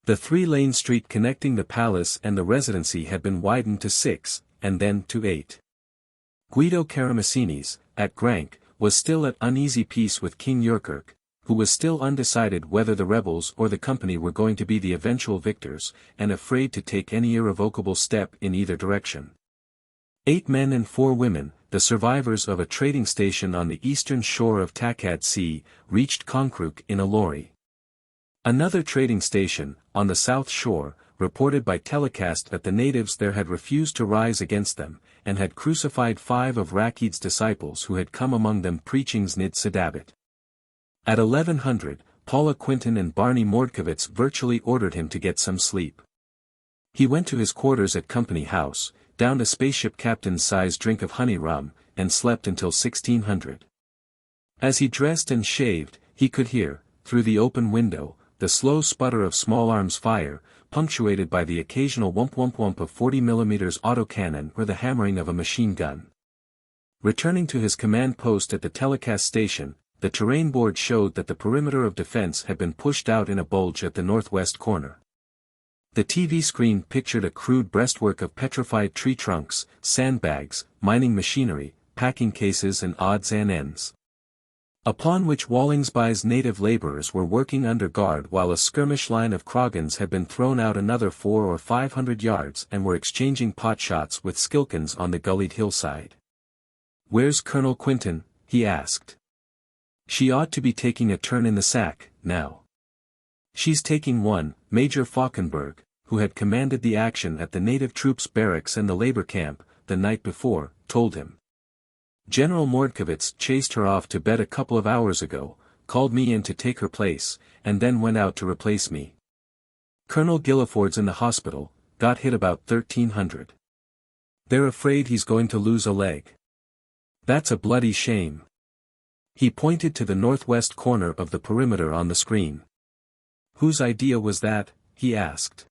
The 3-lane street connecting the palace and the residency had been widened to 6, and then to 8. Guido Karamessinis, at Grank, was still at uneasy peace with King Yurkirk, who was still undecided whether the rebels or the company were going to be the eventual victors, and afraid to take any irrevocable step in either direction. 8 men and 4 women, the survivors of a trading station on the eastern shore of Takkad Sea, reached Konkruk in a lorry. Another trading station, on the south shore, reported by telecast that the natives there had refused to rise against them, and had crucified 5 of Rakkeed's disciples who had come among them preaching Znid Sadabit. At 1100, Paula Quinton and Barney Mordkovitz virtually ordered him to get some sleep. He went to his quarters at Company House, downed a spaceship captain's size drink of honey rum, and slept until 1600. As he dressed and shaved, he could hear, through the open window, the slow sputter of small arms fire, punctuated by the occasional whump-whump-whump of 40mm autocannon or the hammering of a machine gun. Returning to his command post at the telecast station, the terrain board showed that the perimeter of defense had been pushed out in a bulge at the northwest corner. The TV screen pictured a crude breastwork of petrified tree trunks, sandbags, mining machinery, packing cases and odds and ends, upon which Wallingsby's native laborers were working under guard while a skirmish line of Kragans had been thrown out another 400 or 500 yards and were exchanging pot shots with Schlichtens on the gullied hillside. "Where's Colonel Quinton?" he asked. "She ought to be taking a turn in the sack, now." "She's taking one," Major Falkenberg, who had commanded the action at the native troops barracks and the labor camp, the night before, told him. "General Mordkovitz chased her off to bed a couple of hours ago, called me in to take her place, and then went out to replace me. Colonel Guilliford's in the hospital, got hit about 1300. They're afraid he's going to lose a leg. That's a bloody shame." He pointed to the northwest corner of the perimeter on the screen. "Whose idea was that?" he asked.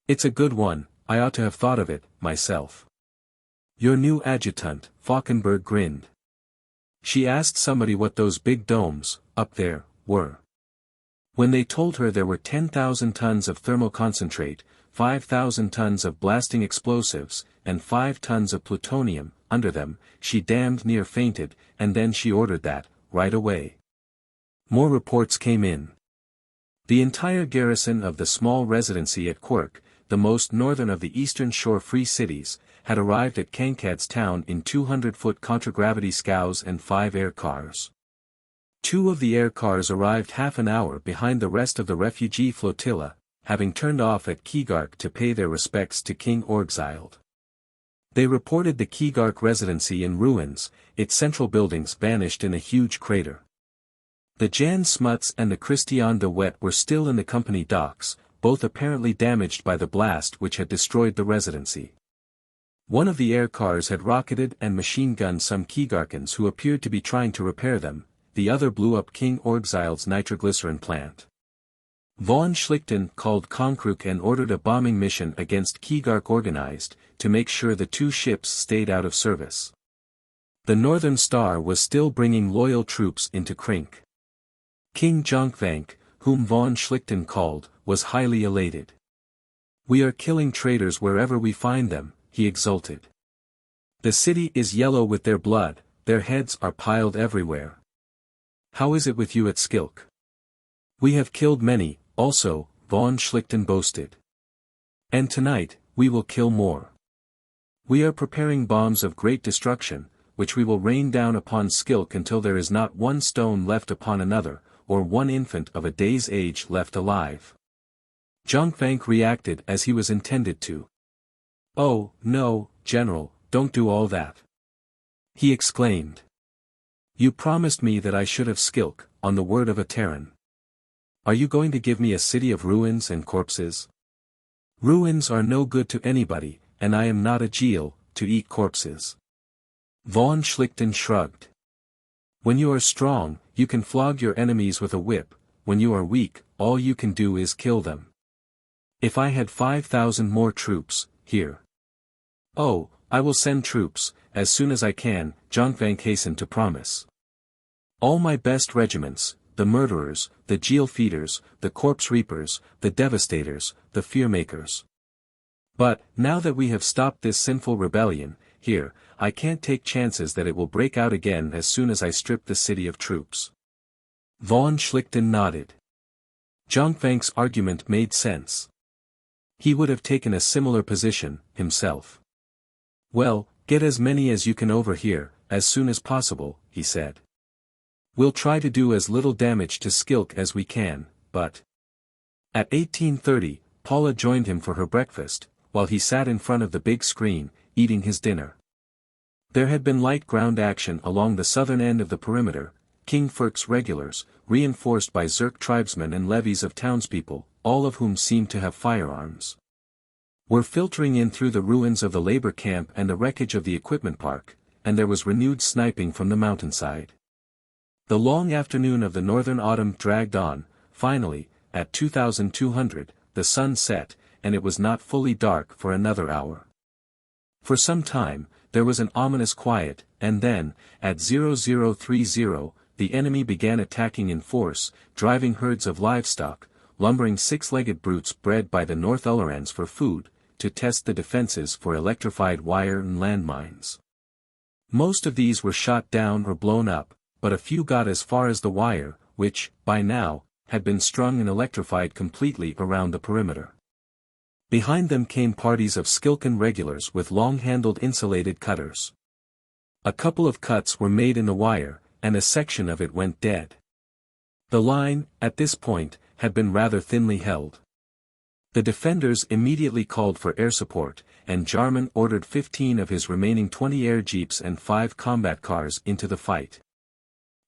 "It's a good one, I ought to have thought of it, myself." "Your new adjutant," Falkenberg grinned. "She asked somebody what those big domes, up there, were. When they told her there were 10,000 tons of thermoconcentrate, 5,000 tons of blasting explosives, and 5 tons of plutonium, under them, she damned near fainted, and then she ordered that, right away." More reports came in. The entire garrison of the small residency at Quirk, the most northern of the Eastern Shore Free Cities, had arrived at Kankad's town in 200-foot contragravity scows and 5 air cars. 2 of the air cars arrived half an hour behind the rest of the refugee flotilla, having turned off at Keeluk to pay their respects to King Orgzild. They reported the Keeluk residency in ruins, its central buildings vanished in a huge crater. The Jan Smuts and the Christian de Wet were still in the company docks, both apparently damaged by the blast which had destroyed the residency. One of the air cars had rocketed and machine-gunned some Keelukans who appeared to be trying to repair them, the other blew up King Orgzild's nitroglycerin plant. Von Schlichten called Konkruk and ordered a bombing mission against Keeluk organized, to make sure the 2 ships stayed out of service. The Northern Star was still bringing loyal troops into Krink. King Jonkvank, whom von Schlichten called, was highly elated. "We are killing traitors wherever we find them," he exulted. "The city is yellow with their blood, their heads are piled everywhere. How is it with you at Skilk?" "We have killed many, also," von Schlichten boasted. "And tonight, we will kill more. We are preparing bombs of great destruction, which we will rain down upon Skilk until there is not one stone left upon another, or one infant of a day's age left alive." Jonkvank reacted as he was intended to. "Oh, no, General, don't do all that," he exclaimed. "You promised me that I should have Skilk, on the word of a Terran. Are you going to give me a city of ruins and corpses? Ruins are no good to anybody, and I am not a Jeel, to eat corpses." Von Schlichten shrugged. "When you are strong, you can flog your enemies with a whip, when you are weak, all you can do is kill them. If I had 5,000 more troops, here." "Oh, I will send troops, as soon as I can," Jonkvank hastened to promise. "All my best regiments, the murderers, the Jeel feeders, the corpse reapers, the devastators, the fear-makers. But, now that we have stopped this sinful rebellion, here, I can't take chances that it will break out again as soon as I strip the city of troops." Von Schlichten nodded. Zhongfang's argument made sense. He would have taken a similar position, himself. Well, get as many as you can over here, as soon as possible, he said. We'll try to do as little damage to Skilk as we can, but... At 18:30, Paula joined him for her breakfast, while he sat in front of the big screen, eating his dinner. There had been light ground action along the southern end of the perimeter. King Ferk's regulars, reinforced by Zerk tribesmen and levies of townspeople, all of whom seemed to have firearms, were filtering in through the ruins of the labor camp and the wreckage of the equipment park, and there was renewed sniping from the mountainside. The long afternoon of the northern autumn dragged on. Finally, at 2200, the sun set, and it was not fully dark for another hour. For some time, there was an ominous quiet, and then, at 0030, the enemy began attacking in force, driving herds of livestock, lumbering six-legged brutes bred by the North Ullerans for food, to test the defenses for electrified wire and landmines. Most of these were shot down or blown up, but a few got as far as the wire, which, by now, had been strung and electrified completely around the perimeter. Behind them came parties of Skilkan regulars with long-handled insulated cutters. A couple of cuts were made in the wire, and a section of it went dead. The line, at this point, had been rather thinly held. The defenders immediately called for air support, and Jarman ordered 15 of his remaining 20 air jeeps and 5 combat cars into the fight.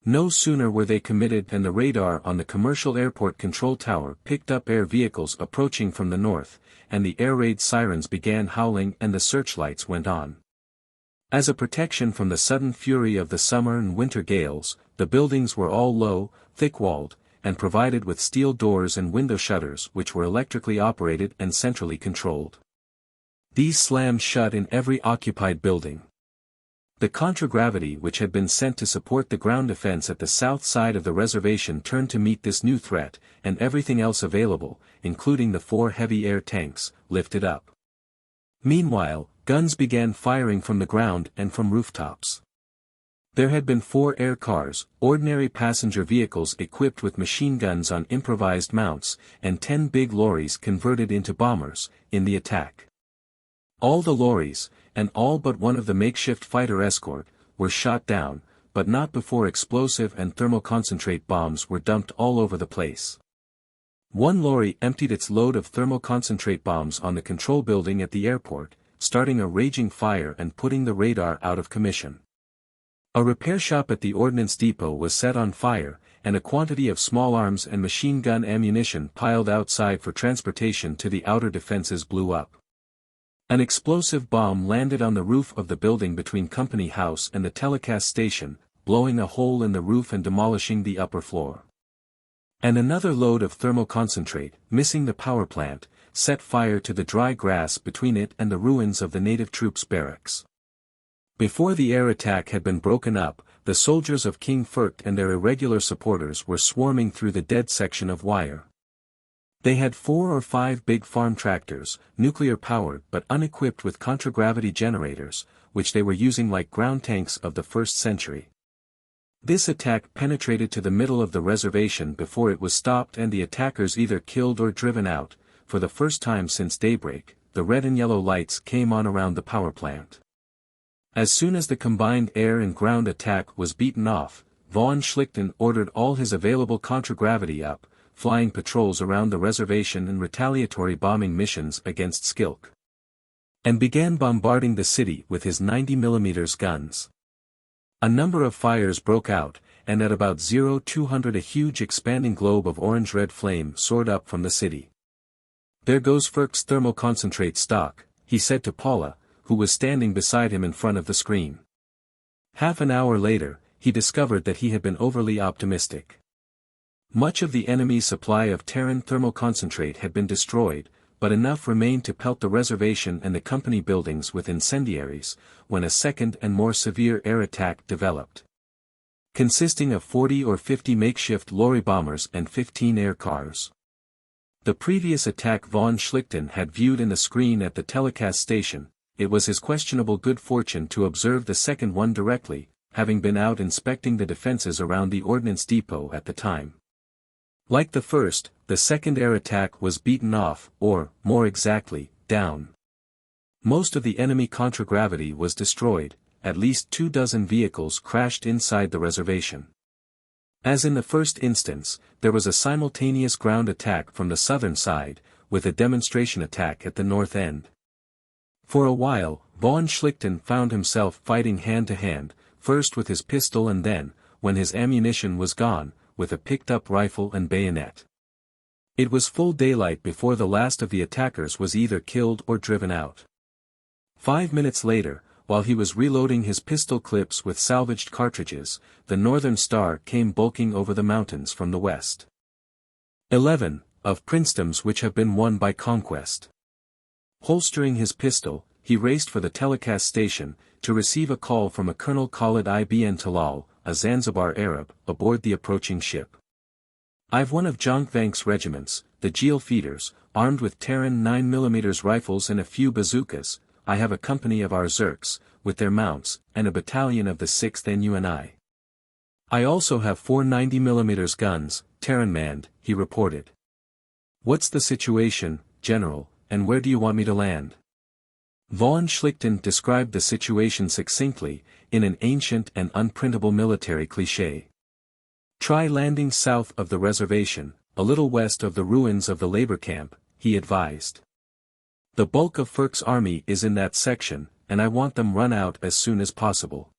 No sooner were they committed than the radar on the commercial airport control tower picked up air vehicles approaching from the north, and the air raid sirens began howling and the searchlights went on. As a protection from the sudden fury of the summer and winter gales, the buildings were all low, thick-walled, and provided with steel doors and window shutters which were electrically operated and centrally controlled. These slammed shut in every occupied building. The contragravity which had been sent to support the ground defense at the south side of the reservation turned to meet this new threat, and everything else available, including the 4 heavy air tanks, lifted up. Meanwhile, guns began firing from the ground and from rooftops. There had been 4 air cars, ordinary passenger vehicles equipped with machine guns on improvised mounts, and 10 big lorries converted into bombers, in the attack. All the lorries, and all but one of the makeshift fighter escort, were shot down, but not before explosive and thermoconcentrate bombs were dumped all over the place. One lorry emptied its load of thermoconcentrate bombs on the control building at the airport, starting a raging fire and putting the radar out of commission. A repair shop at the ordnance depot was set on fire, and a quantity of small arms and machine gun ammunition piled outside for transportation to the outer defenses blew up. An explosive bomb landed on the roof of the building between Company House and the telecast station, blowing a hole in the roof and demolishing the upper floor. And another load of thermoconcentrate, missing the power plant, set fire to the dry grass between it and the ruins of the native troops' barracks. Before the air attack had been broken up, the soldiers of King Ferk and their irregular supporters were swarming through the dead section of wire. They had 4 or 5 big farm tractors, nuclear-powered but unequipped with contragravity generators, which they were using like ground tanks of the 1st century. This attack penetrated to the middle of the reservation before it was stopped and the attackers either killed or driven out. For the first time since daybreak, the red and yellow lights came on around the power plant. As soon as the combined air and ground attack was beaten off, von Schlichten ordered all his available contragravity up, flying patrols around the reservation and retaliatory bombing missions against Skilk, and began bombarding the city with his 90mm guns. A number of fires broke out, and at about 0200 a huge expanding globe of orange-red flame soared up from the city. "There goes Ferk's thermoconcentrate stock," he said to Paula, who was standing beside him in front of the screen. Half an hour later, he discovered that he had been overly optimistic. Much of the enemy's supply of Terran thermoconcentrate had been destroyed, but enough remained to pelt the reservation and the company buildings with incendiaries, when a second and more severe air attack developed. Consisting of 40 or 50 makeshift lorry bombers and 15 air cars. The previous attack von Schlichten had viewed in the screen at the telecast station. It was his questionable good fortune to observe the second one directly, having been out inspecting the defenses around the ordnance depot at the time. Like the first, the second air attack was beaten off, or, more exactly, down. Most of the enemy contragravity was destroyed, at least 24 vehicles crashed inside the reservation. As in the first instance, there was a simultaneous ground attack from the southern side, with a demonstration attack at the north end. For a while, von Schlichten found himself fighting hand-to-hand, first with his pistol and then, when his ammunition was gone, with a picked-up rifle and bayonet. It was full daylight before the last of the attackers was either killed or driven out. 5 minutes later, while he was reloading his pistol clips with salvaged cartridges, the Northern Star came bulking over the mountains from the west. 11 of Princedoms which have been won by Conquest. Holstering his pistol, he raced for the telecast station, to receive a call from a Colonel Khalid ibn Talal, a Zanzibar Arab, aboard the approaching ship. "I've one of Jonkvank's regiments, the Jeel Feeders, armed with Terran 9mm rifles and a few bazookas. I have a company of our Zerks, with their mounts, and a battalion of the 6th NUNI. I also have 4 90mm guns, Terran-manned," he reported. "What's the situation, General, and where do you want me to land?" Von Schlichten described the situation succinctly, in an ancient and unprintable military cliché. "Try landing south of the reservation, a little west of the ruins of the labor camp," he advised. "The bulk of Ferk's army is in that section, and I want them run out as soon as possible.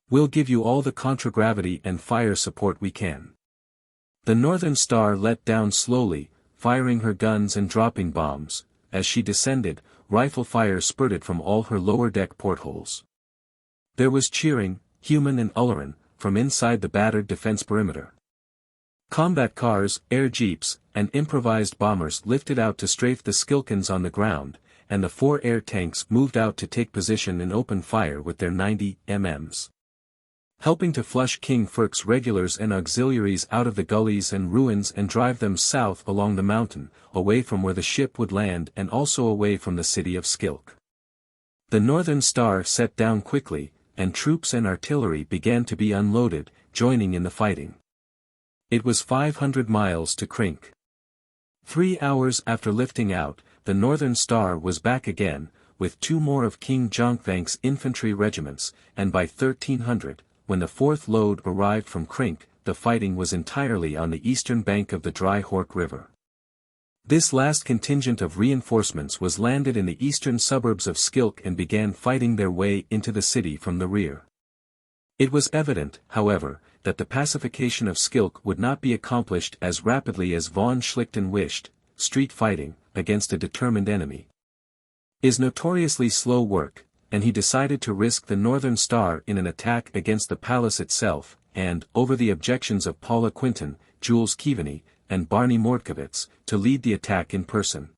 We'll give you all the contragravity and fire support we can." The Northern Star let down slowly, firing her guns and dropping bombs. As she descended, rifle fire spurted from all her lower deck portholes. There was cheering, human and Ulleran, from inside the battered defense perimeter. Combat cars, air jeeps, and improvised bombers lifted out to strafe the Schlichtens on the ground, and the 4 air tanks moved out to take position in open fire with their 90mm. Helping to flush King Ferk's regulars and auxiliaries out of the gullies and ruins and drive them south along the mountain, away from where the ship would land and also away from the city of Skilk. The Northern Star set down quickly, and troops and artillery began to be unloaded, joining in the fighting. It was 500 miles to Krink. 3 hours after lifting out, the Northern Star was back again, with 2 more of King Jonkvank's infantry regiments, and by 1300, when the 4th load arrived from Krink, the fighting was entirely on the eastern bank of the Dry Hork River. This last contingent of reinforcements was landed in the eastern suburbs of Skilk and began fighting their way into the city from the rear. It was evident, however, that the pacification of Skilk would not be accomplished as rapidly as von Schlichten wished. Street fighting, against a determined enemy, is notoriously slow work, and he decided to risk the Northern Star in an attack against the palace itself, and, over the objections of Paula Quinton, Jules Keaveney, and Barney Mordkovitz, to lead the attack in person.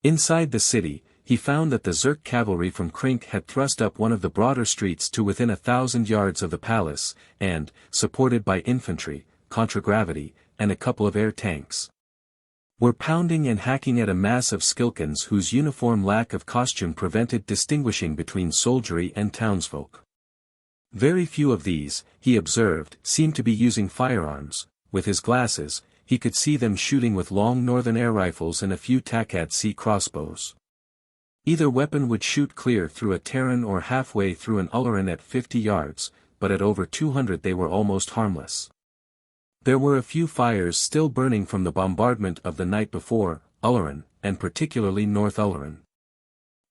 Inside the city, he found that the Zerk cavalry from Krink had thrust up one of the broader streets to within 1,000 yards of the palace, and, supported by infantry, contragravity, and a couple of air tanks, were pounding and hacking at a mass of Schlichtens whose uniform lack of costume prevented distinguishing between soldiery and townsfolk. Very few of these, he observed, seemed to be using firearms. With his glasses, he could see them shooting with long northern air rifles and a few Takat-C crossbows. Either weapon would shoot clear through a Terran or halfway through an Ulleran at 50 yards, but at over 200 they were almost harmless. There were a few fires still burning from the bombardment of the night before, Ulleran, and particularly North Ulleran.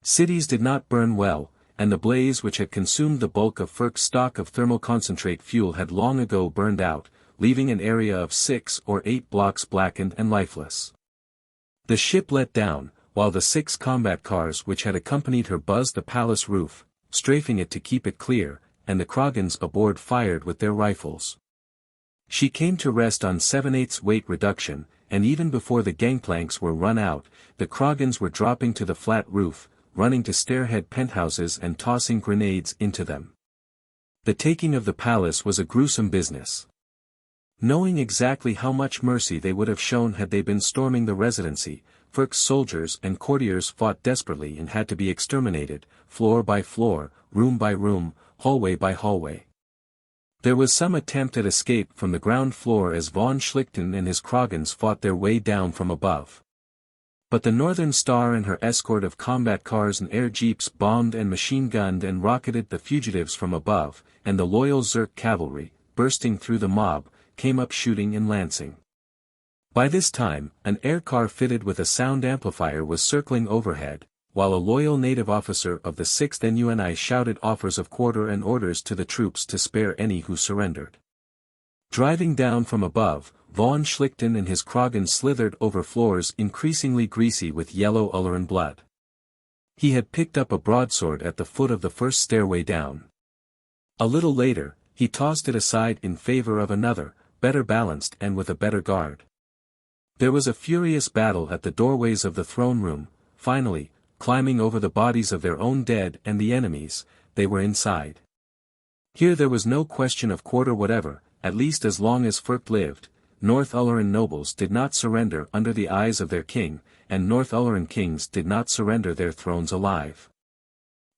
Cities did not burn well, and the blaze which had consumed the bulk of Ferk's stock of thermoconcentrate fuel had long ago burned out, leaving an area of 6 or 8 blocks blackened and lifeless. The ship let down, while the 6 combat cars which had accompanied her buzzed the palace roof, strafing it to keep it clear, and the Kragans aboard fired with their rifles. She came to rest on 7/8 weight reduction, and even before the gangplanks were run out, the Kragans were dropping to the flat roof, running to stairhead penthouses and tossing grenades into them. The taking of the palace was a gruesome business. Knowing exactly how much mercy they would have shown had they been storming the residency, Ferk's soldiers and courtiers fought desperately and had to be exterminated, floor by floor, room by room, hallway by hallway. There was some attempt at escape from the ground floor as von Schlichten and his Kragans fought their way down from above. But the Northern Star and her escort of combat cars and air jeeps bombed and machine-gunned and rocketed the fugitives from above, and the loyal Zerk cavalry, bursting through the mob, came up shooting and lancing. By this time, an aircar fitted with a sound amplifier was circling overhead, while a loyal native officer of the 6th NUNI shouted offers of quarter and orders to the troops to spare any who surrendered. Driving down from above, von Schlichten and his Kragan slithered over floors increasingly greasy with yellow Ulleran blood. He had picked up a broadsword at the foot of the first stairway down. A little later, he tossed it aside in favor of another, better balanced and with a better guard. There was a furious battle at the doorways of the throne room. Finally, climbing over the bodies of their own dead and the enemies, they were inside. Here there was no question of quarter whatever, at least as long as Fürkt lived. North Ulleran nobles did not surrender under the eyes of their king, and North Ulleran kings did not surrender their thrones alive.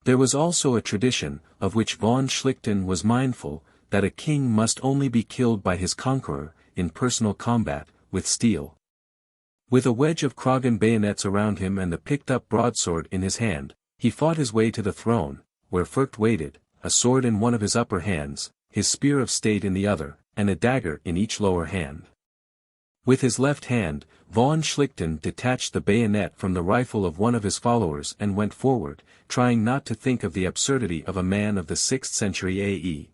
There was also a tradition, of which von Schlichten was mindful, that a king must only be killed by his conqueror, in personal combat, with steel. With a wedge of Kragan bayonets around him and the picked-up broadsword in his hand, he fought his way to the throne, where Fürkt waited, a sword in one of his upper hands, his spear of state in the other, and a dagger in each lower hand. With his left hand, von Schlichten detached the bayonet from the rifle of one of his followers and went forward, trying not to think of the absurdity of a man of the 6th century AE.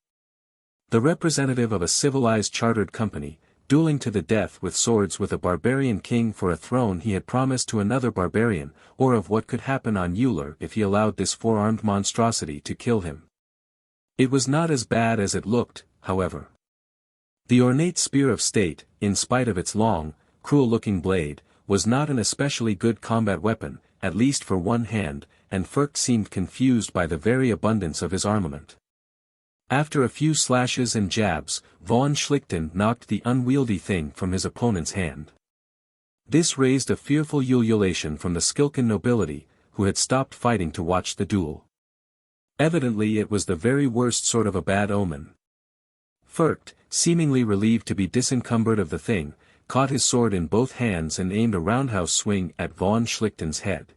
The representative of a civilized chartered company, dueling to the death with swords with a barbarian king for a throne he had promised to another barbarian, or of what could happen on Uller if he allowed this four-armed monstrosity to kill him. It was not as bad as it looked, however. The ornate spear of state, in spite of its long, cruel-looking blade, was not an especially good combat weapon, at least for one hand, and Fürkt seemed confused by the very abundance of his armament. After a few slashes and jabs, von Schlichten knocked the unwieldy thing from his opponent's hand. This raised a fearful ululation from the Schlichten nobility, who had stopped fighting to watch the duel. Evidently it was the very worst sort of a bad omen. Fürkt, seemingly relieved to be disencumbered of the thing, caught his sword in both hands and aimed a roundhouse swing at von Schlichten's head.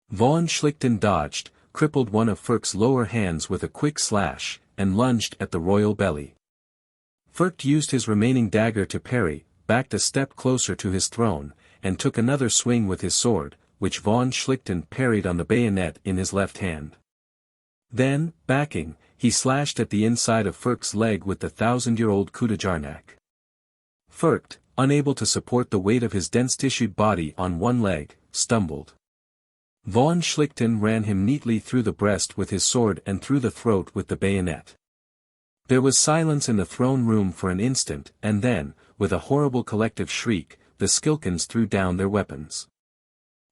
Von Schlichten dodged, crippled one of Fürkt's lower hands with a quick slash, and lunged at the royal belly. Fürkt used his remaining dagger to parry, backed a step closer to his throne, and took another swing with his sword, which von Schlichten parried on the bayonet in his left hand. Then, backing, he slashed at the inside of Fürkt's leg with the 1,000-year-old coup de jarnac. Fürkt, unable to support the weight of his dense-tissued body on one leg, stumbled. Von Schlichten ran him neatly through the breast with his sword and through the throat with the bayonet. There was silence in the throne room for an instant, and then, with a horrible collective shriek, the Schlichtens threw down their weapons.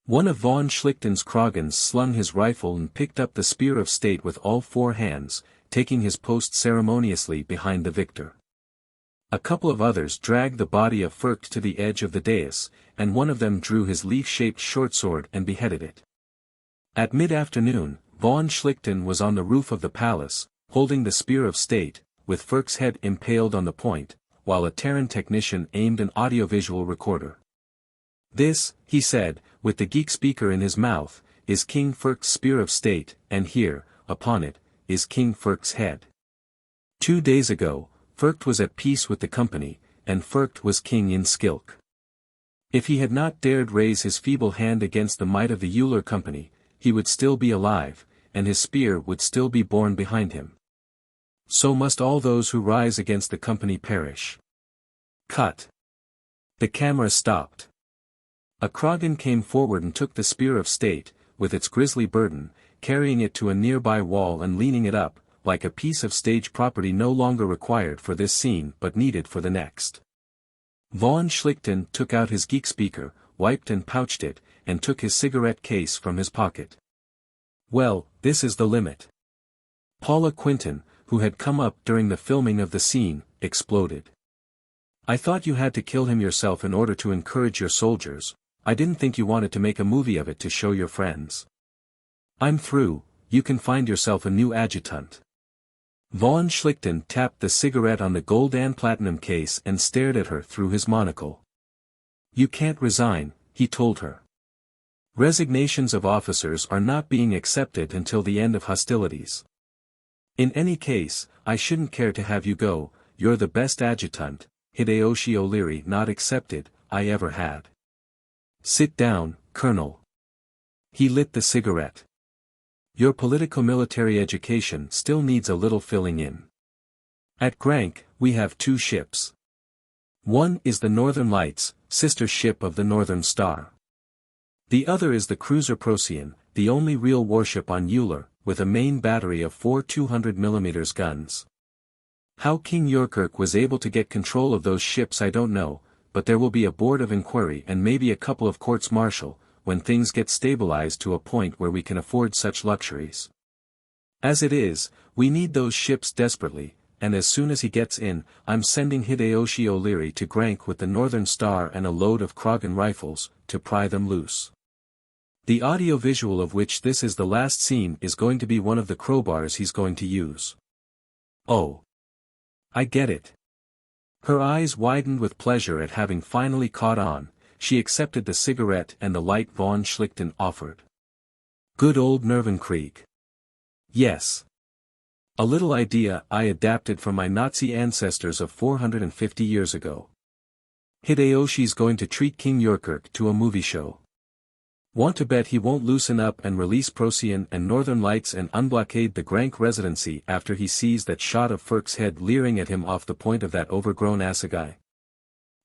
One of von Schlichten's Kragans slung his rifle and picked up the spear of state with all four hands, taking his post ceremoniously behind the victor. A couple of others dragged the body of Fürkt to the edge of the dais, and one of them drew his leaf-shaped short-sword and beheaded it. At mid-afternoon, von Schlichten was on the roof of the palace, holding the spear of state, with Fürkt's head impaled on the point, while a Terran technician aimed an audiovisual recorder. "This," he said, with the Geek speaker in his mouth, "is King Fürkt's spear of state, and here, upon it, is King Fürkt's head. 2 days ago, Fürkt was at peace with the company, and Fürkt was king in Skilk. If he had not dared raise his feeble hand against the might of the Uller company, he would still be alive, and his spear would still be borne behind him. So must all those who rise against the company perish." Cut. The camera stopped. A Kragan came forward and took the spear of state, with its grisly burden, carrying it to a nearby wall and leaning it up, like a piece of stage property no longer required for this scene but needed for the next. Von Schlichten took out his Geek speaker, wiped and pouched it, and took his cigarette case from his pocket. "Well, this is the limit." Paula Quinton, who had come up during the filming of the scene, exploded. "I thought you had to kill him yourself in order to encourage your soldiers. I didn't think you wanted to make a movie of it to show your friends. I'm through, you can find yourself a new adjutant." Von Schlichten tapped the cigarette on the gold and platinum case and stared at her through his monocle. You can't resign, he told her. Resignations of officers are not being accepted until the end of hostilities. In any case, I shouldn't care to have you go, you're the best adjutant, Hideyoshi O'Leary not accepted, I ever had. Sit down, Colonel. He lit the cigarette. Your politico-military education still needs a little filling in. At Grank, we have 2 ships. One is the Northern Lights, sister ship of the Northern Star. The other is the cruiser Procyon, the only real warship on Uller, with a main battery of 4 200mm guns. How King Yorkirk was able to get control of those ships I don't know, but there will be a board of inquiry and maybe a couple of courts-martial, when things get stabilized to a point where we can afford such luxuries. As it is, we need those ships desperately, and as soon as he gets in, I'm sending Hideyoshi O'Leary to Grank with the Northern Star and a load of Kragan rifles, to pry them loose. The audio-visual of which this is the last scene is going to be one of the crowbars he's going to use. Oh. I get it. Her eyes widened with pleasure at having finally caught on. She accepted the cigarette and the light von Schlichten offered. Good old Nervenkrieg. Yes. A little idea I adapted from my Nazi ancestors of 450 years ago. Hideyoshi's going to treat King Yorkirk to a movie show. Want to bet he won't loosen up and release Procyon and Northern Lights and unblockade the Grank residency after he sees that shot of Firk's head leering at him off the point of that overgrown assegai?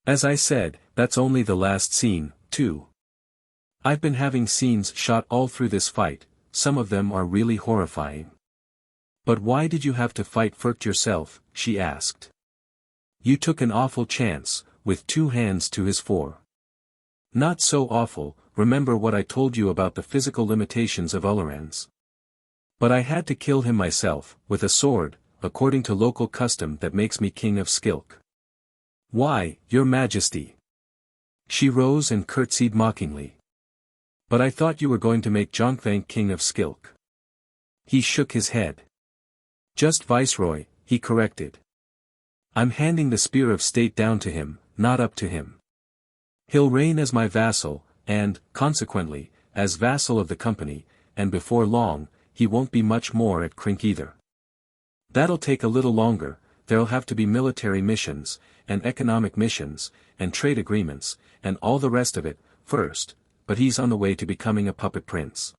As I said, that's only the last scene, too. I've been having scenes shot all through this fight, some of them are really horrifying. But why did you have to fight Firk yourself, she asked. You took an awful chance, with 2 hands to his fore. Not so awful, remember what I told you about the physical limitations of Ullerans. But I had to kill him myself, with a sword, according to local custom that makes me King of Skilk. Why, your Majesty. She rose and curtsied mockingly. But I thought you were going to make Jonkvank King of Skilk. He shook his head. Just Viceroy, he corrected. I'm handing the spear of state down to him, not up to him. He'll reign as my vassal, and, consequently, as vassal of the company, and before long, he won't be much more at Krink either. That'll take a little longer, there'll have to be military missions, and economic missions, and trade agreements, and all the rest of it, first, but he's on the way to becoming a puppet prince.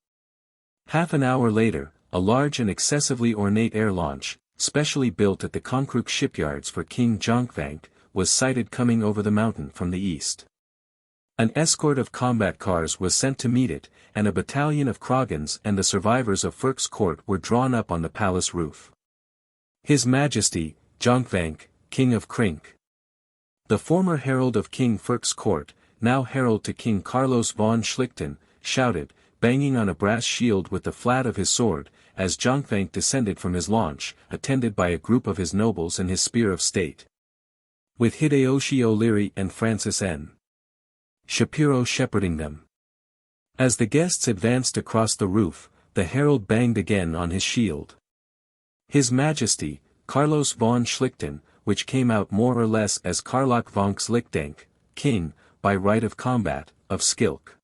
Half an hour later, a large and excessively ornate air launch, specially built at the Konkrook shipyards for King Jonkvank, was sighted coming over the mountain from the east. An escort of combat cars was sent to meet it, and a battalion of Kragans and the survivors of Firk's court were drawn up on the palace roof. His Majesty, Jonkvank, King of Krink. The former herald of King Firk's court, now herald to King Carlos von Schlichten, shouted, banging on a brass shield with the flat of his sword, as Jonkvank descended from his launch, attended by a group of his nobles and his spear of state. With Hideyoshi O'Leary and Francis N. Shapiro shepherding them. As the guests advanced across the roof, the herald banged again on his shield. His Majesty, Carlos von Schlichten, which came out more or less as Karlak von Schlichtenk, King, by right of combat, of Skilk.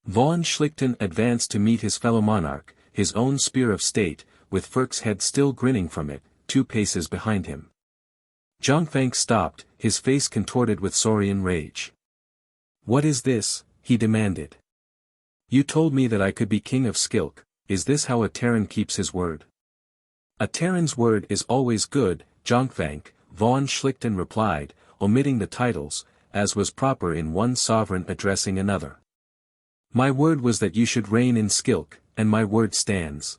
Von Schlichten advanced to meet his fellow monarch, his own spear of state, with Firk's head still grinning from it, 2 paces behind him. Jonkvank stopped, his face contorted with saurian rage. What is this? He demanded. You told me that I could be King of Skilk, is this how a Terran keeps his word? A Terran's word is always good, Jonkvank, von Schlichten replied, omitting the titles, as was proper in one sovereign addressing another. My word was that you should reign in Skilk, and my word stands.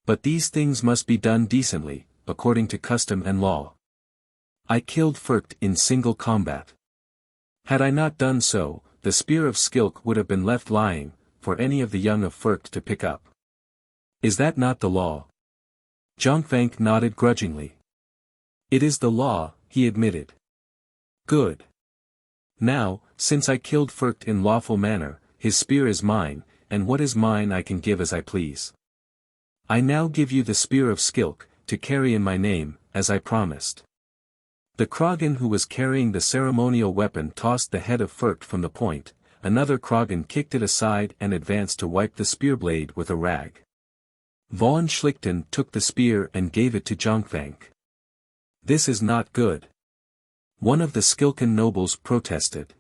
But these things must be done decently, according to custom and law. I killed Firk in single combat. Had I not done so, the spear of Skilk would have been left lying, for any of the young of Firk to pick up. Is that not the law? Jonkvank nodded grudgingly. It is the law, he admitted. Good. Now, since I killed Firk in lawful manner, his spear is mine, and what is mine I can give as I please. I now give you the spear of Skilk, to carry in my name, as I promised. The Kragan who was carrying the ceremonial weapon tossed the head of Furcht from the point, another Kragan kicked it aside and advanced to wipe the spear blade with a rag. Von Schlichten took the spear and gave it to Jonkvank. "This is not good." One of the Schlichten nobles protested.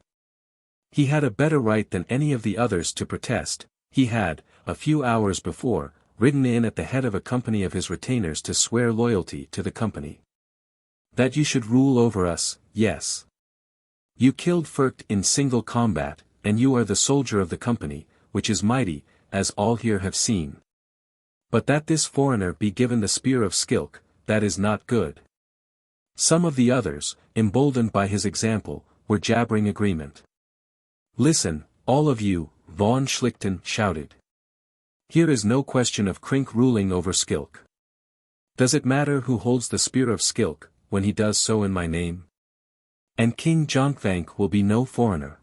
He had a better right than any of the others to protest. He had, a few hours before, ridden in at the head of a company of his retainers to swear loyalty to the company. "That you should rule over us, yes. You killed Furcht in single combat, and you are the soldier of the company, which is mighty, as all here have seen. But that this foreigner be given the spear of Skilk, that is not good." Some of the others, emboldened by his example, were jabbering agreement. "Listen, all of you," von Schlichten shouted. "Here is no question of Krink ruling over Skilk. Does it matter who holds the spear of Skilk, when he does so in my name? And King Jonkvank will be no foreigner.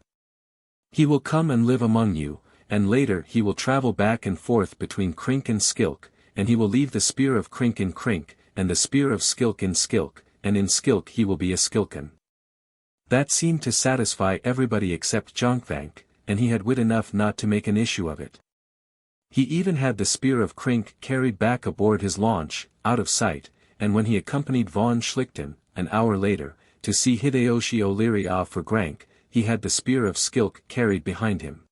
He will come and live among you, and later he will travel back and forth between Krink and Skilk, and he will leave the spear of Krink in Krink, and the spear of Skilk in Skilk, and in Skilk he will be a Skilken." That seemed to satisfy everybody except Jonkvank, and he had wit enough not to make an issue of it. He even had the spear of Krink carried back aboard his launch, out of sight, and when he accompanied von Schlichten, an hour later, to see Hideyoshi O'Leary off for Grank, he had the spear of Skilk carried behind him.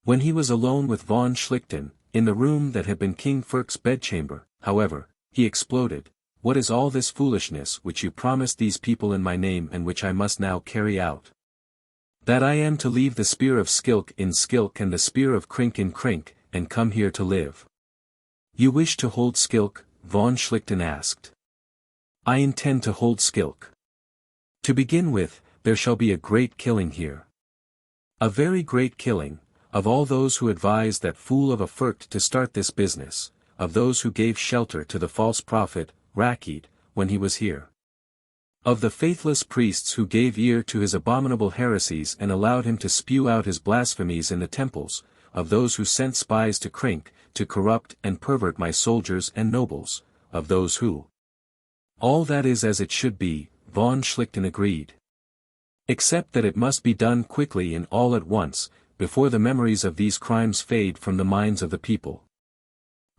When he was alone with von Schlichten, in the room that had been King Furcht's bedchamber, however, he exploded, "What is all this foolishness which you promised these people in my name and which I must now carry out? That I am to leave the spear of Skilk in Skilk and the spear of Krink in Krink, and come here to live." "You wish to hold Skilk?" von Schlichten asked. "I intend to hold Skilk. To begin with, there shall be a great killing here. A very great killing, of all those who advised that fool of a Furcht to start this business, of those who gave shelter to the false prophet, Rakkeed, when he was here. Of the faithless priests who gave ear to his abominable heresies and allowed him to spew out his blasphemies in the temples, of those who sent spies to Krink, to corrupt and pervert my soldiers and nobles, of those who—" "All that is as it should be," von Schlichten agreed. "Except that it must be done quickly and all at once, before the memories of these crimes fade from the minds of the people.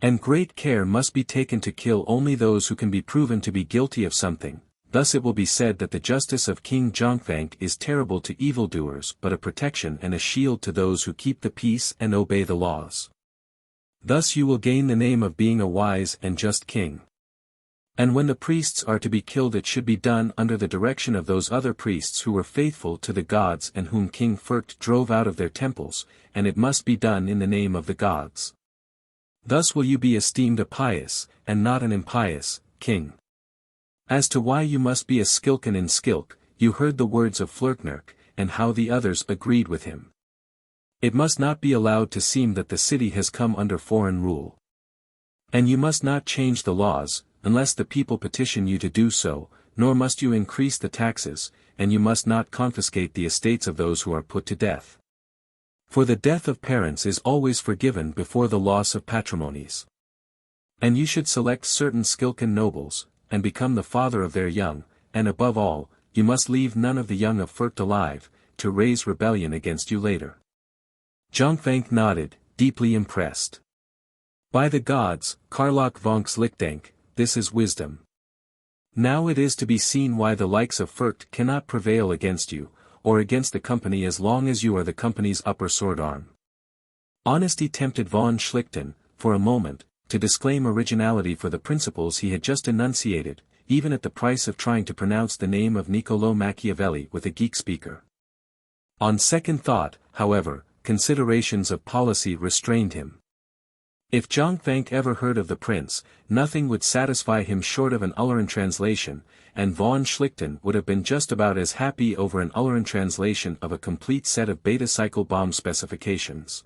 And great care must be taken to kill only those who can be proven to be guilty of something. Thus it will be said that the justice of King Jonkvank is terrible to evildoers but a protection and a shield to those who keep the peace and obey the laws. Thus you will gain the name of being a wise and just king. And when the priests are to be killed it should be done under the direction of those other priests who were faithful to the gods and whom King Furcht drove out of their temples, and it must be done in the name of the gods. Thus will you be esteemed a pious, and not an impious, king. As to why you must be a Skilken in Skilk, you heard the words of Flurknirk, and how the others agreed with him. It must not be allowed to seem that the city has come under foreign rule. And you must not change the laws, unless the people petition you to do so, nor must you increase the taxes, and you must not confiscate the estates of those who are put to death. For the death of parents is always forgiven before the loss of patrimonies. And you should select certain Skilken nobles, and become the father of their young, and above all, you must leave none of the young of Furcht alive, to raise rebellion against you later." Jonkvank nodded, deeply impressed. "By the gods, Karlok von Schlichtenk, this is wisdom. Now it is to be seen why the likes of Furcht cannot prevail against you, or against the company as long as you are the company's upper sword arm." Honesty tempted von Schlichten, for a moment, to disclaim originality for the principles he had just enunciated, even at the price of trying to pronounce the name of Niccolò Machiavelli with a Geek speaker. On second thought, however, considerations of policy restrained him. If Jonkvank ever heard of the prince, nothing would satisfy him short of an Ulleran translation, and von Schlichten would have been just about as happy over an Ulleran translation of a complete set of beta-cycle bomb specifications.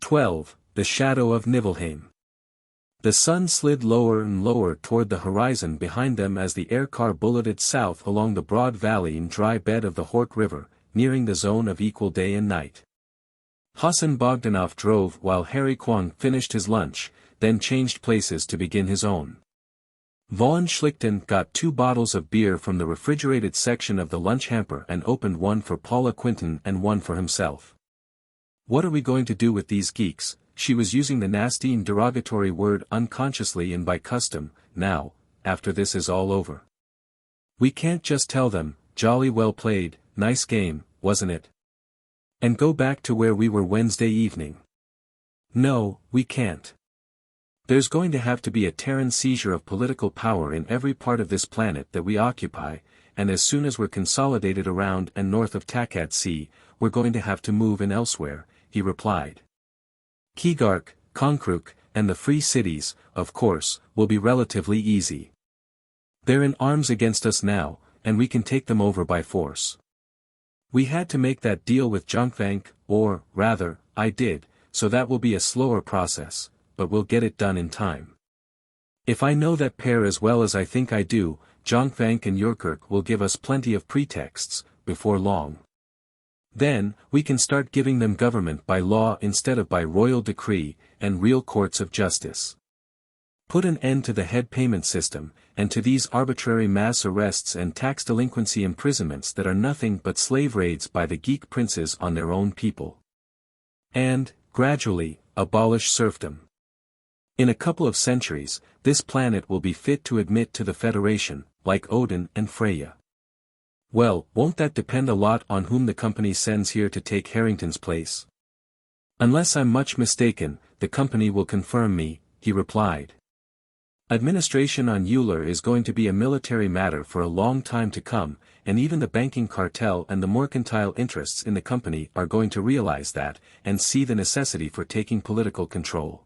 12. The Shadow of Niflheim. The sun slid lower and lower toward the horizon behind them as the aircar bulleted south along the broad valley and dry bed of the Hork River, nearing the zone of equal day and night. Hassan Bogdanov drove while Harry Kwong finished his lunch, then changed places to begin his own. Von Schlichten got 2 bottles of beer from the refrigerated section of the lunch hamper and opened one for Paula Quinton and one for himself. What are we going to do with these geeks? She was using the nasty and derogatory word unconsciously and by custom, now, after this is all over. We can't just tell them, jolly well played, nice game, wasn't it? And go back to where we were Wednesday evening. No, we can't. There's going to have to be a Terran seizure of political power in every part of this planet that we occupy, and as soon as we're consolidated around and north of Takat Sea, we're going to have to move in elsewhere, he replied. Keeluk, Konkruk, and the free cities, of course, will be relatively easy. They're in arms against us now, and we can take them over by force. We had to make that deal with Junkvank, or, rather, I did, so that will be a slower process, but we'll get it done in time. If I know that pair as well as I think I do, Junkvank and Yurkirk will give us plenty of pretexts, before long. Then, we can start giving them government by law instead of by royal decree, and real courts of justice. Put an end to the head payment system, and to these arbitrary mass arrests and tax delinquency imprisonments that are nothing but slave raids by the geek princes on their own people. And, gradually, abolish serfdom. In a couple of centuries, this planet will be fit to admit to the Federation, like Odin and Freya. Well, won't that depend a lot on whom the company sends here to take Harrington's place? Unless I'm much mistaken, the company will confirm me, he replied. Administration on Uller is going to be a military matter for a long time to come, and even the banking cartel and the mercantile interests in the company are going to realize that, and see the necessity for taking political control.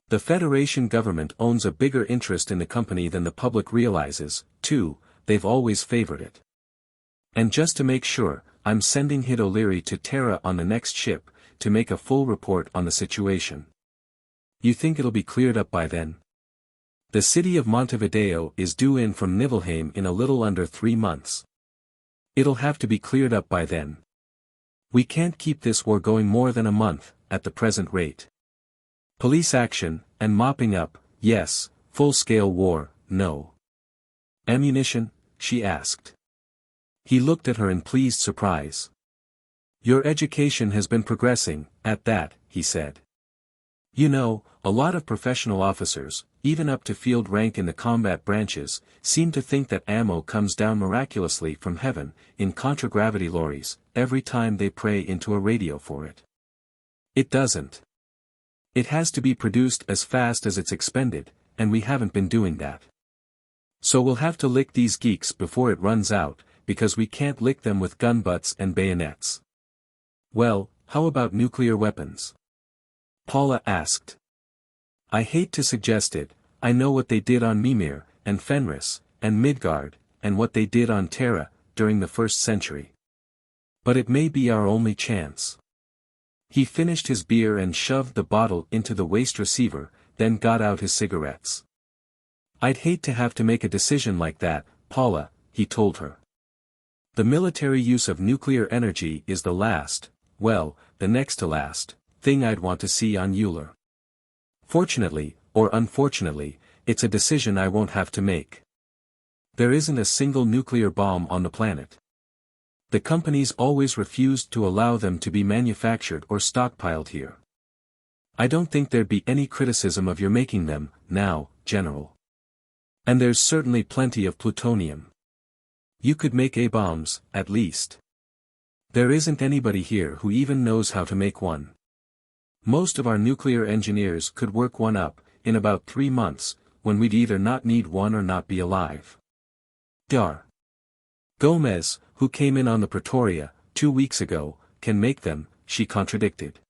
The Federation government owns a bigger interest in the company than the public realizes, too, they've always favored it. And just to make sure, I'm sending Hid O'Leary to Terra on the next ship, to make a full report on the situation. You think it'll be cleared up by then? The city of Montevideo is due in from Niflheim in a little under 3 months. It'll have to be cleared up by then. We can't keep this war going more than a month, at the present rate. Police action, and mopping up, yes, full-scale war, no. Ammunition? She asked. He looked at her in pleased surprise. Your education has been progressing, at that, he said. You know, a lot of professional officers, even up to field rank in the combat branches, seem to think that ammo comes down miraculously from heaven, in contragravity lorries, every time they pray into a radio for it. It doesn't. It has to be produced as fast as it's expended, and we haven't been doing that. So we'll have to lick these geeks before it runs out, because we can't lick them with gun butts and bayonets. Well, how about nuclear weapons? Paula asked. I hate to suggest it, I know what they did on Mimir, and Fenris, and Midgard, and what they did on Terra, during the 1st century. But it may be our only chance. He finished his beer and shoved the bottle into the waste receiver, then got out his cigarettes. I'd hate to have to make a decision like that, Paula, he told her. The military use of nuclear energy is the last, well, the next to last, thing I'd want to see on Uller. Fortunately, or unfortunately, it's a decision I won't have to make. There isn't a single nuclear bomb on the planet. The companies always refused to allow them to be manufactured or stockpiled here. I don't think there'd be any criticism of your making them, now, General. And there's certainly plenty of plutonium. You could make A-bombs, at least. There isn't anybody here who even knows how to make one. Most of our nuclear engineers could work one up, in about 3 months, when we'd either not need one or not be alive. Dar. Gomez, who came in on the Pretoria, 2 weeks ago, can make them, she contradicted.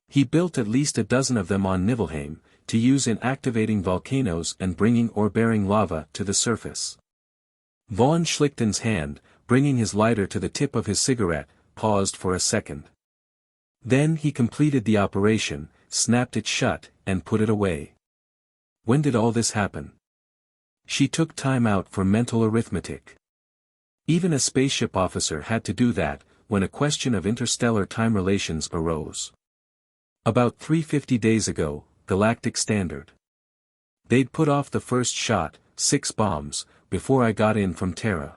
He built at least a dozen of them on Niflheim, to use in activating volcanoes and bringing or bearing lava to the surface. Von Schlichten's hand, bringing his lighter to the tip of his cigarette, paused for a second. Then he completed the operation, snapped it shut, and put it away. When did all this happen? She took time out for mental arithmetic. Even a spaceship officer had to do that, when a question of interstellar time relations arose. About 350 days ago, Galactic Standard. They'd put off the first shot, 6 bombs, before I got in from Terra.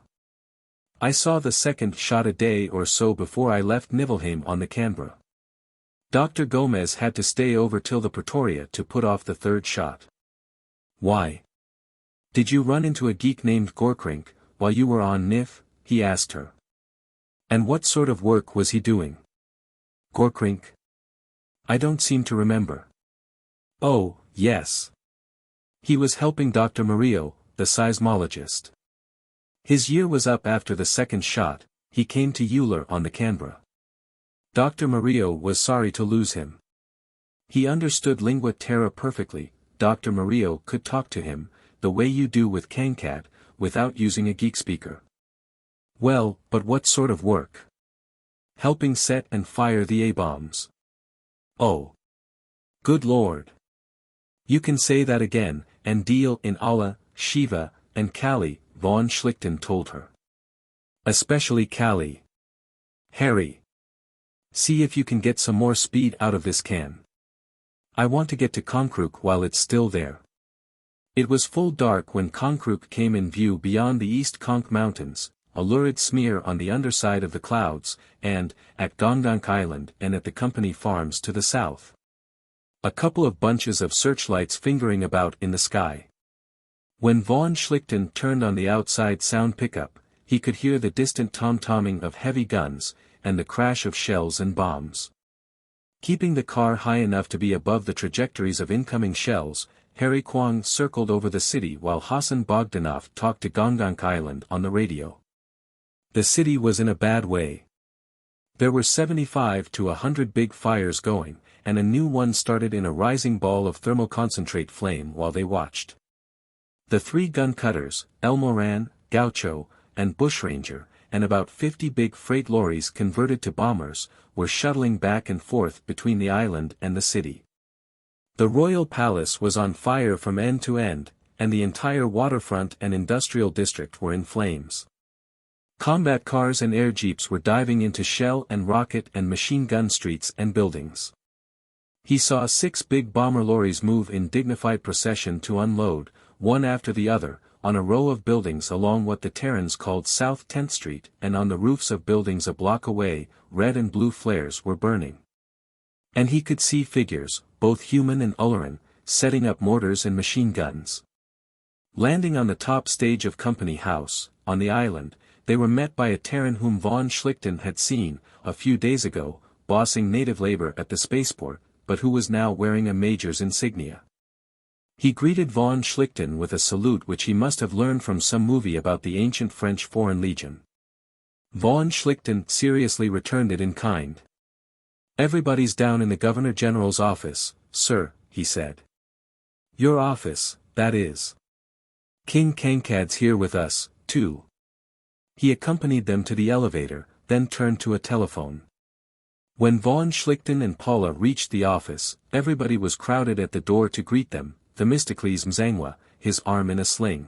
I saw the second shot a day or so before I left Niflheim on the Canberra. Dr. Gomez had to stay over till the Pretoria to put off the third shot. Why? Did you run into a geek named Gorkrink, while you were on Nif? He asked her. And what sort of work was he doing? Gorkrink? I don't seem to remember. Oh, yes. He was helping Dr. Murillo, the seismologist. His year was up after the second shot. He came to Uller on the Canberra. Dr. Murillo was sorry to lose him. He understood lingua terra perfectly. Dr. Murillo could talk to him, the way you do with Kankat, without using a geek speaker. Well, but what sort of work? Helping set and fire the A-bombs. Oh. Good Lord. You can say that again, and deal in Allah, Shiva, and Kali, von Schlichten told her. Especially Kali. Harry. See if you can get some more speed out of this can. I want to get to Konkrook while it's still there. It was full dark when Konkrook came in view beyond the East Konk Mountains, a lurid smear on the underside of the clouds, and, at Gondonk Island and at the company farms to the south. A couple of bunches of searchlights fingering about in the sky. When von Schlichten turned on the outside sound pickup, he could hear the distant tom-tomming of heavy guns, and the crash of shells and bombs. Keeping the car high enough to be above the trajectories of incoming shells, Harry Kwong circled over the city while Hassan Bogdanov talked to Gondonk Island on the radio. The city was in a bad way. There were 75 to 100 big fires going, and a new one started in a rising ball of thermoconcentrate flame while they watched. The 3 gun cutters, El Moran, Gaucho, and Bushranger, and about 50 big freight lorries converted to bombers, were shuttling back and forth between the island and the city. The Royal Palace was on fire from end to end, and the entire waterfront and industrial district were in flames. Combat cars and air jeeps were diving into shell and rocket and machine gun streets and buildings. He saw 6 big bomber lorries move in dignified procession to unload, one after the other, on a row of buildings along what the Terrans called South 10th Street, and on the roofs of buildings a block away, red and blue flares were burning. And he could see figures, both human and Ulleran, setting up mortars and machine guns. Landing on the top stage of Company House, on the island, they were met by a Terran whom von Schlichten had seen, a few days ago, bossing native labor at the spaceport, but who was now wearing a major's insignia. He greeted von Schlichten with a salute which he must have learned from some movie about the ancient French Foreign Legion. Von Schlichten seriously returned it in kind. "Everybody's down in the Governor-General's office, sir," he said. "Your office, that is. King Kankad's here with us, too." He accompanied them to the elevator, then turned to a telephone. When von Schlichten and Paula reached the office, everybody was crowded at the door to greet them, Themistocles Mzangwa, his arm in a sling.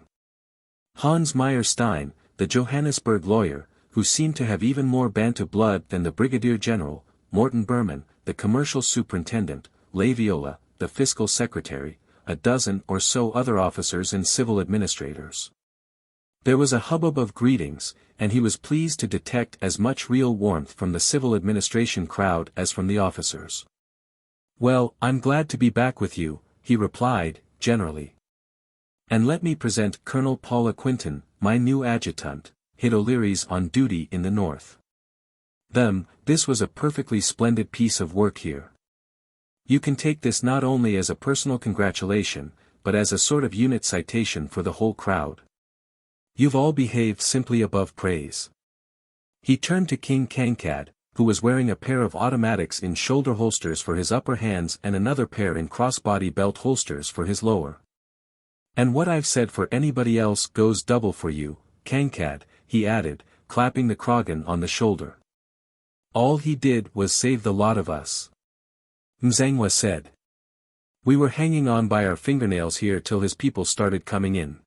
Hans Meyer Stein, the Johannesburg lawyer, who seemed to have even more Bantu blood than the Brigadier General, Morton Berman, the commercial superintendent, Laviola, the fiscal secretary, a dozen or so other officers and civil administrators. There was a hubbub of greetings, and he was pleased to detect as much real warmth from the civil administration crowd as from the officers. "Well, I'm glad to be back with you," he replied, generally. "And let me present Colonel Paula Quinton, my new adjutant, Hid O'Leary's on duty in the north. This was a perfectly splendid piece of work here. You can take this not only as a personal congratulation, but as a sort of unit citation for the whole crowd. You've all behaved simply above praise." He turned to King Kankad, who was wearing a pair of automatics in shoulder holsters for his upper hands and another pair in crossbody belt holsters for his lower. "And what I've said for anybody else goes double for you, Kankad," he added, clapping the Kragan on the shoulder. "All he did was save the lot of us," Mzangwa said. "We were hanging on by our fingernails here till his people started coming in.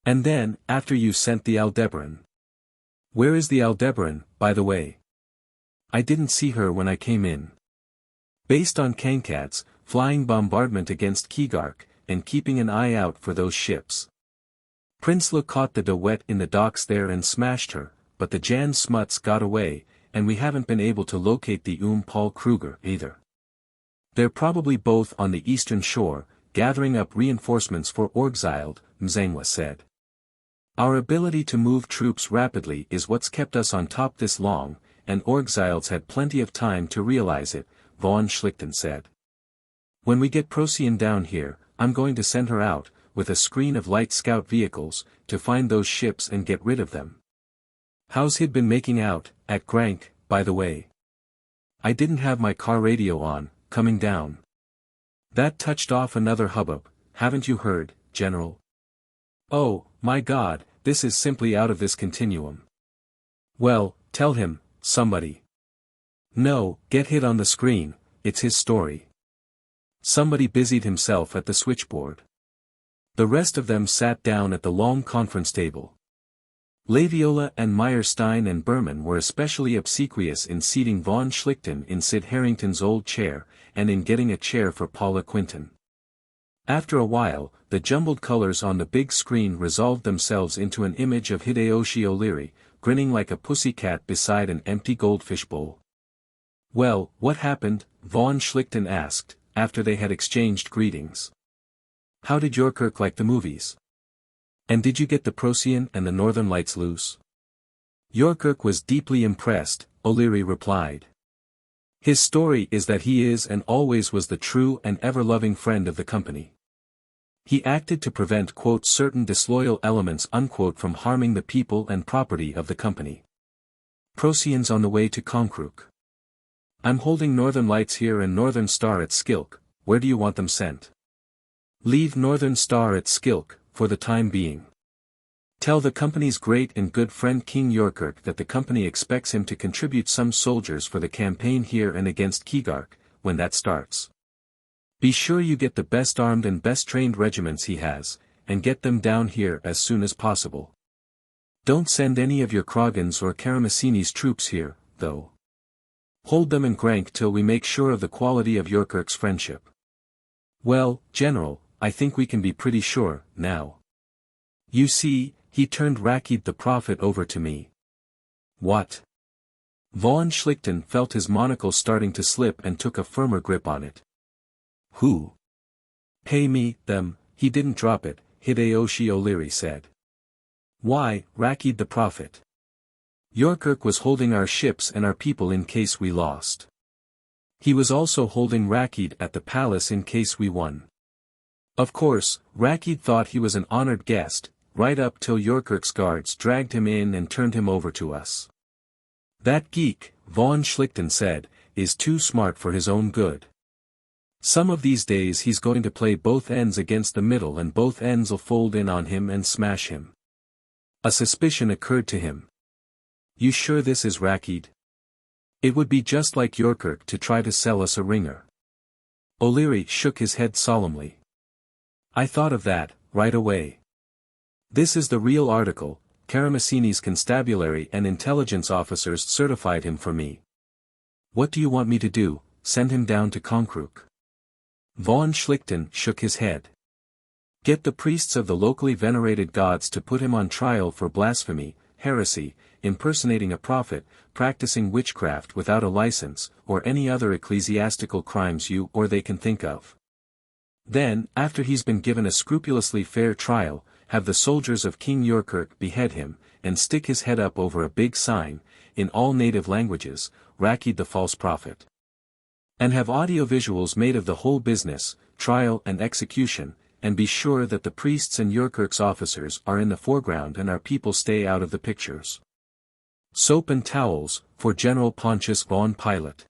And then, after you sent the Aldebaran. Where is the Aldebaran, by the way? I didn't see her when I came in." Based on Kankad's flying bombardment against Keeluk, and keeping an eye out for those ships. Princedoms caught the De Wet in the docks there and smashed her, but the Jan Smuts got away, and we haven't been able to locate the Paul Kruger either. They're probably both on the eastern shore, gathering up reinforcements for Orgzild, Mzangwa said. Our ability to move troops rapidly is what's kept us on top this long, and Orgzild's had plenty of time to realize it, von Schlichten said. When we get Procyon down here, I'm going to send her out, with a screen of light scout vehicles, to find those ships and get rid of them. How's Hid been making out, at Grank, by the way? I didn't have my car radio on, coming down. That touched off another hubbub, haven't you heard, General? Oh, my God, this is simply out of this continuum. Well, tell him, somebody. No, get Hid on the screen, it's his story. Somebody busied himself at the switchboard. The rest of them sat down at the long conference table. Laviola and Meyerstein and Berman were especially obsequious in seating von Schlichten in Sid Harrington's old chair, and in getting a chair for Paula Quinton. After a while, the jumbled colors on the big screen resolved themselves into an image of Hideyoshi O'Leary, grinning like a pussycat beside an empty goldfish bowl. Well, what happened? Von Schlichten asked, after they had exchanged greetings. How did Yourkirk like the movies? And did you get the Procyon and the Northern Lights loose? Yourkirk was deeply impressed, O'Leary replied. His story is that he is and always was the true and ever-loving friend of the company. He acted to prevent quote, certain disloyal elements unquote, from harming the people and property of the company. Procyon's on the way to Konkrook. I'm holding Northern Lights here and Northern Star at Skilk. Where do you want them sent? Leave Northern Star at Skilk, for the time being. Tell the company's great and good friend King Yourkirk that the company expects him to contribute some soldiers for the campaign here and against Keeluk, when that starts. Be sure you get the best armed and best trained regiments he has, and get them down here as soon as possible. Don't send any of your Kragan's or Karamessini's troops here, though. Hold them in Grank till we make sure of the quality of Yourkirk's friendship. Well, General, I think we can be pretty sure, now. You see, he turned Rakkeed the Prophet over to me. What? Von Schlichten felt his monocle starting to slip and took a firmer grip on it. Who? Pay me, them, he didn't drop it, Hideyoshi O'Leary said. Why, Rakkeed the Prophet. Yourkirk was holding our ships and our people in case we lost. He was also holding Rakkeed at the palace in case we won. Of course, Rakkeed thought he was an honored guest, right up till Yourkirk's guards dragged him in and turned him over to us. That geek, von Schlichten said, is too smart for his own good. Some of these days he's going to play both ends against the middle and both ends'll fold in on him and smash him. A suspicion occurred to him. You sure this is Rakkeed? It would be just like Yourkirk to try to sell us a ringer. O'Leary shook his head solemnly. I thought of that, right away. This is the real article, Karamessini's constabulary and intelligence officers certified him for me. What do you want me to do, send him down to Konkrook? Von Schlichten shook his head. Get the priests of the locally venerated gods to put him on trial for blasphemy, heresy, impersonating a prophet, practicing witchcraft without a license, or any other ecclesiastical crimes you or they can think of. Then, after he's been given a scrupulously fair trial, have the soldiers of King Yourkirk behead him, and stick his head up over a big sign, in all native languages, Rakkeed the false prophet. And have audiovisuals made of the whole business, trial and execution, and be sure that the priests and Yourkirk's officers are in the foreground and our people stay out of the pictures. Soap and towels, for General Pontius von Pilate.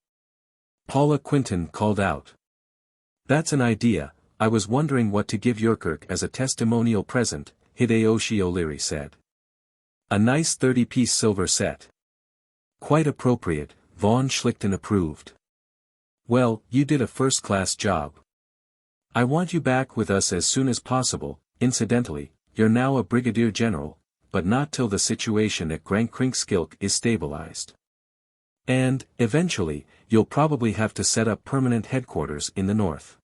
Paula Quinton called out. That's an idea. I was wondering what to give Yourkirk as a testimonial present, Hideyoshi O'Leary said. A nice 30-piece silver set. Quite appropriate, von Schlichten approved. Well, you did a first-class job. I want you back with us as soon as possible. Incidentally, you're now a brigadier general, but not till the situation at Grankrinkskilk is stabilized. And, eventually, you'll probably have to set up permanent headquarters in the north.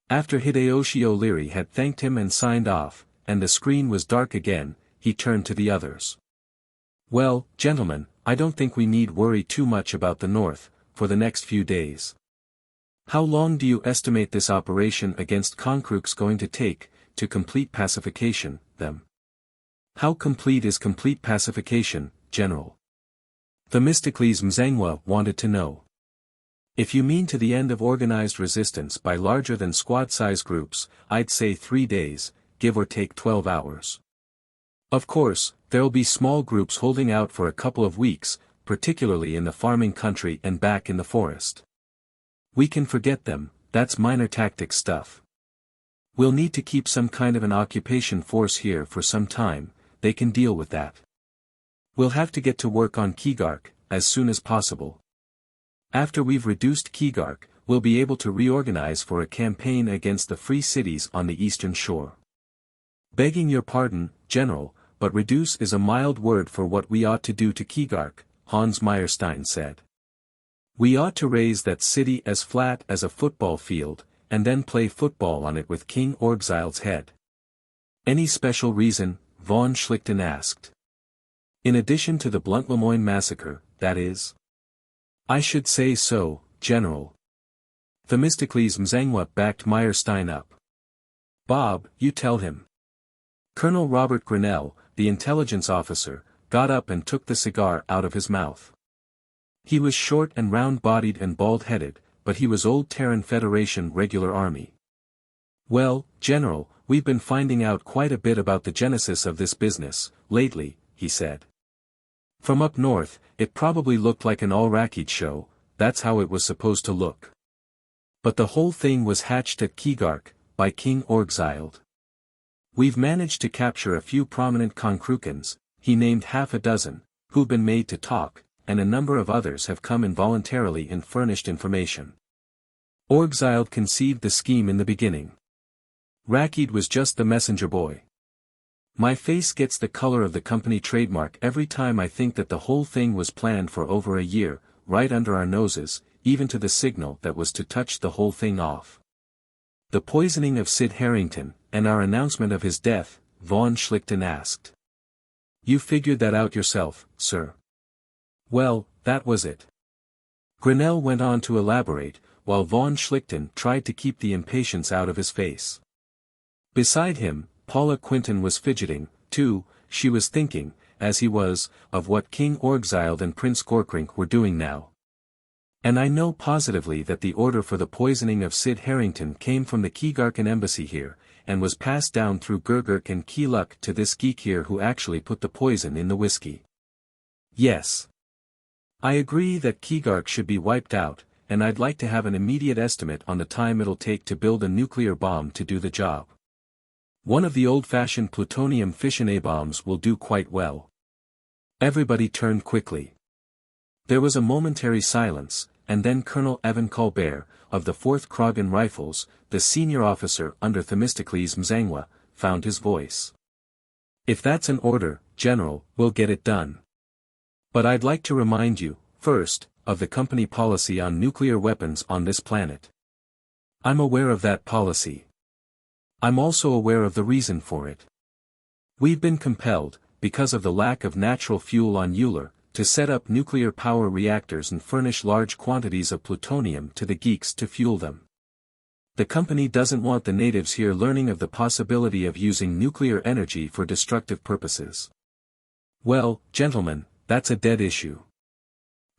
After Hideyoshi O'Leary had thanked him and signed off, and the screen was dark again, he turned to the others. Well, gentlemen, I don't think we need worry too much about the North, for the next few days. How long do you estimate this operation against Konkrook's going to take, to complete pacification, them? How complete is complete pacification, General? Themistocles Mzangwa wanted to know. If you mean to the end of organized resistance by larger than squad-size groups, I'd say 3 days, give or take 12 hours. Of course, there'll be small groups holding out for a couple of weeks, particularly in the farming country and back in the forest. We can forget them, that's minor tactics stuff. We'll need to keep some kind of an occupation force here for some time, they can deal with that. We'll have to get to work on Keeluk, as soon as possible. After we've reduced Keeluk, we'll be able to reorganize for a campaign against the free cities on the eastern shore. Begging your pardon, General, but reduce is a mild word for what we ought to do to Keeluk, Hans Meyerstein said. We ought to raise that city as flat as a football field, and then play football on it with King Orgzild's head. Any special reason? Von Schlichten asked. In addition to the Blunt-Lemoyne massacre, that is? I should say so, General. Themistocles Mzangwa backed Meyerstein up. Bob, you tell him. Colonel Robert Grinnell, the intelligence officer, got up and took the cigar out of his mouth. He was short and round-bodied and bald-headed, but he was old Terran Federation regular army. Well, General, we've been finding out quite a bit about the genesis of this business, lately, he said. From up north, it probably looked like an all-Rakkeed show, that's how it was supposed to look. But the whole thing was hatched at Keeluk, by King Orgzild. We've managed to capture a few prominent Konkrookans, he named half a dozen, who've been made to talk, and a number of others have come involuntarily and furnished information. Orgzild conceived the scheme in the beginning. Rakkeed was just the messenger boy. My face gets the color of the company trademark every time I think that the whole thing was planned for over a year, right under our noses, even to the signal that was to touch the whole thing off. The poisoning of Sid Harrington, and our announcement of his death, Von Schlichten asked. You figured that out yourself, sir? Well, that was it. Grinnell went on to elaborate, while Von Schlichten tried to keep the impatience out of his face. Beside him, Paula Quinton was fidgeting, too. She was thinking, as he was, of what King Orgzild and Prince Gorkrink were doing now. And I know positively that the order for the poisoning of Sid Harrington came from the Keeluk embassy here, and was passed down through Gurgurk and Keeluk to this geek here who actually put the poison in the whiskey. Yes. I agree that Keeluk should be wiped out, and I'd like to have an immediate estimate on the time it'll take to build a nuclear bomb to do the job. One of the old-fashioned plutonium fission A-bombs will do quite well. Everybody turned quickly. There was a momentary silence, and then Colonel Evan Colbert, of the 4th Kragan Rifles, the senior officer under Themistocles Mzangwa, found his voice. If that's an order, General, we'll get it done. But I'd like to remind you, first, of the company policy on nuclear weapons on this planet. I'm aware of that policy. I'm also aware of the reason for it. We've been compelled, because of the lack of natural fuel on Uller, to set up nuclear power reactors and furnish large quantities of plutonium to the geeks to fuel them. The company doesn't want the natives here learning of the possibility of using nuclear energy for destructive purposes. Well, gentlemen, that's a dead issue.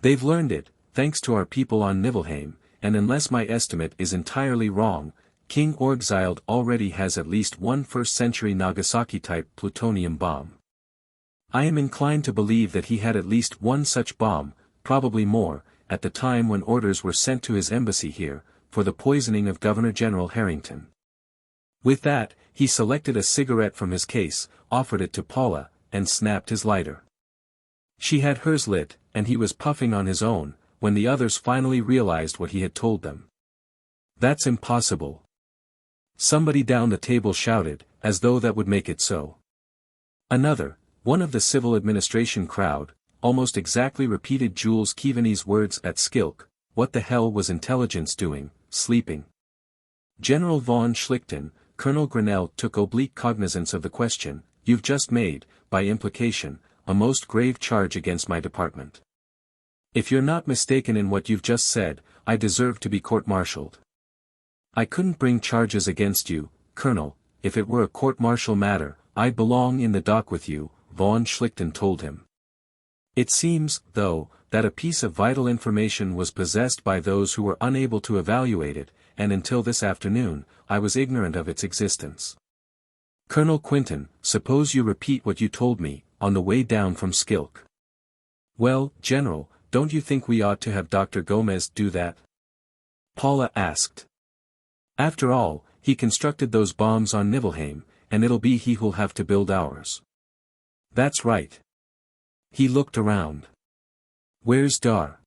They've learned it, thanks to our people on Niflheim, and unless my estimate is entirely wrong, King Orgzild already has at least one first-century Nagasaki-type plutonium bomb. I am inclined to believe that he had at least one such bomb, probably more, at the time when orders were sent to his embassy here, for the poisoning of Governor-General Harrington. With that, he selected a cigarette from his case, offered it to Paula, and snapped his lighter. She had hers lit, and he was puffing on his own, when the others finally realized what he had told them. That's impossible. Somebody down the table shouted, as though that would make it so. Another, one of the civil administration crowd, almost exactly repeated Jules Keaveney's words at Skilk. What the hell was intelligence doing, sleeping? General von Schlichten, Colonel Grinnell took oblique cognizance of the question, "You've just made, by implication, a most grave charge against my department. If you're not mistaken in what you've just said, I deserve to be court-martialed." "I couldn't bring charges against you, Colonel. If it were a court-martial matter, I'd belong in the dock with you," von Schlichten told him. "It seems, though, that a piece of vital information was possessed by those who were unable to evaluate it, and until this afternoon, I was ignorant of its existence. Colonel Quinton, suppose you repeat what you told me, on the way down from Skilk." "Well, General, don't you think we ought to have Dr. Gomez do that?" Paula asked. "After all, he constructed those bombs on Niflheim, and it'll be he who'll have to build ours." "That's right." He looked around. "Where's Dar?"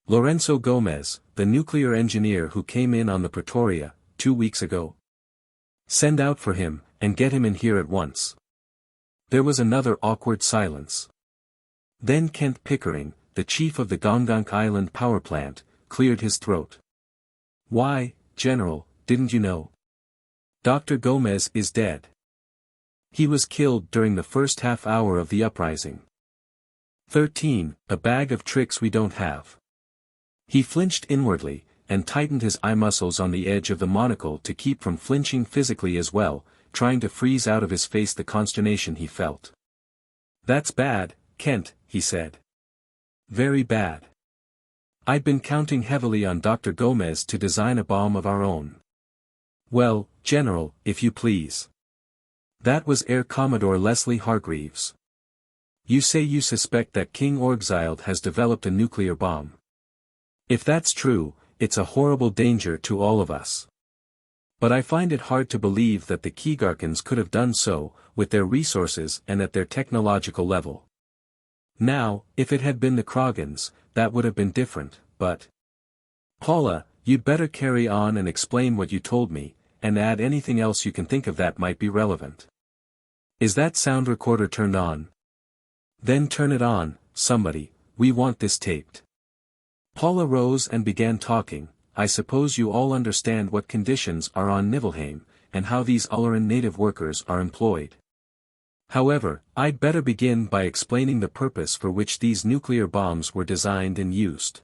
"Lorenzo Gomez, the nuclear engineer who came in on the Pretoria, 2 weeks ago. Send out for him, and get him in here at once." There was another awkward silence. Then Kent Pickering, the chief of the Gongonk Island power plant, cleared his throat. "Why, General, didn't you know? Dr. Gomez is dead. He was killed during the first half hour of the uprising. 13, a bag of tricks we don't have." He flinched inwardly, and tightened his eye muscles on the edge of the monocle to keep from flinching physically as well, trying to freeze out of his face the consternation he felt. "That's bad, Kent," he said. "Very bad. I'd been counting heavily on Dr. Gomez to design a bomb of our own." "Well, General, if you please." That was Air Commodore Leslie Hargreaves. "You say you suspect that King Orgzild has developed a nuclear bomb. If that's true, it's a horrible danger to all of us. But I find it hard to believe that the Keegarkans could have done so, with their resources and at their technological level. Now, if it had been the Kragans, that would have been different, but—" "Paula, you'd better carry on and explain what you told me, and add anything else you can think of that might be relevant. Is that sound recorder turned on? Then turn it on, somebody, we want this taped." Paula rose and began talking. "I suppose you all understand what conditions are on Niflheim, and how these Ulleran native workers are employed. However, I'd better begin by explaining the purpose for which these nuclear bombs were designed and used."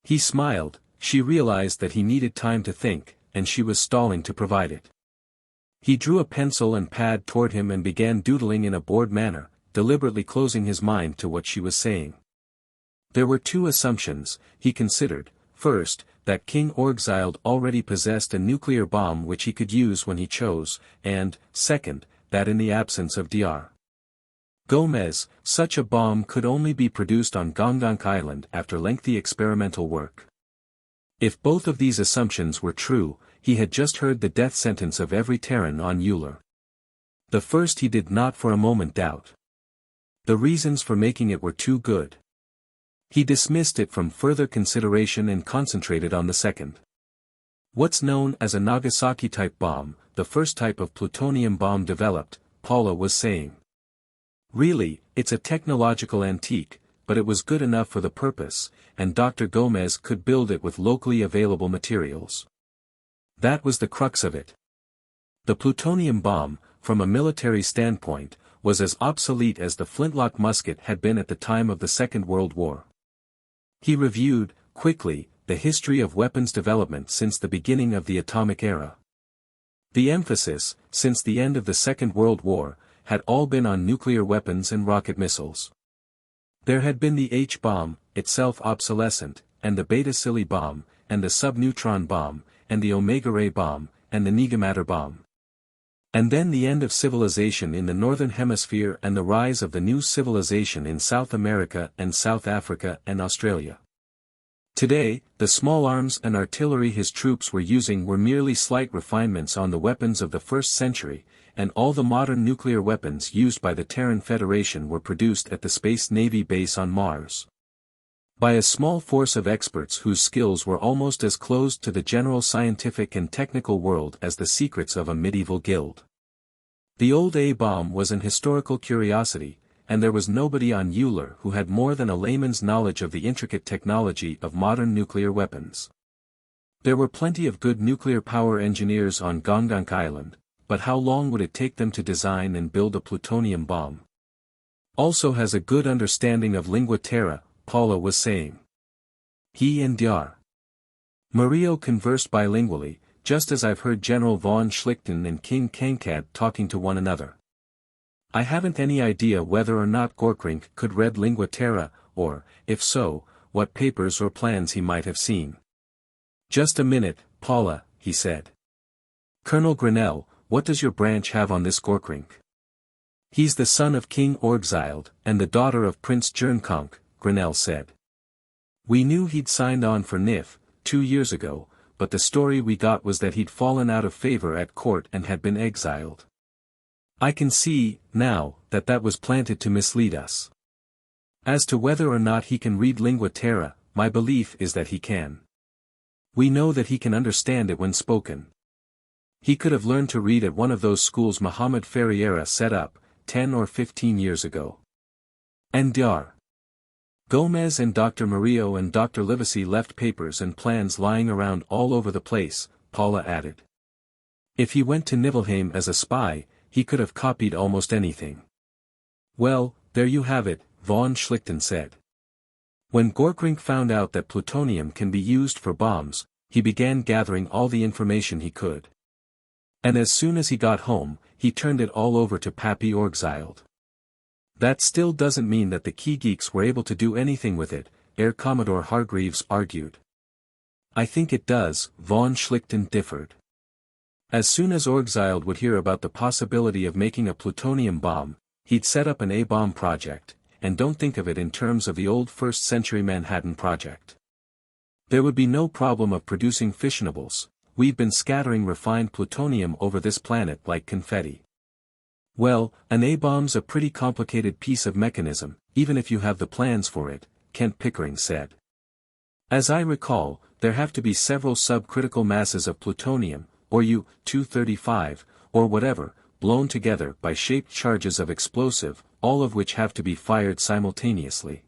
He smiled. She realized that he needed time to think, and she was stalling to provide it. He drew a pencil and pad toward him and began doodling in a bored manner, deliberately closing his mind to what she was saying. There were 2 assumptions, he considered: first, that King Orgzild already possessed a nuclear bomb which he could use when he chose, and, second, that in the absence of Dr. Gomez, such a bomb could only be produced on Gongonk Island after lengthy experimental work. If both of these assumptions were true, he had just heard the death sentence of every Terran on Uller. The first he did not for a moment doubt. The reasons for making it were too good. He dismissed it from further consideration and concentrated on the second. "What's known as a Nagasaki-type bomb, the first type of plutonium bomb developed," Paula was saying. "Really, it's a technological antique, but it was good enough for the purpose, and Dr. Gomez could build it with locally available materials. That was the crux of it. The plutonium bomb, from a military standpoint, was as obsolete as the flintlock musket had been at the time of the Second World War." He reviewed, quickly, the history of weapons development since the beginning of the atomic era. The emphasis, since the end of the Second World War, had all been on nuclear weapons and rocket missiles. There had been the H-bomb, itself obsolescent, and the beta-Cili bomb, and the subneutron bomb, and the omega-ray bomb, and the negamatter bomb. And then the end of civilization in the Northern Hemisphere and the rise of the new civilization in South America and South Africa and Australia. Today, the small arms and artillery his troops were using were merely slight refinements on the weapons of the first century, and all the modern nuclear weapons used by the Terran Federation were produced at the Space Navy base on Mars. By a small force of experts whose skills were almost as closed to the general scientific and technical world as the secrets of a medieval guild. The old A-bomb was an historical curiosity, and there was nobody on Uller who had more than a layman's knowledge of the intricate technology of modern nuclear weapons. There were plenty of good nuclear power engineers on Gongonk Island, but how long would it take them to design and build a plutonium bomb? Also has a good understanding of lingua terra, Paula was saying. He and Dr. Murillo conversed bilingually, just as I've heard General von Schlichten and King Kankad talking to one another. I haven't any idea whether or not Gorkrink could read lingua terra, or, if so, what papers or plans he might have seen. Just a minute, Paula, he said. Colonel Grinnell, what does your branch have on this Gorkrink? He's the son of King Orgzild, and the daughter of Prince Jernkonk, Grinnell said. We knew he'd signed on for Nif, 2 years ago, but the story we got was that he'd fallen out of favor at court and had been exiled. I can see, now, that that was planted to mislead us. As to whether or not he can read lingua terra, my belief is that he can. We know that he can understand it when spoken. He could have learned to read at one of those schools Mohammed Ferriera set up, 10 or 15 years ago. And Dr. Gomez and Dr. Murillo and Dr. Livesey left papers and plans lying around all over the place, Paula added. If he went to Niflheim as a spy, he could have copied almost anything. Well, there you have it, von Schlichten said. When Gorkrink found out that plutonium can be used for bombs, he began gathering all the information he could. And as soon as he got home, he turned it all over to Pappy Orgzild. That still doesn't mean that the key geeks were able to do anything with it, Air Commodore Hargreaves argued. I think it does, von Schlichten differed. As soon as Orgzild would hear about the possibility of making a plutonium bomb, he'd set up an A-bomb project, and don't think of it in terms of the old first-century Manhattan Project. There would be no problem of producing fissionables. We've been scattering refined plutonium over this planet like confetti. Well, an A-bomb's a pretty complicated piece of mechanism, even if you have the plans for it, Kent Pickering said. As I recall, there have to be several subcritical masses of plutonium, or U-235, or whatever, blown together by shaped charges of explosive, all of which have to be fired simultaneously.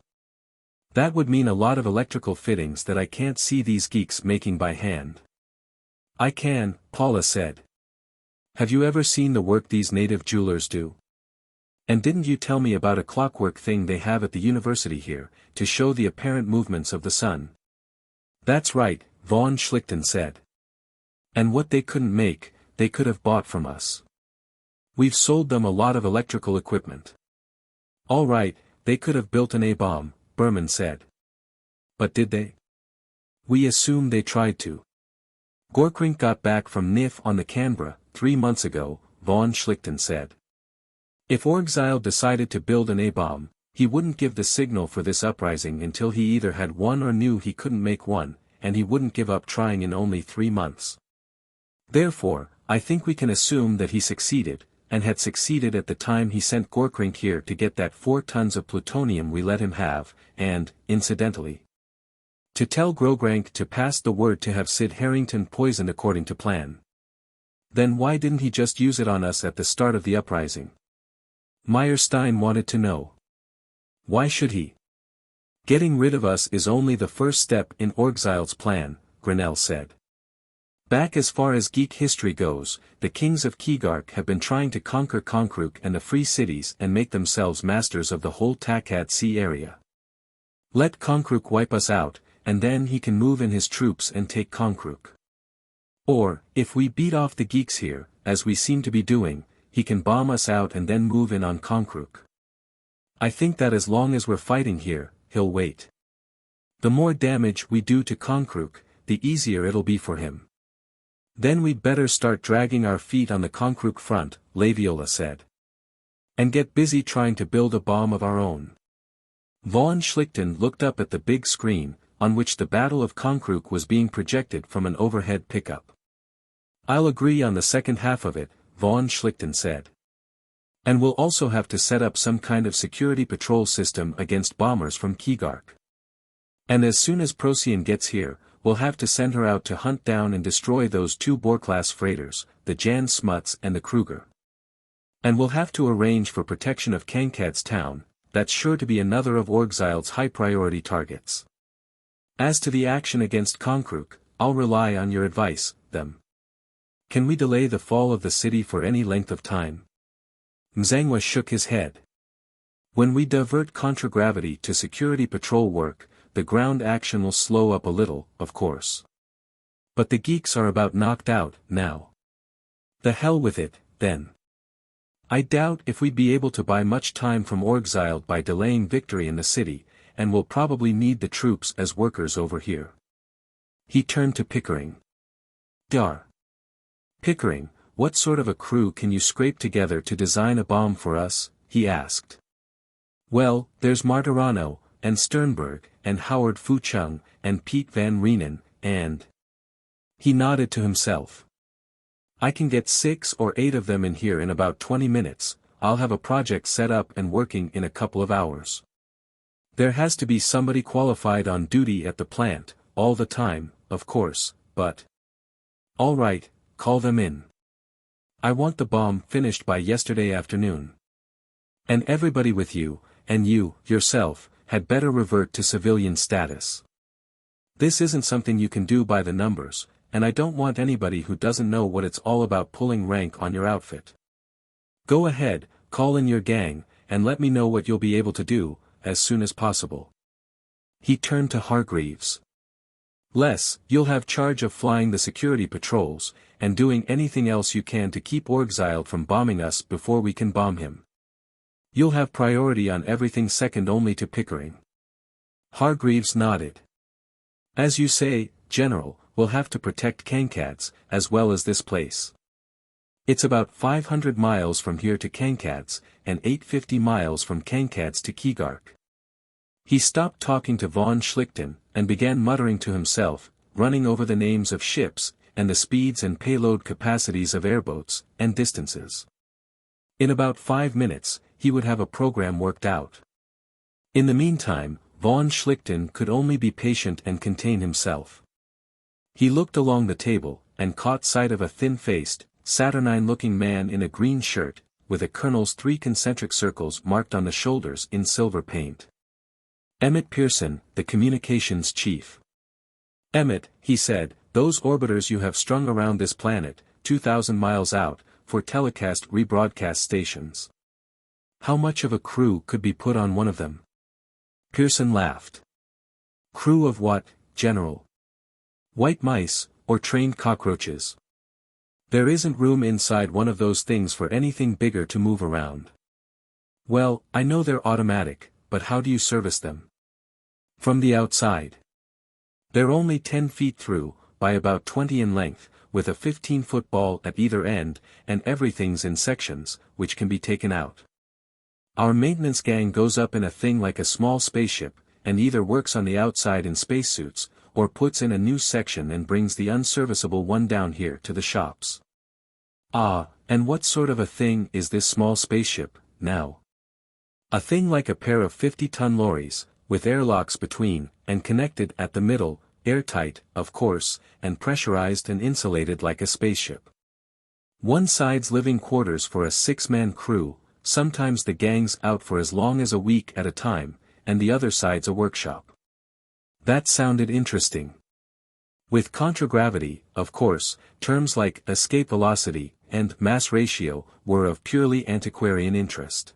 That would mean a lot of electrical fittings that I can't see these geeks making by hand. I can, Paula said. Have you ever seen the work these native jewelers do? And didn't you tell me about a clockwork thing they have at the university here, to show the apparent movements of the sun? That's right, von Schlichten said. And what they couldn't make, they could have bought from us. We've sold them a lot of electrical equipment. All right, they could have built an A-bomb, Berman said. But did they? We assume they tried to. Gorkrink got back from Nif on the Canberra, 3 months ago, von Schlichten said. If Orgzild decided to build an A-bomb, he wouldn't give the signal for this uprising until he either had one or knew he couldn't make one, and he wouldn't give up trying in only 3 months. Therefore, I think we can assume that he succeeded, and had succeeded at the time he sent Gorkrink here to get that 4 tons of plutonium we let him have, and, incidentally, to tell Grogrank to pass the word to have Sid Harrington poisoned according to plan. Then why didn't he just use it on us at the start of the uprising? Meyerstein wanted to know. Why should he? Getting rid of us is only the first step in Orgzild's plan, Grinnell said. Back as far as geek history goes, the kings of Keegark have been trying to conquer Konkrook and the free cities and make themselves masters of the whole Takat Sea area. Let Konkrook wipe us out, and then he can move in his troops and take Konkrook. Or, if we beat off the geeks here, as we seem to be doing, he can bomb us out and then move in on Konkrook. I think that as long as we're fighting here, he'll wait. The more damage we do to Konkrook, the easier it'll be for him. Then we'd better start dragging our feet on the Konkrook front, Laviola said. And get busy trying to build a bomb of our own. Von Schlichten looked up at the big screen, on which the Battle of Konkrook was being projected from an overhead pickup. I'll agree on the second half of it, von Schlichten said. And we'll also have to set up some kind of security patrol system against bombers from Keegark. And as soon as Procyon gets here, we'll have to send her out to hunt down and destroy those 2 Boer-class freighters, the Jan Smuts and the Kruger. And we'll have to arrange for protection of Kankad's town. That's sure to be another of Orgzild's high-priority targets. As to the action against Konkrook, I'll rely on your advice, them. Can we delay the fall of the city for any length of time? Mzangwa shook his head. When we divert contragravity to security patrol work, the ground action will slow up a little, of course. But the geeks are about knocked out, now. The hell with it, then. I doubt if we'd be able to buy much time from Orgzild by delaying victory in the city, and we'll probably need the troops as workers over here. He turned to Pickering. Dar. Pickering, what sort of a crew can you scrape together to design a bomb for us? He asked. Well, there's Martirano, and Sternberg, and Howard Fuchung, and Pete Van Reenen, and... He nodded to himself. I can get 6 or 8 of them in here in about 20 minutes, I'll have a project set up and working in a couple of hours. There has to be somebody qualified on duty at the plant, all the time, of course, but... All right, call them in. I want the bomb finished by yesterday afternoon. And everybody with you, and you, yourself, had better revert to civilian status. This isn't something you can do by the numbers, and I don't want anybody who doesn't know what it's all about pulling rank on your outfit. Go ahead, call in your gang, and let me know what you'll be able to do, as soon as possible. He turned to Hargreaves. Les, you'll have charge of flying the security patrols, and doing anything else you can to keep Orgzild from bombing us before we can bomb him. You'll have priority on everything second only to Pickering. Hargreaves nodded. As you say, General, we'll have to protect Kankad's, as well as this place. It's about 500 miles from here to Kankad's, and 850 miles from Kankad's to Keeluk. He stopped talking to von Schlichten, and began muttering to himself, running over the names of ships, and the speeds and payload capacities of airboats, and distances. In about 5 minutes, he would have a program worked out. In the meantime, von Schlichten could only be patient and contain himself. He looked along the table, and caught sight of a thin-faced, saturnine-looking man in a green shirt, with a colonel's 3 concentric circles marked on the shoulders in silver paint. Emmett Pearson, the communications chief. Emmett, he said, those orbiters you have strung around this planet, 2,000 miles out, for telecast rebroadcast stations. How much of a crew could be put on one of them? Pearson laughed. Crew of what, General? White mice, or trained cockroaches? There isn't room inside one of those things for anything bigger to move around. Well, I know they're automatic, but how do you service them? From the outside. They're only 10 feet through, by about 20 in length, with a 15-foot ball at either end, and everything's in sections, which can be taken out. Our maintenance gang goes up in a thing like a small spaceship, and either works on the outside in spacesuits, or puts in a new section and brings the unserviceable one down here to the shops. Ah, and what sort of a thing is this small spaceship, now? A thing like a pair of 50-ton lorries, with airlocks between, and connected at the middle, airtight, of course, and pressurized and insulated like a spaceship. One side's living quarters for a 6-man crew, sometimes the gang's out for as long as a week at a time, and the other side's a workshop. That sounded interesting. With contragravity, of course, terms like escape velocity and mass ratio were of purely antiquarian interest.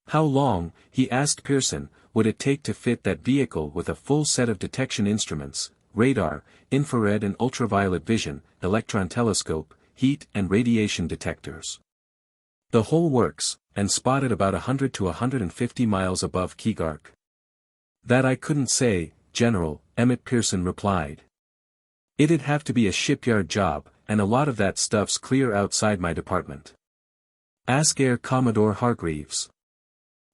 How long, he asked Pearson, would it take to fit that vehicle with a full set of detection instruments, radar, infrared and ultraviolet vision, electron telescope, heat and radiation detectors? The whole works, and spotted about 100 to 150 miles above Keeluk. That I couldn't say, General, Emmett Pearson replied. It'd have to be a shipyard job, and a lot of that stuff's clear outside my department. Ask Air Commodore Hargreaves.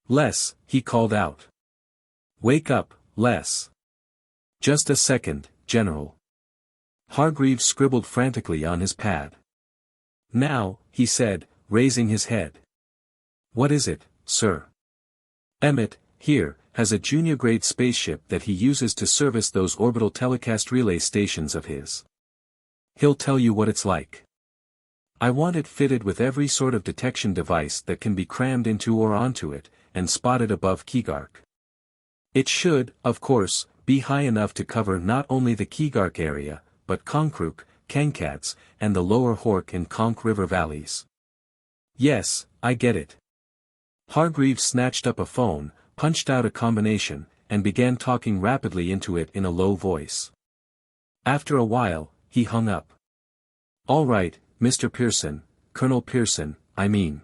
Les, he called out. Wake up, Les. Just a second, General. Hargreaves scribbled frantically on his pad. Now, he said, raising his head. What is it, sir? Emmett, here, has a junior-grade spaceship that he uses to service those orbital telecast relay stations of his. He'll tell you what it's like. I want it fitted with every sort of detection device that can be crammed into or onto it, and spotted above Keeluk. It should, of course, be high enough to cover not only the Keeluk area, but Konkrook, Kankats, and the lower Hork and Konk River valleys. Yes, I get it. Hargreaves snatched up a phone, punched out a combination, and began talking rapidly into it in a low voice. After a while, he hung up. All right, Mr. Pearson, Colonel Pearson, I mean.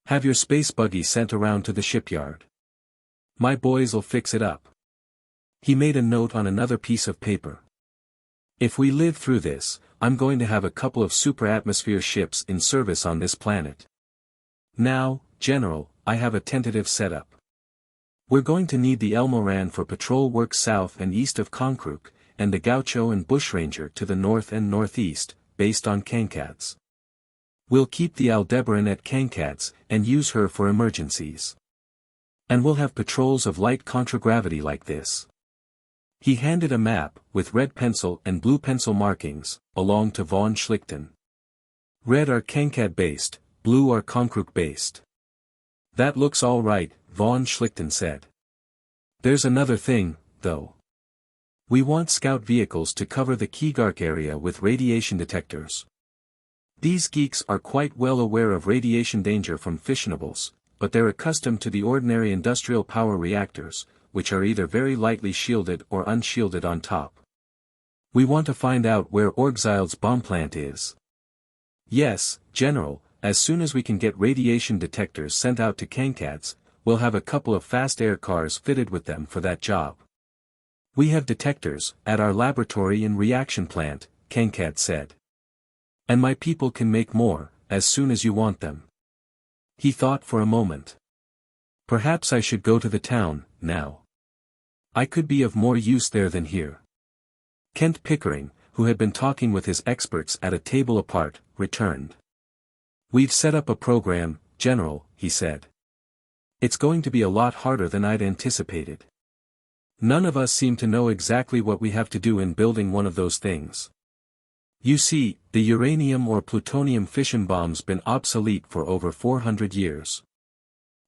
Have your space buggy sent around to the shipyard. My boys'll fix it up. He made a note on another piece of paper. If we live through this, I'm going to have a couple of super-atmosphere ships in service on this planet. Now, General, I have a tentative setup. We're going to need the Elmoran for patrol work south and east of Konkrook, and the Gaucho and Bushranger to the north and northeast, based on Kankats. We'll keep the Aldebaran at Kankats, and use her for emergencies. And we'll have patrols of light contragravity like this. He handed a map, with red pencil and blue pencil markings, along to von Schlichten. Red are Kankat-based, blue are Konkrook-based. That looks all right, von Schlichten said. There's another thing, though. We want scout vehicles to cover the Keeluk area with radiation detectors. These geeks are quite well aware of radiation danger from fissionables, but they're accustomed to the ordinary industrial power reactors, which are either very lightly shielded or unshielded on top. We want to find out where Orgzild's bomb plant is. Yes, General, as soon as we can get radiation detectors sent out to Kankats, we'll have a couple of fast air cars fitted with them for that job. We have detectors, at our laboratory and reaction plant, Kankat said. And my people can make more, as soon as you want them. He thought for a moment. Perhaps I should go to the town, now. I could be of more use there than here. Kent Pickering, who had been talking with his experts at a table apart, returned. We've set up a program, General, he said. It's going to be a lot harder than I'd anticipated. None of us seem to know exactly what we have to do in building one of those things. You see, the uranium or plutonium fission bomb's been obsolete for over 400 years.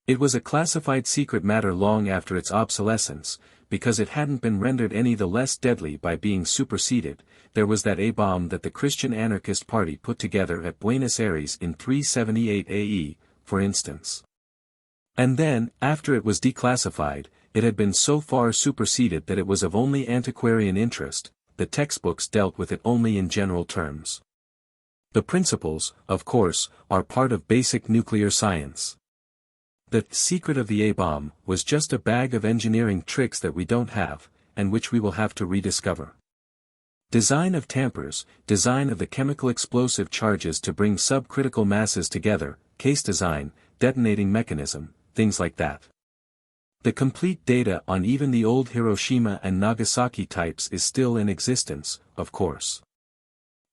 It was a classified secret matter long after its obsolescence, because it hadn't been rendered any the less deadly by being superseded. There was that A-bomb that the Christian Anarchist Party put together at Buenos Aires in 378 AE, for instance. And then, after it was declassified, it had been so far superseded that it was of only antiquarian interest. The textbooks dealt with it only in general terms. The principles, of course, are part of basic nuclear science. The secret of the A-bomb was just a bag of engineering tricks that we don't have, and which we will have to rediscover. Design of tampers, design of the chemical explosive charges to bring subcritical masses together, case design, detonating mechanism, things like that. The complete data on even the old Hiroshima and Nagasaki types is still in existence, of course.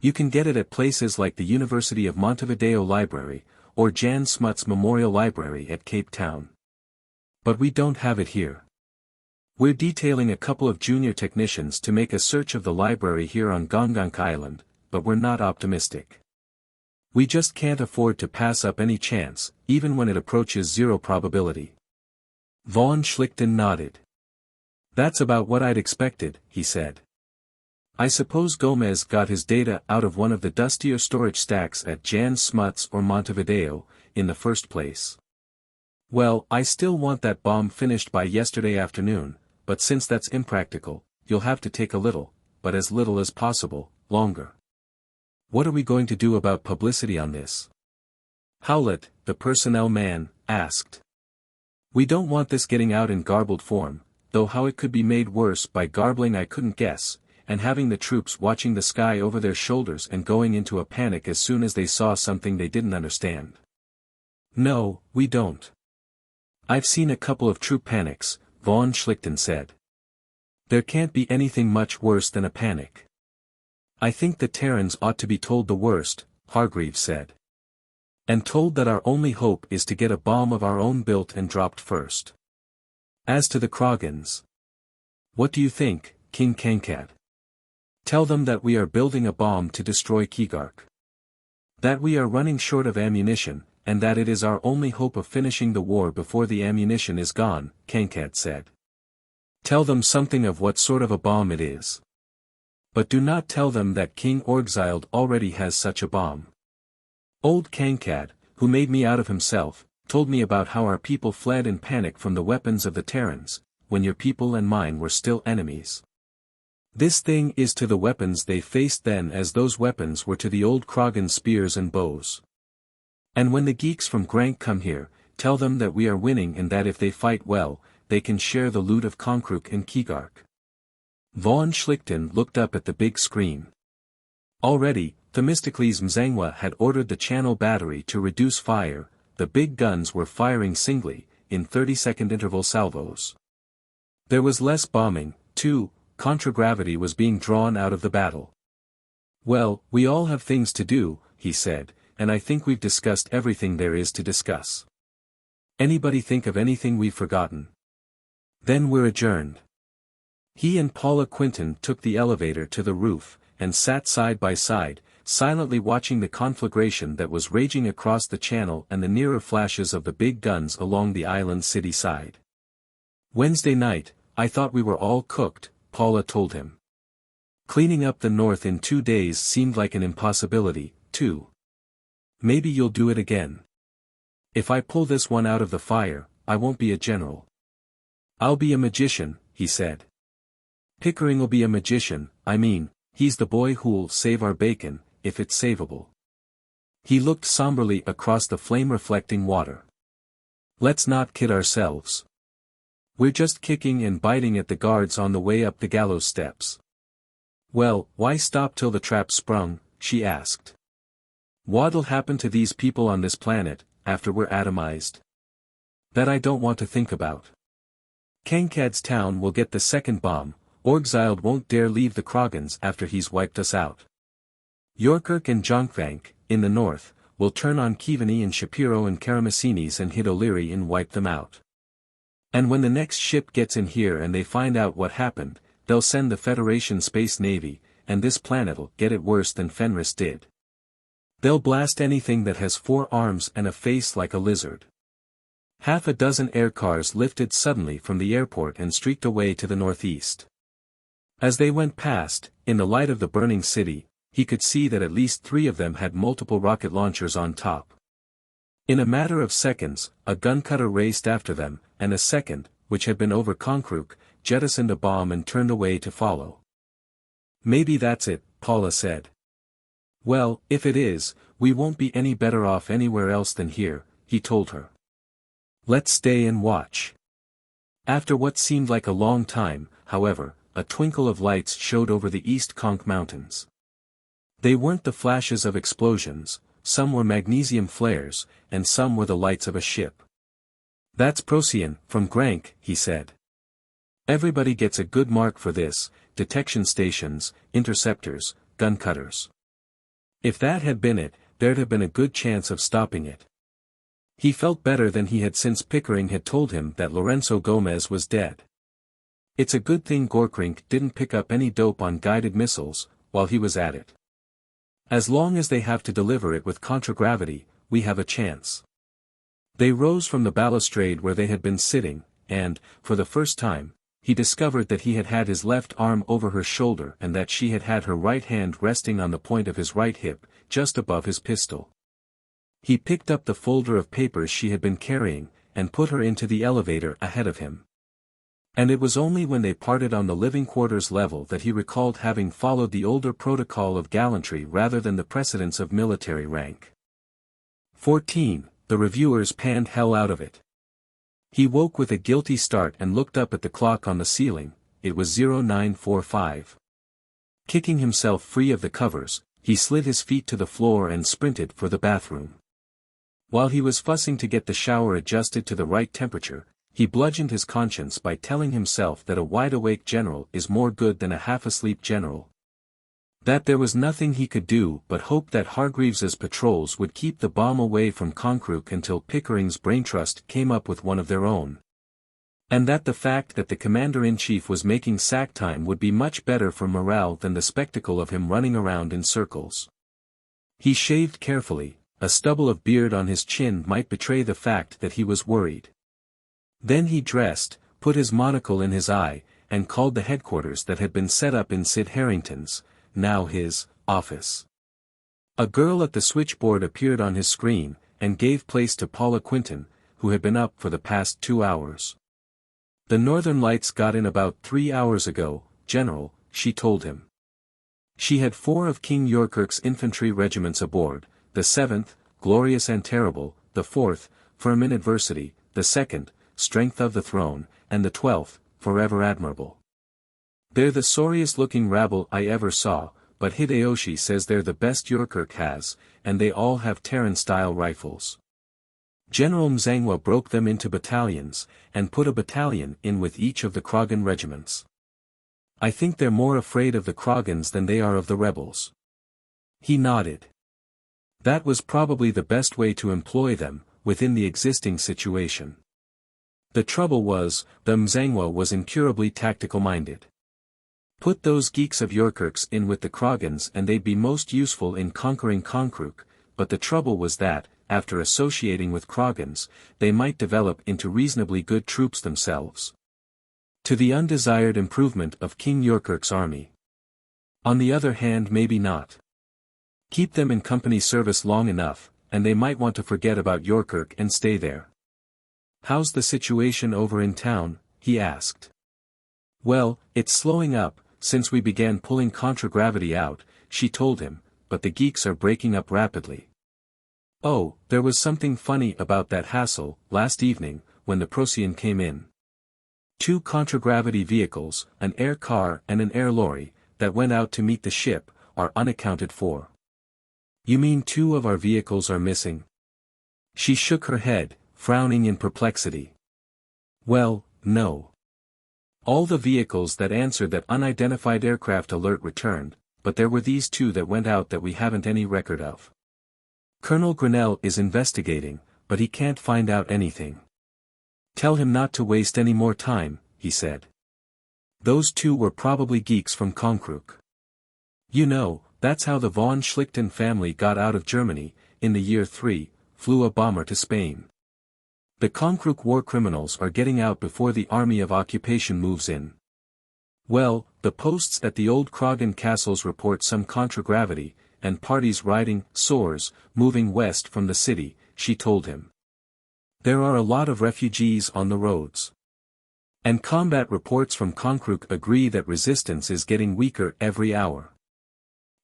You can get it at places like the University of Montevideo Library, or Jan Smuts Memorial Library at Cape Town. But we don't have it here. We're detailing a couple of junior technicians to make a search of the library here on Gongonk Island, but we're not optimistic. We just can't afford to pass up any chance, even when it approaches zero probability. Von Schlichten nodded. That's about what I'd expected, he said. I suppose Gomez got his data out of one of the dustier storage stacks at Jan Smuts or Montevideo, in the first place. Well, I still want that bomb finished by yesterday afternoon, but since that's impractical, you'll have to take a little, but as little as possible, longer. What are we going to do about publicity on this? Howlett, the personnel man, asked. We don't want this getting out in garbled form, though how it could be made worse by garbling I couldn't guess, and having the troops watching the sky over their shoulders and going into a panic as soon as they saw something they didn't understand. No, we don't. I've seen a couple of troop panics, von Schlichten said. There can't be anything much worse than a panic. I think the Terrans ought to be told the worst, Hargreaves said. And told that our only hope is to get a bomb of our own built and dropped first. As to the Kragans. What do you think, King Kankat? Tell them that we are building a bomb to destroy Keeluk. That we are running short of ammunition, and that it is our only hope of finishing the war before the ammunition is gone, Kankat said. Tell them something of what sort of a bomb it is. But do not tell them that King Orgzild already has such a bomb. Old Kankad, who made me out of himself, told me about how our people fled in panic from the weapons of the Terrans, when your people and mine were still enemies. This thing is to the weapons they faced then as those weapons were to the old Kragan spears and bows. And when the geeks from Grank come here, tell them that we are winning and that if they fight well, they can share the loot of Konkruk and Keeluk. Von Schlichten looked up at the big screen. Already, Themistocles Mzangwa had ordered the channel battery to reduce fire. The big guns were firing singly, in 30-second interval salvos. There was less bombing, too. Contragravity was being drawn out of the battle. Well, we all have things to do, he said, and I think we've discussed everything there is to discuss. Anybody think of anything we've forgotten? Then we're adjourned. He and Paula Quinton took the elevator to the roof, and sat side by side, silently watching the conflagration that was raging across the channel and the nearer flashes of the big guns along the island city side. Wednesday night, I thought we were all cooked, Paula told him. Cleaning up the north in 2 days seemed like an impossibility, too. Maybe you'll do it again. If I pull this one out of the fire, I won't be a general. I'll be a magician, he said. Pickering'll be a magician, I mean, he's the boy who'll save our bacon, if it's savable. He looked somberly across the flame-reflecting water. Let's not kid ourselves. We're just kicking and biting at the guards on the way up the gallows steps. Well, why stop till the trap sprung, she asked. What'll happen to these people on this planet, after we're atomized? That I don't want to think about. Kankad's town will get the second bomb. Orgzild won't dare leave the Kragans after he's wiped us out. Yorkirk and Jonkvank, in the north, will turn on Kivani and Shapiro and Karamessinis and hit O'Leary and wipe them out. And when the next ship gets in here and they find out what happened, they'll send the Federation Space Navy, and this planet'll get it worse than Fenris did. They'll blast anything that has 4 arms and a face like a lizard. Half a dozen aircars lifted suddenly from the airport and streaked away to the northeast. As they went past, in the light of the burning city, he could see that at least 3 of them had multiple rocket launchers on top. In a matter of seconds, a gun cutter raced after them, and a second, which had been over Konkruk, jettisoned a bomb and turned away to follow. Maybe that's it, Paula said. Well, if it is, we won't be any better off anywhere else than here, he told her. Let's stay and watch. After what seemed like a long time, however, a twinkle of lights showed over the East Konk Mountains. They weren't the flashes of explosions, some were magnesium flares, and some were the lights of a ship. That's Procyon, from Grank, he said. Everybody gets a good mark for this, detection stations, interceptors, gun cutters. If that had been it, there'd have been a good chance of stopping it. He felt better than he had since Pickering had told him that Lorenzo Gomez was dead. It's a good thing Gorkrink didn't pick up any dope on guided missiles, while he was at it. As long as they have to deliver it with contragravity, we have a chance. They rose from the balustrade where they had been sitting, and, for the first time, he discovered that he had had his left arm over her shoulder and that she had had her right hand resting on the point of his right hip, just above his pistol. He picked up the folder of papers she had been carrying, and put her into the elevator ahead of him. And it was only when they parted on the living quarters level that he recalled having followed the older protocol of gallantry rather than the precedence of military rank. 14. The reviewers panned hell out of it. He woke with a guilty start and looked up at the clock on the ceiling. It was 0945. Kicking himself free of the covers, he slid his feet to the floor and sprinted for the bathroom. While he was fussing to get the shower adjusted to the right temperature, he bludgeoned his conscience by telling himself that a wide-awake general is more good than a half-asleep general. That there was nothing he could do but hope that Hargreaves's patrols would keep the bomb away from Konkruk until Pickering's brain trust came up with one of their own. And that the fact that the commander-in-chief was making sack time would be much better for morale than the spectacle of him running around in circles. He shaved carefully. A stubble of beard on his chin might betray the fact that he was worried. Then he dressed, put his monocle in his eye, and called the headquarters that had been set up in Sid Harrington's, now his, office. A girl at the switchboard appeared on his screen, and gave place to Paula Quinton, who had been up for the past 2 hours. "The Northern Lights got in about 3 hours ago, General," she told him. She had 4 of King Yorkirk's infantry regiments aboard, the 7th, Glorious and Terrible, the 4th, Firm in Adversity, the 2nd, Strength of the Throne, and the 12th, Forever Admirable. "They're the sorriest-looking rabble I ever saw, but Hideyoshi says they're the best Yorkirk has, and they all have Terran-style rifles. General Mzangwa broke them into battalions, and put a battalion in with each of the Kragan regiments. I think they're more afraid of the Kragans than they are of the rebels." He nodded. That was probably the best way to employ them, within the existing situation. The trouble was, the Mzangwa was incurably tactical-minded. Put those geeks of Yorkirks in with the Kragans and they'd be most useful in conquering Konkrook, but the trouble was that, after associating with Kragans, they might develop into reasonably good troops themselves. To the undesired improvement of King Yorkirk's army. On the other hand, maybe not. Keep them in company service long enough, and they might want to forget about Yorkirk and stay there. "How's the situation over in town?" he asked. "Well, it's slowing up, since we began pulling contragravity out," she told him, "but the geeks are breaking up rapidly. Oh, there was something funny about that hassle, last evening, when the Procyon came in. 2 contragravity vehicles, an air car and an air lorry, that went out to meet the ship, are unaccounted for." "You mean 2 of our vehicles are missing?" She shook her head, frowning in perplexity. "Well, no. All the vehicles that answered that unidentified aircraft alert returned, but there were these 2 that went out that we haven't any record of. Colonel Grinnell is investigating, but he can't find out anything. Tell him not to waste any more time," he said. "Those 2 were probably geeks from Konkrook. You know, that's how the von Schlichten family got out of Germany, in the year 3, flew a bomber to Spain. The Konkrook war criminals are getting out before the army of occupation moves in. Well, the posts at the old Kragan castles report some contragravity, and parties riding soars, moving west from the city," she told him. "There are a lot of refugees on the roads. And combat reports from Konkrook agree that resistance is getting weaker every hour.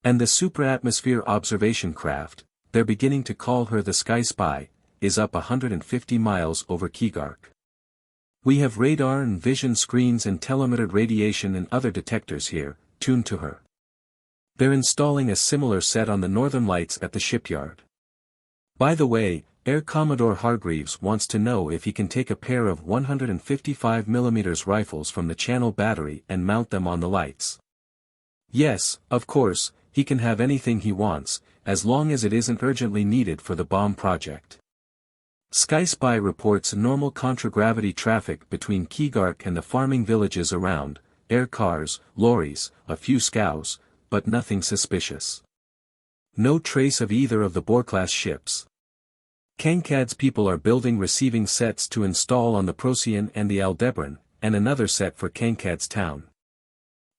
And the super-atmosphere observation craft, they're beginning to call her the Sky Spy, is up 150 miles over Keeluk. We have radar and vision screens and telemetered radiation and other detectors here, tuned to her. They're installing a similar set on the Northern Lights at the shipyard. By the way, Air Commodore Hargreaves wants to know if he can take a pair of 155mm rifles from the Channel battery and mount them on the lights. Yes, of course, he can have anything he wants, as long as it isn't urgently needed for the bomb project. Sky Spy reports normal contragravity traffic between Keeluk and the farming villages around, air cars, lorries, a few scows, but nothing suspicious. No trace of either of the Bohr-class ships. Kankad's people are building receiving sets to install on the Procyon and the Aldebaran, and another set for Kankad's town.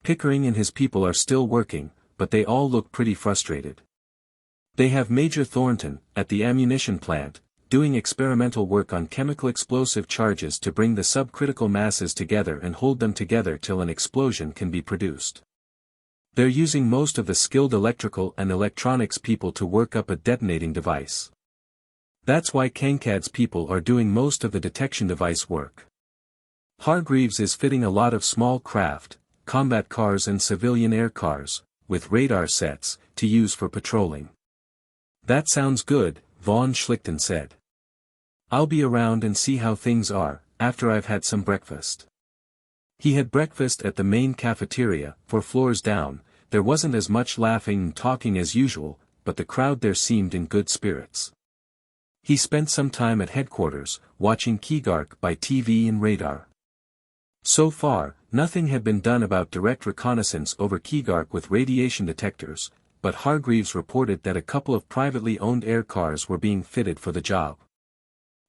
Pickering and his people are still working, but they all look pretty frustrated. They have Major Thornton, at the ammunition plant, doing experimental work on chemical explosive charges to bring the subcritical masses together and hold them together till an explosion can be produced. They're using most of the skilled electrical and electronics people to work up a detonating device. That's why Kankad's people are doing most of the detection device work. Hargreaves is fitting a lot of small craft, combat cars and civilian air cars, with radar sets, to use for patrolling. That sounds good, von Schlichten said. I'll be around and see how things are, after I've had some breakfast. He had breakfast at the main cafeteria, 4 floors down. There wasn't as much laughing and talking as usual, but the crowd there seemed in good spirits. He spent some time at headquarters, watching Keeluk by TV and radar. So far, nothing had been done about direct reconnaissance over Keeluk with radiation detectors, but Hargreaves reported that a couple of privately owned air cars were being fitted for the job.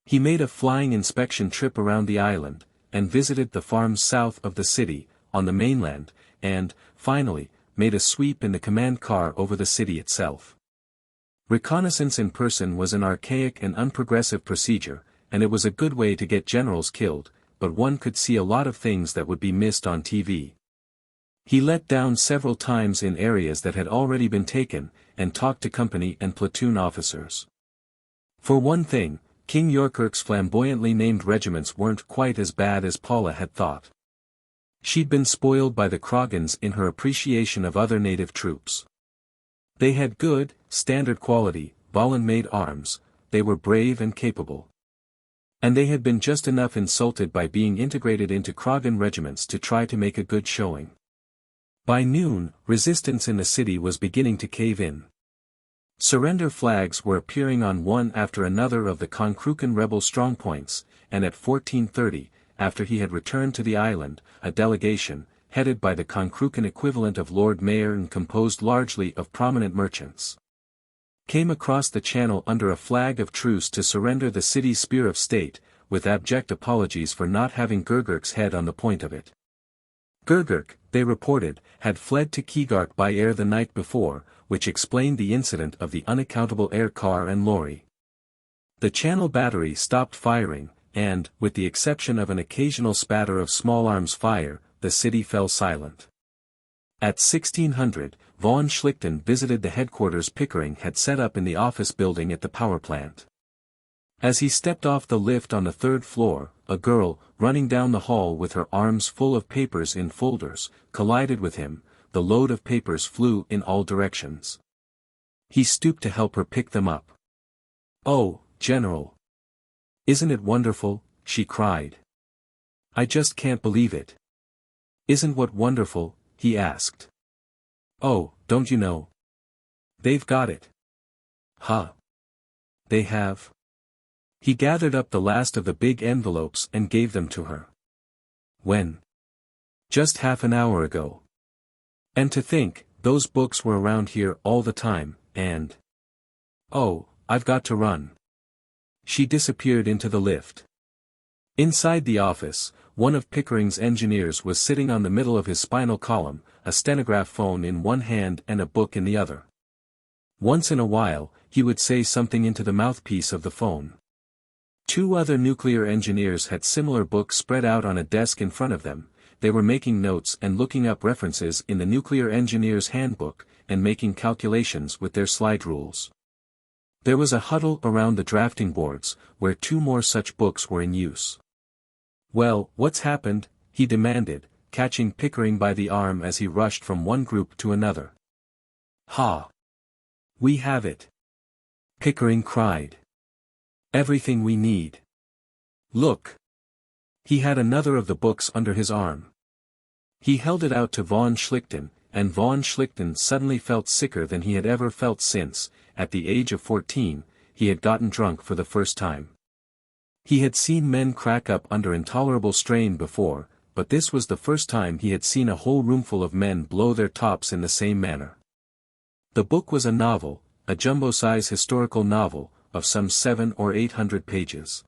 He made a flying inspection trip around the island, and visited the farms south of the city, on the mainland, and, finally, made a sweep in the command car over the city itself. Reconnaissance in person was an archaic and unprogressive procedure, and it was a good way to get generals killed, but one could see a lot of things that would be missed on TV. He let down several times in areas that had already been taken, and talked to company and platoon officers. For one thing, King Yorkirk's flamboyantly named regiments weren't quite as bad as Paula had thought. She'd been spoiled by the Kragans in her appreciation of other native troops. They had good, standard quality, Bolland-made arms, they were brave and capable. And they had been just enough insulted by being integrated into Kragan regiments to try to make a good showing. By noon, resistance in the city was beginning to cave in. Surrender flags were appearing on one after another of the Konkrookan rebel strongpoints, and at 14:30, after he had returned to the island, a delegation, headed by the Konkrookan equivalent of Lord Mayor and composed largely of prominent merchants, came across the channel under a flag of truce to surrender the city's spear of state, with abject apologies for not having Gurgurk's head on the point of it. Gurgurk, they reported, had fled to Keeluk by air the night before, which explained the incident of the unaccountable air car and lorry. The channel battery stopped firing, and, with the exception of an occasional spatter of small arms fire, the city fell silent. At 1600, von Schlichten visited the headquarters Pickering had set up in the office building at the power plant. As he stepped off the lift on the third floor, a girl, running down the hall with her arms full of papers in folders, collided with him. The load of papers flew in all directions. He stooped to help her pick them up. "Oh, General! Isn't it wonderful?" she cried. "I just can't believe it." "Isn't what wonderful?" he asked. "Oh, don't you know? They've got it." "Huh? They have?" He gathered up the last of the big envelopes and gave them to her. "When?" "Just half an hour ago. And to think, those books were around here all the time, and... Oh, I've got to run." She disappeared into the lift. Inside the office, one of Pickering's engineers was sitting on the middle of his spinal column, a stenograph phone in one hand and a book in the other. Once in a while, he would say something into the mouthpiece of the phone. Two other nuclear engineers had similar books spread out on a desk in front of them. They were making notes and looking up references in the Nuclear Engineer's Handbook, and making calculations with their slide rules. There was a huddle around the drafting boards, where two more such books were in use. "Well, what's happened?" he demanded, catching Pickering by the arm as he rushed from one group to another. "Ha! We have it!" Pickering cried. "Everything we need. Look!" He had another of the books under his arm. He held it out to von Schlichten, and von Schlichten suddenly felt sicker than he had ever felt since, at the age of 14, he had gotten drunk for the first time. He had seen men crack up under intolerable strain before, but this was the first time he had seen a whole roomful of men blow their tops in the same manner. The book was a novel, a jumbo-size historical novel, of some 700 or 800 pages.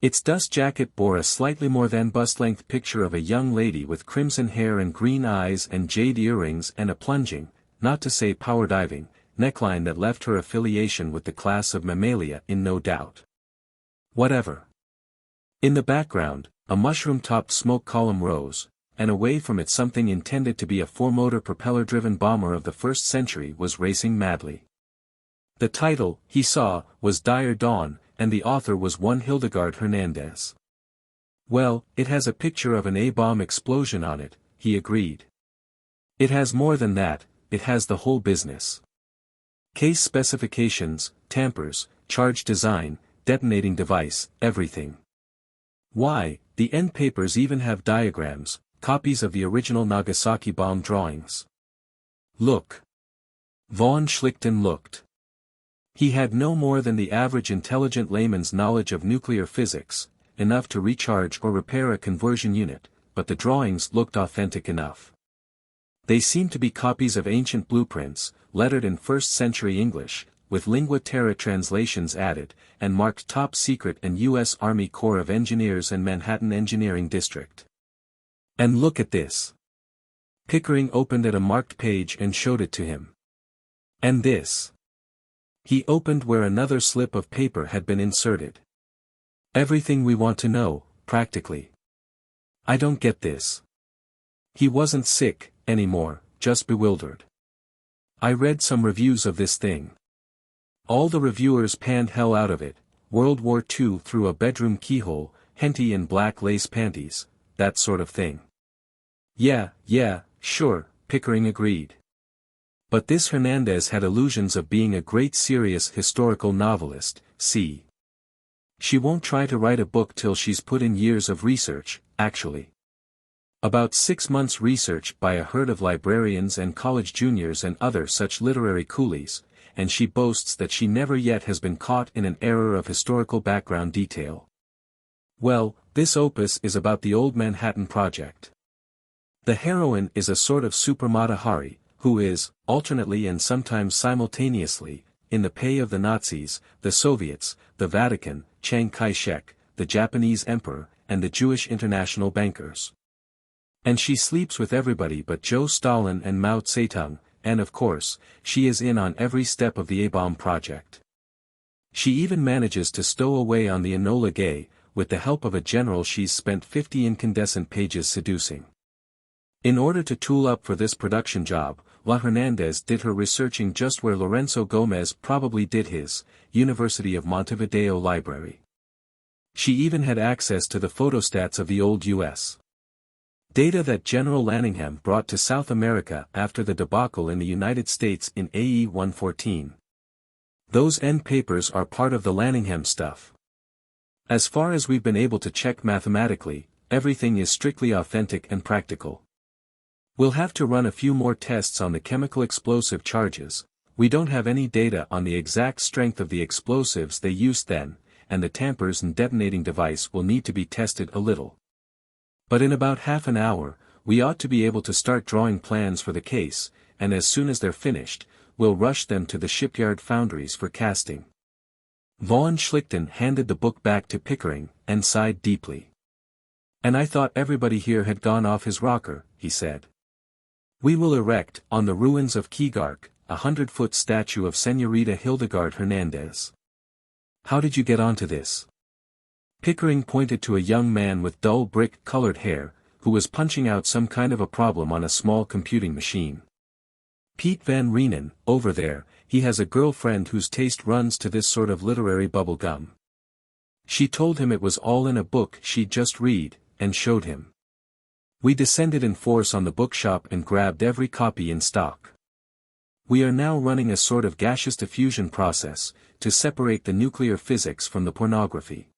Its dust jacket bore a slightly more than bust-length picture of a young lady with crimson hair and green eyes and jade earrings and a plunging, not to say power-diving, neckline that left her affiliation with the class of Mammalia in no doubt whatever. In the background, a mushroom-topped smoke column rose, and away from it something intended to be a four-motor propeller-driven bomber of the first century was racing madly. The title, he saw, was Dire Dawn, and the author was one Hildegarde Hernandez. "Well, it has a picture of an A-bomb explosion on it," he agreed. "It has more than that, it has the whole business. Case specifications, tampers, charge design, detonating device, everything. Why, the end papers even have diagrams, copies of the original Nagasaki bomb drawings. Look." Von Schlichten looked. He had no more than the average intelligent layman's knowledge of nuclear physics, enough to recharge or repair a conversion unit, but the drawings looked authentic enough. They seemed to be copies of ancient blueprints, lettered in first-century English, with lingua terra translations added, and marked Top Secret and U.S. Army Corps of Engineers and Manhattan Engineering District. And look at this. Pickering opened at a marked page and showed it to him. And this. He opened where another slip of paper had been inserted. Everything we want to know, practically. I don't get this. He wasn't sick, anymore, just bewildered. I read some reviews of this thing. All the reviewers panned hell out of it, World War II through a bedroom keyhole, henty in black lace panties, that sort of thing. Yeah, sure, Pickering agreed. But this Hernandez had illusions of being a great serious historical novelist, see. She won't try to write a book till she's put in years of research, actually. About 6 months' research by a herd of librarians and college juniors and other such literary coolies, and she boasts that she never yet has been caught in an error of historical background detail. Well, this opus is about the old Manhattan Project. The heroine is a sort of supermata Hari, who is, alternately and sometimes simultaneously, in the pay of the Nazis, the Soviets, the Vatican, Chiang Kai-shek, the Japanese Emperor, and the Jewish international bankers. And she sleeps with everybody but Joe Stalin and Mao Zedong, and of course, she is in on every step of the A-bomb project. She even manages to stow away on the Enola Gay, with the help of a general she's spent 50 incandescent pages seducing. In order to tool up for this production job, La Hernandez did her researching just where Lorenzo Gomez probably did his, University of Montevideo library. She even had access to the photostats of the old U.S. data that General Lanningham brought to South America after the debacle in the United States in AE 114. Those end papers are part of the Lanningham stuff. As far as we've been able to check mathematically, everything is strictly authentic and practical. We'll have to run a few more tests on the chemical explosive charges. We don't have any data on the exact strength of the explosives they used then, and the tampers and detonating device will need to be tested a little. But in about half an hour, we ought to be able to start drawing plans for the case, and as soon as they're finished, we'll rush them to the shipyard foundries for casting. Von Schlichten handed the book back to Pickering, and sighed deeply. And I thought everybody here had gone off his rocker, he said. We will erect, on the ruins of Keeluk, a 100-foot statue of Señorita Hildegarde Hernandez. How did you get onto this? Pickering pointed to a young man with dull brick-colored hair, who was punching out some kind of a problem on a small computing machine. Pete Van Reenen, over there, he has a girlfriend whose taste runs to this sort of literary bubble gum. She told him it was all in a book she'd just read, and showed him. We descended in force on the bookshop and grabbed every copy in stock. We are now running a sort of gaseous diffusion process, to separate the nuclear physics from the pornography.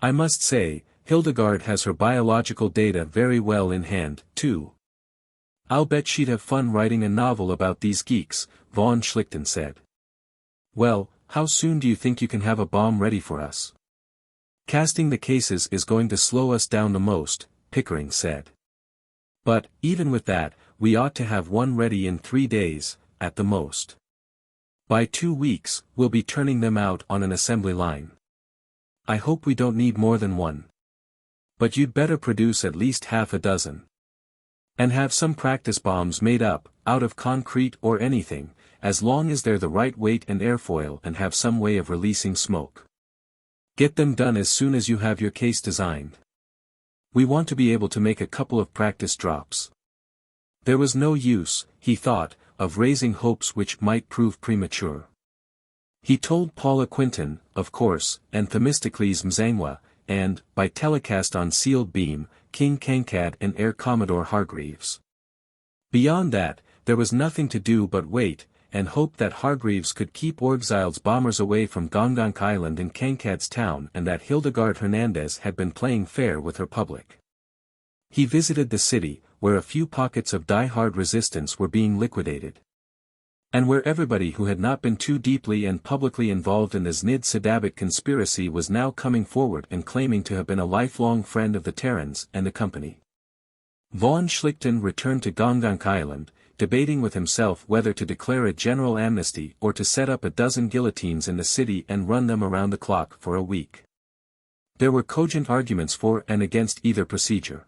I must say, Hildegarde has her biological data very well in hand, too. I'll bet she'd have fun writing a novel about these geeks, von Schlichten said. Well, how soon do you think you can have a bomb ready for us? Casting the cases is going to slow us down the most, Pickering said. But, even with that, we ought to have one ready in 3 days, at the most. By 2 weeks, we'll be turning them out on an assembly line. I hope we don't need more than one. But you'd better produce at least half a dozen. And have some practice bombs made up, out of concrete or anything, as long as they're the right weight and airfoil and have some way of releasing smoke. Get them done as soon as you have your case designed. We want to be able to make a couple of practice drops. There was no use, he thought, of raising hopes which might prove premature. He told Paula Quinton, of course, and Themistocles Mzangwa, and, by telecast on sealed beam, King Kankad and Air Commodore Hargreaves. Beyond that, there was nothing to do but wait, and hope that Hargreaves could keep Orgzild's bombers away from Gongonk Island and Kankad's town and that Hildegarde Hernandez had been playing fair with her public. He visited the city, where a few pockets of die-hard resistance were being liquidated. And where everybody who had not been too deeply and publicly involved in the Znid-Sadabit conspiracy was now coming forward and claiming to have been a lifelong friend of the Terrans and the company. Von Schlichten returned to Gongonk Island, debating with himself whether to declare a general amnesty or to set up a dozen guillotines in the city and run them around the clock for a week. There were cogent arguments for and against either procedure.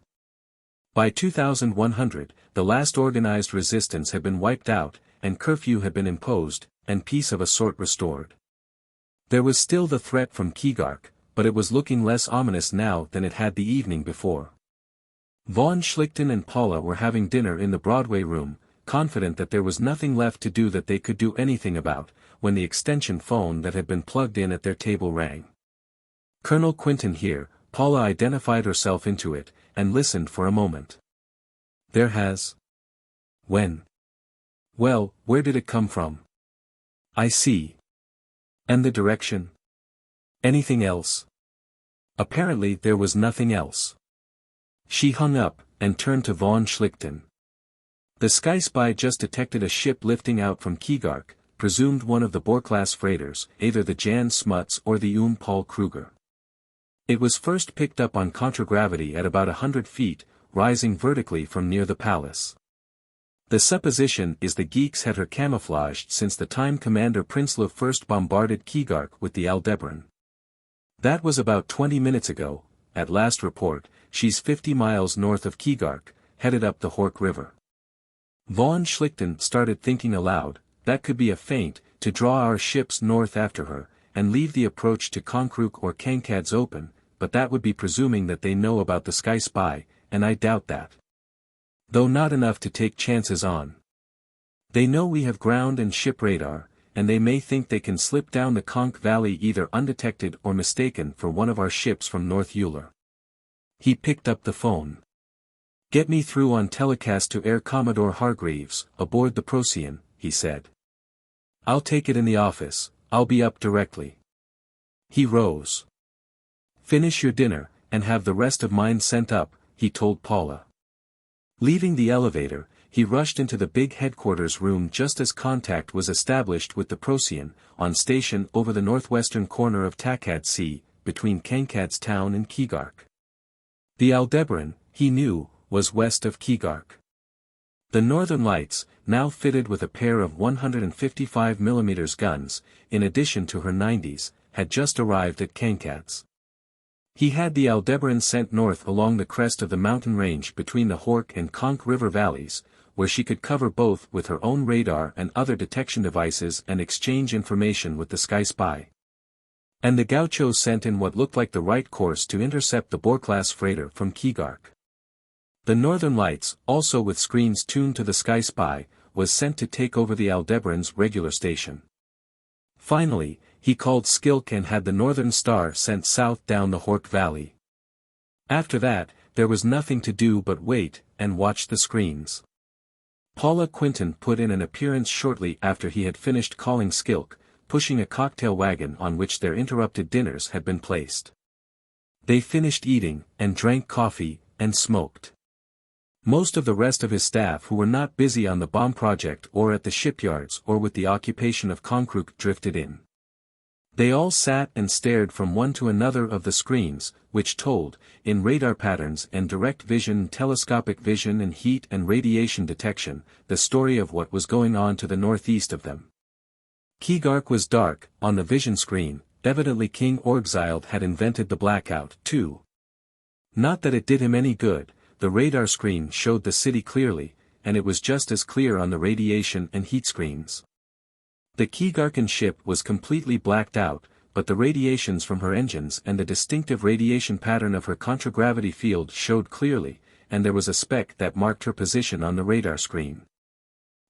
By 2100, the last organized resistance had been wiped out, and curfew had been imposed, and peace of a sort restored. There was still the threat from Keeluk, but it was looking less ominous now than it had the evening before. Von Schlichten and Paula were having dinner in the Broadway room, confident that there was nothing left to do that they could do anything about, when the extension phone that had been plugged in at their table rang. "Colonel Quinton here," Paula identified herself into it, and listened for a moment. "There has? When? Well, where did it come from? I see. And the direction? Anything else?" Apparently there was nothing else. She hung up, and turned to von Schlichten. "The Sky Spy just detected a ship lifting out from Keeluk, presumed one of the Bohr-class freighters, either the Jan Smuts or the Paul Kruger. It was first picked up on contragravity at about 100 feet, rising vertically from near the palace. The supposition is the Geeks had her camouflaged since the time Commander Princedoms first bombarded Keeluk with the Aldebaran. That was about 20 minutes ago. At last report, she's 50 miles north of Keeluk, headed up the Hork River." Von Schlichten started thinking aloud. That could be a feint, to draw our ships north after her, and leave the approach to Konkrook or Kankad's open, but that would be presuming that they know about the Sky Spy, and I doubt that. Though not enough to take chances on. They know we have ground and ship radar, and they may think they can slip down the Konk Valley either undetected or mistaken for one of our ships from North Uller. He picked up the phone. "Get me through on telecast to Air Commodore Hargreaves, aboard the Procyon," he said. "I'll take it in the office, I'll be up directly." He rose. "Finish your dinner, and have the rest of mine sent up," he told Paula. Leaving the elevator, he rushed into the big headquarters room just as contact was established with the Procyon, on station over the northwestern corner of Takad Sea, between Kankad's town and Keeluk. The Aldebaran, he knew, was west of Keeluk. The Northern Lights, now fitted with a pair of 155mm guns, in addition to her 90s, had just arrived at Kankad's. He had the Aldebaran sent north along the crest of the mountain range between the Hork and Konk River valleys, where she could cover both with her own radar and other detection devices and exchange information with the Sky Spy. And the Gauchos sent in what looked like the right course to intercept the Bohr-class freighter from Keeluk. The Northern Lights, also with screens tuned to the Sky Spy, was sent to take over the Aldebaran's regular station. Finally, he called Skilk and had the Northern Star sent south down the Hork Valley. After that, there was nothing to do but wait, and watch the screens. Paula Quinton put in an appearance shortly after he had finished calling Skilk, pushing a cocktail wagon on which their interrupted dinners had been placed. They finished eating, and drank coffee, and smoked. Most of the rest of his staff who were not busy on the bomb project or at the shipyards or with the occupation of Konkrook drifted in. They all sat and stared from one to another of the screens, which told, in radar patterns and direct vision, telescopic vision and heat and radiation detection, the story of what was going on to the northeast of them. Keeluk was dark, on the vision screen. Evidently King Orgzild had invented the blackout, too. Not that it did him any good. The radar screen showed the city clearly, and it was just as clear on the radiation and heat screens. The Keegarkan ship was completely blacked out, but the radiations from her engines and the distinctive radiation pattern of her contragravity field showed clearly, and there was a speck that marked her position on the radar screen.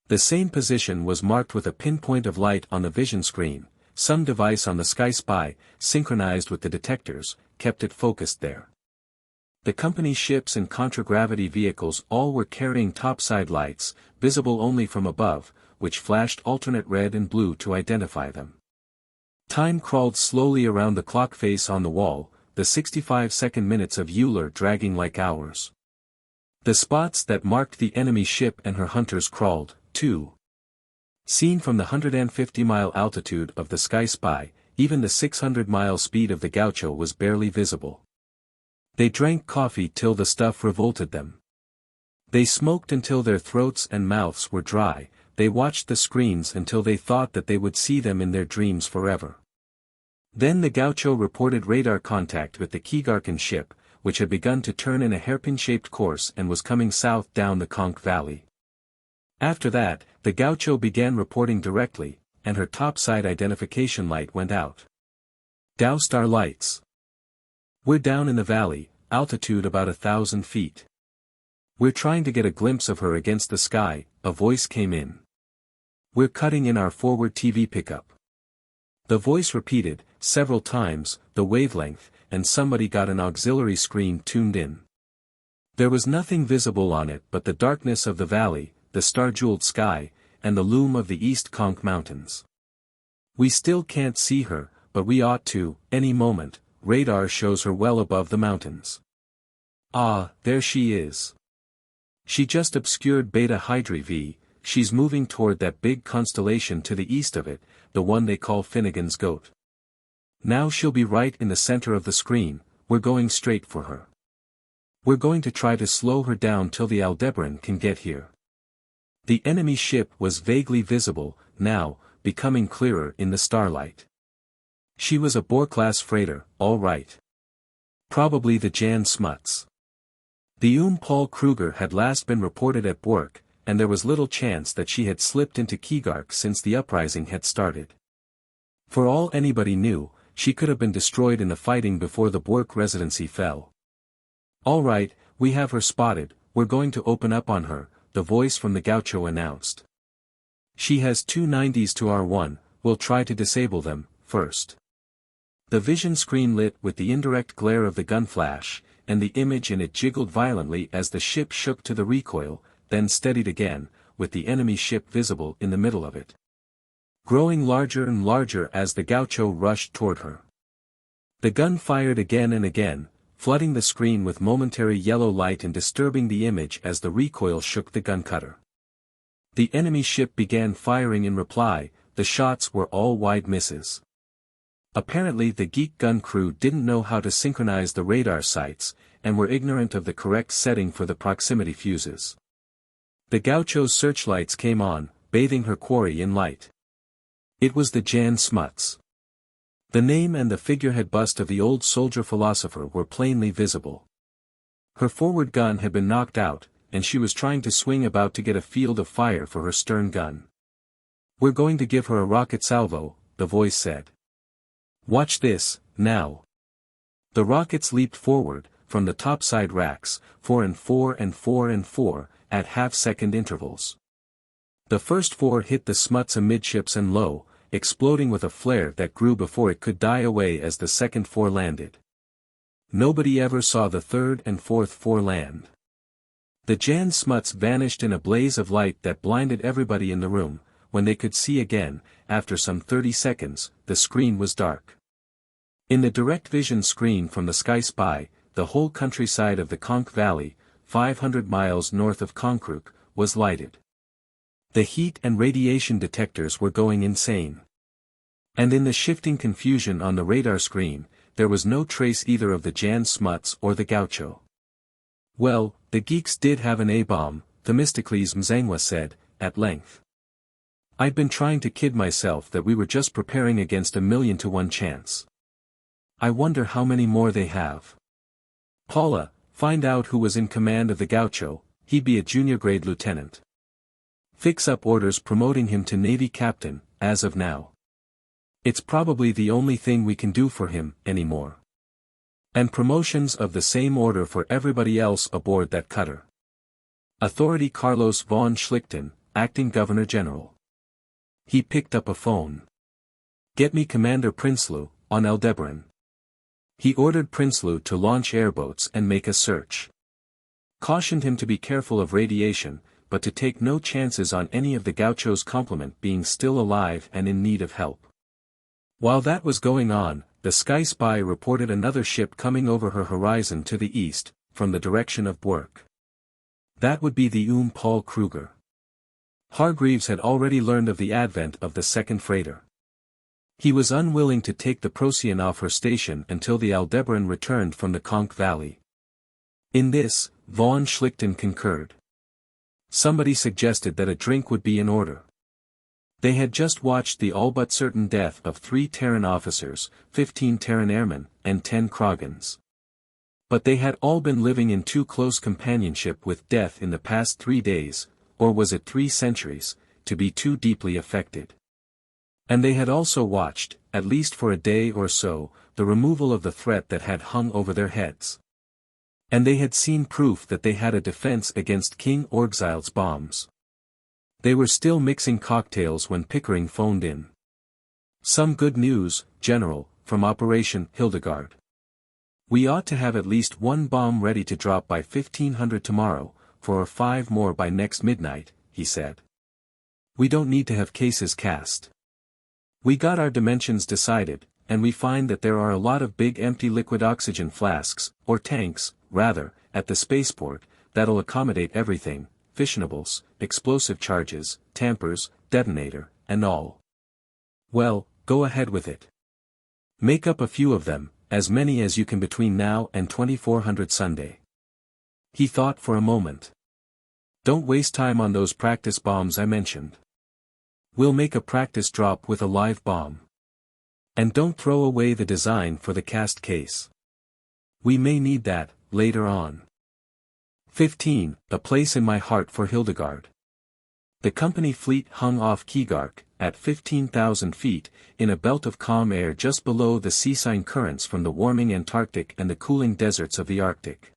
The same position was marked with a pinpoint of light on the vision screen. Some device on the Sky Spy, synchronized with the detectors, kept it focused there. The company ships and contragravity vehicles all were carrying topside lights, visible only from above, which flashed alternate red and blue to identify them. Time crawled slowly around the clock face on the wall, the 65-second minutes of Uller dragging like hours. The spots that marked the enemy ship and her hunters crawled, too. Seen from the 150-mile altitude of the Sky Spy, even the 600-mile speed of the Gaucho was barely visible. They drank coffee till the stuff revolted them. They smoked until their throats and mouths were dry. They watched the screens until they thought that they would see them in their dreams forever. Then the Gaucho reported radar contact with the Keegarkan ship, which had begun to turn in a hairpin-shaped course and was coming south down the Conch Valley. After that, the Gaucho began reporting directly, and her topside identification light went out. Doused our lights. We're down in the valley, altitude about 1,000 feet. We're trying to get a glimpse of her against the sky, a voice came in. We're cutting in our forward TV pickup. The voice repeated, several times, the wavelength, and somebody got an auxiliary screen tuned in. There was nothing visible on it but the darkness of the valley, the star-jeweled sky, and the loom of the East Conch Mountains. We still can't see her, but we ought to, any moment. Radar shows her well above the mountains. Ah, there she is. She just obscured Beta Hydrae V, she's moving toward that big constellation to the east of it, the one they call Finnegan's Goat. Now she'll be right in the center of the screen, we're going straight for her. We're going to try to slow her down till the Aldebaran can get here. The enemy ship was vaguely visible, now, becoming clearer in the starlight. She was a Bohr-class freighter, all right. Probably the Jan Smuts. The Paul Kruger had last been reported at Bwerk, and there was little chance that she had slipped into Keeluk since the uprising had started. For all anybody knew, she could have been destroyed in the fighting before the Bwerk residency fell. All right, we have her spotted, we're going to open up on her, the voice from the Gaucho announced. She has 2 90s to R1, we'll try to disable them, first. The vision screen lit with the indirect glare of the gun flash, and the image in it jiggled violently as the ship shook to the recoil, then steadied again, with the enemy ship visible in the middle of it. Growing larger and larger as the Gaucho rushed toward her. The gun fired again and again, flooding the screen with momentary yellow light and disturbing the image as the recoil shook the gun cutter. The enemy ship began firing in reply, the shots were all wide misses. Apparently the Geek gun crew didn't know how to synchronize the radar sights, and were ignorant of the correct setting for the proximity fuses. The Gaucho's searchlights came on, bathing her quarry in light. It was the Jan Smuts. The name and the figurehead bust of the old soldier philosopher were plainly visible. Her forward gun had been knocked out, and she was trying to swing about to get a field of fire for her stern gun. We're going to give her a rocket salvo, the voice said. Watch this, now. The rockets leaped forward, from the topside racks, 4 and 4 and 4 and 4, at half-second intervals. The first 4 hit the Smuts amidships and low, exploding with a flare that grew before it could die away as the second 4 landed. Nobody ever saw the third and fourth 4 land. The Jan Smuts vanished in a blaze of light that blinded everybody in the room. When they could see again, after some 30 seconds, the screen was dark. In the direct vision screen from the Sky Spy, the whole countryside of the Conch Valley, 500 miles north of Konkrook, was lighted. The heat and radiation detectors were going insane. And in the shifting confusion on the radar screen, there was no trace either of the Jan Smuts or the Gaucho. Well, the Geeks did have an A-bomb, Themistocles Mzangwa said, at length. I'd been trying to kid myself that we were just preparing against 1,000,000 to 1 chance. I wonder how many more they have. Paula, find out who was in command of the Gaucho, he'd be a junior grade lieutenant. Fix up orders promoting him to Navy captain, as of now. It's probably the only thing we can do for him, anymore. And promotions of the same order for everybody else aboard that cutter. Authority Carlos von Schlichten, acting Governor General. He picked up a phone. Get me Commander Princedoms, on Aldebaran. He ordered Princedoms to launch airboats and make a search. Cautioned him to be careful of radiation, but to take no chances on any of the Gaucho's complement being still alive and in need of help. While that was going on, the Sky Spy reported another ship coming over her horizon to the east, from the direction of Bwerk. That would be the Paul Kruger. Hargreaves had already learned of the advent of the second freighter. He was unwilling to take the Procyon off her station until the Aldebaran returned from the Conch Valley. In this, von Schlichten concurred. Somebody suggested that a drink would be in order. They had just watched the all-but-certain death of 3 Terran officers, 15 Terran airmen, and 10 Kragans. But they had all been living in too close companionship with death in the past 3 days, or was it 3 centuries, to be too deeply affected. And they had also watched, at least for a day or so, the removal of the threat that had hung over their heads. And they had seen proof that they had a defense against King Orgzild's bombs. They were still mixing cocktails when Pickering phoned in. "Some good news, General, from Operation Hildegarde. We ought to have at least 1 bomb ready to drop by 1500 tomorrow, 4 or 5 more by next midnight," he said. "We don't need to have cases cast. We got our dimensions decided, and we find that there are a lot of big empty liquid oxygen flasks, or tanks, rather, at the spaceport, that'll accommodate everything, fissionables, explosive charges, tampers, detonator, and all. Well, go ahead with it. Make up a few of them, as many as you can between now and 2400 Sunday." He thought for a moment. "Don't waste time on those practice bombs I mentioned. We'll make a practice drop with a live bomb. And don't throw away the design for the cast case. We may need that, later on." 15. A place in my heart for Hildegarde. The company fleet hung off Keeluk, at 15,000 feet, in a belt of calm air just below the seaside currents from the warming Antarctic and the cooling deserts of the Arctic.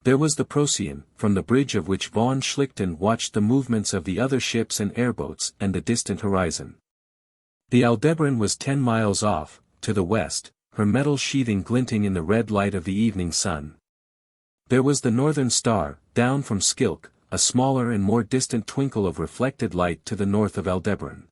There was the Procyon, from the bridge of which von Schlichten watched the movements of the other ships and airboats and the distant horizon. The Aldebaran was 10 miles off, to the west, her metal sheathing glinting in the red light of the evening sun. There was the Northern Star, down from Skilk, a smaller and more distant twinkle of reflected light to the north of Aldebaran.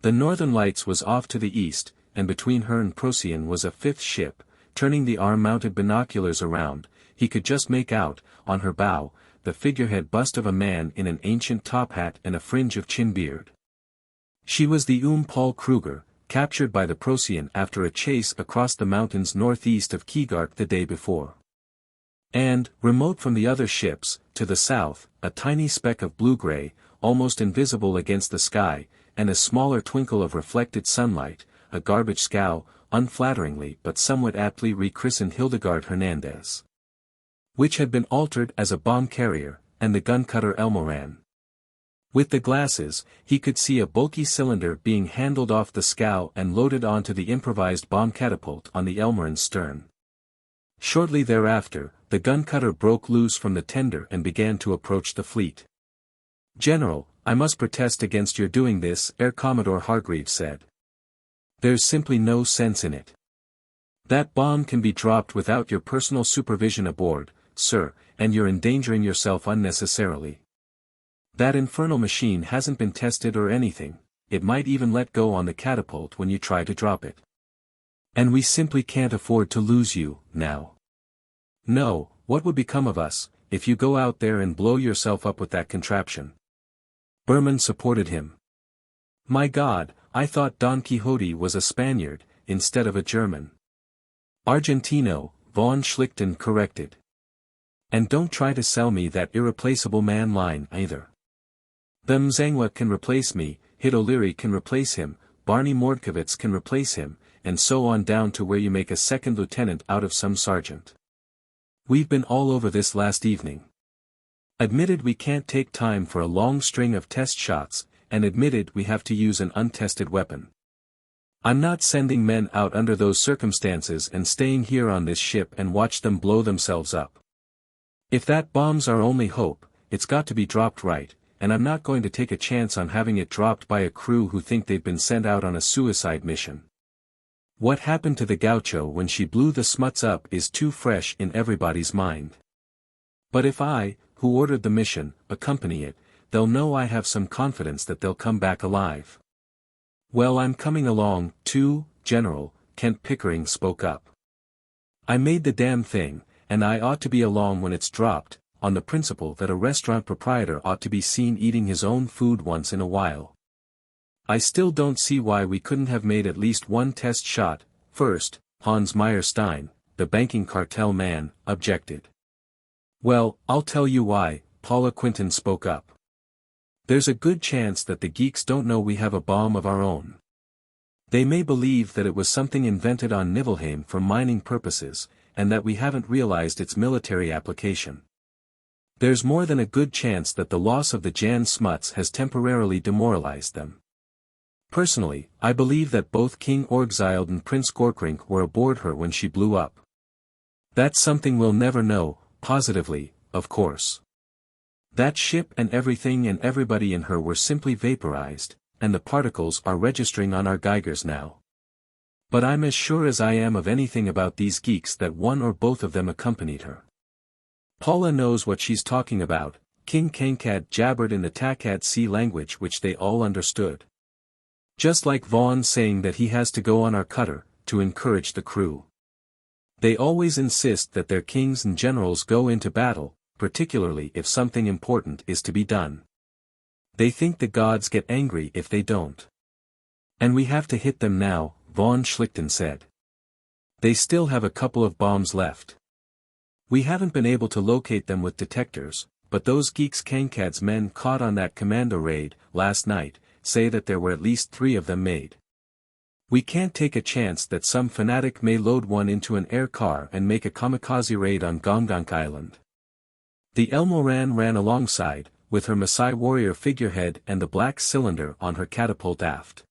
The Northern Lights was off to the east, and between her and Procyon was a 5th ship. Turning the arm-mounted binoculars around, he could just make out, on her bow, the figurehead bust of a man in an ancient top hat and a fringe of chin beard. She was the Paul Kruger, captured by the Procyon after a chase across the mountains northeast of Keeluk the day before. And, remote from the other ships, to the south, a tiny speck of blue-gray, almost invisible against the sky, and a smaller twinkle of reflected sunlight, a garbage scow, unflatteringly but somewhat aptly rechristened Hildegarde Hernandez. Which had been altered as a bomb carrier, and the gun cutter Elmoran. With the glasses, he could see a bulky cylinder being handled off the scow and loaded onto the improvised bomb catapult on the Elmoran's stern. Shortly thereafter, the gun cutter broke loose from the tender and began to approach the fleet. "General, I must protest against your doing this," Air Commodore Hargreaves said. "There's simply no sense in it. That bomb can be dropped without your personal supervision aboard, sir, and you're endangering yourself unnecessarily. That infernal machine hasn't been tested or anything, it might even let go on the catapult when you try to drop it. And we simply can't afford to lose you, now. No, what would become of us, if you go out there and blow yourself up with that contraption?" Berman supported him. "My God, I thought Don Quixote was a Spaniard, instead of a German." "Argentino," von Schlichten corrected. "And don't try to sell me that irreplaceable man line either. The Mzangwa can replace me, Hid O'Leary can replace him, Barney Mordkovitz can replace him, and so on down to where you make a second lieutenant out of some sergeant. We've been all over this last evening. Admitted we can't take time for a long string of test shots, and admitted we have to use an untested weapon. I'm not sending men out under those circumstances and staying here on this ship and watch them blow themselves up. If that bomb's our only hope, it's got to be dropped right, and I'm not going to take a chance on having it dropped by a crew who think they've been sent out on a suicide mission. What happened to the Gaucho when she blew the smuts up is too fresh in everybody's mind. But if I, who ordered the mission, accompany it, they'll know I have some confidence that they'll come back alive." "Well, I'm coming along, too, General," Kent Pickering spoke up. "I made the damn thing, and I ought to be along when it's dropped, on the principle that a restaurant proprietor ought to be seen eating his own food once in a while. I still don't see why we couldn't have made at least one test shot, first," Hans Meyer-Stein, the banking cartel man, objected. "Well, I'll tell you why," Paula Quinton spoke up. "There's a good chance that the geeks don't know we have a bomb of our own. They may believe that it was something invented on Niflheim for mining purposes, and that we haven't realized its military application. There's more than a good chance that the loss of the Jan Smuts has temporarily demoralized them. Personally, I believe that both King Orgzild and Prince Gorkrink were aboard her when she blew up. That's something we'll never know, positively, of course. That ship and everything and everybody in her were simply vaporized, and the particles are registering on our Geigers now. But I'm as sure as I am of anything about these geeks that one or both of them accompanied her. Paula knows what she's talking about, King Kankad jabbered in the Takkad Sea language which they all understood. Just like Vaughn saying that he has to go on our cutter, to encourage the crew. They always insist that their kings and generals go into battle, particularly if something important is to be done. They think the gods get angry if they don't. And we have to hit them now, von Schlichten said. They still have a couple of bombs left. We haven't been able to locate them with detectors, but those geeks Kankad's men caught on that commando raid, last night, say that there were at least 3 of them made. We can't take a chance that some fanatic may load one into an air car and make a kamikaze raid on Gongonk Island. The Elmoran ran alongside, with her Maasai warrior figurehead and the black cylinder on her catapult aft.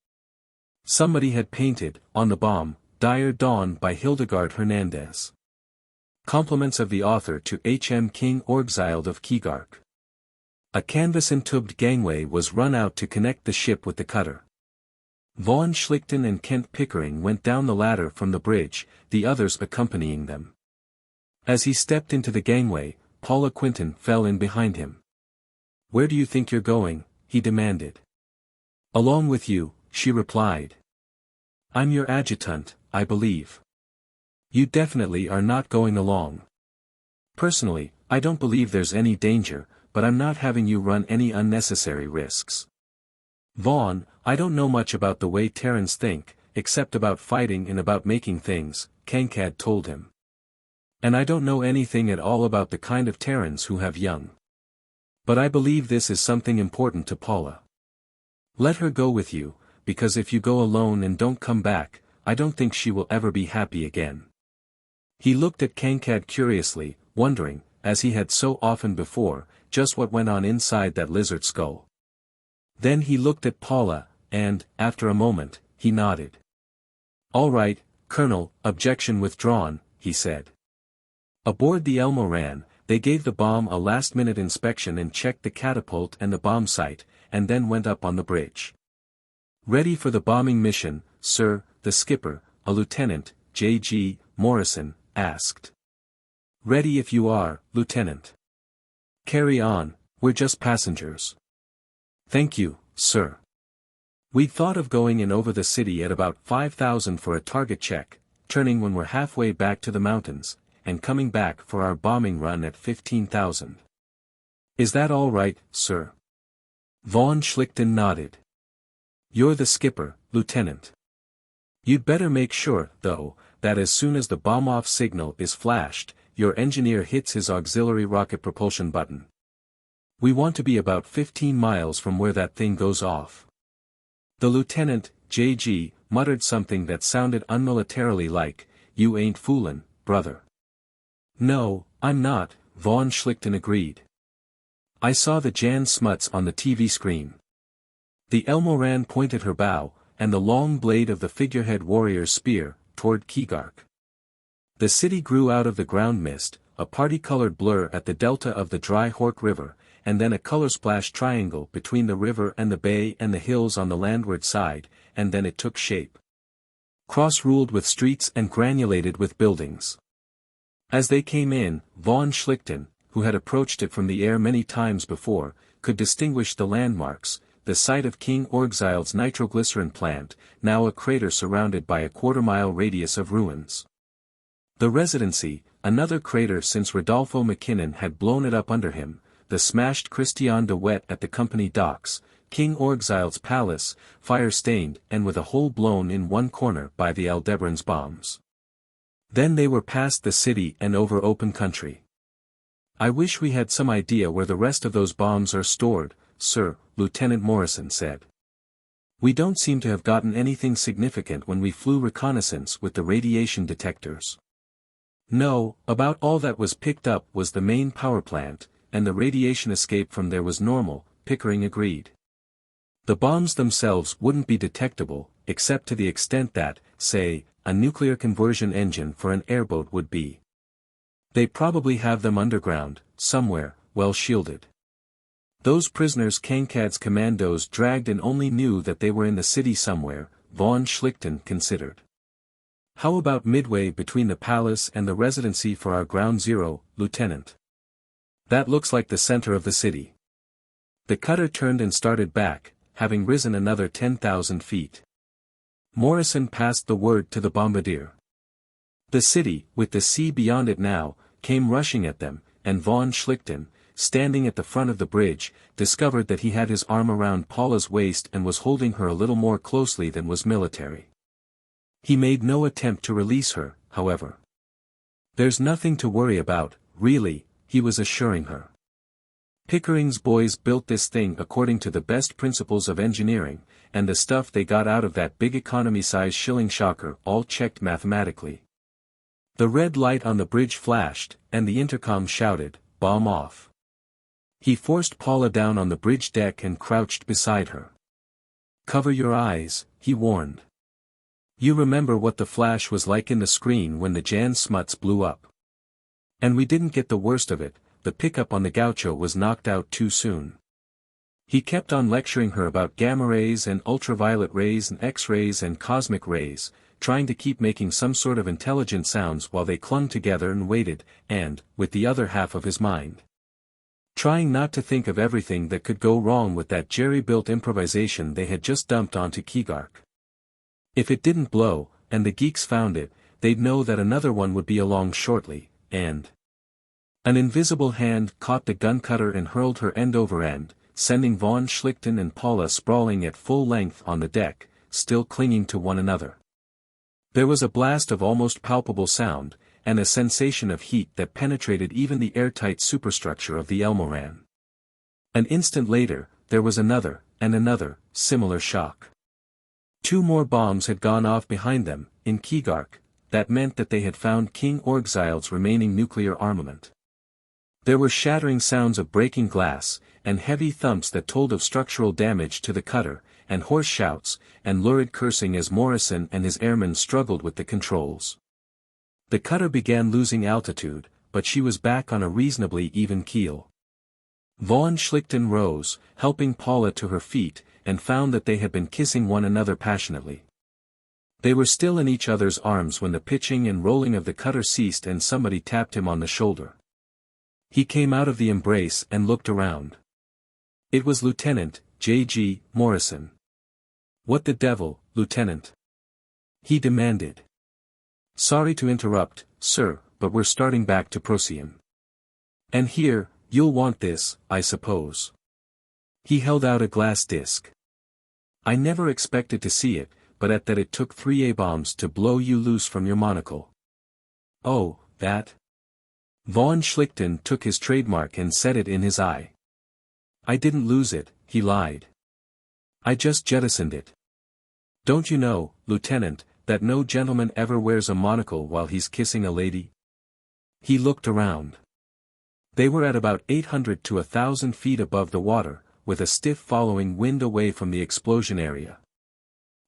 Somebody had painted, on the bomb, Dire Dawn by Hildegarde Hernandez. Compliments of the author to H.M. King Orgzild of Keeluk. A canvas-entubed gangway was run out to connect the ship with the cutter. Von Schlichten and Kent Pickering went down the ladder from the bridge, the others accompanying them. As he stepped into the gangway, Paula Quinton fell in behind him. "Where do you think you're going?" he demanded. "Along with you," she replied. "I'm your adjutant, I believe." "You definitely are not going along." "Personally, I don't believe there's any danger, but I'm not having you run any unnecessary risks." "Vaughn, I don't know much about the way Terrans think, except about fighting and about making things," Kankad told him. "And I don't know anything at all about the kind of Terrans who have young. But I believe this is something important to Paula. Let her go with you, because if you go alone and don't come back, I don't think she will ever be happy again." He looked at Kankad curiously, wondering, as he had so often before, just what went on inside that lizard skull. Then he looked at Paula, and, after a moment, he nodded. "All right, Colonel, objection withdrawn," he said. Aboard the Elmoran, they gave the bomb a last-minute inspection and checked the catapult and the bomb sight, and then went up on the bridge. "Ready for the bombing mission, sir?" the skipper, a Lieutenant, J.G. Morrison, asked. "Ready if you are, Lieutenant." "Carry on, we're just passengers." "Thank you, sir. We'd thought of going in over the city at about 5,000 for a target check, turning when we're halfway back to the mountains, and coming back for our bombing run at 15,000. Is that all right, sir?" Von Schlichten nodded. "You're the skipper, Lieutenant. You'd better make sure, though, that as soon as the bomb-off signal is flashed, your engineer hits his auxiliary rocket propulsion button. We want to be about 15 miles from where that thing goes off." The lieutenant, J.G., muttered something that sounded unmilitarily like, "You ain't foolin', brother." "No, I'm not," Von Schlichten agreed. "I saw the Jan Smuts on the TV screen." The Elmoran pointed her bow, and the long blade of the figurehead warrior's spear, toward Keeluk. The city grew out of the ground mist, a party-colored blur at the delta of the Dry Hork River, and then a color-splashed triangle between the river and the bay and the hills on the landward side, and then it took shape. Cross-ruled with streets and granulated with buildings. As they came in, Von Schlichten, who had approached it from the air many times before, could distinguish the landmarks, the site of King Orgzild's nitroglycerin plant, now a crater surrounded by a quarter-mile radius of ruins. The Residency, another crater since Rodolfo McKinnon had blown it up under him, the smashed Christian de Wet at the company docks, King Orgzild's palace, fire-stained and with a hole blown in one corner by the Aldebaran's bombs. Then they were past the city and over open country. "I wish we had some idea where the rest of those bombs are stored, sir," Lieutenant Morrison said. "We don't seem to have gotten anything significant when we flew reconnaissance with the radiation detectors." No, about all that was picked up was the main power plant, and the radiation escape from there was normal, Pickering agreed. The bombs themselves wouldn't be detectable, except to the extent that, say, a nuclear conversion engine for an airboat would be. They probably have them underground, somewhere, well shielded. Those prisoners Kankad's commandos dragged in only knew that they were in the city somewhere, von Schlichten considered. How about midway between the palace and the residency for our ground zero, Lieutenant? That looks like the center of the city. The cutter turned and started back, having risen another 10,000 feet. Morrison passed the word to the bombardier. The city, with the sea beyond it now, came rushing at them, and von Schlichten, standing at the front of the bridge, discovered that he had his arm around Paula's waist and was holding her a little more closely than was military. He made no attempt to release her, however. There's nothing to worry about, really, he was assuring her. Pickering's boys built this thing according to the best principles of engineering, and the stuff they got out of that big economy-size shilling shocker all checked mathematically. The red light on the bridge flashed, and the intercom shouted, "Bomb off." He forced Paula down on the bridge deck and crouched beside her. "Cover your eyes," he warned. "You remember what the flash was like in the screen when the Jan Smuts blew up. And we didn't get the worst of it, the pickup on the Gaucho was knocked out too soon." He kept on lecturing her about gamma rays and ultraviolet rays and X-rays and cosmic rays, trying to keep making some sort of intelligent sounds while they clung together and waited, and, with the other half of his mind, trying not to think of everything that could go wrong with that jerry-built improvisation they had just dumped onto Keeluk. If it didn't blow, and the geeks found it, they'd know that another one would be along shortly, and an invisible hand caught the gun cutter and hurled her end over end, sending von Schlichten and Paula sprawling at full length on the deck, still clinging to one another. There was a blast of almost palpable sound, and a sensation of heat that penetrated even the airtight superstructure of the Elmoran. An instant later, there was another, and another, similar shock. 2 more bombs had gone off behind them, in Keeluk. That meant that they had found King Orgzild's remaining nuclear armament. There were shattering sounds of breaking glass, and heavy thumps that told of structural damage to the cutter, and hoarse shouts, and lurid cursing as Morrison and his airmen struggled with the controls. The cutter began losing altitude, but she was back on a reasonably even keel. Von Schlichten rose, helping Paula to her feet, and found that they had been kissing one another passionately. They were still in each other's arms when the pitching and rolling of the cutter ceased and somebody tapped him on the shoulder. He came out of the embrace and looked around. It was Lieutenant J.G. Morrison. "What the devil, Lieutenant?" he demanded. "Sorry to interrupt, sir, but we're starting back to Procyon. And here, you'll want this, I suppose." He held out a glass disc. "I never expected to see it, but at that it took 3 A-bombs to blow you loose from your monocle." "Oh, that?" Von Schlichten took his trademark and set it in his eye. "I didn't lose it," he lied. "I just jettisoned it. Don't you know, Lieutenant, that no gentleman ever wears a monocle while he's kissing a lady?" He looked around. They were at about 800 to 1,000 feet above the water, with a stiff following wind away from the explosion area.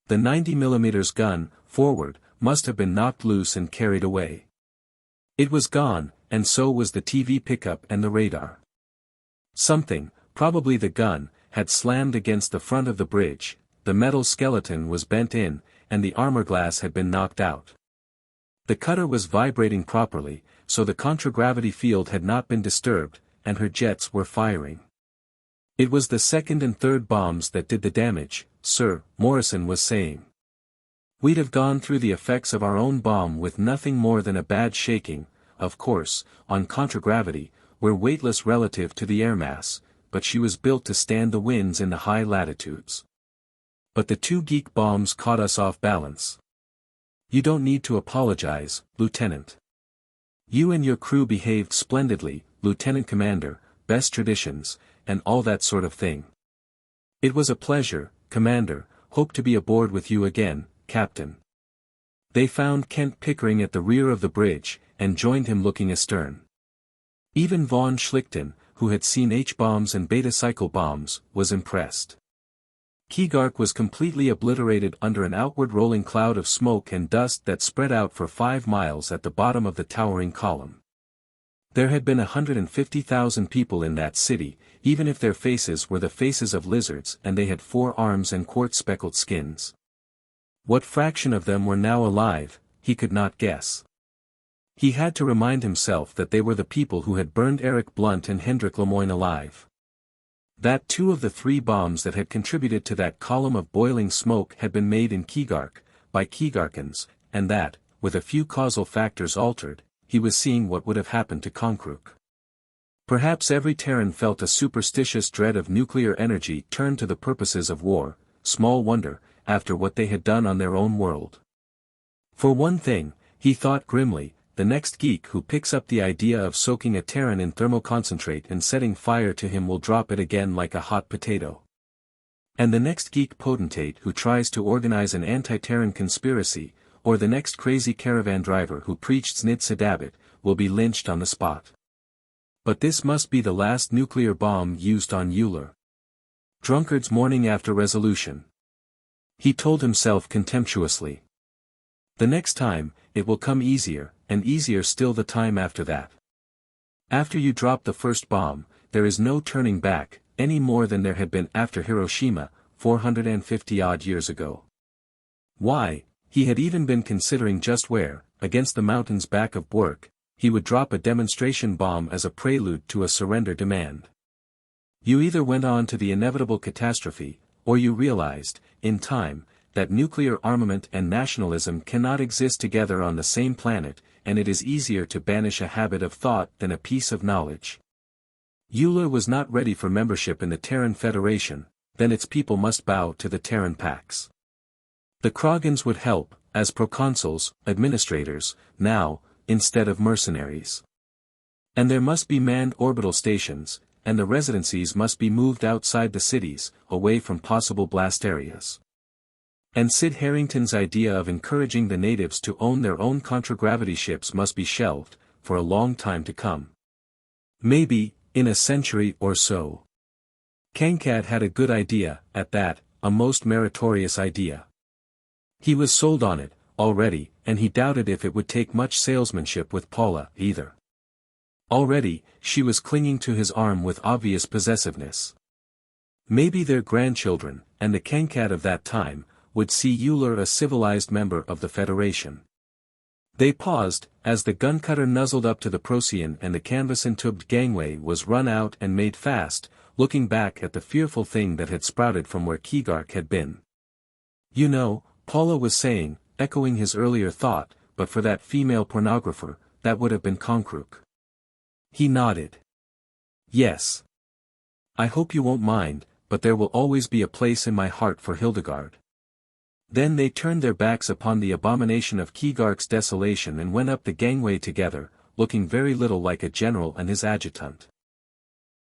The 90mm gun, forward, must have been knocked loose and carried away. It was gone, and so was the TV pickup and the radar. Something, probably the gun, had slammed against the front of the bridge, the metal skeleton was bent in, and the armor glass had been knocked out. The cutter was vibrating properly, so the contragravity field had not been disturbed, and her jets were firing. "It was the second and third bombs that did the damage, sir," Morrison was saying. "We'd have gone through the effects of our own bomb with nothing more than a bad shaking. Of course, on contragravity, we're weightless relative to the air mass, but she was built to stand the winds in the high latitudes. But the 2 Geek bombs caught us off balance. You don't need to apologize, Lieutenant. You and your crew behaved splendidly, Lieutenant Commander, best traditions, and all that sort of thing. It was a pleasure, Commander, hope to be aboard with you again, Captain." They found Kent Pickering at the rear of the bridge, and joined him looking astern. Even von Schlichten, who had seen H-bombs and beta-cycle bombs, was impressed. Keeluk was completely obliterated under an outward rolling cloud of smoke and dust that spread out for 5 miles at the bottom of the towering column. There had been 150,000 people in that city, even if their faces were the faces of lizards and they had 4 arms and quartz-speckled skins. What fraction of them were now alive, he could not guess. He had to remind himself that they were the people who had burned Eric Blunt and Hendrik Lemoyne alive. That 2 of the 3 bombs that had contributed to that column of boiling smoke had been made in Keeluk, by Keelarkans, and that, with a few causal factors altered, he was seeing what would have happened to Konkrook. Perhaps every Terran felt a superstitious dread of nuclear energy turned to the purposes of war, small wonder, after what they had done on their own world. For one thing, he thought grimly, the next geek who picks up the idea of soaking a Terran in thermoconcentrate and setting fire to him will drop it again like a hot potato. And the next geek potentate who tries to organize an anti-Terran conspiracy, or the next crazy caravan driver who preached Znid Sadabit, will be lynched on the spot. But this must be the last nuclear bomb used on Uller. Drunkard's morning after resolution. He told himself contemptuously. The next time, it will come easier, and easier still the time after that. After you drop the first bomb, there is no turning back, any more than there had been after Hiroshima, 450-odd years ago. Why, he had even been considering just where, against the mountains back of Bwerk, he would drop a demonstration bomb as a prelude to a surrender demand. You either went on to the inevitable catastrophe, or you realized, in time, that nuclear armament and nationalism cannot exist together on the same planet, and it is easier to banish a habit of thought than a piece of knowledge. Uller was not ready for membership in the Terran Federation, then its people must bow to the Terran Pax. The Kragans would help, as proconsuls, administrators, now, instead of mercenaries. And there must be manned orbital stations, and the residencies must be moved outside the cities, away from possible blast areas. And Sid Harrington's idea of encouraging the natives to own their own contragravity ships must be shelved, for a long time to come. Maybe, in a century or so. Kankat had a good idea, at that, a most meritorious idea. He was sold on it, already, and he doubted if it would take much salesmanship with Paula, either. Already, she was clinging to his arm with obvious possessiveness. Maybe their grandchildren, and the Kankat of that time, would see Uller a civilized member of the Federation. They paused, as the guncutter nuzzled up to the Procyon and the canvas-entubed gangway was run out and made fast, looking back at the fearful thing that had sprouted from where Keeluk had been. You know, Paula was saying, echoing his earlier thought, but for that female pornographer, that would have been Konkrook. He nodded. Yes. I hope you won't mind, but there will always be a place in my heart for Hildegarde. Then they turned their backs upon the abomination of Keeluk's desolation and went up the gangway together, looking very little like a general and his adjutant.